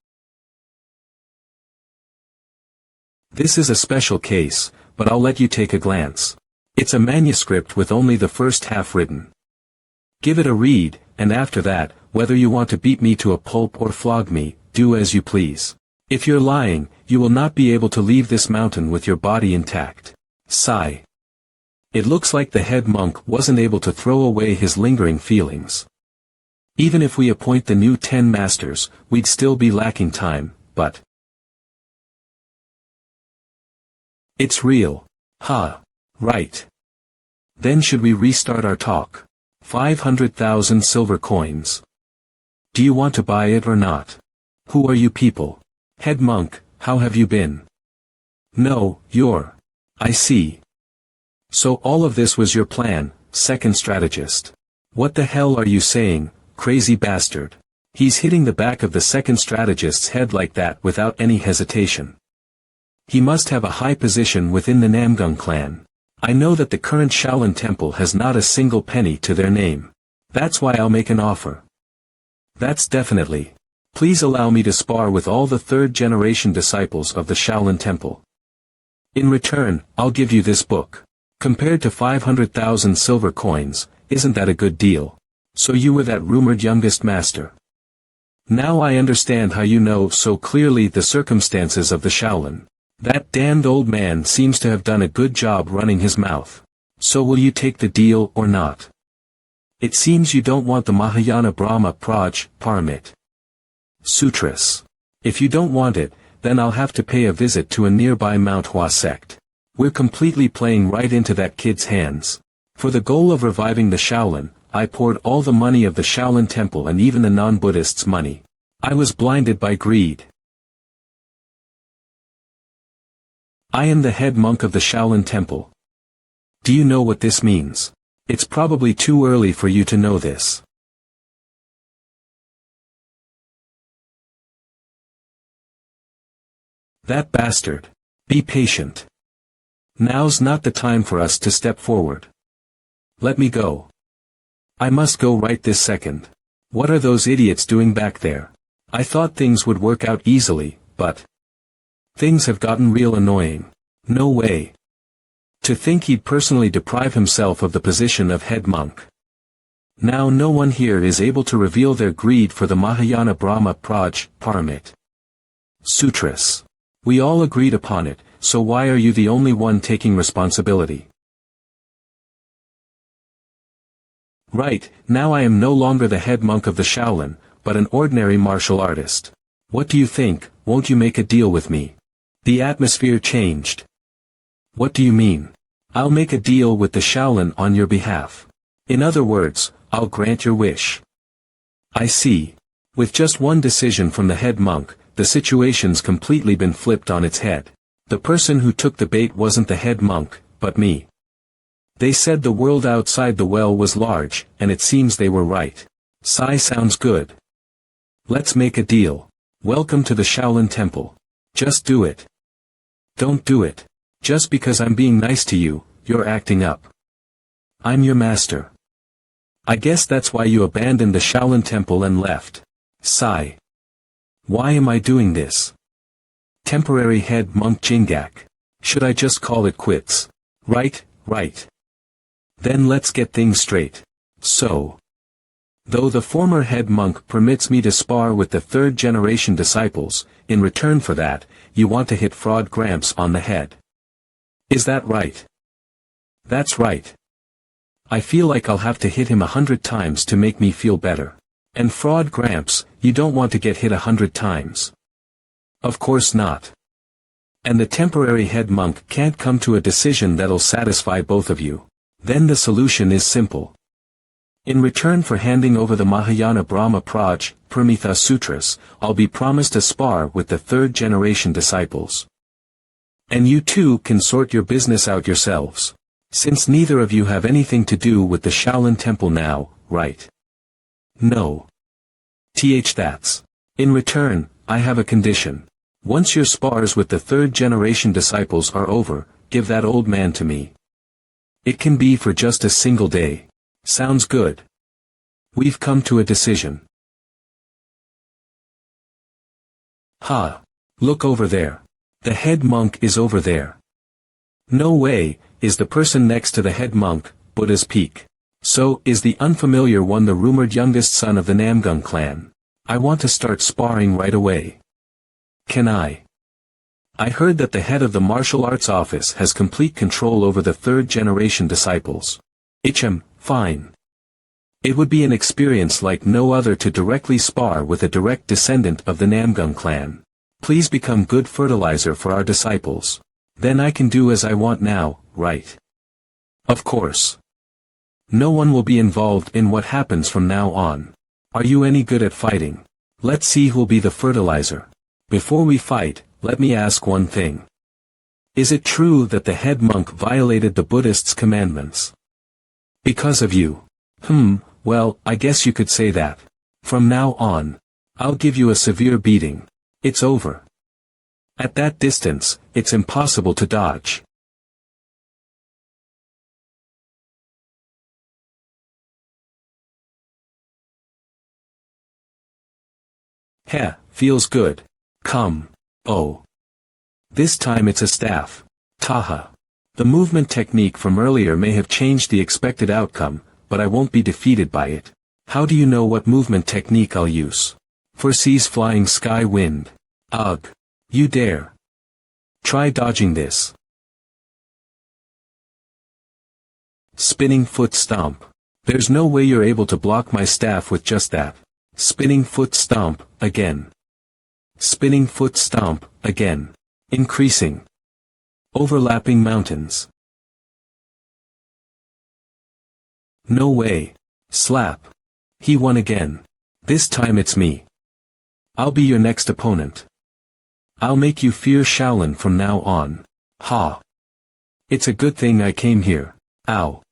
This is a special case, but I'll let you take a glance. It's a manuscript with only the first half written. Give it a read, and after that, whether you want to beat me to a pulp or flog me, do as you please. If you're lying, you will not be able to leave this mountain with your body intact. Sigh. It looks like the head monk wasn't able to throw away his lingering feelings. Even if we appoint the new 10 masters, we'd still be lacking time, but it's real. Right. Then should we restart our talk? 500,000 silver coins. Do you want to buy it or not? Who are you people? Head monk, how have you been? No, I see. So all of this was your plan, second strategist. What the hell are you saying, crazy bastard? He's hitting the back of the second strategist's head like that without any hesitation. He must have a high position within the Namgung clan. I know that the current Shaolin Temple has not a single penny to their name. That's why I'll make an offer. That's definitely. Please allow me to spar with all the third-generation disciples of the Shaolin Temple. In return, I'll give you this book. Compared to 500,000 silver coins, isn't that a good deal? So you were that rumored youngest master. Now I understand how you know so clearly the circumstances of the Shaolin. That damned old man seems to have done a good job running his mouth. So will you take the deal or not? It seems you don't want the Mahayana Brahma Praj. Paramit. Sutras. If you don't want it, then I'll have to pay a visit to a nearby Manhwa sect. We're completely playing right into that kid's hands. For the goal of reviving the Shaolin, I poured all the money of the Shaolin Temple and even the non-Buddhists' money. I was blinded by greed. I am the head monk of the Shaolin Temple. Do you know what this means? It's probably too early for you to know this. That bastard. Be patient. Now's not the time for us to step forward. Let me go. I must go right this second. What are those idiots doing back there? I thought things would work out easily, but things have gotten real annoying. No way. To think he'd personally deprive himself of the position of head monk. Now no one here is able to reveal their greed for the Mahayana Brahma Praj, Paramit Sutras. We all agreed upon it, so why are you the only one taking responsibility? Right, now I am no longer the head monk of the Shaolin, but an ordinary martial artist. What do you think? Won't you make a deal with me? The atmosphere changed. What do you mean? I'll make a deal with the Shaolin on your behalf. In other words, I'll grant your wish. I see. With just one decision from the head monk, the situation's completely been flipped on its head. The person who took the bait wasn't the head monk, but me. They said the world outside the well was large, and it seems they were right. Sai sounds good. Let's make a deal. Welcome to the Shaolin Temple. Just do it. Don't do it. Just because I'm being nice to you, you're acting up. I'm your master. I guess that's why you abandoned the Shaolin Temple and left. Sigh. Why am I doing this? Temporary head monk Jingak. Should I just call it quits? Right. Then let's get things straight. So, though the former head monk permits me to spar with the third-generation disciples, in return for that, you want to hit Fraud Gramps on the head. Is that right? That's right. I feel like I'll have to hit him 100 times to make me feel better. And Fraud Gramps, you don't want to get hit 100 times. Of course not. And the temporary head monk can't come to a decision that'll satisfy both of you. Then the solution is simple. In return for handing over the Mahayana Brahma Praj, Paramita Sutras, I'll be promised a spar with the third-generation disciples. And you two can sort your business out yourselves. Since neither of you have anything to do with the Shaolin Temple now, right? No. That's. In return, I have a condition. Once your spars with the third-generation disciples are over, give that old man to me. It can be for just a single day. Sounds good. We've come to a decision. Ha! Look over there. The head monk is over there. No way, is the person next to the head monk, Buddha's peak. So, is the unfamiliar one the rumored youngest son of the Namgung clan? I want to start sparring right away. Can I? I heard that the head of the martial arts office has complete control over the third-generation disciples. Fine. It would be an experience like no other to directly spar with a direct descendant of the Namgung clan. Please become good fertilizer for our disciples. Then I can do as I want now, right? Of course. No one will be involved in what happens from now on. Are you any good at fighting? Let's see who'll be the fertilizer. Before we fight, let me ask one thing. Is it true that the head monk violated the Buddhists' commandments? Because of you. Well, I guess you could say that. From now on, I'll give you a severe beating. It's over. At that distance, it's impossible to dodge. Heh, feels good. Come. Oh. This time it's a staff. Taha. The movement technique from earlier may have changed the expected outcome, but I won't be defeated by it. How do you know what movement technique I'll use? Foresees flying sky wind. Ugh. You dare. Try dodging this. Spinning foot stomp. There's no way you're able to block my staff with just that. Spinning foot stomp, again. Spinning foot stomp, again. Increasing. Overlapping mountains. No way. Slap. He won again. This time it's me. I'll be your next opponent. I'll make you fear Shaolin from now on. Ha. It's a good thing I came here. Ow.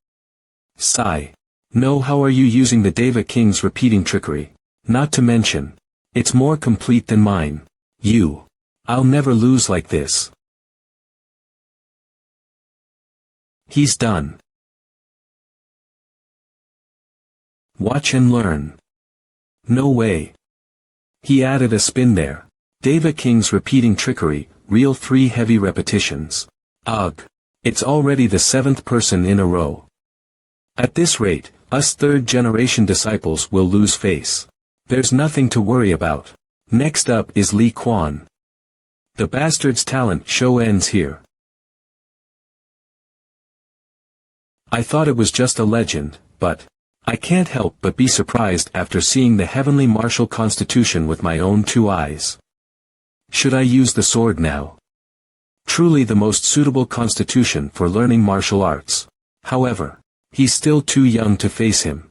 Sigh. No, how are you using the Deva King's repeating trickery? Not to mention, it's more complete than mine. I'll never lose like this. He's done. Watch and learn. No way. He added a spin there. Deva King's repeating trickery, real 3 heavy repetitions. Ugh. It's already the 7th person in a row. At this rate, us 3rd generation disciples will lose face. There's nothing to worry about. Next up is Li Quan. The bastard's talent show ends here. I thought it was just a legend, but I can't help but be surprised after seeing the heavenly martial constitution with my own 2 eyes. Should I use the sword now? Truly the most suitable constitution for learning martial arts. However, he's still too young to face him.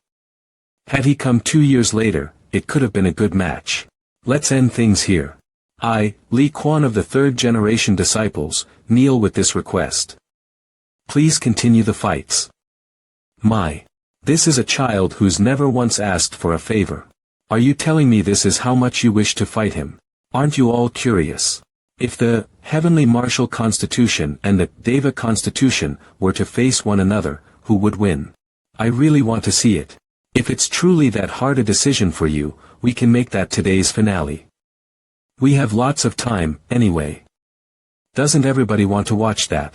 Had he come 2 years later, it could have been a good match. Let's end things here. I, Li Quan of the 3rd generation disciples, kneel with this request. Please continue the fights. This is a child who's never once asked for a favor. Are you telling me this is how much you wish to fight him? Aren't you all curious? If the heavenly martial constitution and the Deva constitution were to face one another, who would win? I really want to see it. If it's truly that hard a decision for you, we can make that today's finale. We have lots of time, anyway. Doesn't everybody want to watch that?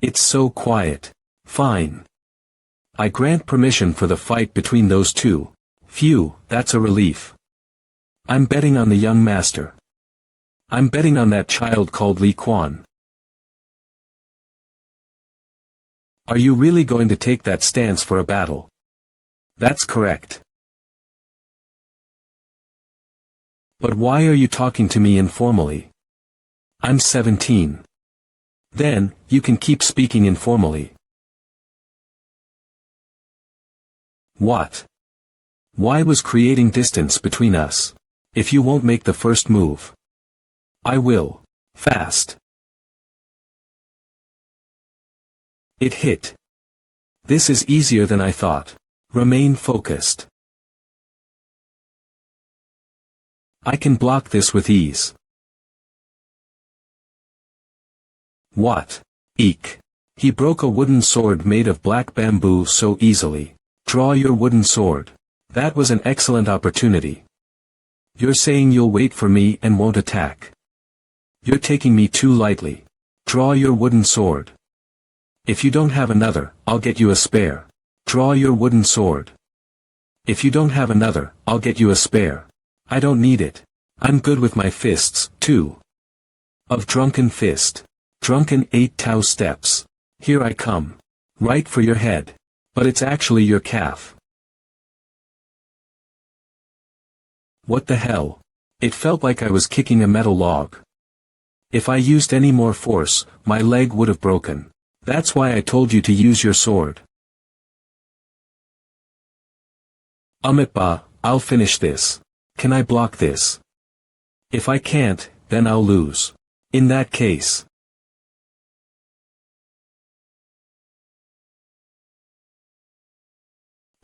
It's so quiet. Fine. I grant permission for the fight between those 2. Phew, that's a relief. I'm betting on the young master. I'm betting on that child called Li Quan. Are you really going to take that stance for a battle? That's correct. But why are you talking to me informally? I'm 17. Then, you can keep speaking informally. What? Why was creating distance between us? If you won't make the first move. I will. Fast. It hit. This is easier than I thought. Remain focused. I can block this with ease. What? Eek. He broke a wooden sword made of black bamboo so easily. Draw your wooden sword. That was an excellent opportunity. You're saying you'll wait for me and won't attack. You're taking me too lightly. Draw your wooden sword. If you don't have another, I'll get you a spare. Draw your wooden sword. If you don't have another, I'll get you a spare. I don't need it. I'm good with my fists, too. Of drunken fist. Drunken 8 Tao steps. Here I come. Right for your head. But it's actually your calf. What the hell? It felt like I was kicking a metal log. If I used any more force, my leg would have broken. That's why I told you to use your sword. Amitba, I'll finish this. Can I block this? If I can't, then I'll lose. In that case.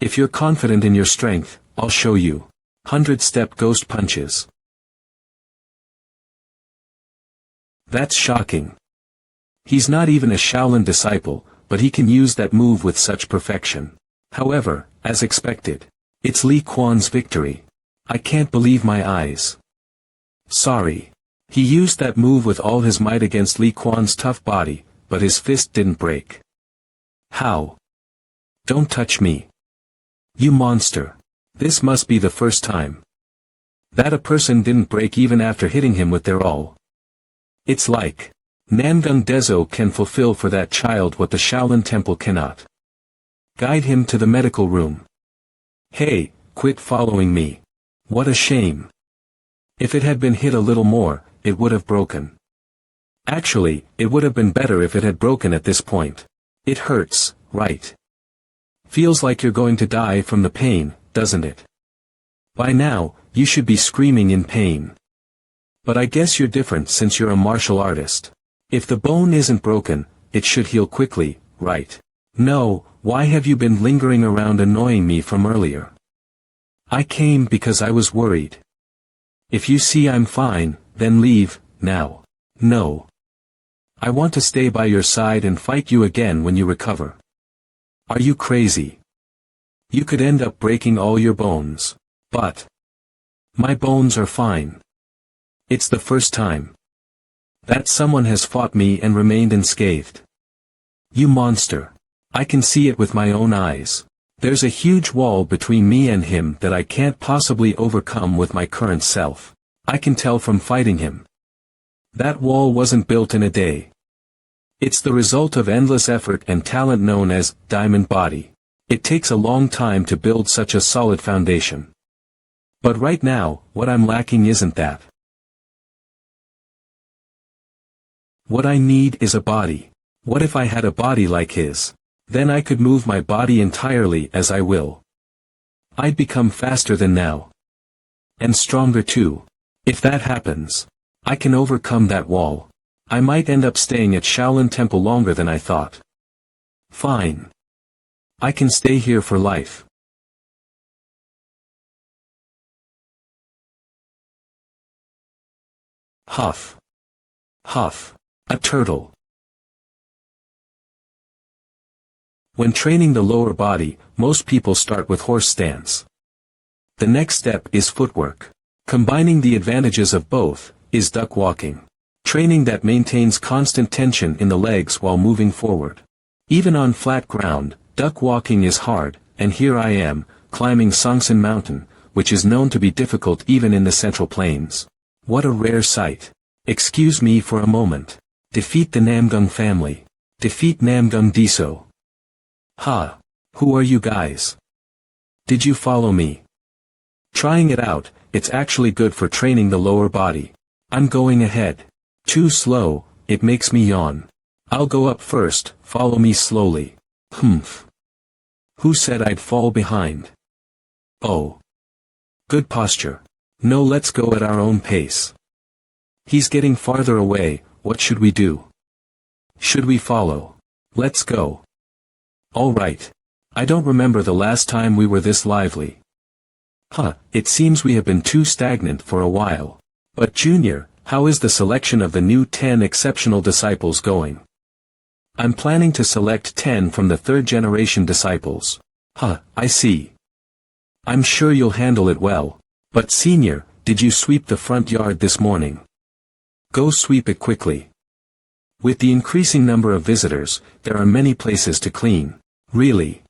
If you're confident in your strength, I'll show you. 100-step ghost punches. That's shocking. He's not even a Shaolin disciple, but he can use that move with such perfection. However, as expected, it's Li Quan's victory. I can't believe my eyes. Sorry. He used that move with all his might against Li Quan's tough body, but his fist didn't break. How? Don't touch me. You monster. This must be the first time that a person didn't break even after hitting him with their all. It's like Namgung Dezo can fulfill for that child what the Shaolin Temple cannot. Guide him to the medical room. Hey, quit following me. What a shame. If it had been hit a little more, it would have broken. Actually, it would have been better if it had broken at this point. It hurts, right? Feels like you're going to die from the pain, doesn't it? By now, you should be screaming in pain. But I guess you're different since you're a martial artist. If the bone isn't broken, it should heal quickly, right? No, why have you been lingering around annoying me from earlier? I came because I was worried. If you see I'm fine, then leave, now. No. I want to stay by your side and fight you again when you recover. Are you crazy? You could end up breaking all your bones. But my bones are fine. It's the first time that someone has fought me and remained unscathed. You monster. I can see it with my own eyes. There's a huge wall between me and him that I can't possibly overcome with my current self. I can tell from fighting him. That wall wasn't built in a day. It's the result of endless effort and talent known as diamond body. It takes a long time to build such a solid foundation. But right now, what I'm lacking isn't that. What I need is a body. What if I had a body like his? Then I could move my body entirely as I will. I'd become faster than now. And stronger too. If that happens, I can overcome that wall. I might end up staying at Shaolin Temple longer than I thought. Fine. I can stay here for life. Huff. Huff. A turtle. When training the lower body, most people start with horse stance. The next step is footwork. Combining the advantages of both is duck walking. Training that maintains constant tension in the legs while moving forward. Even on flat ground, duck walking is hard, and here I am, climbing Songsan Mountain, which is known to be difficult even in the Central Plains. What a rare sight. Excuse me for a moment. Defeat the Namgung family. Defeat Namgung Diso. Ha! Who are you guys? Did you follow me? Trying it out, it's actually good for training the lower body. I'm going ahead. Too slow, it makes me yawn. I'll go up first, follow me slowly. Humph. Who said I'd fall behind? Oh. Good posture. No, let's go at our own pace. He's getting farther away, what should we do? Should we follow? Let's go. All right. I don't remember the last time we were this lively. Huh, it seems we have been too stagnant for a while. But Junior, how is the selection of the new 10 exceptional disciples going? I'm planning to select 10 from the third generation disciples. Huh, I see. I'm sure you'll handle it well. But Senior, did you sweep the front yard this morning? Go sweep it quickly. With the increasing number of visitors, there are many places to clean. Really?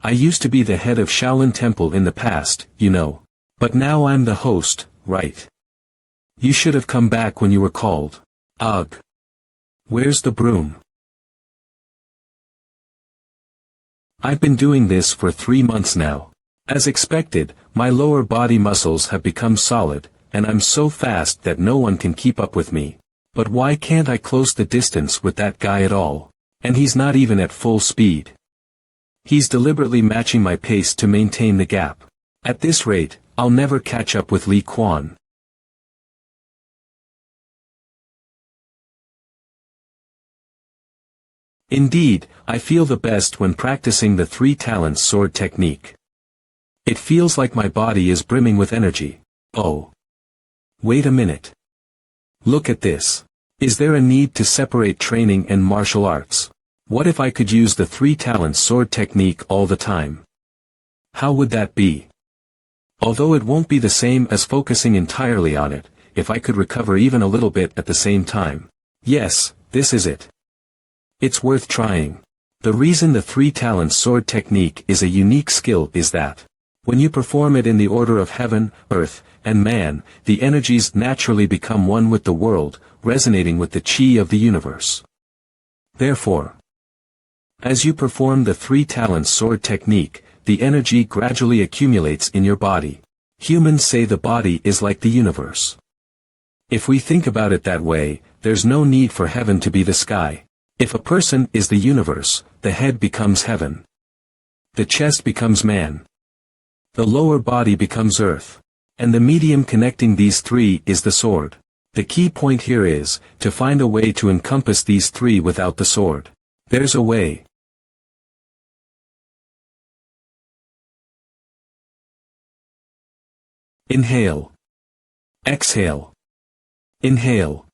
I used to be the head of Shaolin Temple in the past, you know. But now I'm the host, right? You should have come back when you were called. Ugh. Where's the broom? I've been doing this for 3 months now. As expected, my lower body muscles have become solid, and I'm so fast that no one can keep up with me. But why can't I close the distance with that guy at all? And he's not even at full speed. He's deliberately matching my pace to maintain the gap. At this rate, I'll never catch up with Li Quan. Indeed, I feel the best when practicing the 3 talents sword technique. It feels like my body is brimming with energy. Oh. Wait a minute. Look at this. Is there a need to separate training and martial arts? What if I could use the 3 talents sword technique all the time? How would that be? Although it won't be the same as focusing entirely on it, if I could recover even a little bit at the same time. Yes, this is it. It's worth trying. The reason the 3 talents sword technique is a unique skill is that when you perform it in the order of heaven, earth, and man, the energies naturally become one with the world, resonating with the chi of the universe. Therefore, as you perform the 3 talents sword technique, the energy gradually accumulates in your body. Humans say the body is like the universe. If we think about it that way, there's no need for heaven to be the sky. If a person is the universe, the head becomes heaven. The chest becomes man. The lower body becomes earth. And the medium connecting these 3 is the sword. The key point here is, to find a way to encompass these 3 without the sword. There's a way. Inhale. Exhale. Inhale.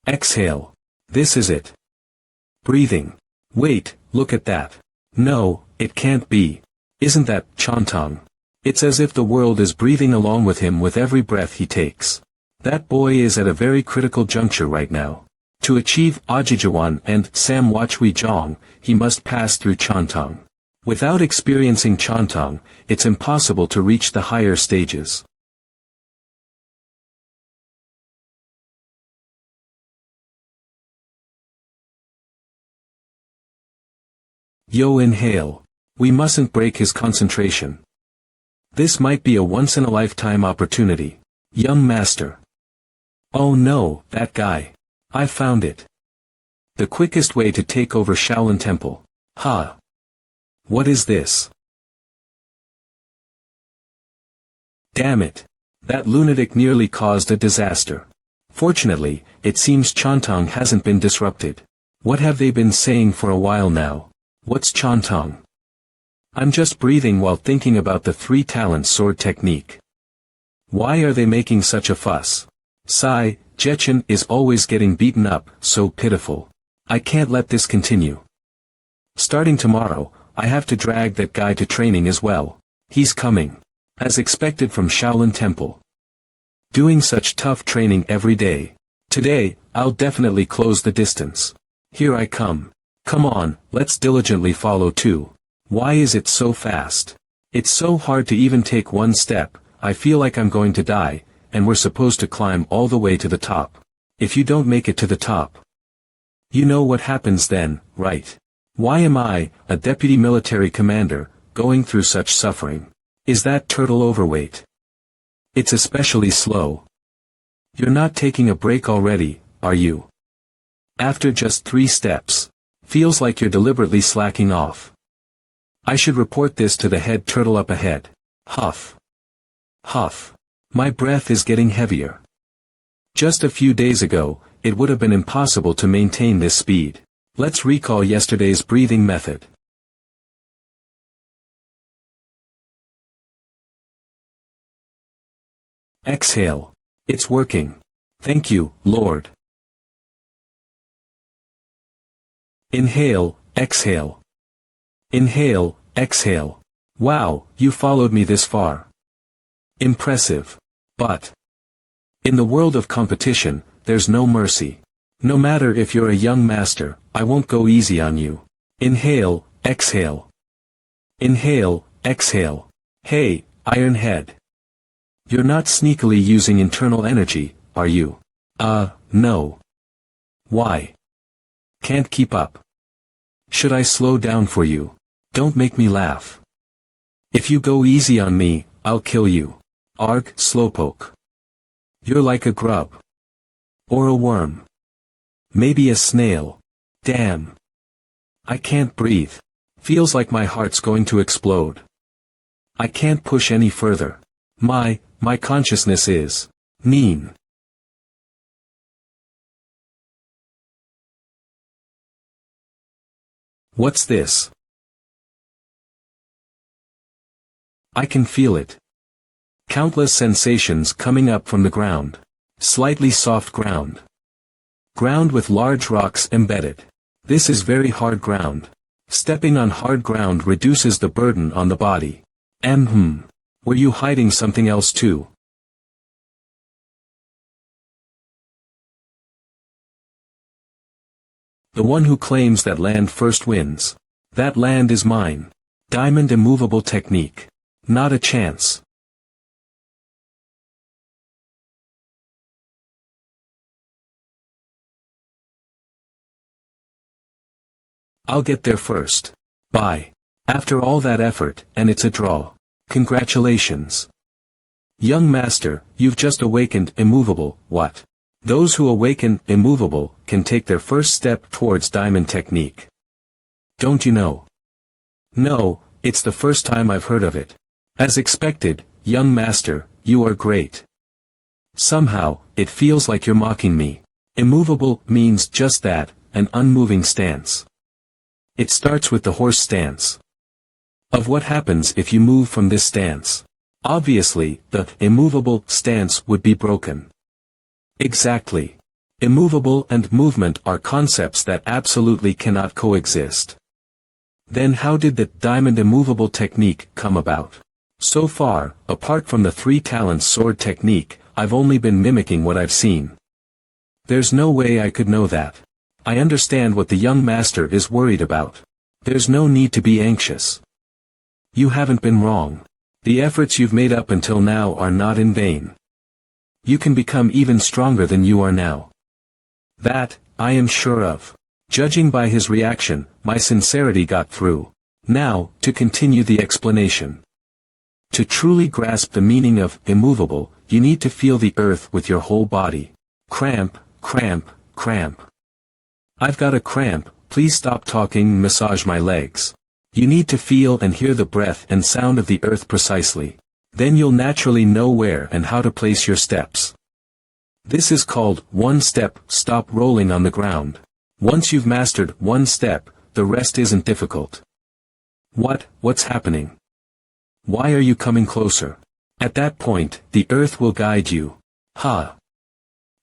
Exhale. This is it. Breathing. Wait, look at that. No, it can't be. Isn't that Chantang? It's as if the world is breathing along with him with every breath he takes. That boy is at a very critical juncture right now. To achieve Ajijawan and Samwachui Jong, he must pass through Chantang. Without experiencing Chantang, it's impossible to reach the higher stages. Yo, inhale. We mustn't break his concentration. This might be a once-in-a-lifetime opportunity. Young master. Oh no, that guy. I found it. The quickest way to take over Shaolin Temple. Ha! What is this? Damn it. That lunatic nearly caused a disaster. Fortunately, it seems Chantang hasn't been disrupted. What have they been saying for a while now? What's Chantang? I'm just breathing while thinking about the three-talent sword technique. Why are they making such a fuss? Sigh, Jechen is always getting beaten up, so pitiful. I can't let this continue. Starting tomorrow, I have to drag that guy to training as well. He's coming. As expected from Shaolin Temple. Doing such tough training every day. Today, I'll definitely close the distance. Here I come. Come on, let's diligently follow too. Why is it so fast? It's so hard to even take one step. I feel like I'm going to die, and we're supposed to climb all the way to the top. If you don't make it to the top, you know what happens then, right? Why am I, a deputy military commander, going through such suffering? Is that turtle overweight? It's especially slow. You're not taking a break already, are you? After just 3 steps. Feels like you're deliberately slacking off. I should report this to the head turtle up ahead. Huff. Huff. My breath is getting heavier. Just a few days ago, it would have been impossible to maintain this speed. Let's recall yesterday's breathing method. Exhale. It's working. Thank you, Lord. Inhale, exhale. Inhale, exhale. Wow, you followed me this far. Impressive. But in the world of competition, there's no mercy. No matter if you're a young master, I won't go easy on you. Inhale, exhale. Inhale, exhale. Hey, Iron Head. You're not sneakily using internal energy, are you? No. Why? Can't keep up. Should I slow down for you? Don't make me laugh. If you go easy on me, I'll kill you. Arg, slowpoke. You're like a grub. Or a worm. Maybe a snail. Damn. I can't breathe. Feels like my heart's going to explode. I can't push any further. My consciousness is mean. What's this? I can feel it. Countless sensations coming up from the ground. Slightly soft ground. Ground with large rocks embedded. This is very hard ground. Stepping on hard ground reduces the burden on the body. Were you hiding something else too? The one who claims that land first wins. That land is mine. Diamond immovable technique. Not a chance. I'll get there first. Bye. After all that effort, and it's a draw. Congratulations. Young master, you've just awakened immovable. What? Those who awaken immovable can take their first step towards diamond technique. Don't you know? No, it's the first time I've heard of it. As expected, young master, you are great. Somehow, it feels like you're mocking me. Immovable means just that, an unmoving stance. It starts with the horse stance. Of what happens if you move from this stance? Obviously, the immovable stance would be broken. Exactly. Immovable and movement are concepts that absolutely cannot coexist. Then how did the diamond immovable technique come about? So far, apart from the 3 talents sword technique, I've only been mimicking what I've seen. There's no way I could know that. I understand what the young master is worried about. There's no need to be anxious. You haven't been wrong. The efforts you've made up until now are not in vain. You can become even stronger than you are now. That, I am sure of. Judging by his reaction, my sincerity got through. Now, to continue the explanation. To truly grasp the meaning of immovable, you need to feel the earth with your whole body. Cramp, cramp, cramp. I've got a cramp, please stop talking and massage my legs. You need to feel and hear the breath and sound of the earth precisely. Then you'll naturally know where and how to place your steps. This is called 1 step, stop rolling on the ground. Once you've mastered 1 step, the rest isn't difficult. What's happening? Why are you coming closer? At that point, the earth will guide you.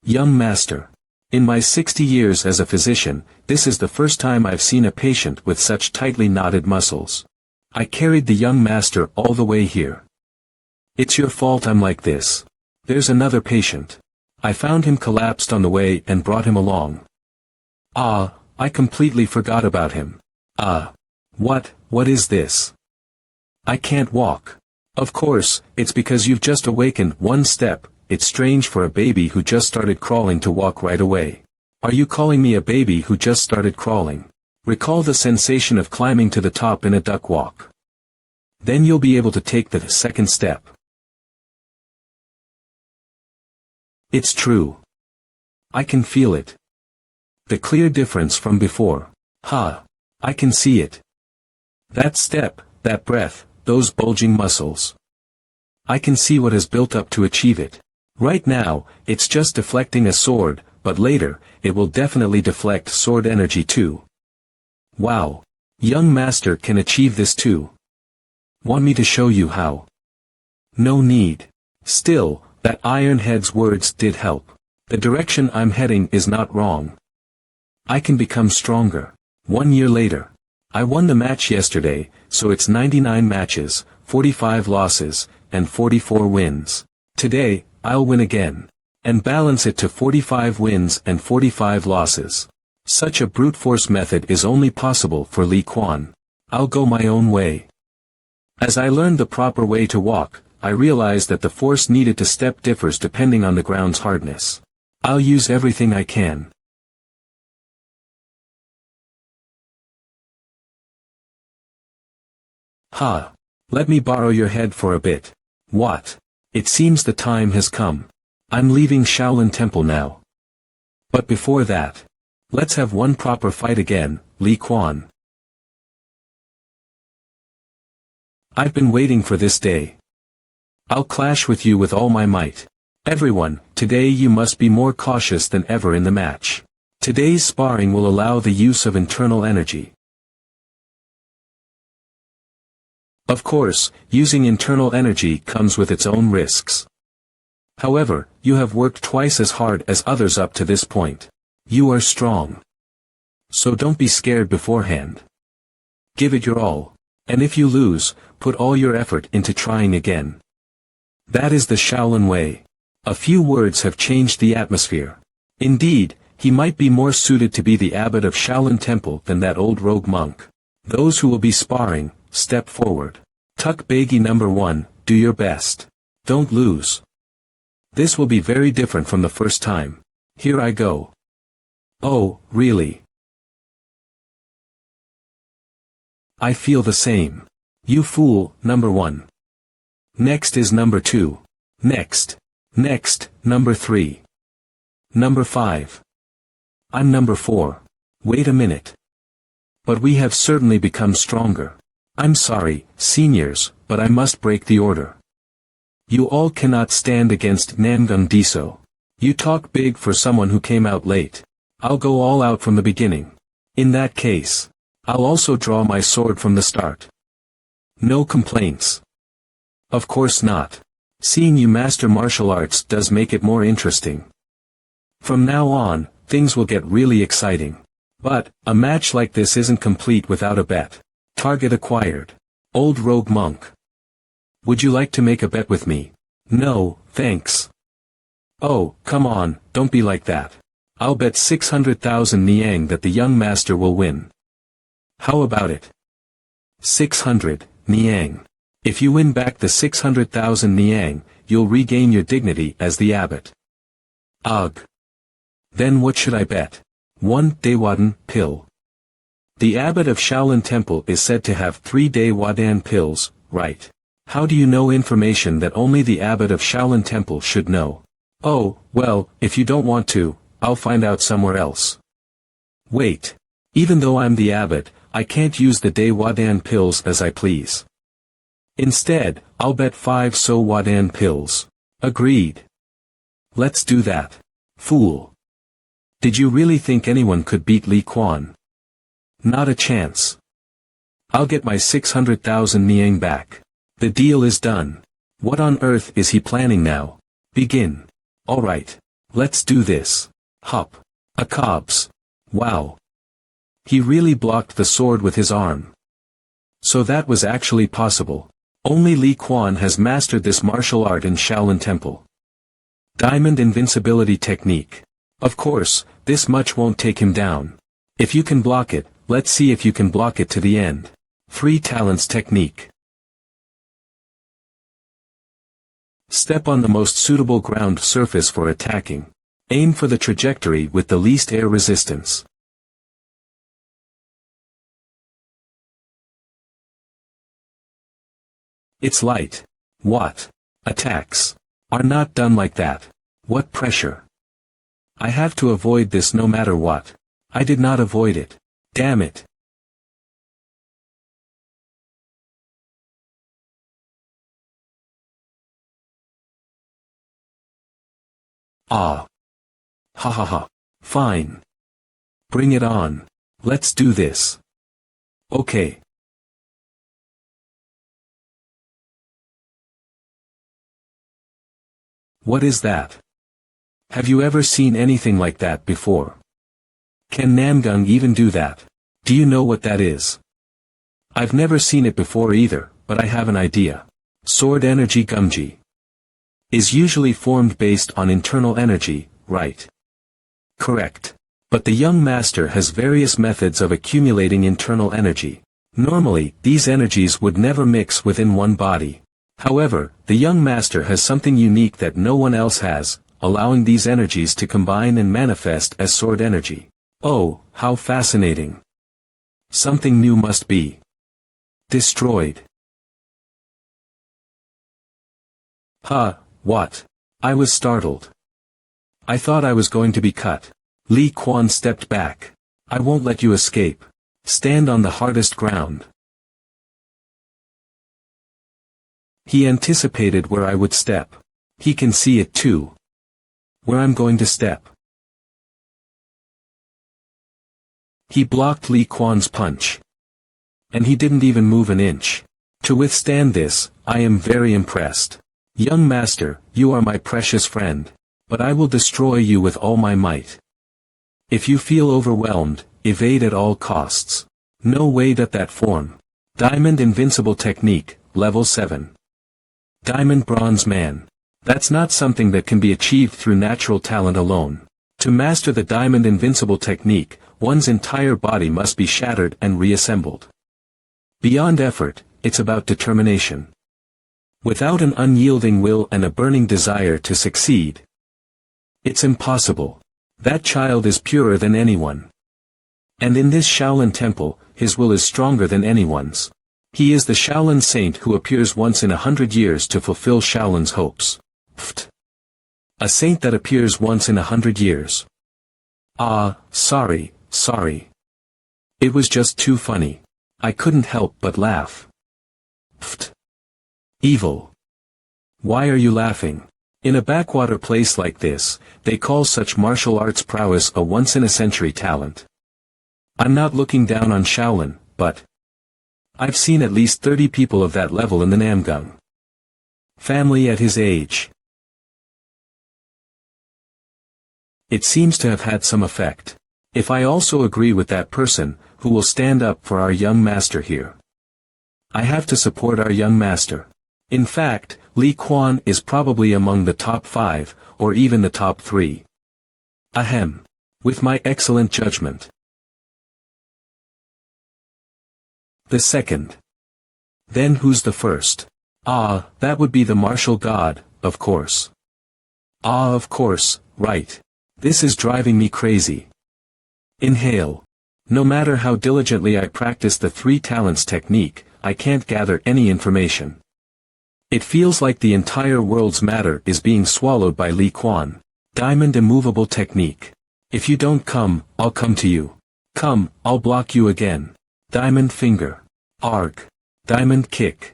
Young master. In my 60 years as a physician, this is the first time I've seen a patient with such tightly knotted muscles. I carried the young master all the way here. It's your fault I'm like this. There's another patient. I found him collapsed on the way and brought him along. I completely forgot about him. What is this? I can't walk. Of course, it's because you've just awakened 1 step. It's strange for a baby who just started crawling to walk right away. Are you calling me a baby who just started crawling? Recall the sensation of climbing to the top in a duck walk. Then you'll be able to take the 2nd step. It's true. I can feel it. The clear difference from before. I can see it. That step, that breath, those bulging muscles. I can see what has built up to achieve it. Right now, it's just deflecting a sword, but later, it will definitely deflect sword energy too. Wow. Young master can achieve this too. Want me to show you how? No need. Still, that Ironhead's words did help. The direction I'm heading is not wrong. I can become stronger. 1 year later. I won the match yesterday, so it's 99 matches, 45 losses, and 44 wins. Today, I'll win again. And balance it to 45 wins and 45 losses. Such a brute force method is only possible for Li Quan. I'll go my own way. As I learned the proper way to walk, I realized that the force needed to step differs depending on the ground's hardness. I'll use everything I can. Let me borrow your head for a bit. What? It seems the time has come. I'm leaving Shaolin Temple now. But before that, let's have one proper fight again, Li Quan. I've been waiting for this day. I'll clash with you with all my might. Everyone, today you must be more cautious than ever in the match. Today's sparring will allow the use of internal energy. Of course, using internal energy comes with its own risks. However, you have worked twice as hard as others up to this point. You are strong. So don't be scared beforehand. Give it your all. And if you lose, put all your effort into trying again. That is the Shaolin way. A few words have changed the atmosphere. Indeed, he might be more suited to be the abbot of Shaolin Temple than that old rogue monk. Those who will be sparring, step forward. Tuck Baggy number 1, do your best. Don't lose. This will be very different from the first time. Here I go. Oh, really? I feel the same. You fool, number 1. Next is number 2. Next, number 3. Number 5. I'm number 4. Wait a minute. But we have certainly become stronger. I'm sorry, seniors, but I must break the order. You all cannot stand against Nangung Diso. You talk big for someone who came out late. I'll go all out from the beginning. In that case, I'll also draw my sword from the start. No complaints. Of course not. Seeing you master martial arts does make it more interesting. From now on, things will get really exciting. But, a match like this isn't complete without a bet. Target acquired. Old rogue monk. Would you like to make a bet with me? No, thanks. Oh, come on, don't be like that. I'll bet 600,000 Niang that the young master will win. How about it? 600, Niang. If you win back the 600,000 Niang, you'll regain your dignity as the abbot. Ugh. Then what should I bet? 1 Daewadan pill. The abbot of Shaolin Temple is said to have 3 Daewadan pills, right? How do you know information that only the abbot of Shaolin Temple should know? Oh, well, if you don't want to, I'll find out somewhere else. Wait. Even though I'm the abbot, I can't use the Daewadan pills as I please. Instead, I'll bet 5 So-Wadan pills. Agreed. Let's do that. Fool. Did you really think anyone could beat Li Quan? Not a chance. I'll get my 600,000 Niang back. The deal is done. What on earth is he planning now? Begin. Alright. Let's do this. Hup. A cobs. Wow. He really blocked the sword with his arm. So that was actually possible. Only Li Quan has mastered this martial art in Shaolin Temple. Diamond invincibility technique. Of course, this much won't take him down. If you can block it, let's see if you can block it to the end. 3 talents technique. Step on the most suitable ground surface for attacking. Aim for the trajectory with the least air resistance. It's light. What? Attacks are not done like that. What pressure? I have to avoid this no matter what. I did not avoid it. Damn it. Ah. Ha ha ha. Fine. Bring it on. Let's do this. Okay. What is that? Have you ever seen anything like that before? Can Namgung even do that? Do you know what that is? I've never seen it before either, but I have an idea. Sword energy Gumji is usually formed based on internal energy, right? Correct. But the young master has various methods of accumulating internal energy. Normally, these energies would never mix within one body. However, the young master has something unique that no one else has, allowing these energies to combine and manifest as sword energy. Oh, how fascinating. Something new must be destroyed. Huh, what? I was startled. I thought I was going to be cut. Li Quan stepped back. I won't let you escape. Stand on the hardest ground. He anticipated where I would step. He can see it too. Where I'm going to step. He blocked Li Quan's punch. And he didn't even move an inch. To withstand this, I am very impressed. Young master, you are my precious friend. But I will destroy you with all my might. If you feel overwhelmed, evade at all costs. No way that form. Diamond invincible technique, level 7. Diamond bronze man. That's not something that can be achieved through natural talent alone. To master the diamond invincible technique, one's entire body must be shattered and reassembled. Beyond effort, it's about determination. Without an unyielding will and a burning desire to succeed, it's impossible. That child is purer than anyone. And in this Shaolin temple, his will is stronger than anyone's. He is the Shaolin saint who appears once in 100 years to fulfill Shaolin's hopes. Pfft. A saint that appears once in 100 years. Ah, sorry. It was just too funny. I couldn't help but laugh. Pfft. Evil. Why are you laughing? In a backwater place like this, they call such martial arts prowess a once-in-a-century talent. I'm not looking down on Shaolin, but I've seen at least 30 people of that level in the Namgung family at his age. It seems to have had some effect. If I also agree with that person, who will stand up for our young master here? I have to support our young master. In fact, Li Quan is probably among the top 5, or even the top 3. Ahem. With my excellent judgment. The second. Then who's the first? Ah, that would be the martial god, of course. Ah, of course, right. This is driving me crazy. Inhale. No matter how diligently I practice the 3 talents technique, I can't gather any information. It feels like the entire world's matter is being swallowed by Li Quan. Diamond immovable technique. If you don't come, I'll come to you. Come, I'll block you again. Diamond finger. Arg. Diamond kick.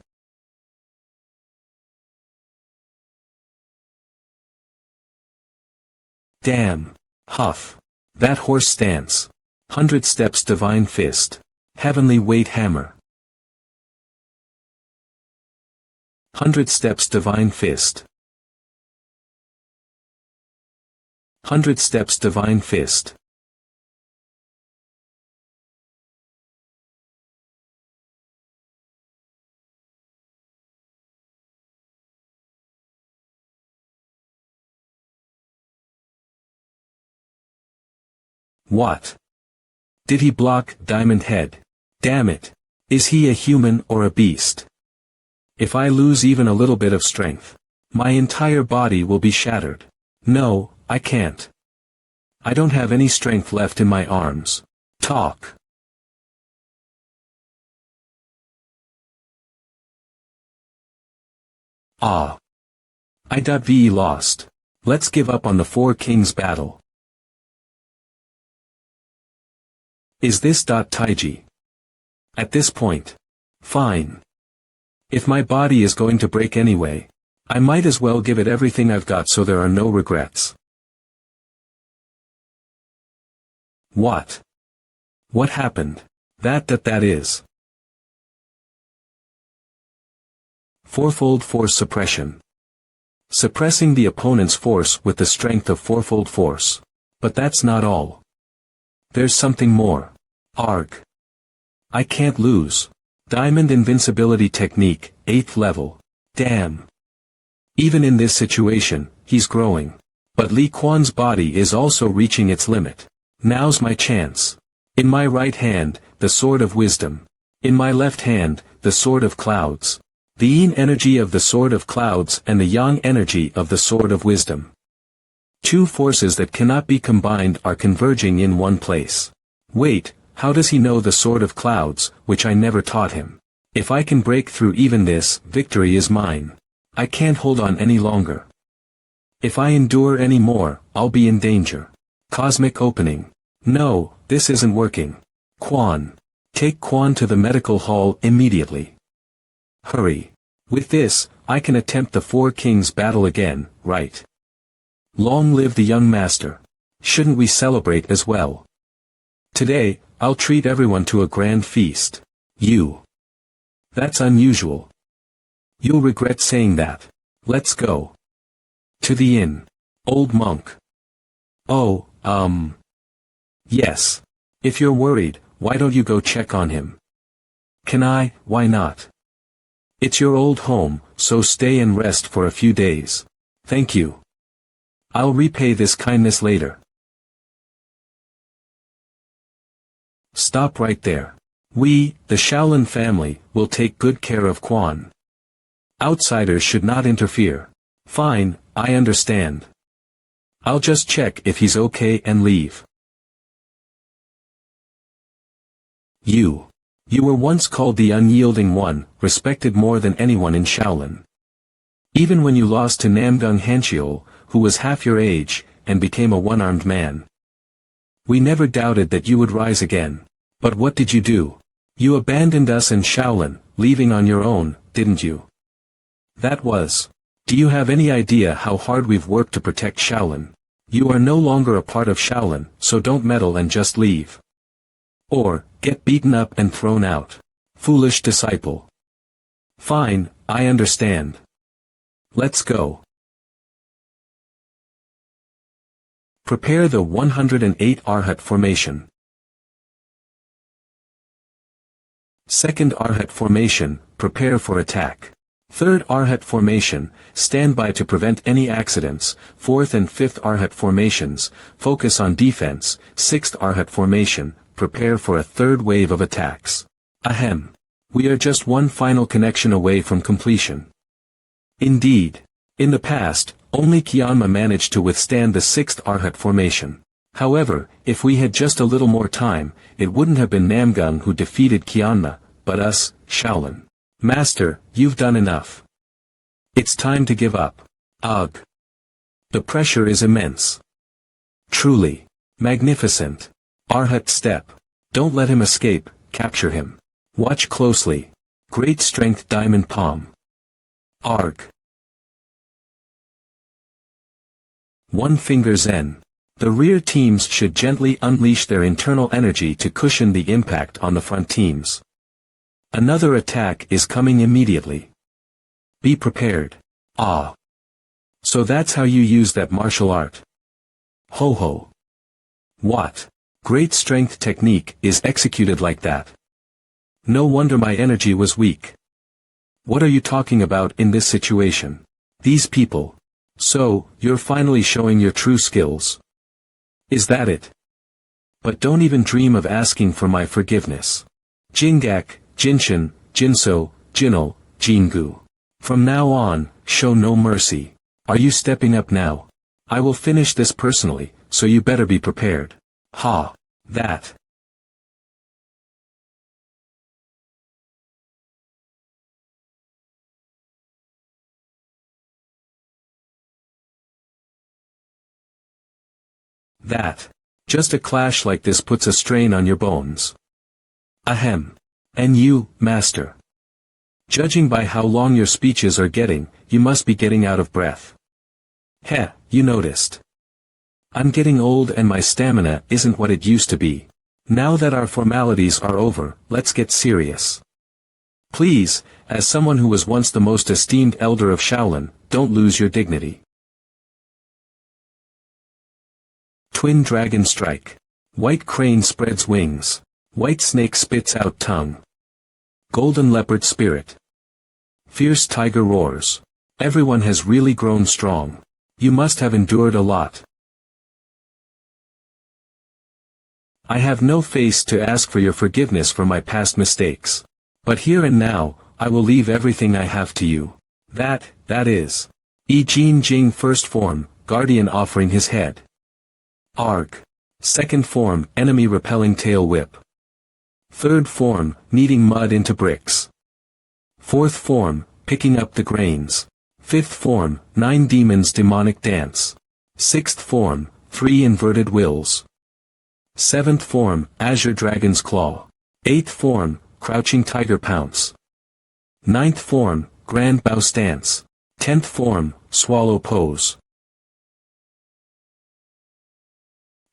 Damn. Huff. That horse stance. 100 steps divine fist. Heavenly weight hammer. 100 steps divine fist. 100 steps divine fist. What? Did he block Diamond Head? Damn it. Is he a human or a beast? If I lose even a little bit of strength, my entire body will be shattered. No, I can't. I don't have any strength left in my arms. Talk. Ah. I.V. lost. Let's give up on the 4 kings battle. Is this Taiji? At this point. Fine. If my body is going to break anyway, I might as well give it everything I've got so there are no regrets. What? What happened? That is. Fourfold force suppression. Suppressing the opponent's force with the strength of fourfold force. But that's not all. There's something more. Arg. I can't lose. Diamond invincibility technique, 8th level. Damn. Even in this situation, he's growing. But Li Quan's body is also reaching its limit. Now's my chance. In my right hand, the sword of wisdom. In my left hand, the sword of clouds. The yin energy of the sword of clouds and the yang energy of the sword of wisdom. 2 forces that cannot be combined are converging in one place. Wait, how does he know the sword of clouds, which I never taught him? If I can break through even this, victory is mine. I can't hold on any longer. If I endure any more, I'll be in danger. Cosmic opening. No, this isn't working. Quan. Take Quan to the medical hall immediately. Hurry. With this, I can attempt the 4 kings battle again, right? Long live the young master. Shouldn't we celebrate as well? Today, I'll treat everyone to a grand feast. You. That's unusual. You'll regret saying that. Let's go. To the inn. Old monk. Oh, yes. If you're worried, why don't you go check on him? Can I? Why not? It's your old home, so stay and rest for a few days. Thank you. I'll repay this kindness later. Stop right there. We, the Shaolin family, will take good care of Quan. Outsiders should not interfere. Fine, I understand. I'll just check if he's okay and leave. You were once called the Unyielding One, respected more than anyone in Shaolin. Even when you lost to Namgung Hanchiol, who was half your age, and became a one-armed man. We never doubted that you would rise again. But what did you do? You abandoned us and Shaolin, leaving on your own, didn't you? That was. Do you have any idea how hard we've worked to protect Shaolin? You are no longer a part of Shaolin, so don't meddle and just leave. Or, get beaten up and thrown out. Foolish disciple. Fine, I understand. Let's go. Prepare the 108 Arhat formation. Second Arhat formation, prepare for attack. Third Arhat formation, stand by to prevent any accidents. Fourth and fifth Arhat formations, focus on defense. Sixth Arhat formation, prepare for a third wave of attacks. Ahem. We are just one final connection away from completion. Indeed. In the past, only Kyanma managed to withstand the sixth Arhat formation. However, if we had just a little more time, it wouldn't have been Namgung who defeated Kyanma, but us, Shaolin. Master, you've done enough. It's time to give up. Ugh. The pressure is immense. Truly. Magnificent. Arhat step. Don't let him escape, capture him. Watch closely. Great strength diamond palm. Arg. One finger Zen. The rear teams should gently unleash their internal energy to cushion the impact on the front teams. Another attack is coming immediately. Be prepared. Ah. So that's how you use that martial art. Ho ho. What? Great strength technique is executed like that. No wonder my energy was weak. What are you talking about in this situation? These people. So, you're finally showing your true skills. Is that it? But don't even dream of asking for my forgiveness. Jingak, Jinshin, Jinso, Jinul, Jingu. From now on, show no mercy. Are you stepping up now? I will finish this personally, so you better be prepared. Ha! That. Just a clash like this puts a strain on your bones. Ahem. And you, master. Judging by how long your speeches are getting, you must be getting out of breath. Heh, you noticed. I'm getting old and my stamina isn't what it used to be. Now that our formalities are over, let's get serious. Please, as someone who was once the most esteemed elder of Shaolin, don't lose your dignity. Twin Dragon Strike. White Crane spreads wings. White Snake spits out tongue. Golden Leopard Spirit. Fierce Tiger roars. Everyone has really grown strong. You must have endured a lot. I have no face to ask for your forgiveness for my past mistakes. But here and now, I will leave everything I have to you. That is. Yi Jin Jing first form, Guardian offering his head. Arg. Second form, enemy repelling tail whip. Third form, kneading mud into bricks. Fourth form, picking up the grains. Fifth form, 9 demons demonic dance. Sixth form, 3 inverted wills. Seventh form, azure dragon's claw. Eighth form, crouching tiger pounce. Ninth form, grand bow stance. 10th form, swallow pose.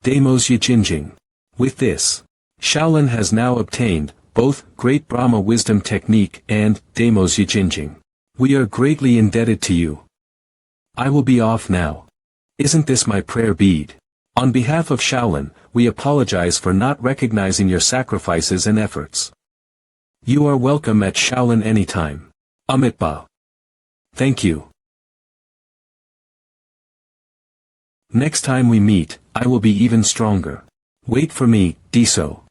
Demos Yijinjing. With this, Shaolin has now obtained both Great Brahma Wisdom Technique and Demos Yijinjing. We are greatly indebted to you. I will be off now. Isn't this my prayer bead? On behalf of Shaolin, we apologize for not recognizing your sacrifices and efforts. You are welcome at Shaolin anytime. Amitba. Thank you. Next time we meet, I will be even stronger. Wait for me, Diso.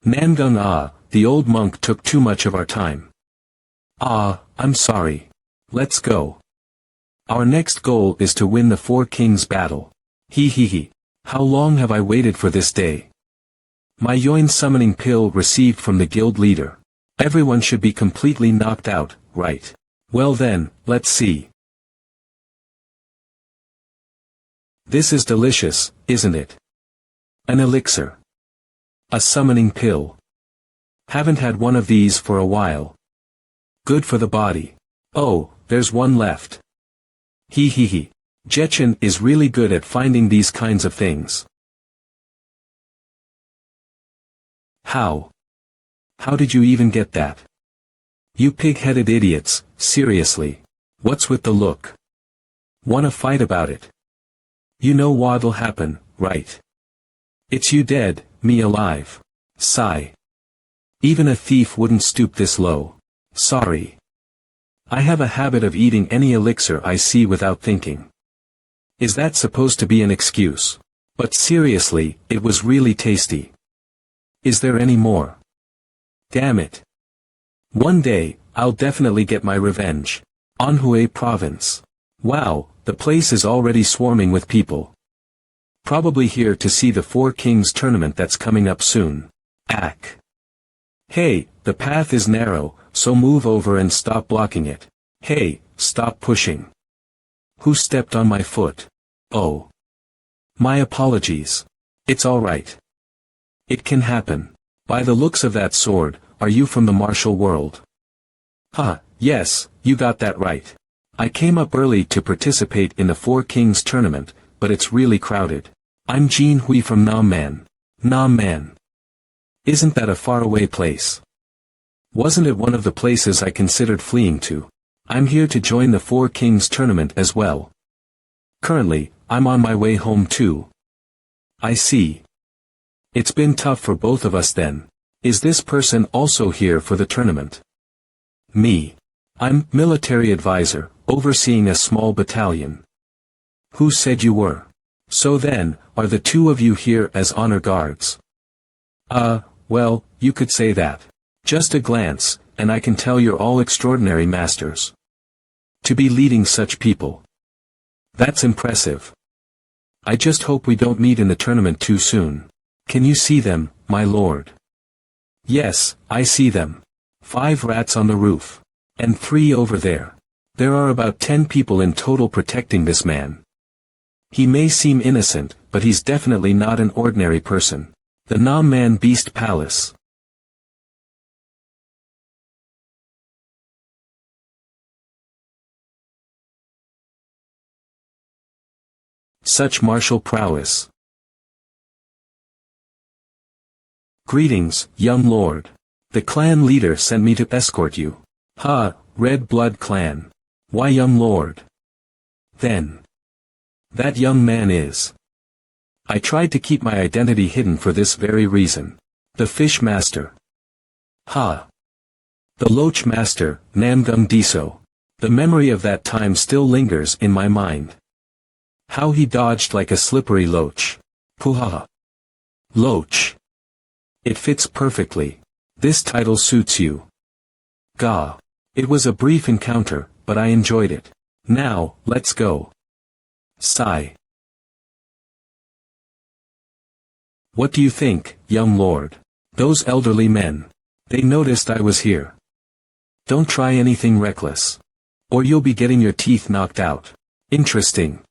Namgung. The old monk took too much of our time. I'm sorry. Let's go. Our next goal is to win the Four Kings battle. He. How long have I waited for this day? My Yoin summoning pill received from the guild leader. Everyone should be completely knocked out, right? Well then, let's see. This is delicious, isn't it? An elixir. A summoning pill. Haven't had one of these for a while. Good for the body. Oh, there's one left. He. Jetchen is really good at finding these kinds of things. How? How did you even get that? You pig-headed idiots, seriously. What's with the look? Wanna fight about it? You know what'll happen, right? It's you dead, me alive. Sigh. Even a thief wouldn't stoop this low. Sorry. I have a habit of eating any elixir I see without thinking. Is that supposed to be an excuse? But seriously, it was really tasty. Is there any more? Damn it. One day, I'll definitely get my revenge. Manhwa province. Wow, the place is already swarming with people. Probably here to see the Four Kings tournament that's coming up soon. Ack. Hey, the path is narrow, so move over and stop blocking it. Hey, stop pushing. Who stepped on my foot? Oh. My apologies. It's alright. It can happen. By the looks of that sword, are you from the martial world? Huh, yes, you got that right. I came up early to participate in the Four Kings tournament, but it's really crowded. I'm Jin Hui from Nam Man. Nam Man. Isn't that a faraway place? Wasn't it one of the places I considered fleeing to? I'm here to join the Four Kings tournament as well. Currently, I'm on my way home too. I see. It's been tough for both of us then. Is this person also here for the tournament? Me. I'm military advisor, overseeing a small battalion. Who said you were? So then, are the two of you here as honor guards? Well, you could say that. Just a glance, and I can tell you're all extraordinary masters. To be leading such people. That's impressive. I just hope we don't meet in the tournament too soon. Can you see them, my lord? Yes, I see them. 5 rats on the roof. And 3 over there. There are about 10 people in total protecting this man. He may seem innocent, but he's definitely not an ordinary person. The Nam Man Beast Palace. Such martial prowess. Greetings, young lord. The clan leader sent me to escort you. Ha, Red Blood Clan. Why young lord? Then. That young man is. I tried to keep my identity hidden for this very reason. The Fish Master. Ha. The Loach Master, Namgung Diso. The memory of that time still lingers in my mind. How he dodged like a slippery loach. Puhaha. Loach. It fits perfectly. This title suits you. Gah. It was a brief encounter, but I enjoyed it. Now, let's go. Sigh. What do you think, young lord? Those elderly men. They noticed I was here. Don't try anything reckless. Or you'll be getting your teeth knocked out. Interesting.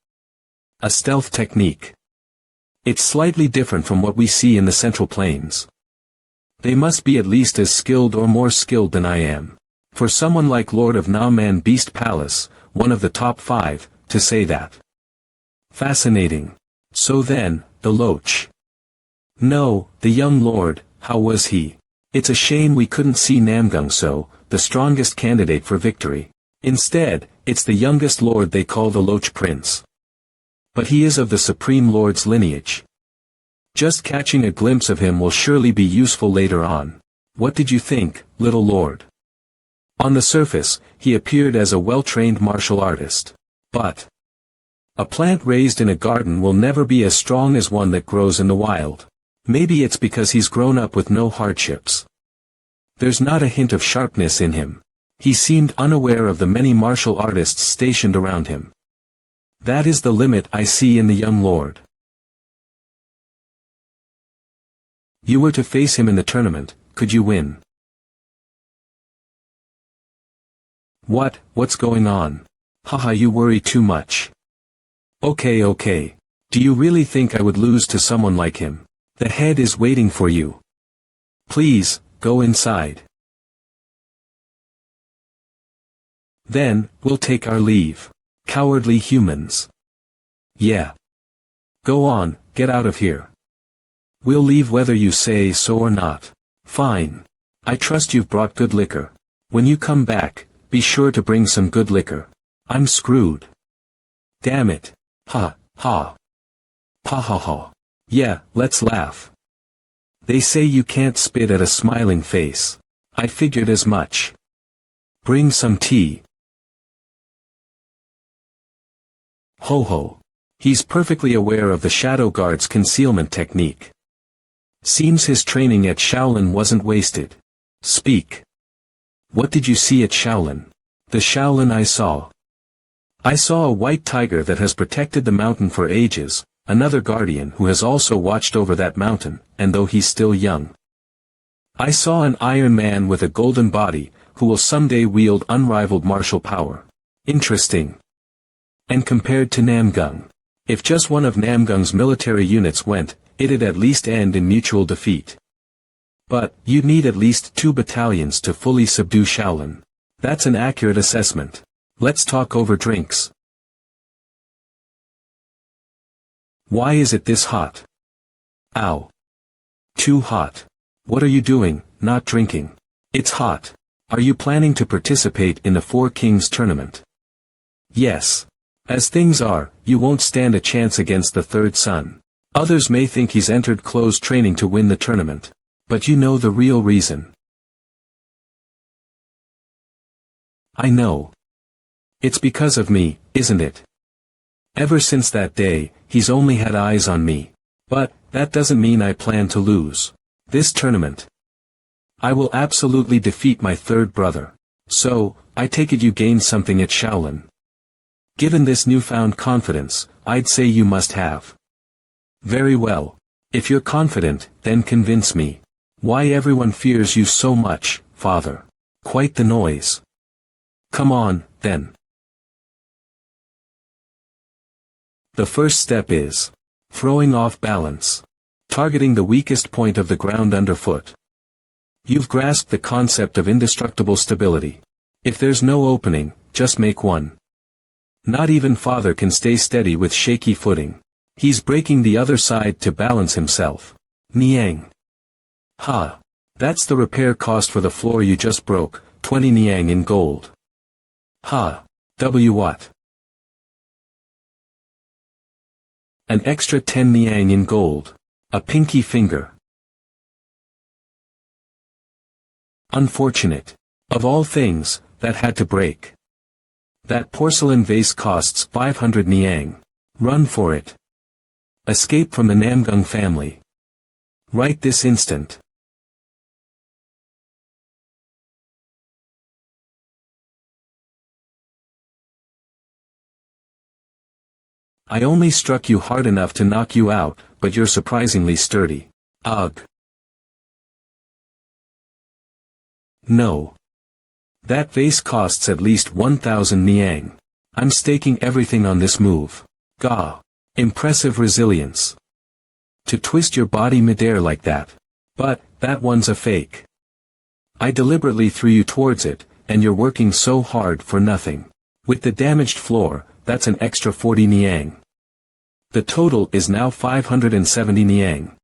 A stealth technique. It's slightly different from what we see in the Central Plains. They must be at least as skilled or more skilled than I am. For someone like Lord of Nam Man Beast Palace, one of the top 5, to say that. Fascinating. So then, the Loach. No, the young lord, how was he? It's a shame we couldn't see Namgung So, the strongest candidate for victory. Instead, it's the youngest lord they call the Loach Prince. But he is of the Supreme Lord's lineage. Just catching a glimpse of him will surely be useful later on. What did you think, little lord? On the surface, he appeared as a well-trained martial artist. But a plant raised in a garden will never be as strong as one that grows in the wild. Maybe it's because he's grown up with no hardships. There's not a hint of sharpness in him. He seemed unaware of the many martial artists stationed around him. That is the limit I see in the young lord. You were to face him in the tournament, could you win? What's going on? Haha, you worry too much. Okay. Do you really think I would lose to someone like him? The head is waiting for you. Please, go inside. Then, we'll take our leave. Cowardly humans. Yeah. Go on, get out of here. We'll leave whether you say so or not. Fine. I trust you've brought good liquor. When you come back, be sure to bring some good liquor. I'm screwed. Damn it. Ha. Ha ha ha. Yeah, let's laugh. They say you can't spit at a smiling face. I figured as much. Bring some tea. Ho ho. He's perfectly aware of the Shadow Guard's concealment technique. Seems his training at Shaolin wasn't wasted. Speak. What did you see at Shaolin? The Shaolin I saw. I saw a white tiger that has protected the mountain for ages, another guardian who has also watched over that mountain, and though he's still young. I saw an Iron Man with a golden body, who will someday wield unrivaled martial power. Interesting. And compared to Namgung, if just one of Namgung's military units went, it'd at least end in mutual defeat. But, you'd need at least 2 battalions to fully subdue Shaolin. That's an accurate assessment. Let's talk over drinks. Why is it this hot? Ow. Too hot. What are you doing, not drinking? It's hot. Are you planning to participate in the Four Kings tournament? Yes. As things are, you won't stand a chance against the third son. Others may think he's entered closed training to win the tournament. But you know the real reason. I know. It's because of me, isn't it? Ever since that day, he's only had eyes on me. But, that doesn't mean I plan to lose this tournament. I will absolutely defeat my third brother. So, I take it you gained something at Shaolin. Given this newfound confidence, I'd say you must have. Very well. If you're confident, then convince me. Why everyone fears you so much, father. Quite the noise. Come on, then. The first step is throwing off balance. Targeting the weakest point of the ground underfoot. You've grasped the concept of indestructible stability. If there's no opening, just make one. Not even father can stay steady with shaky footing. He's breaking the other side to balance himself. Niang. Ha. That's the repair cost for the floor you just broke, 20 Niang in gold. Ha. W what? An extra 10 Niang in gold. A pinky finger. Unfortunate. Of all things, that had to break. That porcelain vase costs 500 Niang. Run for it. Escape from the Namgung family. Right this instant. I only struck you hard enough to knock you out, but you're surprisingly sturdy. Ugh. No. That vase costs at least 1,000 Niang. I'm staking everything on this move. Gah. Impressive resilience. To twist your body midair like that. But, that one's a fake. I deliberately threw you towards it, and you're working so hard for nothing. With the damaged floor, that's an extra 40 Niang. The total is now 570 Niang.